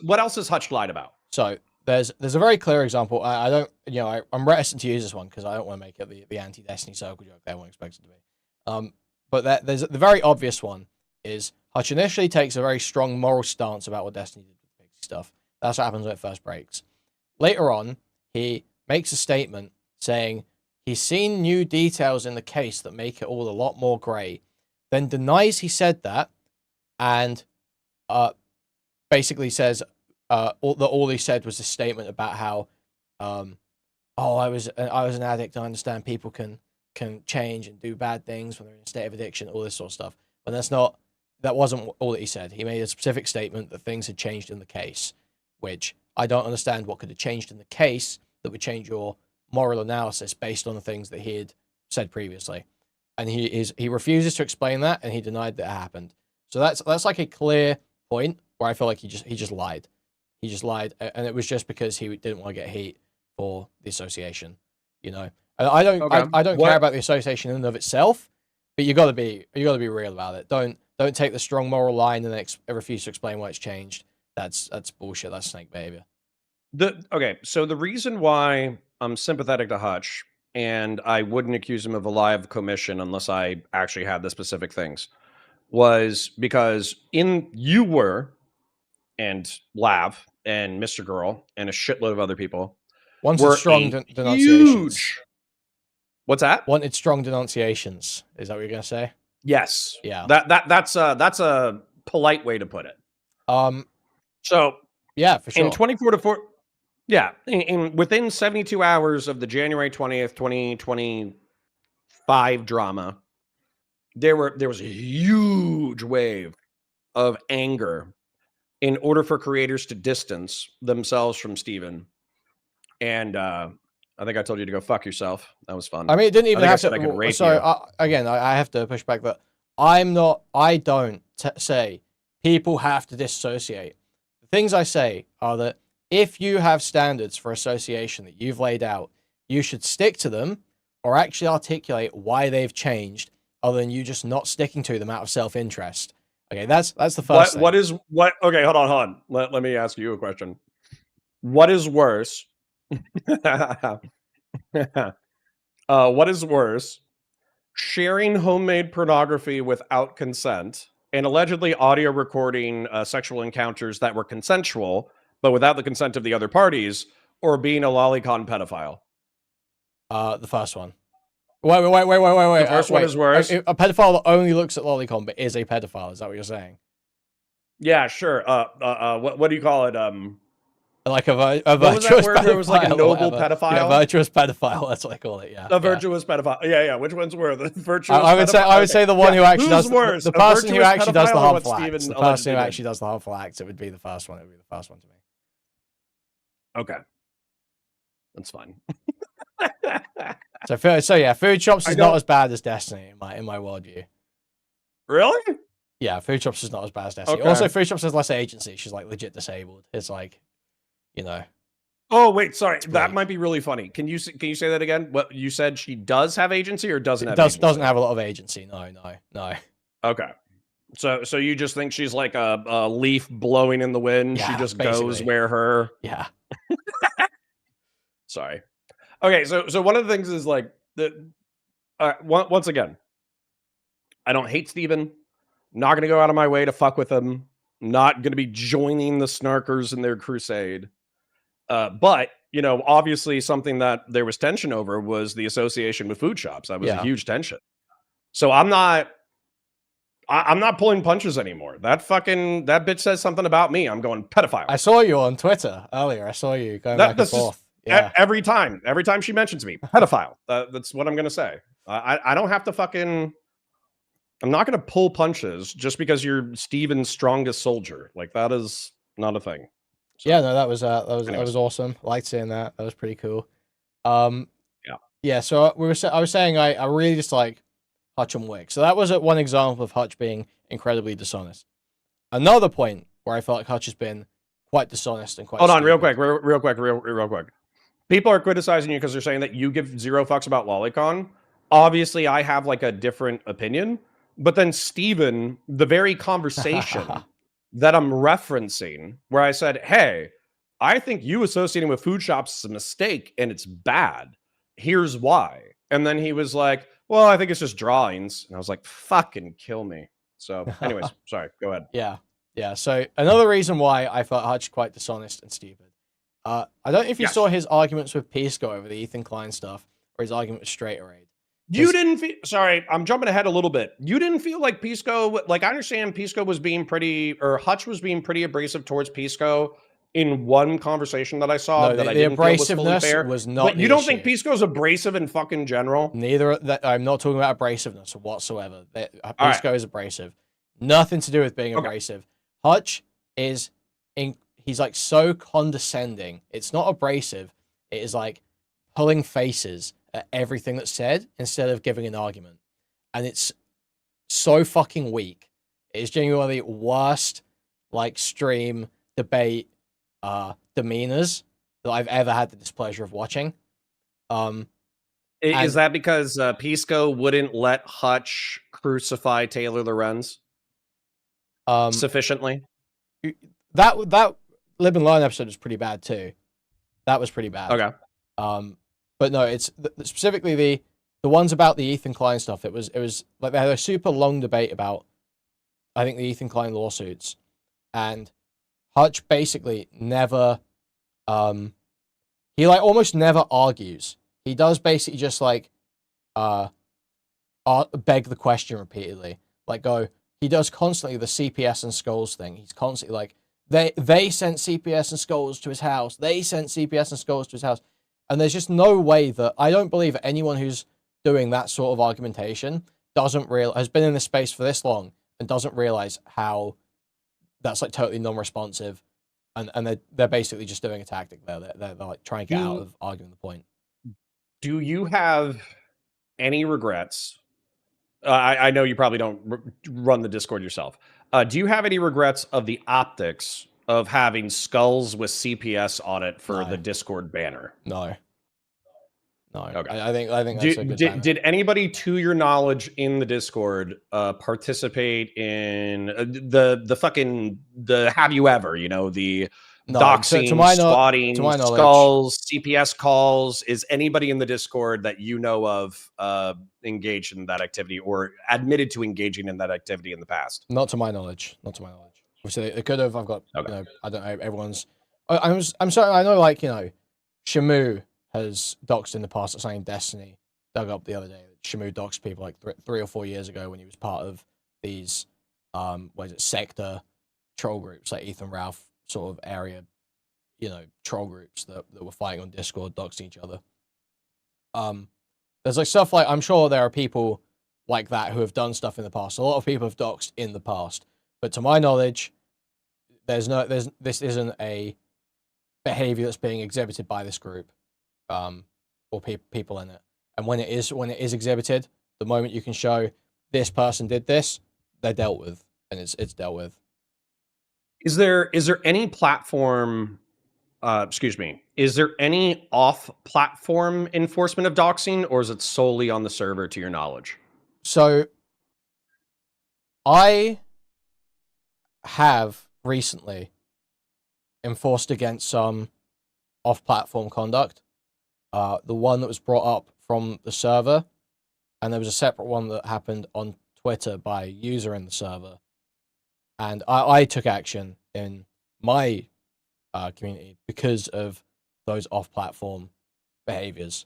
what else is Hutch lied about? So there's a very clear example. I don't, I'm reticent to use this one because I don't want to make it the anti-Destiny circle joke that everyone expects it to be. But there's the very obvious one is Hutch initially takes a very strong moral stance about what Destiny did with the Pixie stuff. That's what happens when it first breaks. Later on, he makes a statement saying he's seen new details in the case that make it all a lot more grey, then denies he said that, and basically says all he said was a statement about how, I was an addict. I understand people can change and do bad things when they're in a state of addiction, all this sort of stuff. But that wasn't all that he said. He made a specific statement that things had changed in the case, which I don't understand what could have changed in the case that would change your moral analysis based on the things that he had said previously. And he refuses to explain that, and he denied that it happened. So that's like a clear point where I feel like he just lied. He just lied, and it was just because he didn't want to get heat for the association, And I don't care about the association in and of itself, but you gotta be real about it. Don't take the strong moral line and then refuse to explain why it's changed. That's bullshit. That's snake behavior. So the reason why I'm sympathetic to Hutch, and I wouldn't accuse him of a lie of commission unless I actually had the specific things, was because you were, and Lav, and Mr. Girl, and a shitload of other people wanted strong denunciations. Huge... What's that? Wanted strong denunciations. Is that what you're gonna say? Yes. Yeah. That's a polite way to put it. So yeah, for sure. In 24 to 4, yeah, within 72 hours of the January 20th, 2025 drama, there was a huge wave of anger in order for creators to distance themselves from Steven. And I think I told you to go fuck yourself. That was fun. I mean, it didn't even have to. I could rape so you. Again, I have to push back that I don't say people have to disassociate. The things I say are that if you have standards for association that you've laid out, you should stick to them or actually articulate why they've changed, other than you just not sticking to them out of self-interest. Okay, that's the first thing. Okay, hold on. Let me ask you a question. What is worse? What is worse? Sharing homemade pornography without consent and allegedly audio recording sexual encounters that were consensual, but without the consent of the other parties, or being a lolicon pedophile? The first one. Wait. The first one is worse. A pedophile that only looks at lolicon but is a pedophile. Is that what you're saying? Yeah, sure. What do you call it? Like a virtuous pedophile. There was like a noble pedophile. Yeah, virtuous pedophile. That's what I call it. Yeah, a virtuous pedophile. Yeah. Which ones were the virtuous? I would say the one who actually does worse? The person who actually does the harmful acts. The person who actually does the harmful acts. It would be the first one. It would be the first one to me. Okay, that's fine. So yeah, Food Shops is not as bad as Destiny in my worldview. Really? Yeah, Food Shops is not as bad as Destiny. Okay. Also, Food Shops has less agency. She's like legit disabled. It's like, Oh wait, sorry. That might be really funny. Can you say that again? What you said? She does have agency or doesn't have? Doesn't have a lot of agency. No. Okay. So you just think she's like a leaf blowing in the wind? Yeah, she just basically. goes where her. Yeah. Sorry. Okay, so one of the things is like once again, I don't hate Steven. Not gonna go out of my way to fuck with him. Not gonna be joining the snarkers in their crusade. But obviously something that there was tension over was the association with Food Shops. That was a huge tension. So I'm not pulling punches anymore. That bitch says something about me. I'm going pedophile. I saw you on Twitter earlier. I saw you going back and forth. Yeah. Every time she mentions me, pedophile. That's what I'm gonna say. I don't have to fucking. I'm not gonna pull punches just because you're Steven's strongest soldier. Like that is not a thing. Yeah, no, that was that Anyways. was awesome. Liked seeing that. That was pretty cool. Yeah. Yeah. So I was saying I really dislike Hutch and Wick. So that was one example of Hutch being incredibly dishonest. Another point where I felt like Hutch has been quite dishonest and quite. Hold on, real quick. People are criticizing you because they're saying that you give zero fucks about Lolicon. Obviously, I have like a different opinion. But then Steven, the very conversation that I'm referencing, where I said, hey, I think you associating with food shops is a mistake and it's bad. Here's why. And then he was like, well, I think it's just drawings. And I was like, fucking kill me. So anyways, sorry, go ahead. Yeah. Yeah. So another reason why I felt Hutch quite dishonest and stupid. I don't know if you saw his arguments with Pisco over the Ethan Klein stuff or his argument with Straighterade. You didn't feel, sorry, I'm jumping ahead a little bit. You didn't feel like Pisco, like I understand Pisco was being pretty, or Hutch was being pretty abrasive towards Pisco in one conversation that I saw that I didn't feel was fully fair. Was not but you don't think Pisco's abrasive in fucking general? Neither, I'm not talking about abrasiveness whatsoever. Pisco is abrasive. Nothing to do with being abrasive. Hutch is, he's like so condescending. It's not abrasive. It is like pulling faces at everything that's said instead of giving an argument. And it's so fucking weak. It is genuinely worst like stream debate demeanors that I've ever had the displeasure of watching. Is that because Pisco wouldn't let Hutch crucify Taylor Lorenz sufficiently? That Live and Learn episode was pretty bad too. That was pretty bad. Okay. But no, it's specifically the ones about the Ethan Klein stuff. It was like they had a super long debate about, I think, the Ethan Klein lawsuits, and Hutch basically never, he like almost never argues. He does basically just like, beg the question repeatedly. Like he does constantly the CPS and Skulls thing. He's constantly like, they sent CPS and Skulls to his house. They sent CPS and Skulls to his house. And there's just no way that, I don't believe anyone who's doing that sort of argumentation has been in this space for this long and doesn't realize how that's like totally non-responsive. And they're basically just doing a tactic there. They're like trying to get out of arguing the point. Do you have any regrets? I know you probably don't run the Discord yourself. Do you have any regrets of the optics of having Skulls with CPS on it for the Discord banner? No. Okay. I think that's a good banner. Did anybody, to your knowledge, in the Discord participate in the have you ever, the doxing, squatting, Skulls, CPS calls? Is anybody in the Discord that you know of engaged in that activity or admitted to engaging in that activity in the past? Not to my knowledge. Obviously, they could have. I've got, I don't know, everyone's... I'm sorry, I know, like, Shamu has doxed in the past. That's something Destiny dug up the other day. Shamu doxed people like 3 or 4 years ago when he was part of these, sector troll groups, like Ethan Ralph sort of area, troll groups that were fighting on Discord, doxing each other. There's like stuff like, I'm sure there are people like that who have done stuff in the past. A lot of people have doxed in the past. But to my knowledge, this isn't a behavior that's being exhibited by this group, or people in it. And when it is exhibited, the moment you can show this person did this, they're dealt with, and it's dealt with. Is there any platform? Is there any off-platform enforcement of doxing, or is it solely on the server, to your knowledge? So, I have recently enforced against some off-platform conduct. The one that was brought up from the server, and there was a separate one that happened on Twitter by a user in the server. And I took action in my community because of those off-platform behaviors,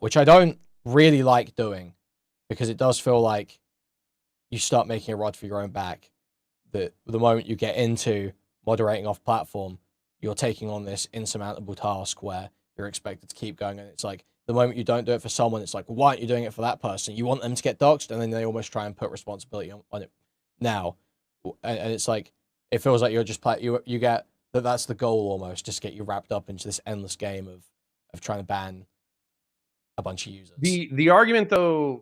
which I don't really like doing, because it does feel like you start making a rod for your own back. That the moment you get into moderating off-platform, you're taking on this insurmountable task where you're expected to keep going, and it's like, the moment you don't do it for someone, it's like, why aren't you doing it for that person? You want them to get doxxed, and then they almost try and put responsibility on it now. And it's like, it feels like you're just you get that's the goal almost, just get you wrapped up into this endless game of trying to ban a bunch of users. The argument though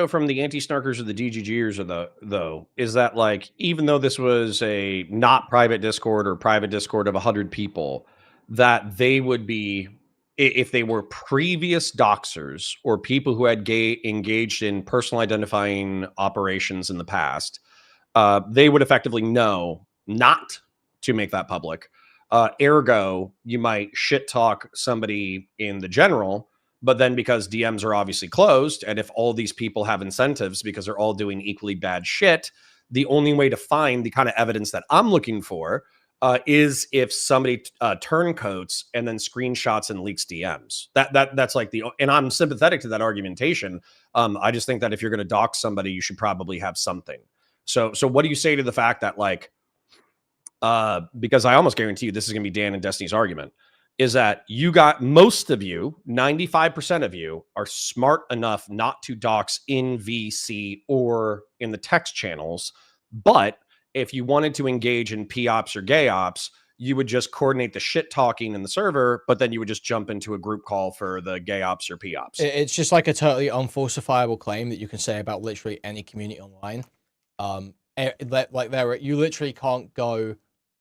from the anti-snarkers or the DGGers though is that like even though this was a not private Discord or private Discord of 100 people, that they would be, if they were previous doxers or people who had engaged in personal identifying operations in the past, they would effectively know not to make that public. Ergo, you might shit talk somebody in the general, but then because DMs are obviously closed, and if all these people have incentives because they're all doing equally bad shit, the only way to find the kind of evidence that I'm looking for is if somebody turncoats and then screenshots and leaks DMs. That's like and I'm sympathetic to that argumentation. I just think that if you're going to dox somebody, you should probably have something. So what do you say to the fact that like, because I almost guarantee you this is going to be Dan and Destiny's argument, is that you got most of you, 95% of you are smart enough not to dox in VC or in the text channels. But if you wanted to engage in P-ops or gay ops, you would just coordinate the shit talking in the server, but then you would just jump into a group call for the gay ops or P-ops. It's just like a totally unfalsifiable claim that you can say about literally any community online. You literally can't go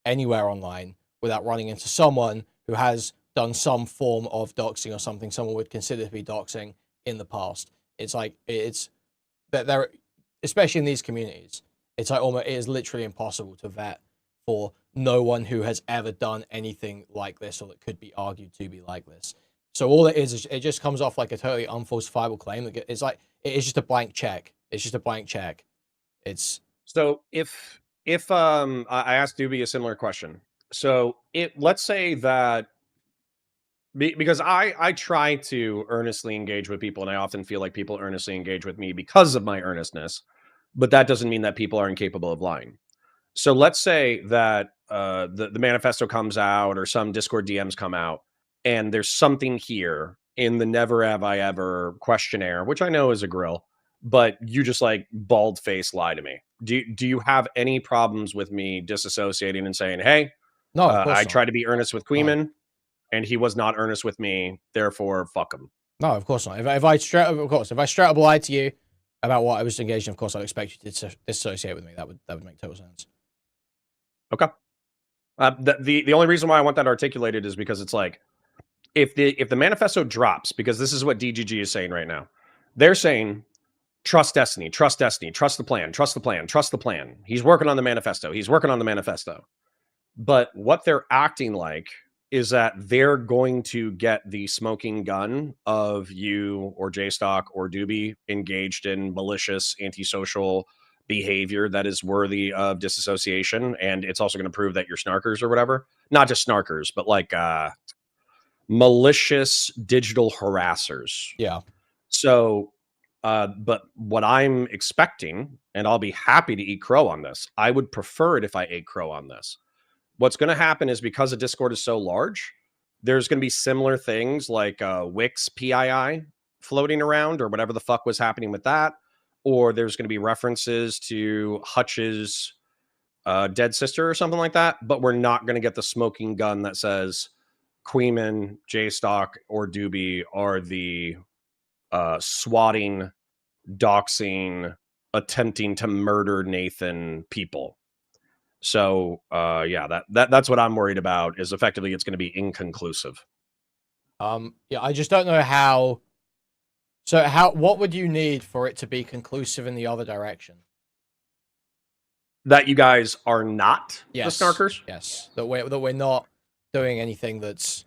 anywhere online without running into someone who has done some form of doxing or something someone would consider to be doxing in the past. It's like, it's that there, especially in these communities, it's like almost, it is literally impossible to vet for no one who has ever done anything like this or that could be argued to be like this. So all it is it just comes off like a totally unfalsifiable claim. It's like, it is just a blank check. It's just a blank check. It's so if I asked Doobie a similar question. So let's say that, because I try to earnestly engage with people, and I often feel like people earnestly engage with me because of my earnestness, but that doesn't mean that people are incapable of lying. So let's say that the manifesto comes out or some Discord DMs come out, and there's something here in the never have I ever questionnaire, which I know is a grill, but you just like bald face lie to me. Do you have any problems with me disassociating and saying, hey, no, I tried to be earnest with Kuihman, and he was not earnest with me, therefore fuck him? No, of course not. If I straight up lied to you about what I was engaged in, of course I'd expect you to dissociate with me. That would make total sense. Okay. The only reason why I want that articulated is because it's like, if the manifesto drops, because this is what DGG is saying right now, they're saying trust Destiny, trust Destiny, trust the plan, trust the plan, trust the plan. He's working on the manifesto. He's working on the manifesto. But what they're acting like is that they're going to get the smoking gun of you or JStock or Doobie engaged in malicious, antisocial behavior that is worthy of disassociation. And it's also going to prove that you're snarkers or whatever. Not just snarkers, but like malicious digital harassers. Yeah. So, but what I'm expecting, and I'll be happy to eat crow on this, I would prefer it if I ate crow on this. What's going to happen is, because the Discord is so large, there's going to be similar things like Wix PII floating around or whatever the fuck was happening with that. Or there's going to be references to Hutch's dead sister or something like that. But we're not going to get the smoking gun that says Kuihman, JStock, or Doobie are the swatting, doxing, attempting to murder Nathan people. So yeah, that's what I'm worried about, is effectively it's going to be inconclusive. Yeah, I just don't know how. So what would you need for it to be conclusive in the other direction? That you guys are not the snarkers? Yes. That we're not doing anything that's,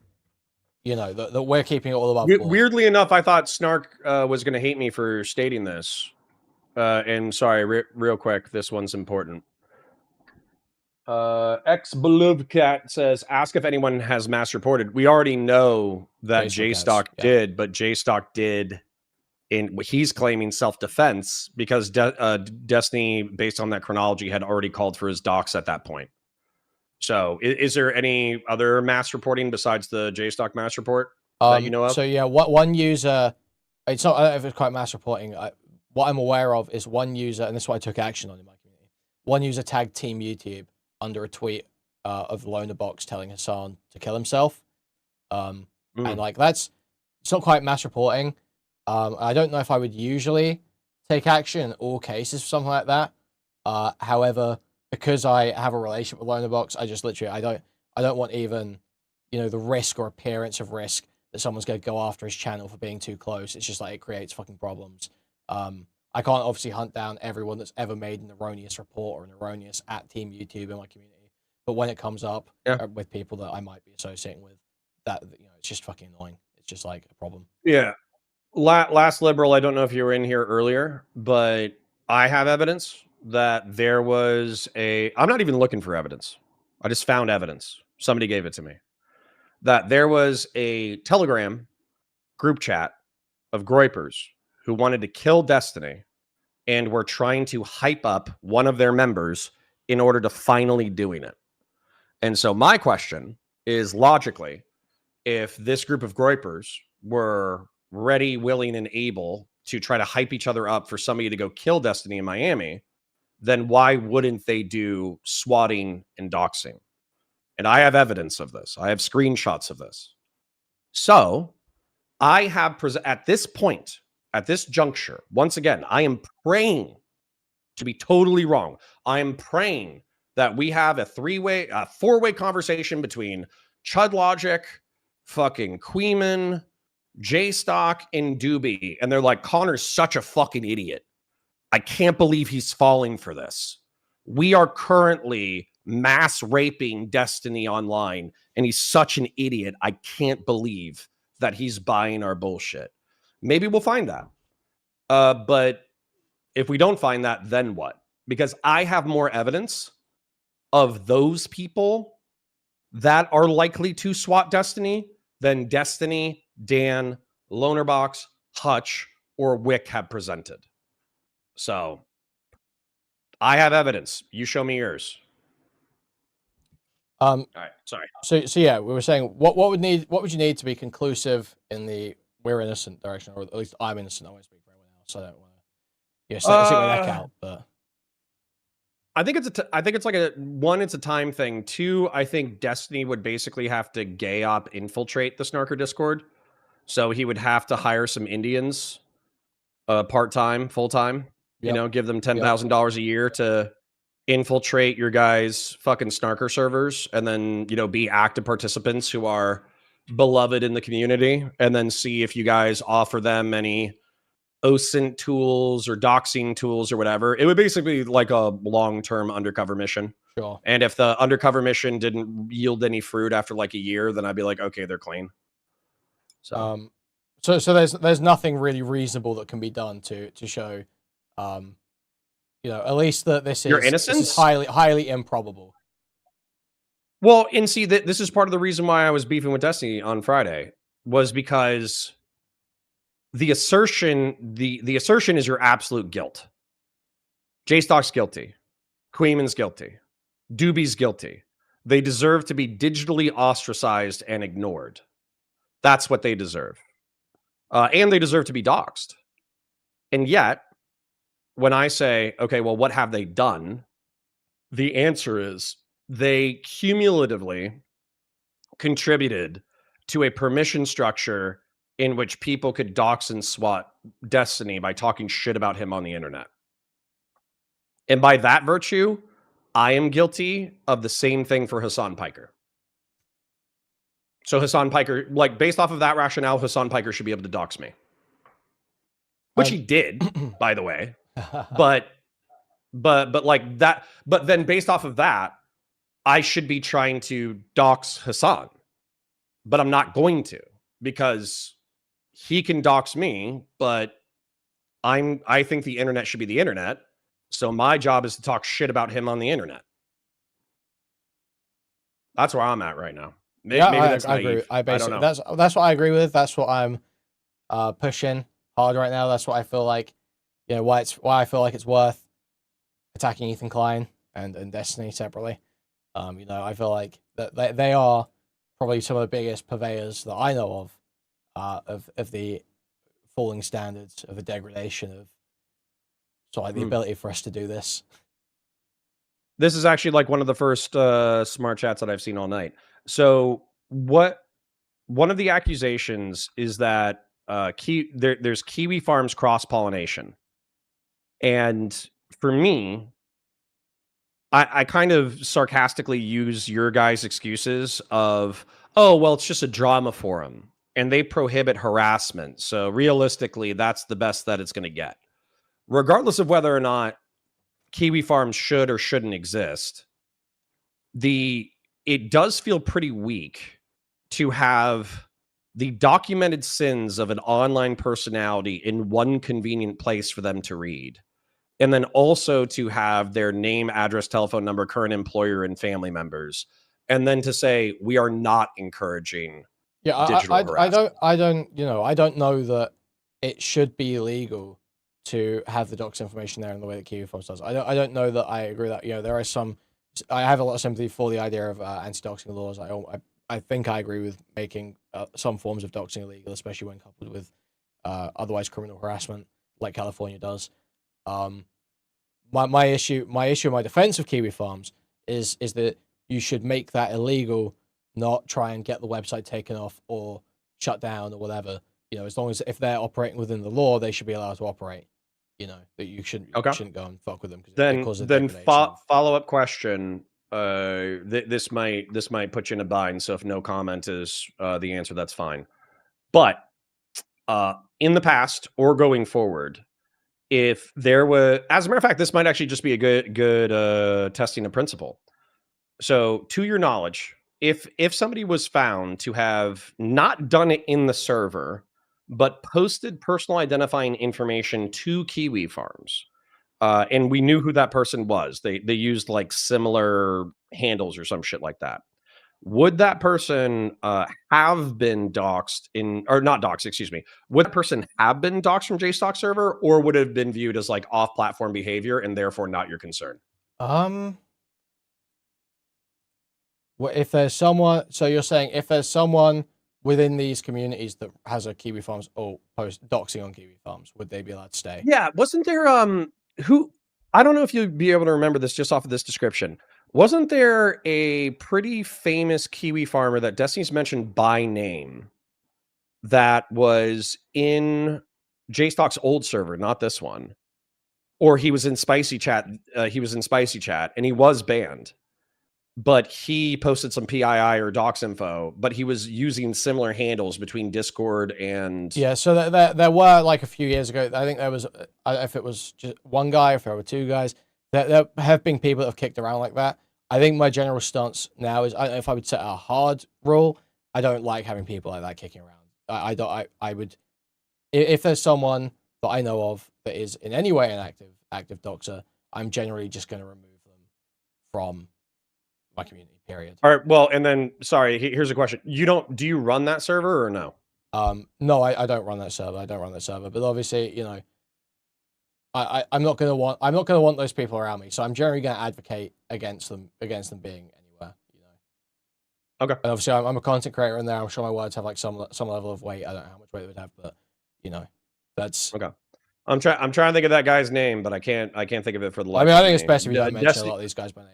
that we're keeping it all above board. Weirdly enough, I thought Snark was going to hate me for stating this. And sorry, real quick, this one's important. Beloved Cat says, ask if anyone has mass reported. We already know that JStock did, but JStock did he's claiming self-defense because Destiny, based on that chronology, had already called for his docs at that point. So is there any other mass reporting besides the JStock mass report that you know of? So yeah, one user, it's not, I don't know if it's quite mass reporting. What I'm aware of is one user, and this is what I took action on in my community. One user tagged Team YouTube under a tweet of Loner Box telling Hassan to kill himself. And like it's not quite mass reporting. I don't know if I would usually take action in all cases for something like that. However, because I have a relationship with Loner Box, I just literally I don't want even, the risk or appearance of risk that someone's going to go after his channel for being too close. It's just like it creates fucking problems. I can't obviously hunt down everyone that's ever made an erroneous report or an erroneous at Team YouTube in my community. But when it comes up with people that I might be associating with, that it's just fucking annoying. It's just like a problem. Yeah. Last Liberal, I don't know if you were in here earlier, but I have evidence that there was I'm not even looking for evidence. I just found evidence. Somebody gave it to me. That there was a Telegram group chat of Groypers who wanted to kill Destiny and were trying to hype up one of their members in order to finally doing it. And so my question is, logically, if this group of Groypers were ready, willing, and able to try to hype each other up for somebody to go kill Destiny in Miami, then why wouldn't they do swatting and doxing? And I have evidence of this. I have screenshots of this. So I have at this point, at this juncture, once again, I am praying to be totally wrong. I am praying that we have a four-way conversation between Chud Logic, fucking Kuihman, J-Stock, and Doobie. And they're like, Connor's such a fucking idiot. I can't believe he's falling for this. We are currently mass raping Destiny online, and he's such an idiot. I can't believe that he's buying our bullshit. Maybe we'll find that. But if we don't find that, then what? Because I have more evidence of those people that are likely to swat Destiny than Destiny, Dan, Lonerbox, Hutch, or Wick have presented. So I have evidence. You show me yours. All right, sorry. So yeah, we were saying what would you need to be conclusive in the we're innocent direction, or at least I'm innocent. I won't speak for everyone else. I don't want to stick my neck out. But I think it's like it's a time thing. Two, I think Destiny would basically have to gay op infiltrate the Snarker Discord, so he would have to hire some Indians, part-time, full-time. Give them $10,000 a year to infiltrate your guys' fucking Snarker servers, and then be active participants who are beloved in the community, and then see if you guys offer them any OSINT tools or doxing tools or whatever. It would basically be like a long-term undercover mission. Sure. And if the undercover mission didn't yield any fruit after like a year, then I'd be like, okay, they're clean. So there's nothing really reasonable that can be done to show, at least that this your is innocence? highly improbable. Well, and see that this is part of the reason why I was beefing with Destiny on Friday, was because the assertion is your absolute guilt. J-Stock's guilty. Kuihman's guilty. Doobie's guilty. They deserve to be digitally ostracized and ignored. That's what they deserve. And they deserve to be doxxed. And yet, when I say, okay, well, what have they done? The answer is they cumulatively contributed to a permission structure in which people could dox and swat Destiny by talking shit about him on the internet. And by that virtue, I am guilty of the same thing for Hassan Piker. So Hassan Piker, like based off of that rationale, Hassan Piker should be able to dox me. Which he did, by the way. But like that, but then based off of that, I should be trying to dox Hassan. But I'm not going to, because he can dox me, but I think the internet should be the internet. So my job is to talk shit about him on the internet. That's where I'm at right now. Maybe that's I agree. naive. I basically don't know. that's what I agree with. That's what I'm pushing hard right now. That's what I feel like. Why I feel like it's worth attacking Ethan Klein and Destiny separately. I feel like that they are probably some of the biggest purveyors that I know of the falling standards, of the degradation of the ability for us to do this. This is actually like one of the first smart chats that I've seen all night. So one of the accusations is that there's kiwi farms cross-pollination. And for me, I kind of sarcastically use your guys' excuses of, oh, well, it's just a drama forum and they prohibit harassment. So realistically, that's the best that it's going to get. Regardless of whether or not kiwi farms should or shouldn't exist, it does feel pretty weak to have the documented sins of an online personality in one convenient place for them to read. And then also to have their name, address, telephone number, current employer, and family members. And then to say, we are not encouraging digital harassment. I don't know that it should be illegal to have the docs information there in the way that Kiwi Farms does. I don't know that I agree that, there are some, I have a lot of sympathy for the idea of anti-doxing laws. I think I agree with making some forms of doxing illegal, especially when coupled with otherwise criminal harassment, like California does. My issue, my defense of Kiwi Farms is that you should make that illegal, not try and get the website taken off or shut down or whatever. As long as if they're operating within the law, they should be allowed to operate. That you shouldn't go and fuck with them. Then follow-up question. This might put you in a bind. So if no comment is the answer, that's fine. But in the past or going forward, if there was, as a matter of fact, this might actually just be a good testing of principle. So to your knowledge, if somebody was found to have not done it in the server, but posted personal identifying information to Kiwi Farms, and we knew who that person was, they used like similar handles or some shit like that, would that person have been doxxed or not doxxed, excuse me, would that person have been doxxed from JSTOC server, or would it have been viewed as like off-platform behavior and therefore not your concern? Well, if there's someone, so you're saying if there's someone within these communities that has a Kiwi Farms or post doxing on Kiwi Farms, would they be allowed to stay? Yeah, wasn't there who, I don't know if you'd be able to remember this just off of this description. Wasn't there a pretty famous Kiwi farmer that Destiny's mentioned by name that was in JSTOC's old server, not this one? Or he was in Spicy Chat. He was in Spicy Chat and he was banned, but he posted some PII or docs info, but he was using similar handles between Discord and... Yeah, so there were like a few years ago, I think there was, if it was just one guy, if there were two guys, there have been people that have kicked around like that. I think my general stance now is, if I would set a hard rule, I don't like having people like that kicking around. I would, if there's someone that I know of that is in any way an active doxer, I'm generally just going to remove them from my community, period. All right, well, and then, sorry, here's a question. Do you run that server or no? No, I don't run that server. But obviously, I'm not gonna want those people around me. So I'm generally gonna advocate against them being anywhere. Okay. And obviously, I'm a content creator in there. I'm sure my words have like some level of weight. I don't know how much weight it would have, but that's okay. I'm trying to think of that guy's name, but I can't think of it for the life. I mean, I think it's best if you don't mention a lot of these guys by name.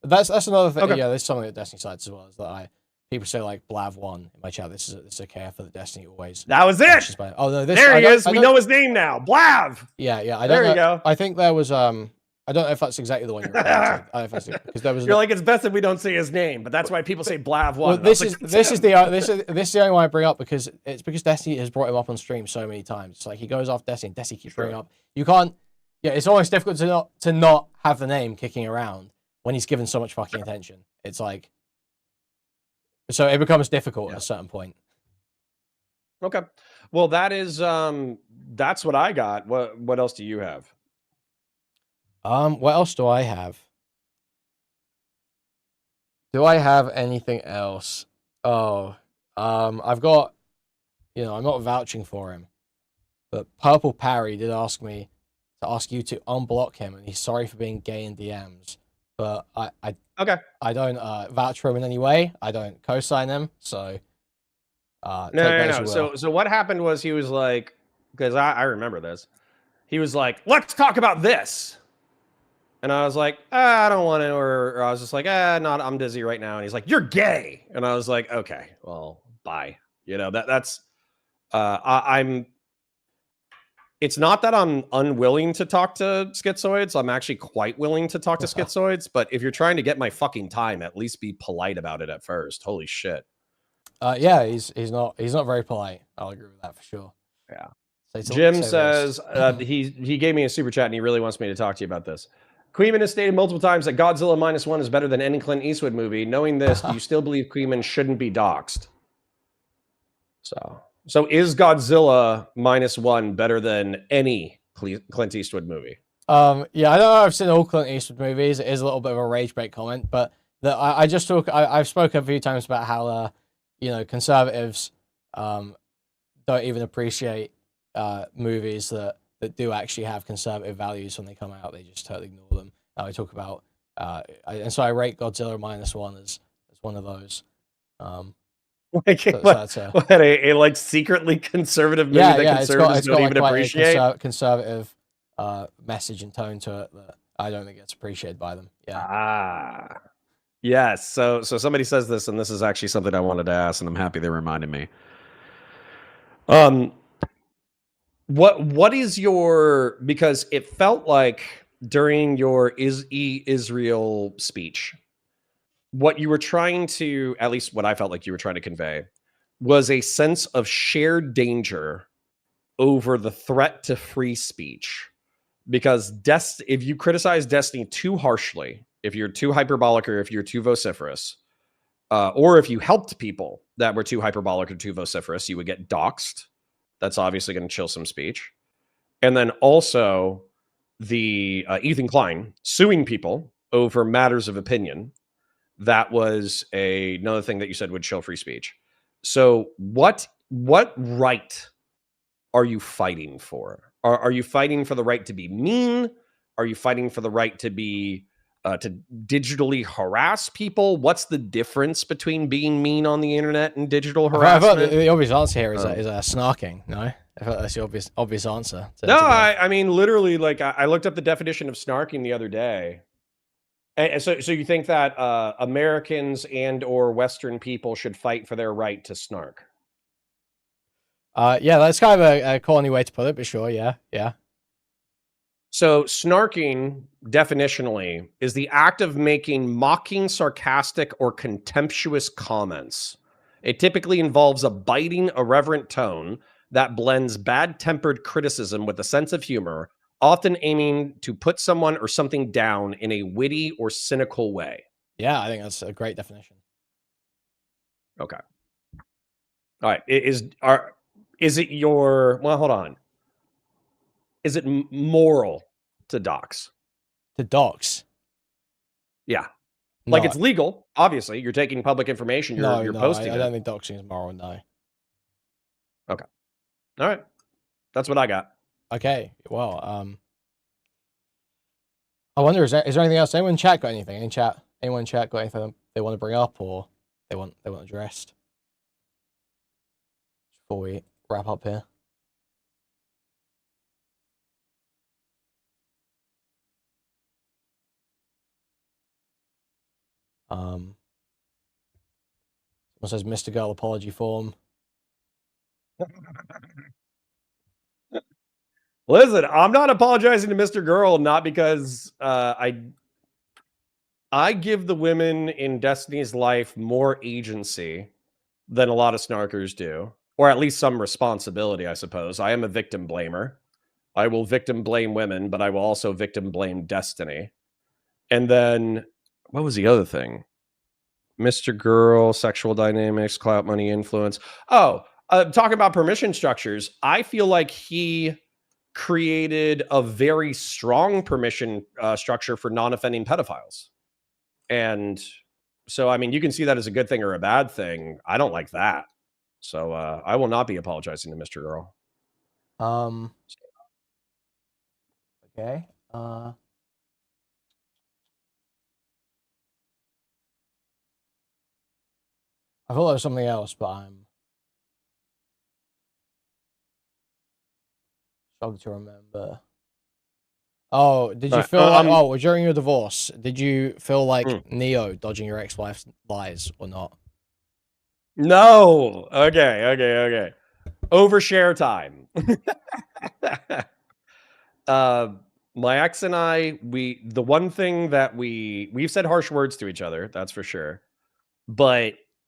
That's another thing. Okay. Yeah, there's something at Destiny sites as well. Is that people say like Blav1 in my chat. This is a KF for the Destiny always. That was it. Oh no, there he is. We know his name now. Blav. Yeah. There you go. I think there was I don't know if that's exactly the one you're referring to. Because there was. You're like, it's best if we don't say his name, but that's why people say Blav1. Well, this is the only one I bring up because Destiny has brought him up on stream so many times. It's like he goes off Destiny. Destiny keeps bringing up. You can't. Yeah, it's almost difficult to not have the name kicking around when he's given so much fucking attention. It's like, so it becomes difficult at a certain point. Okay. Well, that's what I got. What else do you have? What else do I have? Do I have anything else? Oh, I've got, I'm not vouching for him, but Purple Parry did ask me to ask you to unblock him, and he's sorry for being gay in DMs. But I don't vouch for him in any way. I don't co-sign him. So no. So what happened was he was like, because I remember this. He was like, let's talk about this. And I was like, I don't want to, or I was just like, not, I'm busy right now. And he's like, you're gay. And I was like, okay, well, bye. You know, that's, I'm, it's not that I'm unwilling to talk to schizoids. I'm actually quite willing to talk to schizoids. But if you're trying to get my fucking time, at least be polite about it at first. Holy shit. Yeah, he's not very polite. I'll agree with that for sure. Yeah. Say Jim says he gave me a super chat and he really wants me to talk to you about this. Kuihman has stated multiple times that Godzilla -1 is better than any Clint Eastwood movie. Knowing this, do you still believe Kuihman shouldn't be doxxed? So is Godzilla -1 better than any Clint Eastwood movie? Yeah, I know I've seen all Clint Eastwood movies. It is a little bit of a rage bait comment, but I've spoken a few times about how conservatives don't even appreciate movies that do actually have conservative values when they come out. They just totally ignore them. I talk about and so I rate Godzilla -1 as one of those. A like secretly conservative movie that conservatives don't even appreciate. Conservative message and tone to it that I don't think gets appreciated by them. Yeah. Yes. So somebody says this, and this is actually something I wanted to ask, and I'm happy they reminded me. What is your, because it felt like during your Israel speech, what you were trying to, at least what I felt like you were trying to convey, was a sense of shared danger over the threat to free speech. Because if you criticize Destiny too harshly, if you're too hyperbolic or if you're too vociferous, or if you helped people that were too hyperbolic or too vociferous, you would get doxxed. That's obviously going to chill some speech. And then also the Ethan Klein suing people over matters of opinion. That was another thing that you said would chill free speech. So what right are you fighting for? Are you fighting for the right to be mean? Are you fighting for the right to be to digitally harass people? What's the difference between being mean on the internet and digital harassment? I thought the obvious answer here is snarking. No, I thought that's the obvious answer. I mean, literally, like I looked up the definition of snarking the other day. And so you think that Americans and or Western people should fight for their right to snark? Yeah, that's kind of a corny way to put it, but sure, yeah. So snarking, definitionally, is the act of making mocking, sarcastic, or contemptuous comments. It typically involves a biting, irreverent tone that blends bad-tempered criticism with a sense of humor, often aiming to put someone or something down in a witty or cynical way. Yeah, I think that's a great definition. Okay. All right. Is it your... Well, hold on. Is it moral to dox? To dox? Yeah. Like, it's legal, obviously. You're taking public information. You're posting it. I don't think doxing is moral, no. Okay. All right. That's what I got. Okay. Well, I wonder, is there anything else? Anyone in chat got anything? Anyone in chat got anything they want to bring up or they want addressed? Before we wrap up here. Someone says Mr. Girl apology form. Listen, I'm not apologizing to Mr. Girl, not because I give the women in Destiny's life more agency than a lot of snarkers do, or at least some responsibility, I suppose. I am a victim blamer. I will victim blame women, but I will also victim blame Destiny. And then, what was the other thing? Mr. Girl, sexual dynamics, clout, money, influence. Oh, talking about permission structures, I feel like he created a very strong permission structure for non-offending pedophiles. And so, I mean, you can see that as a good thing or a bad thing. I don't like that. So I will not be apologizing to Mr. Girl. Okay. I thought there was something else, but I'm struggling to remember. Oh, did you Alright, feel like, during your divorce, did you feel like Neo dodging your ex-wife's lies or not? No. Okay. Overshare time. My ex and I, the one thing that we've said harsh words to each other, that's for sure.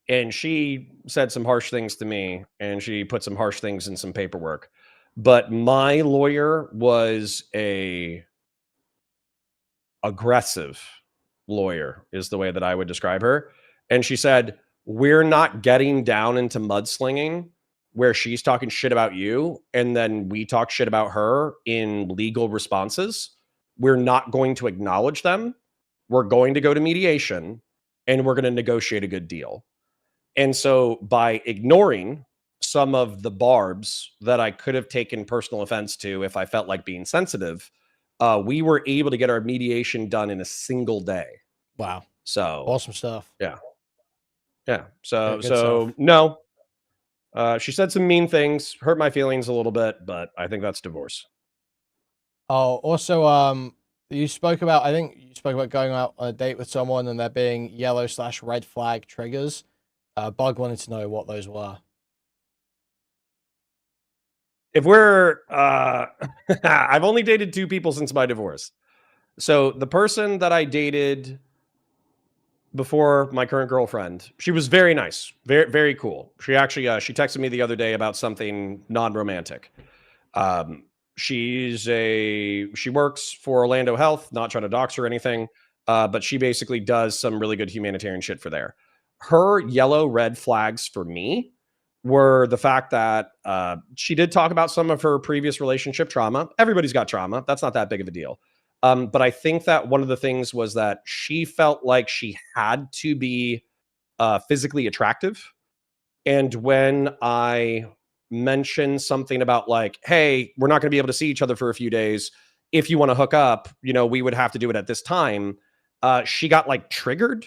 And she said some harsh things to me, and she put some harsh things in some paperwork. But my lawyer was a aggressive lawyer, is the way that I would describe her. And she said, "We're not getting down into mudslinging where she's talking shit about you and then we talk shit about her in legal responses. We're not going to acknowledge them. We're going to go to mediation and we're going to negotiate a good deal." And so by ignoring some of the barbs that I could have taken personal offense to if I felt like being sensitive, we were able to get our mediation done in a single day. Wow. So awesome stuff. Yeah. Good So stuff. no. She said some mean things, hurt my feelings a little bit, but I think that's divorce. Oh, also, I think you spoke about going out on a date with someone and there being yellow/red flag triggers. Bug wanted to know what those were. If we're, I've only dated 2 people since my divorce. So the person that I dated before my current girlfriend, she was very nice, very, very cool. She actually, she texted me the other day about something non-romantic. She works for Orlando Health, not trying to dox her or anything, but she basically does some really good humanitarian shit for there. Her yellow red flags for me were the fact that she did talk about some of her previous relationship trauma. Everybody's got trauma. That's not that big of a deal. But I think that one of the things was that she felt like she had to be physically attractive. And when I mentioned something about like, hey, we're not going to be able to see each other for a few days. If you want to hook up, we would have to do it at this time. She got like triggered.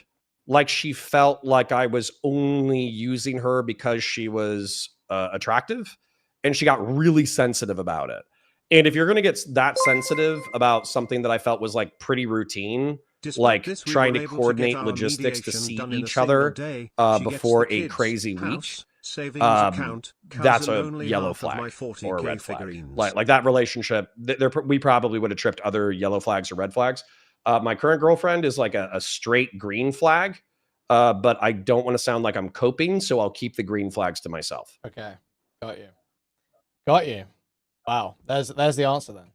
Like she felt like I was only using her because she was attractive. And she got really sensitive about it. And if you're going to get that sensitive about something that I felt was like pretty routine, like trying to coordinate logistics to see each other before a crazy week, that's a yellow flag or a red flag. Like that relationship, we probably would have tripped other yellow flags or red flags. My current girlfriend is like a straight green flag, but I don't want to sound like I'm coping, so I'll keep the green flags to myself. Okay, got you. Wow, there's the answer then.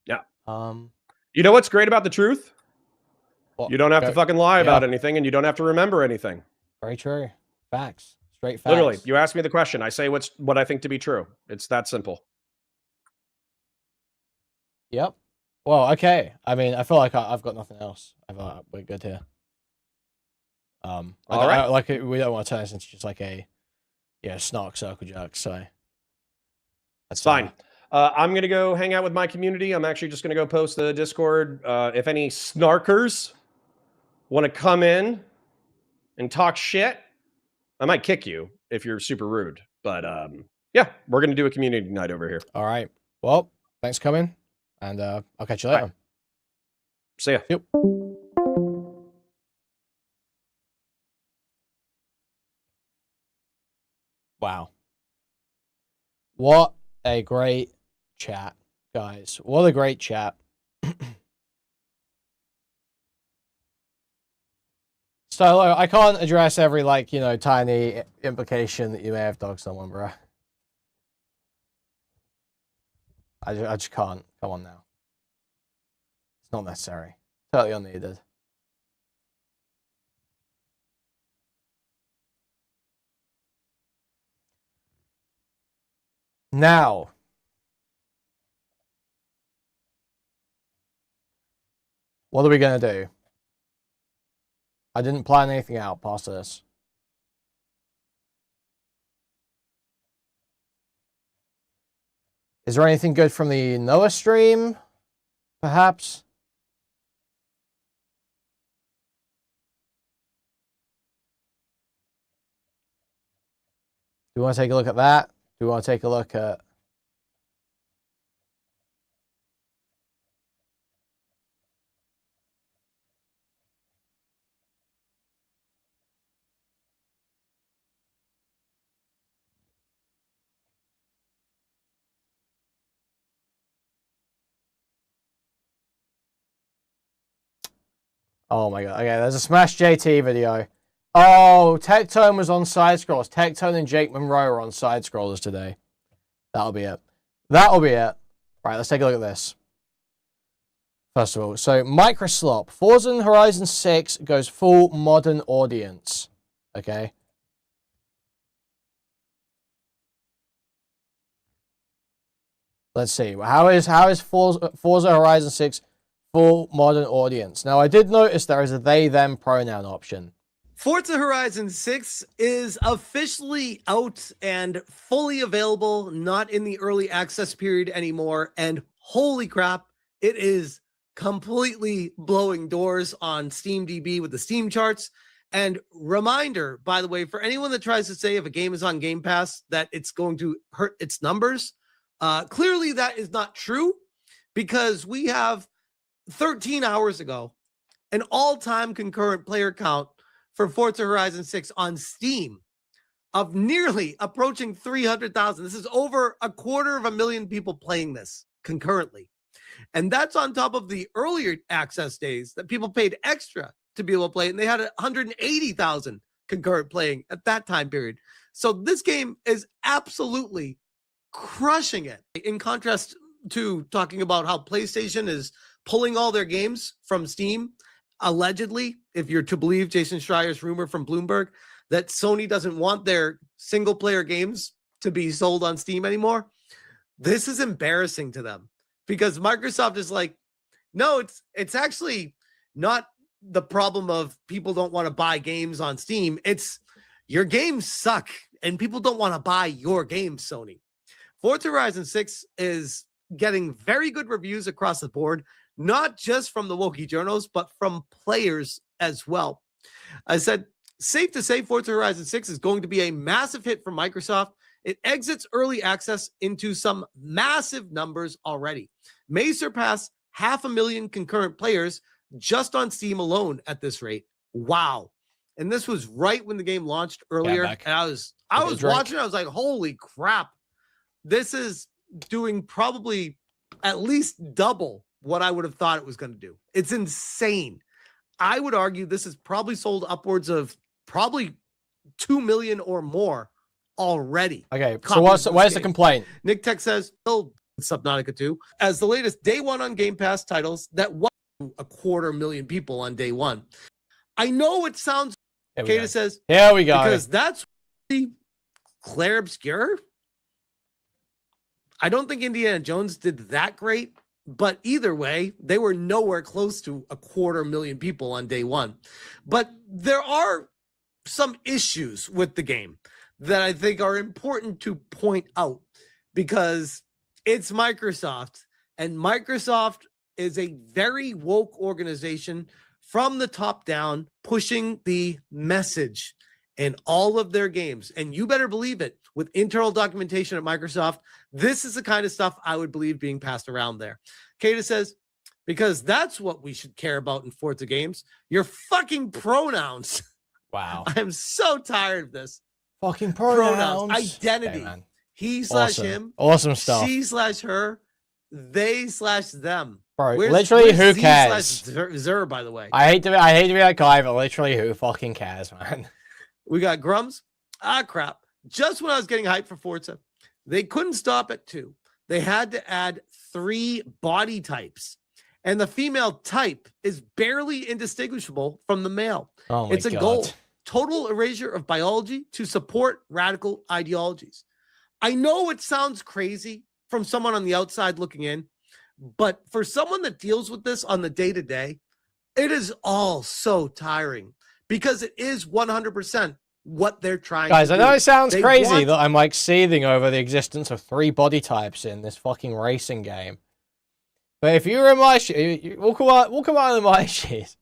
Yeah. You know what's great about the truth? What? You don't have to fucking lie about anything, and you don't have to remember anything. Very true. Facts. Straight facts. Literally, you ask me the question, I say what I think to be true. It's that simple. Yep. Well, okay. I mean, I feel like I've got nothing else. We're good here. All right. We don't want to turn this into just like a snark circle jerk. So that's fine. I'm going to go hang out with my community. I'm actually just going to go post the Discord. If any snarkers want to come in and talk shit, I might kick you if you're super rude. But yeah, we're going to do a community night over here. All right. Well, thanks for coming. And I'll catch you later. Bye. See ya. Yep. Wow. What a great chat, guys. What a great chat. So I can't address every tiny implication that you may have dogged someone, bro. I just can't. Come on now. It's not necessary. Totally unneeded. Now, what are we going to do? I didn't plan anything out past this. Is there anything good from the Noah stream? Perhaps? Do you want to take a look at that? Do you want to take a look at... Oh my god. Okay, there's a Smash JT video. Oh, Tectone was on side scrolls. Tectone and Jake Monroe are on side scrollers today. That'll be it. That'll be it. Right, let's take a look at this. First of all, so Microslop. Forza Horizon 6 goes full modern audience. Okay. Let's see. How is Forza Horizon 6 full modern audience? Now, I did notice there is a they/them pronoun option. Forza Horizon 6 is officially out and fully available, not in the early access period anymore. And holy crap, it is completely blowing doors on SteamDB with the Steam charts. And reminder, by the way, for anyone that tries to say if a game is on Game Pass that it's going to hurt its numbers, clearly that is not true, because we have 13 hours ago an all-time concurrent player count for Forza Horizon 6 on Steam of nearly approaching 300,000. This is over 250,000 people playing this concurrently. And that's on top of the earlier access days that people paid extra to be able to play it, and they had 180,000 concurrent playing at that time period. So this game is absolutely crushing it. In contrast to talking about how PlayStation is pulling all their games from Steam, allegedly, if you're to believe Jason Schreier's rumor from Bloomberg, that Sony doesn't want their single-player games to be sold on Steam anymore. This is embarrassing to them, because Microsoft is like, no, it's actually not the problem of people don't want to buy games on Steam. It's your games suck and people don't want to buy your games, Sony. Forza Horizon 6 is getting very good reviews across the board, not just from the Wokey journals, but from players as well. I said, safe to say Forza Horizon 6 is going to be a massive hit for Microsoft. It exits early access into some massive numbers already. May surpass 500,000 concurrent players just on Steam alone at this rate. Wow. And this was right when the game launched earlier. And I was watching, I was like, holy crap. This is doing probably at least double what I would have thought it was going to do. It's insane. I would argue this is probably sold upwards of probably 2 million or more already. Okay, so where's the complaint? Nick Tech says, oh, Subnautica 2 as the latest day one on Game Pass titles that won 250,000 people on day one. I know it sounds, Kata says, here we go. Because that's Claire Obscure. I don't think Indiana Jones did that great, but either way, they were nowhere close to 250,000 people on day one. But there are some issues with the game that I think are important to point out, because it's Microsoft, and Microsoft is a very woke organization from the top down, pushing the message in all of their games. And you better believe it, with internal documentation at Microsoft, this is the kind of stuff I would believe being passed around there. Kata says, because that's what we should care about in Forza games, your fucking pronouns. Wow. I'm so tired of this. Fucking pronouns. Identity. Okay, he slash him. Awesome stuff. She slash her. They slash them. Bro, literally, who cares? Zer, by the way. I hate to be that guy, but literally, who fucking cares, man? We got Grums. Ah, crap. Just when I was getting hyped for Forza, they couldn't stop at 2. They had to add 3 body types. And the female type is barely indistinguishable from the male. Oh my it's a God. goal. Total erasure of biology to support radical ideologies. I know it sounds crazy from someone on the outside looking in, but for someone that deals with this on the day-to-day, it is all so tiring, because it is 100% what they're trying Guys, to I do. know it sounds They crazy want- that I'm like seething over the existence of 3 body types in this fucking racing game. But if you were in my shoes, we'll come out of my shoes.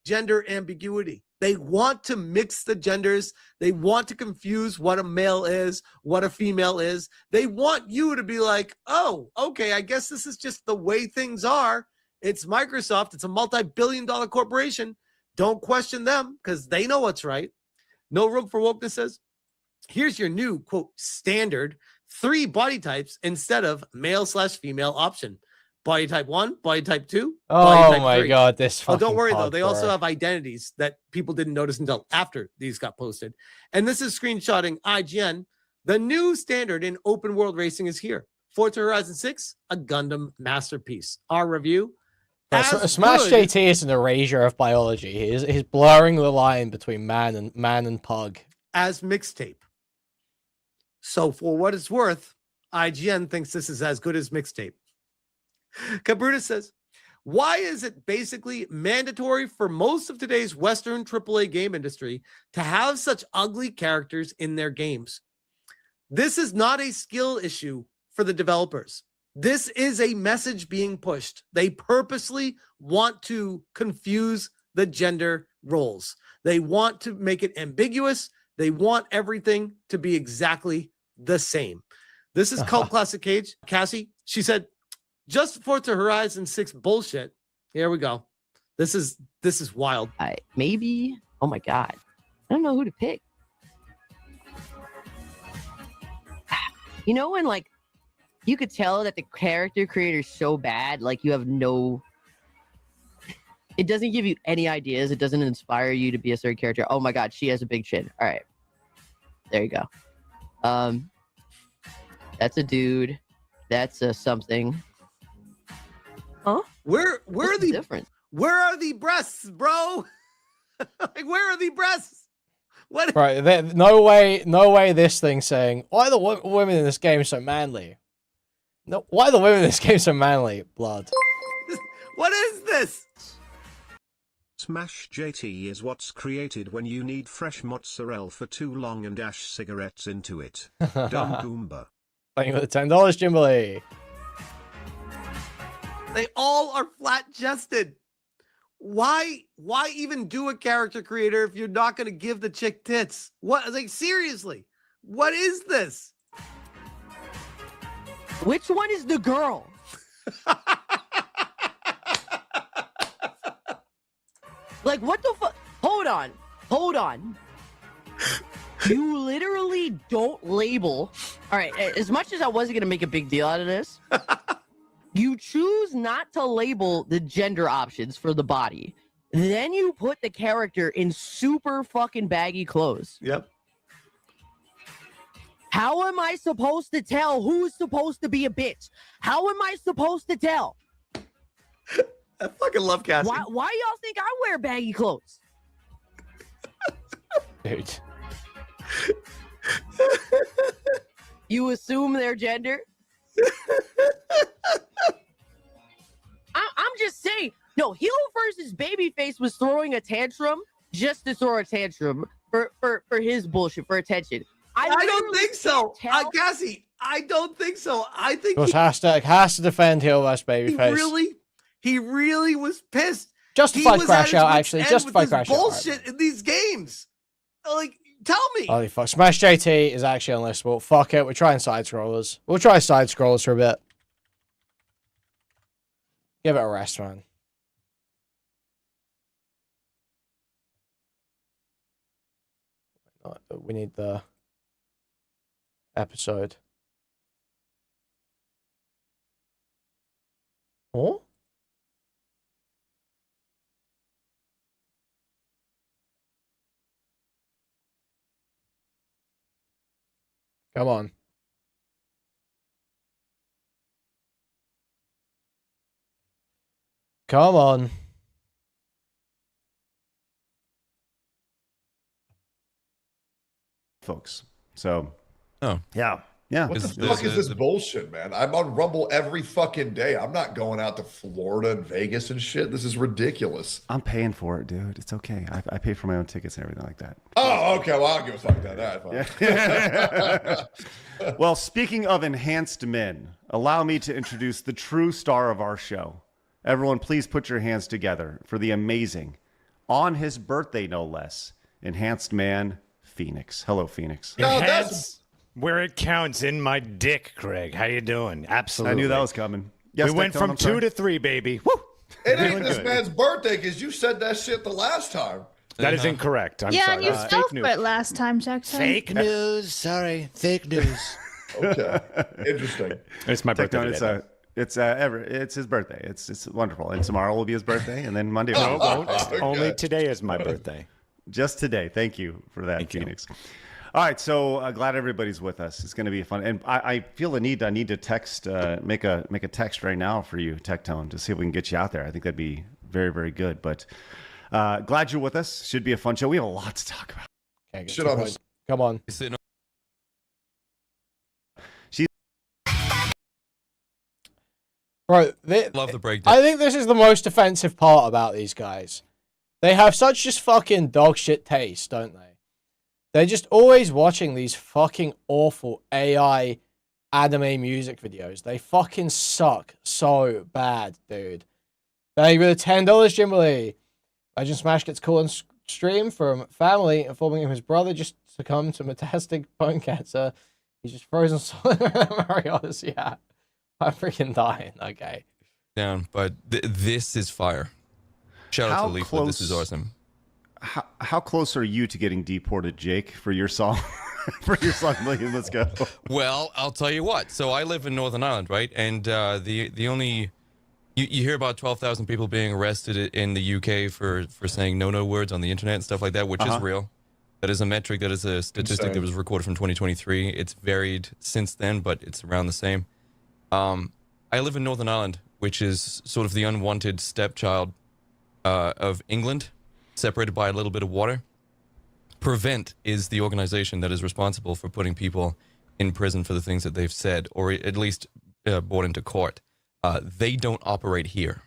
Gender ambiguity. They want to mix the genders. They want to confuse what a male is, what a female is. They want you to be like, oh, okay, I guess this is just the way things are. It's Microsoft. It's a multi-billion-dollar corporation. Don't question them, because they know what's right. No room for wokeness says, here's your new, quote, standard 3 body types instead of male/female option. body type 1, body type 2, Oh body type my 3. god, this Oh, fucking don't worry though. They also hardcore. have identities that people didn't notice until after these got posted. And this is screenshotting IGN. The new standard in open world racing is here. Forza Horizon 6, a Gundam masterpiece. Our review. Smash JT is an erasure of biology. He's blurring the line between man and pug. As mixtape. So for what it's worth, IGN thinks this is as good as mixtape. Cabruta says, why is it basically mandatory for most of today's Western AAA game industry to have such ugly characters in their games? This is not a skill issue for the developers. This is a message being pushed. They purposely want to confuse the gender roles. They want to make it ambiguous. They want everything to be exactly the same. This is Cult Classic Cage. Cassie, she said, just Forza Horizon 6 bullshit. Here we go. This is wild. Maybe. Oh my god. I don't know who to pick. You know when like you could tell that the character creator is so bad, like you have no. It doesn't give you any ideas. It doesn't inspire you to be a certain character. Oh my god, she has a big chin. All right, there you go. That's a dude. That's a something. Huh? Where are the difference? Where are the breasts, bro? Like, where are the breasts? What? Right, no way this thing's saying, why are the women in this game so manly? No, why are the women in this game so manly? Blood. What is this? Smash JT is what's created when you need fresh mozzarella for too long and dash cigarettes into it. Dumb Goomba. Thank you for the $10, Jimberly. They all are flat-chested. Why even do a character creator if you're not going to give the chick tits? What? Like, seriously, what is this? Which one is the girl? Like, what the fuck? Hold on. You literally don't label. All right, as much as I wasn't going to make a big deal out of this, you choose not to label the gender options for the body. Then you put the character in super fucking baggy clothes. Yep. How am I supposed to tell who's supposed to be a bitch? How am I supposed to tell? I fucking love Cassie. Why y'all think I wear baggy clothes? Dude. You assume their gender? I'm just saying. No, heel versus babyface was throwing a tantrum just to throw a tantrum for his bullshit, for attention. I don't think so. Cassie, I don't think so. I think has to defend heel versus babyface. He really was pissed. Justified crash out, actually. Justified crash out. Bullshit in these games. Like, tell me. Holy fuck. Smash JT is actually unlistable. Fuck it. We're trying side scrollers. We'll try side scrollers for a bit. Give it a rest, man. We need the episode. Oh? Come on. Come on. Folks. So, oh, yeah. What the fuck is this bullshit, man? I'm on Rumble every fucking day. I'm not going out to Florida and Vegas and shit. This is ridiculous. I'm paying for it, dude. It's okay. I pay for my own tickets and everything like that. Oh, okay. Well, I'll give a fuck about that. Yeah. Well, speaking of enhanced men, allow me to introduce the true star of our show. Everyone, please put your hands together for the amazing, on his birthday no less, enhanced man, Phoenix. Hello, Phoenix. No, that's where it counts in my dick, Craig. How you doing? Absolutely. I knew that was coming. Yes, we went Tectone, from I'm sorry. 2 to 3, baby. Woo! It ain't this man's birthday because you said that shit the last time. That is incorrect. I'm yeah, sorry. and you That's fell fake for news. it last time, Jackson. Fake news. Sorry. Fake news. Okay. Interesting. It's my birthday Tectone, today. It's his birthday. It's wonderful. And tomorrow will be his birthday, and then Monday. No, will be it won't. Only today is my birthday. Just today. Thank you for that, Phoenix. All right, so glad everybody's with us. It's going to be fun, and I feel the need. I need to text, make a text right now for you, Tectone, to see if we can get you out there. I think that'd be very, very good. But glad you're with us. Should be a fun show. We have a lot to talk about. Okay, Shit on us. Come on. Bro, Love the breakdown. I think this is the most offensive part about these guys. They have such just fucking dog shit taste, don't they? They're just always watching these fucking awful AI anime music videos. They fucking suck so bad, dude. Thank you for the $10, Jimberly. Legend Smash gets called on stream from family informing him his brother just succumbed to metastatic bone cancer. He's just frozen solid in Mario Odyssey. Yeah. I'm freaking dying. Okay. Down, but this is fire. Shout out to Leaflet. This is awesome. How close are you to getting deported, Jake, for your song? For your song, Million, let's go. Well, I'll tell you what. So I live in Northern Ireland, right? And the only you hear about 12,000 people being arrested in the UK for saying no words on the internet and stuff like that, which is real. That is a metric. That is a statistic that was recorded from 2023. It's varied since then, but it's around the same. I live in Northern Ireland, which is sort of the unwanted stepchild of England, separated by a little bit of water. Prevent is the organization that is responsible for putting people in prison for the things that they've said, or at least brought into court. They don't operate here.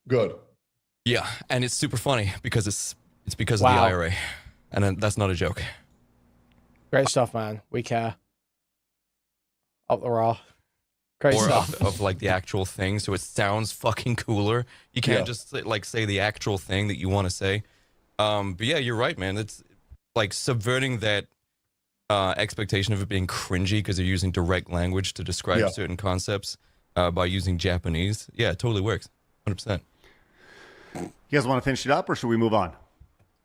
Good. Yeah, and it's super funny because it's because of the IRA, and that's not a joke. Great stuff, man. We care. Up the raw. Great or stuff. of like the actual thing, so it sounds fucking cooler. You can't just like say the actual thing that you want to say. But yeah, you're right, man. It's like subverting that expectation of it being cringy because they're using direct language to describe certain concepts by using Japanese. Yeah, it totally works. 100%. You guys want to finish it up, or should we move on?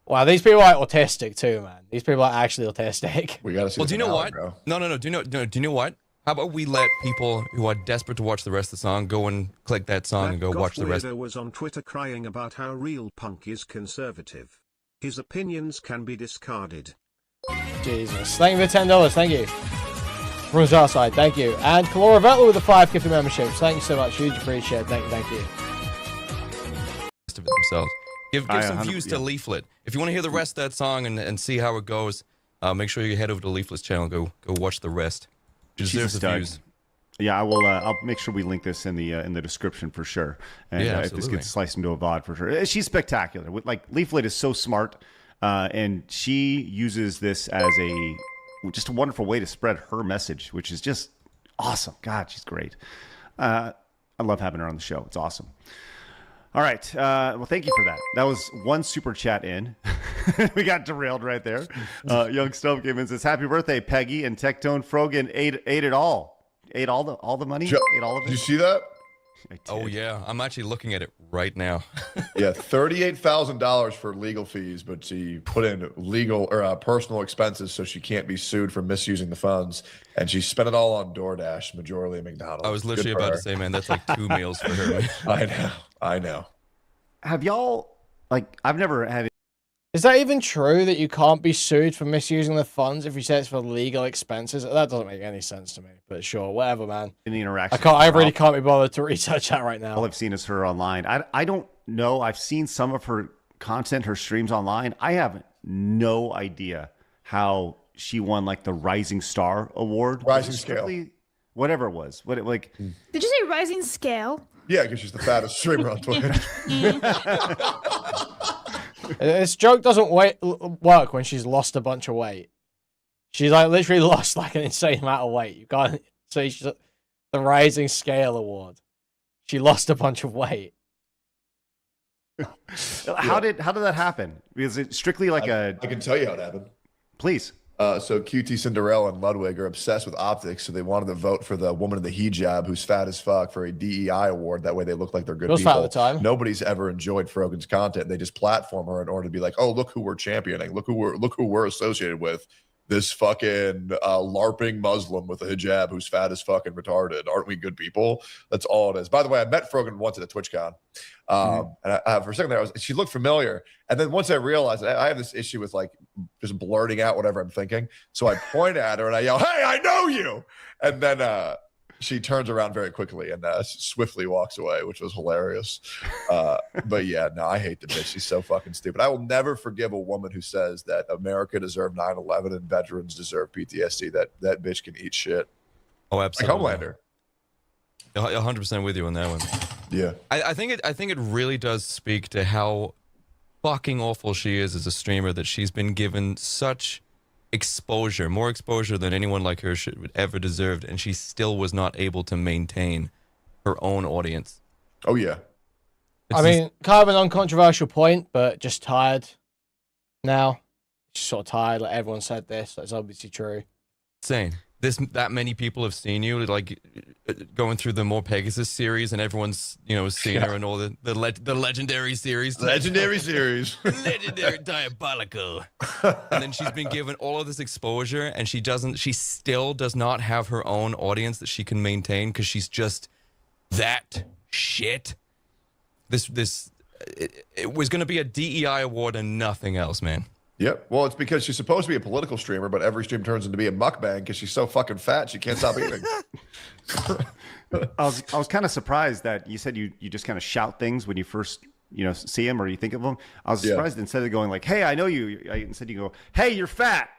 Wow, these people are autistic too, man. These people are actually autistic. We gotta see. Well, do you know what? No. Do you know what? How about we let people who are desperate to watch the rest of the song go and click that song and go watch the rest? Weirdo was on Twitter crying about how real punk is conservative. His opinions can be discarded. Jesus. Thank you for $10. Thank you. From our side, thank you. And Kalora Vettel with the 5 gifted memberships. Thank you so much. Huge appreciate it. Thank you. Of it themselves. Give some views to Leaflet. If you want to hear the rest of that song and see how it goes, make sure you head over to Leaflet's channel. Go watch the rest. Deserves the views. Yeah, I will. I'll make sure we link this in the description for sure. And if this gets sliced into a VOD for sure, she's spectacular. Like Leaflet is so smart, and she uses this as just a wonderful way to spread her message, which is just awesome. God, she's great. I love having her on the show. It's awesome. All right. Well, thank you for that. That was one super chat in. We got derailed right there. Young Stove came in and says, "Happy birthday, Peggy." And Tectone Frogan ate it all. Ate all the money. Ate all of it. Did you see that? Oh yeah, I'm actually looking at it right now. Yeah, $38,000 for legal fees, but she put in legal or personal expenses so she can't be sued for misusing the funds, and she spent it all on DoorDash, majorly McDonald's. I was literally about to say, man, that's like 2 meals for her. Man. I know. Have y'all I've never had. Is that even true that you can't be sued for misusing the funds if you say it's for legal expenses? That doesn't make any sense to me. But sure, whatever, man. Any interaction? I really can't be bothered to research that right now. All I've seen is her online. I don't know. I've seen some of her content, her streams online. I have no idea how she won the Rising Star Award. Rising Scale. Whatever it was. Did you say Rising Scale? Yeah, because she's the fattest streamer on Twitch. This joke doesn't work when she's lost a bunch of weight. She's literally lost an insane amount of weight. You can't say she's the Rising Scale Award. She lost a bunch of weight. How did that happen? Is it strictly I can tell you how it happened. Please. So QT Cinderella and Ludwig are obsessed with optics, so they wanted to vote for the woman in the hijab who's fat as fuck for a DEI award. That way they look like they're good people. Fat at the time. Nobody's ever enjoyed Frogan's content. They just platform her in order to be like, oh, look who we're championing. Look who we're associated with. this fucking LARPing Muslim with a hijab who's fat as fucking retarded. Aren't we good people? That's all it is. By the way, I met Frogan once at a TwitchCon. And for a second there, she looked familiar. And then once I realized I have this issue with like just blurting out whatever I'm thinking. So I point at her and I yell, "Hey, I know you!" And then she turns around very quickly and swiftly walks away, which was hilarious. But yeah, no, I hate the bitch. She's so fucking stupid. I will never forgive a woman who says that America deserved 9/11 and veterans deserve PTSD. That bitch can eat shit. Oh, absolutely. Like Homelander. 100% with you on that one. Yeah. I think it really does speak to how fucking awful she is as a streamer, that she's been given such exposure, more exposure than anyone like her should ever deserved, and she still was not able to maintain her own audience. Oh yeah. I mean, kind of an uncontroversial point, but just tired now. Just sort of tired. Like everyone said this. That's obviously true. Insane. That many people have seen you, like going through the More Pegasus series, and everyone's seen her in all the legendary series. Legendary series. Legendary diabolical. And then she's been given all of this exposure, and she still does not have her own audience that she can maintain because she's just that shit. It was going to be a DEI award and nothing else, man. Yep. Well, it's because she's supposed to be a political streamer, but every stream turns into be a mukbang because she's so fucking fat she can't stop eating. I was kind of surprised that you said you just kind of shout things when you first see him or you think of him. I was surprised instead of going like, "Hey, I know you," instead you go, "Hey, you're fat."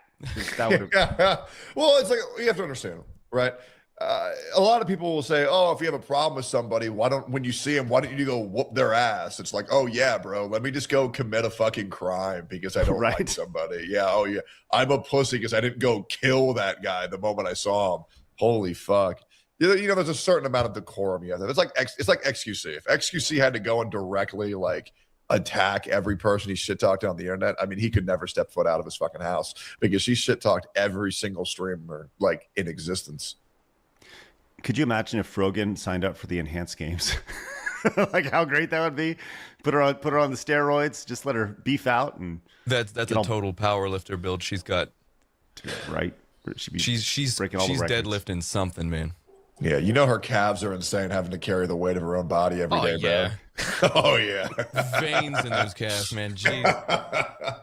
That would have. Well, it's like you have to understand, right? A lot of people will say, "Oh, if you have a problem with somebody, when you see them, why don't you go whoop their ass?" It's like, "Oh yeah, bro, let me just go commit a fucking crime because I don't like somebody." Yeah, oh yeah, I'm a pussy because I didn't go kill that guy the moment I saw him. Holy fuck! There's a certain amount of decorum you have. It's like XQC. If XQC had to go and directly like attack every person he shit talked on the internet, I mean, he could never step foot out of his fucking house because he shit talked every single streamer like in existence. Could you imagine if Frogan signed up for the enhanced games? Like how great that would be. Put her on the steroids, just let her beef out, and that's a total power lifter build she's got. Right. She's breaking all the records. deadlifting something, man. Yeah, her calves are insane having to carry the weight of her own body every day, yeah. bro. Oh yeah. Veins in those calves, man. Jeez.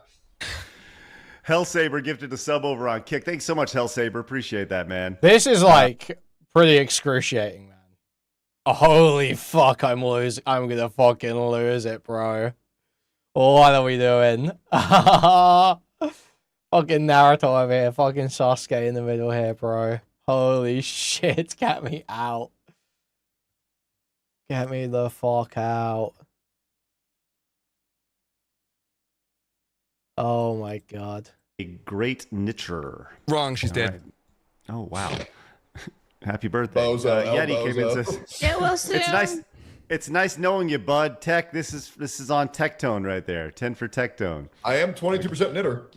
Hellsaber gifted a sub over on Kick. Thanks so much, Hellsaber. Appreciate that, man. This is like pretty excruciating, man. Oh, holy fuck, I'm gonna fucking lose it, bro. What are we doing? Fucking Naruto over here, fucking Sasuke in the middle here, bro. Holy shit, get me out. Get me the fuck out. Oh my god. A great Nitcher. Wrong, she's dead. Right. Oh, wow. Happy birthday. Bozo, Yeti came in Bozo. and says, Get well soon. It's nice knowing you, bud. Tech, this is on Tech Tone right there. 10 for Tech Tone. I am 22% knitter.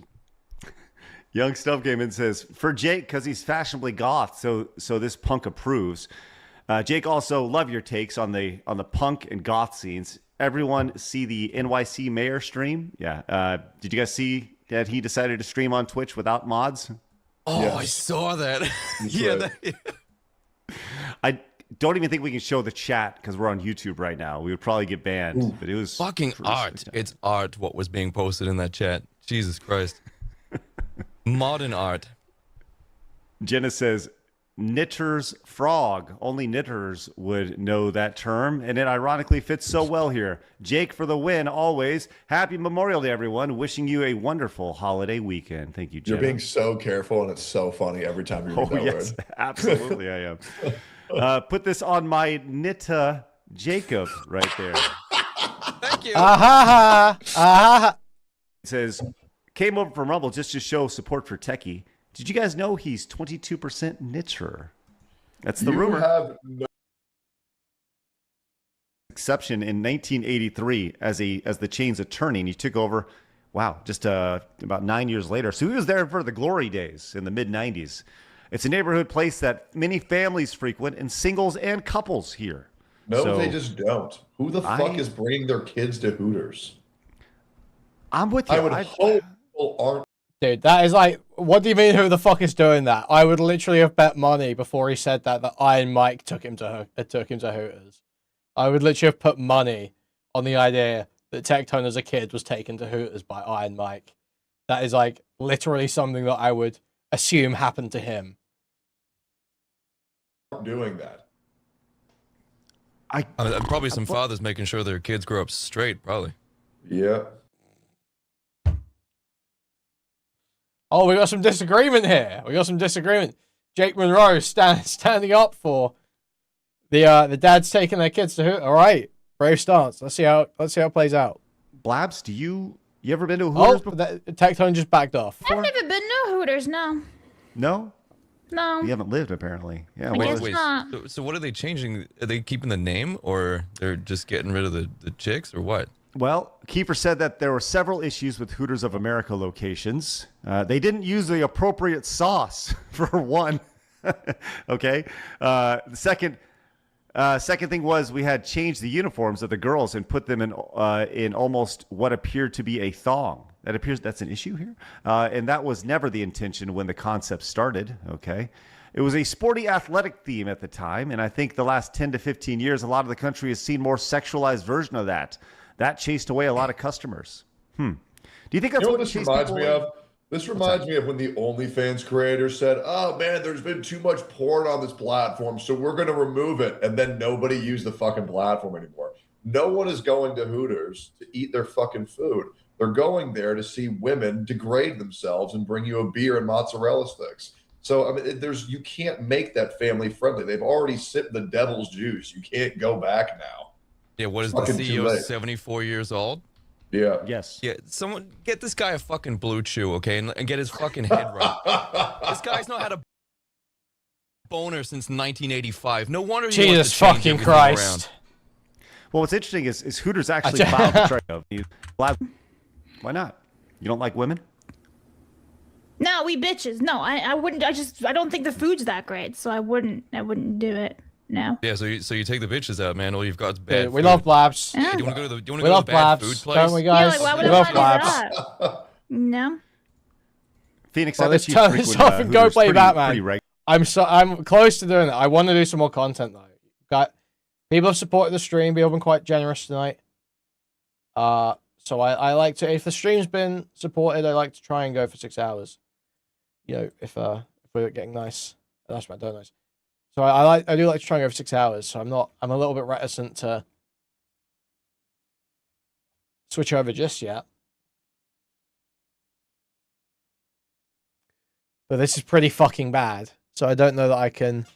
Young Stuff came in and says, for Jake, because he's fashionably goth, so this punk approves. Jake, also love your takes on the punk and goth scenes. Everyone see the NYC mayor stream? Yeah. Did you guys see that he decided to stream on Twitch without mods? Oh, Yes. I saw that. Yeah. I don't even think we can show the chat because we're on YouTube right now. We would probably get banned, but it was Fucking art. It's art what was being posted in that chat. Jesus Christ. Modern art. Jenna says, knitter's frog. Only knitters would know that term, and it ironically fits so well here. Jake for the win, always. Happy Memorial Day, everyone. Wishing you a wonderful holiday weekend. Thank you, Jenna. You're being so careful, and it's so funny every time you read that yes, word. Absolutely, I am. Put this on my Nitta Jacob right there. Thank you. It says, came over from Rumble just to show support for Techie. Did you guys know he's 22% Nitcher? That's the rumor. Have no- Exception in 1983 as the chain's attorney, and he took over. Wow, just about 9 years later. So he was there for the glory days in the mid 90s. It's a neighborhood place that many families frequent, and singles and couples here. No, So, they just don't. Who the fuck is bringing their kids to Hooters? I'm with you. I would hope people aren't Dude, that is like, what do you mean who the fuck is doing that? I would literally have bet money before he said that Iron Mike took him to Hooters. I would literally have put money on the idea that Tectone as a kid was taken to Hooters by Iron Mike. That is like literally something that I would assume happened to him. Doing that. Probably some fathers making sure their kids grow up straight, probably. Yeah. Oh, we got some disagreement here. Jake Monroe standing up for the dads taking their kids to Hooters. All right, brave stance. Let's see how it plays out. Blabs, you ever been to a Hooters before? Tectone just backed off. I've never been to Hooters, no. No? No. You haven't lived, apparently. Yeah. I guess not. So what are they changing? Are they keeping the name, or they're just getting rid of the chicks, or what? Well, Kiefer said that there were several issues with Hooters of America locations. They didn't use the appropriate sauce, for one. Okay. The second thing was we had changed the uniforms of the girls and put them in almost what appeared to be a thong. That's an issue here. And that was never the intention when the concept started. Okay. It was a sporty athletic theme at the time. And I think the last 10 to 15 years, a lot of the country has seen more sexualized version of that. That chased away a lot of customers. Do you think that's what this reminds me of? This reminds me of when the OnlyFans creators said, "Oh man, there's been too much porn on this platform, so we're going to remove it." And then nobody used the fucking platform anymore. No one is going to Hooters to eat their fucking food. They're going there to see women degrade themselves and bring you a beer and mozzarella sticks. So I mean, you can't make that family friendly. They've already sipped the devil's juice. You can't go back now. Yeah, what is the CEO 74 years old? Yeah. Yes. Yeah, someone get this guy a fucking blue chew, okay, and get his fucking head right. This guy's not had a boner since 1985. No wonder he wants to change everything around. Well, what's interesting is Hooters actually filed the charge. Why not? You don't like women? No, we bitches. No, I wouldn't. I don't think the food's that great, so I wouldn't do it. No. Yeah, so you take the bitches out, man. All you've got is bad. We love Blabs. Hey, do you want to go to the bad food place? Don't we, guys? Yeah, like, why would we I love wanna do Blabs. that? No. Phoenix, Well, I let's bet you frequent often go Hooters play pretty Batman. regularly. I'm close to doing it. I want to do some more content though. People have supported the stream. People have been quite generous tonight. So I like to, if the stream's been supported, I like to try and go for 6 hours. You know, if we're getting nice, that's my donuts. So I do like to try and go for 6 hours. So I'm a little bit reticent to switch over just yet. But this is pretty fucking bad. So I don't know that I can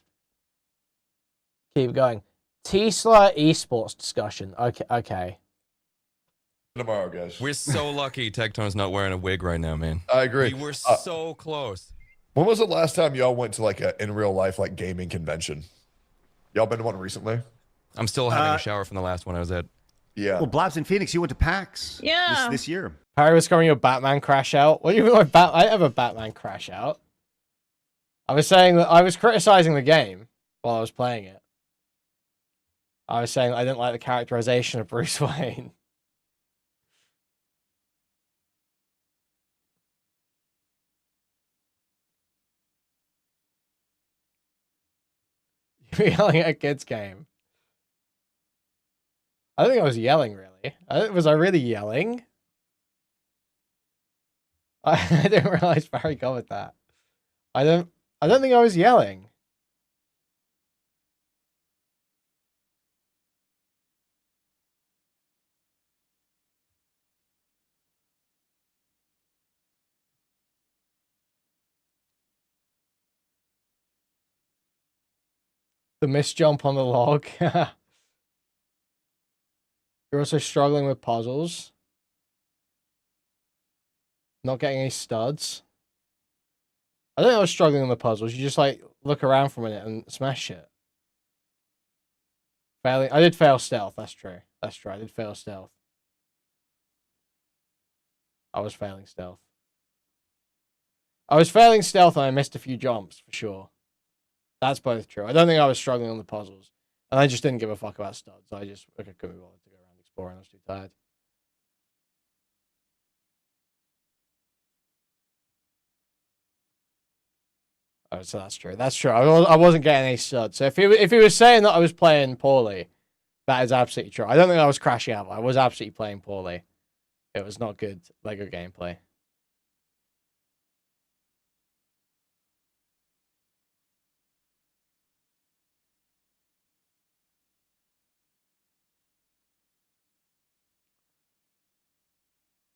keep going. Tesla esports discussion. Okay. Tomorrow, guys. We're so lucky Tectone's not wearing a wig right now, man. I agree. We were so close. When was the last time y'all went to like in real life like gaming convention? Y'all been to one recently? I'm still having a shower from the last one I was at. Yeah. Well, Blabs in Phoenix, you went to PAX. Yeah. This year. Harry was covering your Batman crash out. What do you mean I have a Batman crash out? I was saying that I was criticizing the game while I was playing it. I was saying I didn't like the characterization of Bruce Wayne. You were yelling at a kid's game. I don't think I was yelling, really. Was I really yelling? I didn't realize Barry got with that. I don't think I was yelling. The missed jump on the log. You're also struggling with puzzles. Not getting any studs. I think I was struggling with puzzles. You just like look around for a minute and smash it. Failing. I did fail stealth. That's true. That's true. I did fail stealth. I was failing stealth. I was failing stealth and I missed a few jumps for sure. That's both true. I don't think I was struggling on the puzzles. And I just didn't give a fuck about studs. I couldn't be bothered to go around exploring. I was too tired. Oh, so that's true. That's true. I wasn't getting any suds. So if he was saying that I was playing poorly, that is absolutely true. I don't think I was crashing out. I was absolutely playing poorly. It was not good Lego gameplay.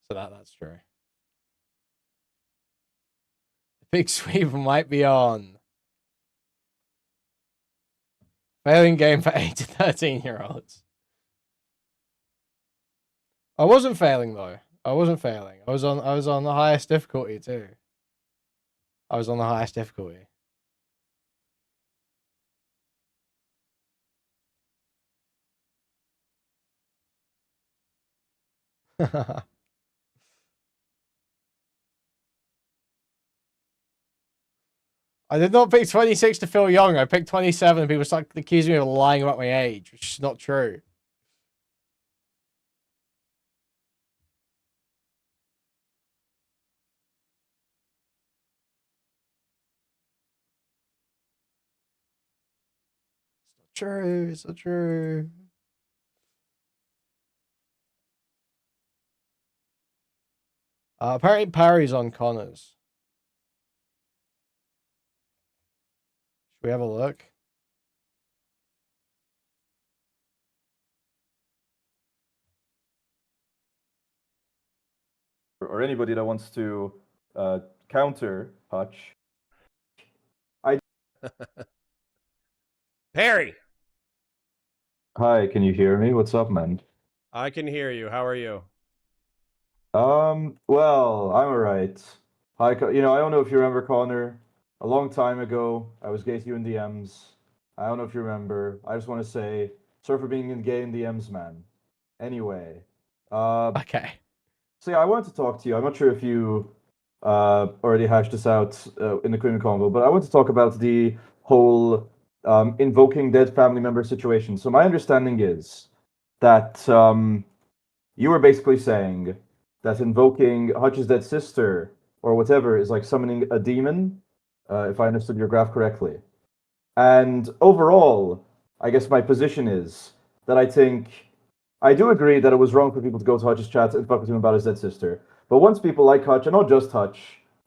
So that's true. The big sweeper might be on. Failing game for 8 to 13-year-olds. I wasn't failing though. I wasn't failing. I was on the highest difficulty too. I was on the highest difficulty. I did not pick 26 to feel young. I picked 27. People start accusing me of lying about my age, which is not true. It's not true. It's not true. Apparently Parry's on Connor's. Should we have a look? Or anybody that wants to counter Hutch. Perry. Hi, can you hear me? What's up, man? I can hear you. How are you? Well, I'm alright. Hi, I don't know if you remember Conor. A long time ago, I was gay to you in DMs. I don't know if you remember. I just want to say, sorry for being gay in DMs, man. Anyway, okay. So yeah, I wanted to talk to you. I'm not sure if you already hashed this out in the Kuihman convo, but I want to talk about the whole invoking dead family member situation. So my understanding is that you were basically saying that invoking Hutch's dead sister or whatever is like summoning a demon, if I understood your graph correctly. And overall, I guess my position is that I do agree that it was wrong for people to go to Hutch's chat and fuck with him about his dead sister. But once people like Hutch, and not just Hutch,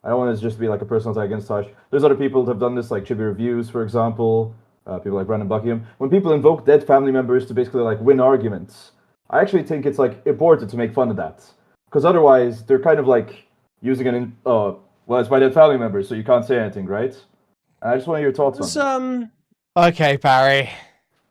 I don't want to just be like a personal attack against Hutch. There's other people that have done this, like Chibi Reviews, for example, people like Brandon Buckingham. When people invoke dead family members to basically like win arguments, I actually think it's like important to make fun of that. Because otherwise, they're kind of like using well, it's my dead family member, so you can't say anything, right? And I just want to hear your thoughts on that. Okay, Parry.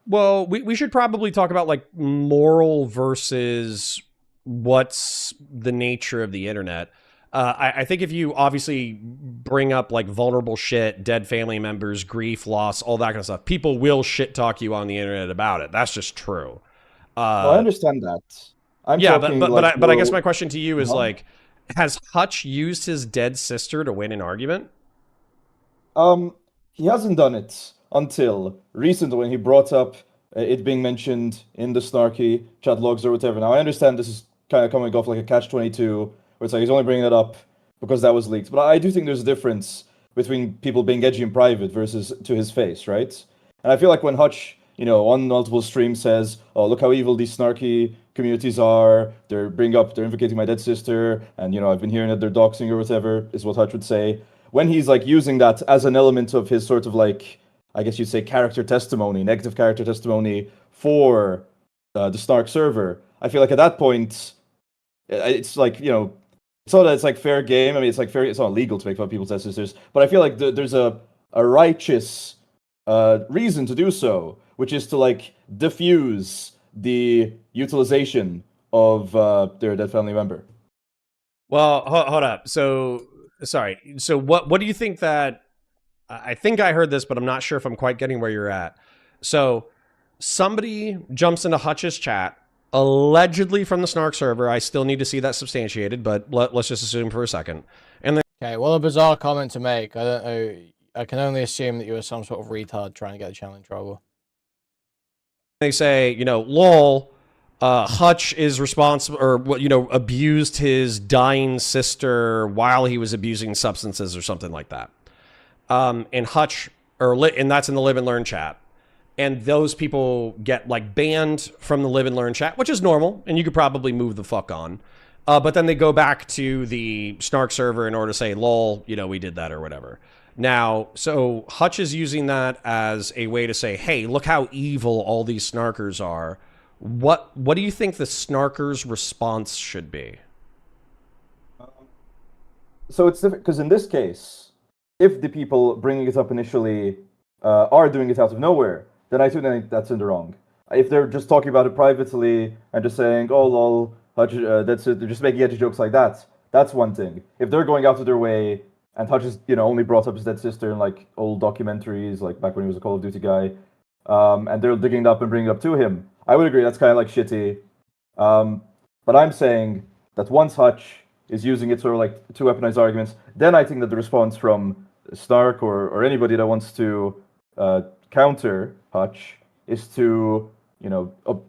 Well, we should probably talk about like moral versus what's the nature of the internet. I think if you obviously bring up like vulnerable shit, dead family members, grief, loss, all that kind of stuff, people will shit talk you on the internet about it. That's just true. Well, I understand that. But I guess my question to you is like, has Hutch used his dead sister to win an argument? He hasn't done it until recently when he brought up it being mentioned in the snarky chat logs or whatever. Now, I understand this is kind of coming off like a catch-22, where it's like he's only bringing it up because that was leaked. But I do think there's a difference between people being edgy in private versus to his face, right? And I feel like when Hutch, on multiple streams says, oh, look how evil these snarky communities are, they're invocating my dead sister, and, I've been hearing that they're doxing or whatever, is what Hutch would say. When he's, like, using that as an element of his sort of, like, I guess you'd say character testimony, negative character testimony for the Snark server, I feel like at that point, it's like, it's not that it's like fair game. I mean, it's not illegal to make fun of people's dead sisters, but I feel like there's a righteous reason to do so, which is to like diffuse the utilization of their dead family member. Well, hold up. So, sorry. So what do you think that, I think I heard this, but I'm not sure if I'm quite getting where you're at. So somebody jumps into Hutch's chat, allegedly from the Snark server. I still need to see that substantiated, but let's just assume for a second. And then, okay, well, a bizarre comment to make. I don't know. I can only assume that you were some sort of retard trying to get the channel in trouble. They say, lol, Hutch is responsible, or abused his dying sister while he was abusing substances or something like that. and Hutch, and that's in the Live and Learn chat. And those people get like banned from the Live and Learn chat, which is normal, and you could probably move the fuck on. But then they go back to the Snark server in order to say, lol, we did that or whatever. Now, so Hutch is using that as a way to say, hey, look how evil all these Snarkers are. What do you think the Snarkers' response should be? So it's different, because in this case, if the people bringing it up initially are doing it out of nowhere, then I think that's in the wrong. If they're just talking about it privately and just saying, oh, lol, Hutch, that's it, they're just making edgy jokes like that, that's one thing. If they're going out of their way, and Hutch has, only brought up his dead sister in, like, old documentaries, like, back when he was a Call of Duty guy, and they're digging it up and bringing it up to him, I would agree, that's kind of, like, shitty. But I'm saying that once Hutch is using it sort of, like, to weaponize arguments, then I think that the response from Snark or anybody that wants to counter Hutch is to,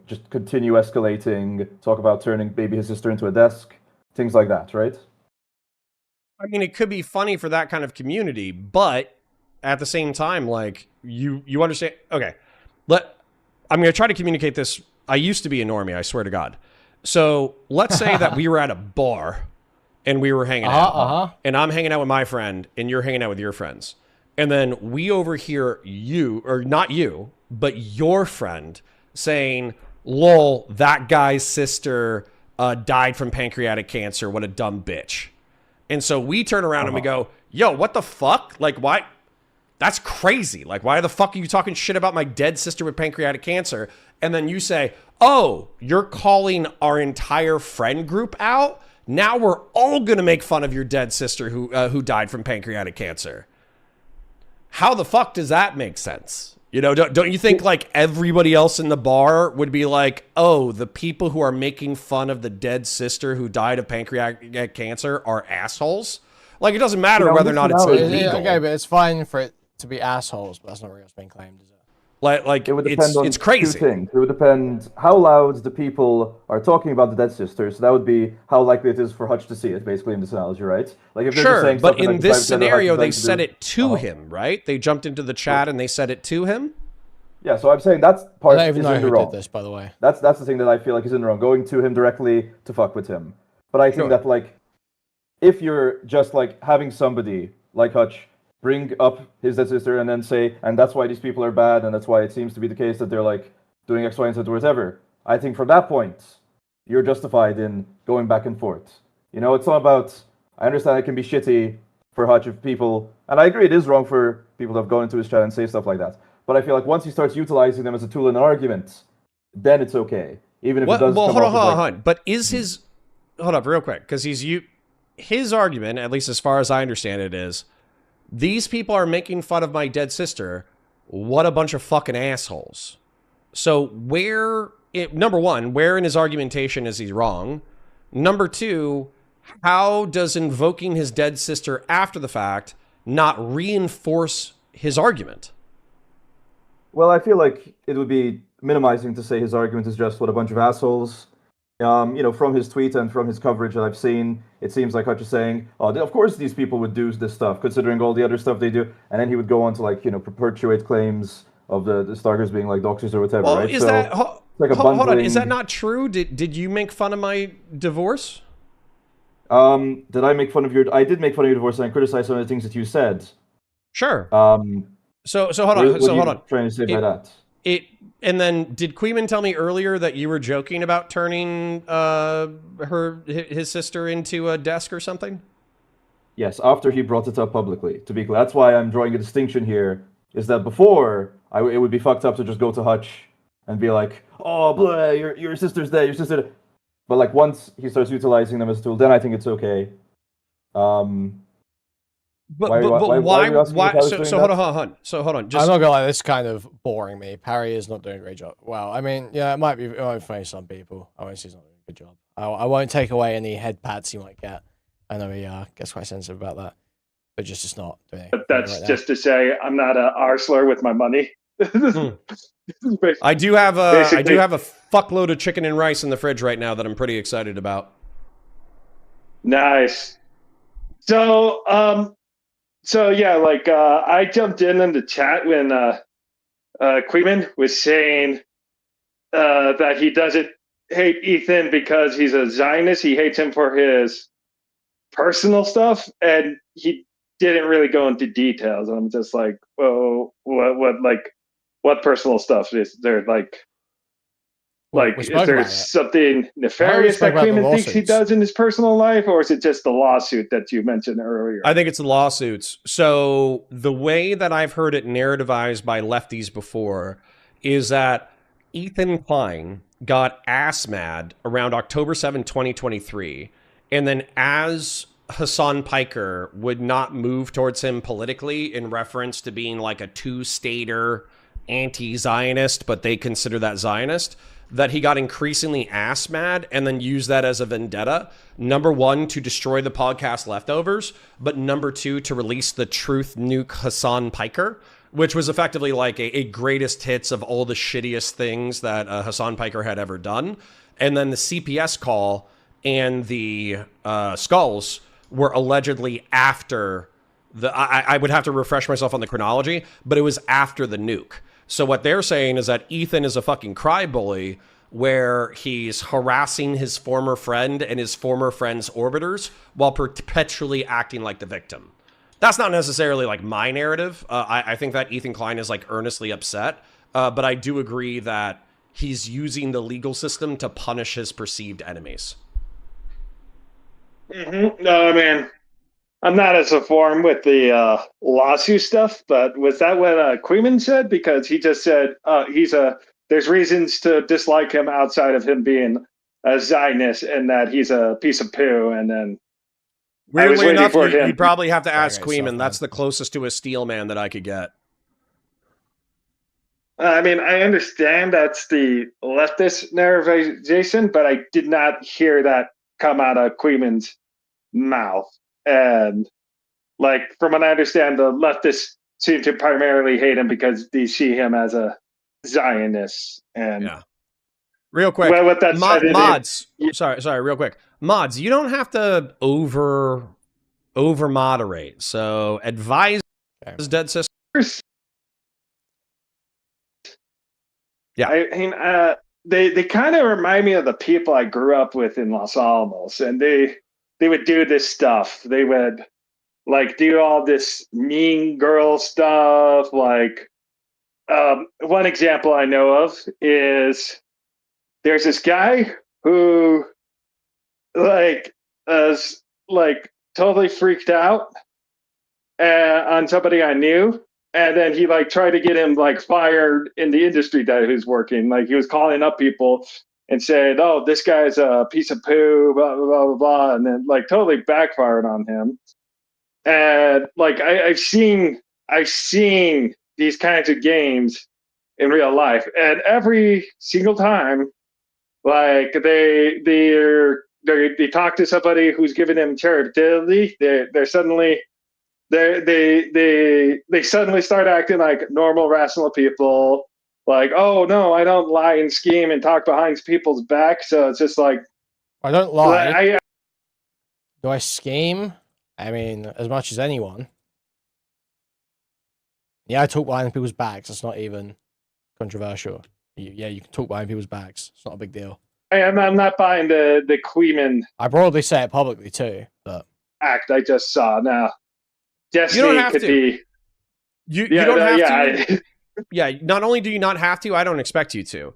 just continue escalating, talk about turning maybe his sister into a desk, things like that, right? I mean, it could be funny for that kind of community, but at the same time, like, you understand. Okay, I'm going to try to communicate this. I used to be a normie, I swear to God. So let's say that we were at a bar and we were hanging out, and I'm hanging out with my friend and you're hanging out with your friends. And then we overhear you, or not you, but your friend saying, lol, that guy's sister died from pancreatic cancer. What a dumb bitch. And so we turn around and we go, yo, what the fuck? Like, why? That's crazy. Like, why the fuck are you talking shit about my dead sister with pancreatic cancer? And then you say, oh, you're calling our entire friend group out? Now we're all going to make fun of your dead sister who died from pancreatic cancer. How the fuck does that make sense? Don't you think like everybody else in the bar would be like, oh, the people who are making fun of the dead sister who died of pancreatic cancer are assholes? Like, it doesn't matter whether or not it's illegal. Okay, but it's fine for it to be assholes, but that's not really what's being claimed, is it? Like it would depend on it's crazy. Two things. It would depend how loud the people are talking about the dead sister. So that would be how likely it is for Hutch to see it, basically, in this analogy, right? Like if they're just saying but something in like this scenario, they said said it to him, right? They jumped into the chat and they said it to him. Yeah, so I'm saying that's part I don't even know is in the who wrong. did this, by the way. That's the thing that I feel like is in the wrong. Going to him directly to fuck with him. But I think that like if you're just like having somebody like Hutch bring up his dead sister and then say, and that's why these people are bad, and that's why it seems to be the case that they're like doing X, Y, and Z or whatever. I think from that point, you're justified in going back and forth. It's not about. I understand it can be shitty for Hutch if people, and I agree it is wrong for people to have gone into his chat and say stuff like that. But I feel like once he starts utilizing them as a tool in an argument, then it's okay, even if it does. Well, hold on. But is his hold up real quick, because his argument, at least as far as I understand it, is these people are making fun of my dead sister. What a bunch of fucking assholes. So number one, where in his argumentation is he wrong? Number two, how does invoking his dead sister after the fact not reinforce his argument? Well, I feel like it would be minimizing to say his argument is just what a bunch of assholes. From his tweet and from his coverage that I've seen, it seems like Hutch is saying, "Oh, of course these people would do this stuff, considering all the other stuff they do." And then he would go on to perpetuate claims of the Starkers being like doxers or whatever. Well, right? Is that like hold on? Is that not true? Did you make fun of my divorce? Did I make fun of your? I did make fun of your divorce, and I criticized some of the things that you said. Sure. So hold on. What are you trying to say by that? And then did Kuihman tell me earlier that you were joking about turning his sister into a desk or something? Yes, after he brought it up publicly. To be clear, that's why I'm drawing a distinction here. Is that before it would be fucked up to just go to Hutch and be like, "Oh, blah, your sister's dead, your sister." But like once he starts utilizing them as a tool, then I think it's okay. But why? So hold on. So hold on. I'm not gonna lie, this is kind of boring me. Parry is not doing a great job. Well, I mean, yeah, it might be funny for some people. I won't say he's not doing a good job. I won't take away any head pats he might get. I know he gets quite sensitive about that, but just not doing it. But that's just to say, I'm not a arsler with my money. I do have a fuckload of chicken and rice in the fridge right now that I'm pretty excited about. Nice. So, So yeah, like I jumped in the chat when Kuihman was saying that he doesn't hate Ethan because he's a Zionist. He hates him for his personal stuff, and he didn't really go into details. I'm just like, oh, what personal stuff is there? Is there something nefarious that Kuihman thinks he does in his personal life, or is it just the lawsuit that you mentioned earlier? I think it's the lawsuits. So the way that I've heard it narrativized by lefties before is that Ethan Klein got ass mad around October 7, 2023. And then as Hassan Piker would not move towards him politically in reference to being like a two-stater anti-Zionist, but they consider that Zionist, that he got increasingly ass mad and then used that as a vendetta. Number one, to destroy the podcast Leftovers, but number two, to release the Truth Nuke Hassan Piker, which was effectively like a greatest hits of all the shittiest things that Hassan Piker had ever done. And then the CPS call and the skulls were allegedly after the... I would have to refresh myself on the chronology, but it was after the nuke. So what they're saying is that Ethan is a fucking cryboy where he's harassing his former friend and his former friend's orbiters while perpetually acting like the victim. That's not necessarily like my narrative. I think that Ethan Klein is like earnestly upset, but I do agree that he's using the legal system to punish his perceived enemies. No, I mean, I'm not as informed with the lawsuit stuff, but was that what Kuihman said? Because he just said there's reasons to dislike him outside of him being a Zionist and that he's a piece of poo. And then weirdly enough, you'd probably have to ask Kuihman. That's the closest to a steel man that I could get. I mean, I understand that's the leftist narrativization, but I did not hear that come out of Kuihman's mouth. And like, from what I understand, the leftists seem to primarily hate him because they see him as a Zionist. And yeah. Real quick, with that mods. Sorry, real quick. Mods, you don't have to over moderate. So advise Dead Sisters. Yeah. I mean, they kind of remind me of the people I grew up with in Los Alamos, and they would do this stuff. They would like do all this mean girl stuff. Like one example I know of is there's this guy who is totally freaked out on somebody I knew. And then he tried to get him fired in the industry that he was working. Like he was calling up people and saying, "Oh, this guy's a piece of poo," blah blah blah blah, blah. And then totally backfired on him. And I've seen these kinds of games in real life, and every single time, they talk to somebody who's giving them charitability, they're suddenly. They suddenly start acting like normal, rational people. Like, oh no, I don't lie and scheme and talk behind people's back. So it's just like, I don't lie. Do I scheme? I mean, as much as anyone. Yeah, I talk behind people's backs. It's not even controversial. Yeah, you can talk behind people's backs. It's not a big deal. I'm not buying the Kuihman. I probably say it publicly too, but act I just saw now. Destiny you don't have to. You don't have to. Yeah, not only do you not have to, I don't expect you to.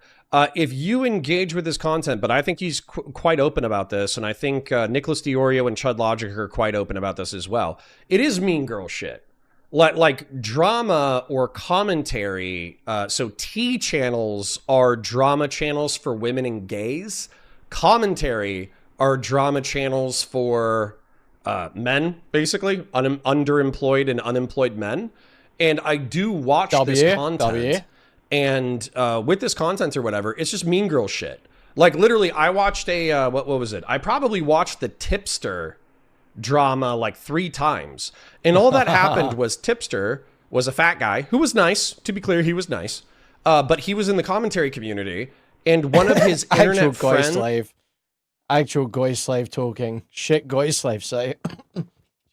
If you engage with this content, but I think he's quite open about this, and I think Nicholas Diorio and Chud Logic are quite open about this as well. It is mean girl shit. Like drama or commentary. So T channels are drama channels for women and gays. Commentary are drama channels for men, basically, underemployed and unemployed men. And I do watch this content. And with this content or whatever, it's just mean girl shit. Like, literally, I watched a, what was it? I probably watched the Tipster drama 3 times. And all that happened was Tipster was a fat guy who was nice. To be clear, he was nice. But he was in the commentary community. And one of his internet friends... Actual goy slave talking. Shit goy slave say.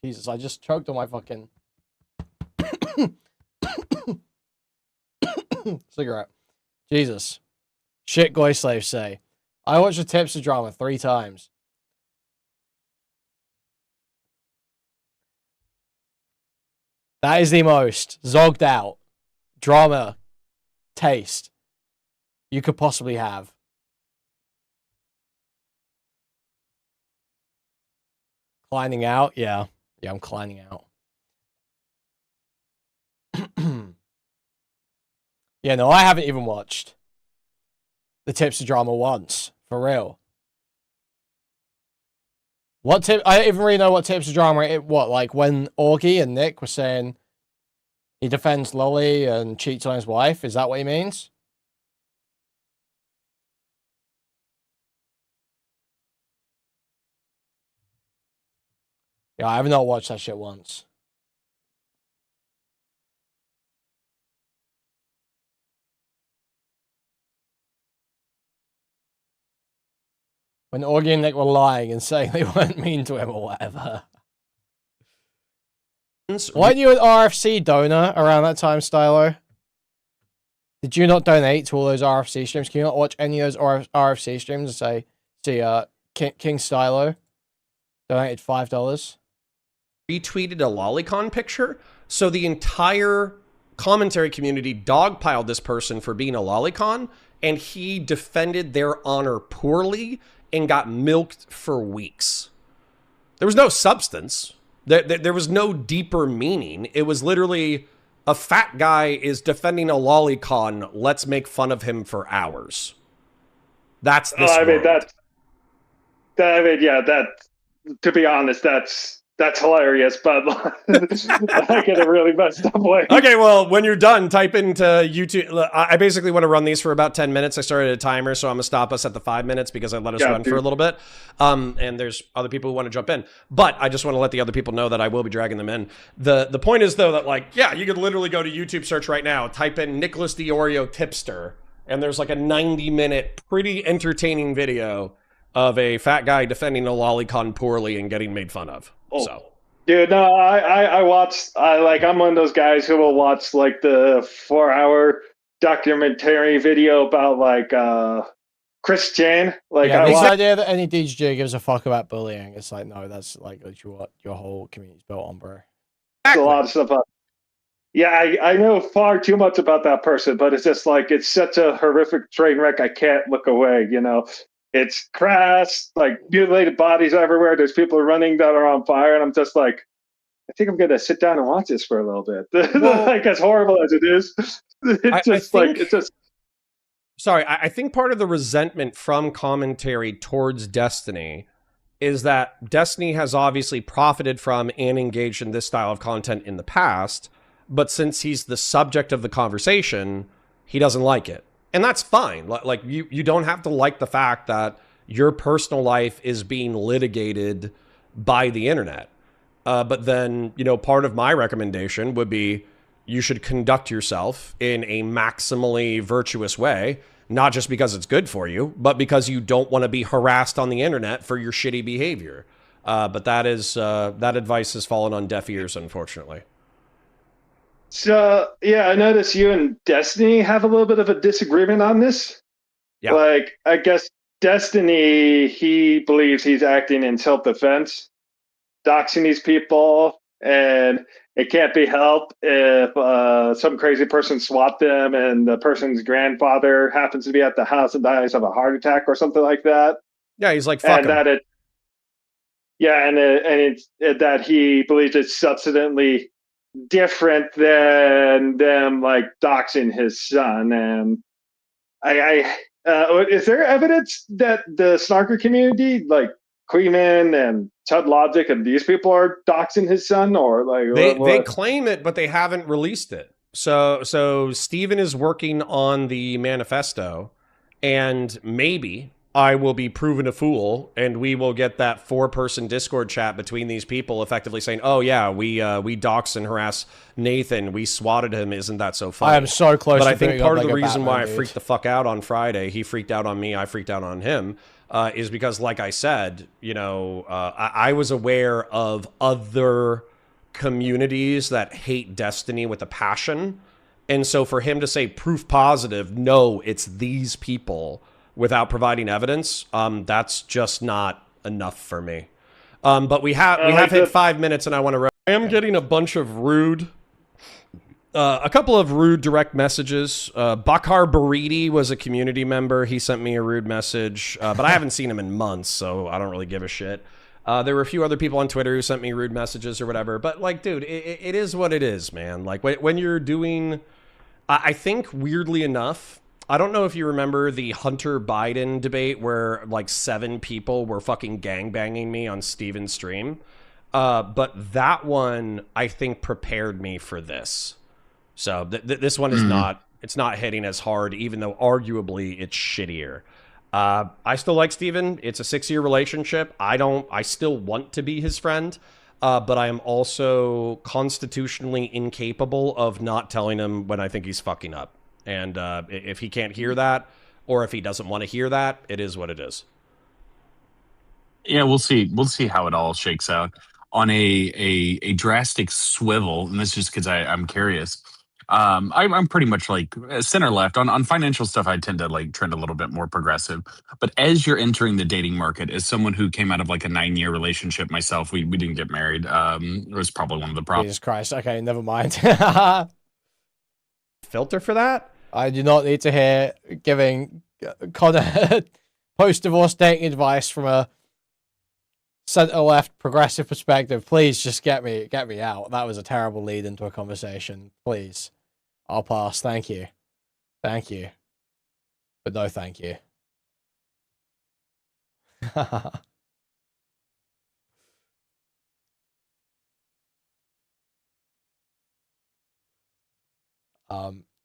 Jesus, I just choked on my fucking Cigarette. Jesus. Shit, Goy Slaves say. I watched the Tipster drama 3 times. That is the most zogged out drama taste you could possibly have. Climbing out? Yeah. Yeah, I'm climbing out. Yeah, no, I haven't even watched the Tipster drama once. For real. I don't even really know what Tipster drama like when Augie and Nick were saying he defends Lolly and cheats on his wife? Is that what he means? Yeah, I have not watched that shit once. When Augie and Nick were lying and saying they weren't mean to him or whatever. Weren't you an RFC donor around that time, Stylo? Did you not donate to all those RFC streams? Can you not watch any of those RFC streams and say, see, King Stylo donated $5? Retweeted a lolicon picture, so the entire commentary community dogpiled this person for being a lolicon, and he defended their honor poorly and got milked for weeks. There was no substance. There was no deeper meaning. It was literally a fat guy is defending a lolicon. Let's make fun of him for hours. That's this. I mean, to be honest, that's hilarious, but like in a really messed up way. Okay, well, when you're done, type into YouTube. I basically want to run these for about 10 minutes. I started a timer, so I'm going to stop us at the 5 minutes because I let us run for a little bit. And there's other people who want to jump in. But I just want to let the other people know that I will be dragging them in. The point is, though, that, like, yeah, you could literally go to YouTube search right now, type in Nicholas DiOrio tipster, and there's like a 90-minute, pretty entertaining video of a fat guy defending a lolicon poorly and getting made fun of. Oh. So, dude, no, I'm one of those guys who will watch like the 4-hour documentary video about like Chris Chan. Like, yeah, this idea that any DJ gives a fuck about bullying, it's like, no, that's like what your whole community's built on, bro. a lot of stuff. Yeah, I know far too much about that person, but it's just like it's such a horrific train wreck. I can't look away. You know. It's crass, like mutilated bodies everywhere. There's people running that are on fire, and I'm just like, I think I'm gonna sit down and watch this for a little bit. Well, like as horrible as it is, Sorry, I think part of the resentment from commentary towards Destiny is that Destiny has obviously profited from and engaged in this style of content in the past, but since he's the subject of the conversation, he doesn't like it. And that's fine. Like you don't have to like the fact that your personal life is being litigated by the internet. But then, you know, part of my recommendation would be you should conduct yourself in a maximally virtuous way, not just because it's good for you, but because you don't want to be harassed on the internet for your shitty behavior. But that advice has fallen on deaf ears, unfortunately. So, yeah, I noticed you and Destiny have a little bit of a disagreement on this. Yeah. Like, I guess Destiny, he believes he's acting in self-defense, doxing these people, and it can't be helped if some crazy person swapped them and the person's grandfather happens to be at the house and dies of a heart attack or something like that. Yeah, he's like, fuck him. That he believes it's substantially different than them like doxing his son. And is there evidence that the snarker community, like Kuihman and Chud Logic and these people, are doxing his son, or like they claim it, but they haven't released it. So Steven is working on the manifesto, and maybe I will be proven a fool, and we will get that 4-person Discord chat between these people effectively saying, oh yeah, we dox and harass Nathan, we swatted him, isn't that so funny? I am so close but to I think part of the reason why I dude. freaked the fuck out on Friday, he freaked out on me, I freaked out on him, is because, like I said, you know, I was aware of other communities that hate Destiny with a passion. And so for him to say proof positive, no, it's these people, without providing evidence, that's just not enough for me. But we have hit 5 minutes, and I want to. I am getting a bunch of rude, a couple of rude direct messages. Bakar Baridi was a community member. He sent me a rude message, but I haven't seen him in months, so I don't really give a shit. There were a few other people on Twitter who sent me rude messages or whatever. But like, dude, it is what it is, man. Like when you're doing, I think weirdly enough, I don't know if you remember the Hunter Biden debate where like 7 people were fucking gangbanging me on Steven's stream. But that one, I think, prepared me for this. So this one is not, it's not hitting as hard, even though arguably it's shittier. I still like Steven. It's a 6-year relationship. I still want to be his friend. But I am also constitutionally incapable of not telling him when I think he's fucking up. And if he can't hear that, or if he doesn't want to hear that, it is what it is. Yeah, we'll see. We'll see how it all shakes out. On a drastic swivel, and this is just because I'm curious. I'm pretty much like center left on financial stuff. I tend to like trend a little bit more progressive. But as you're entering the dating market, as someone who came out of like a 9-year relationship myself, we didn't get married. It was probably one of the problems. Jesus Christ. Okay, never mind. Filter for that? I do not need to hear giving Conor post-divorce dating advice from a center-left progressive perspective. Please just get me out. That was a terrible lead into a conversation. Please. I'll pass. Thank you. Thank you. But no thank you.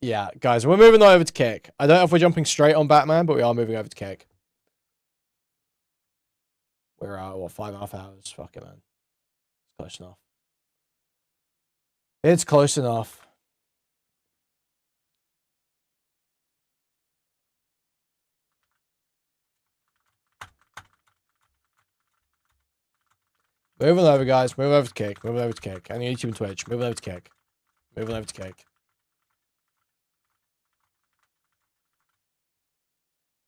Yeah, guys, we're moving over to Kick. I don't know if we're jumping straight on Batman, but we are moving over to Kick. We're at, what, 5.5 hours? Fuck it, man. It's close enough. It's close enough. Moving over, guys. Moving over to Kick. Moving over to Kick. And YouTube and Twitch. Moving over to Kick. Moving over to Kick.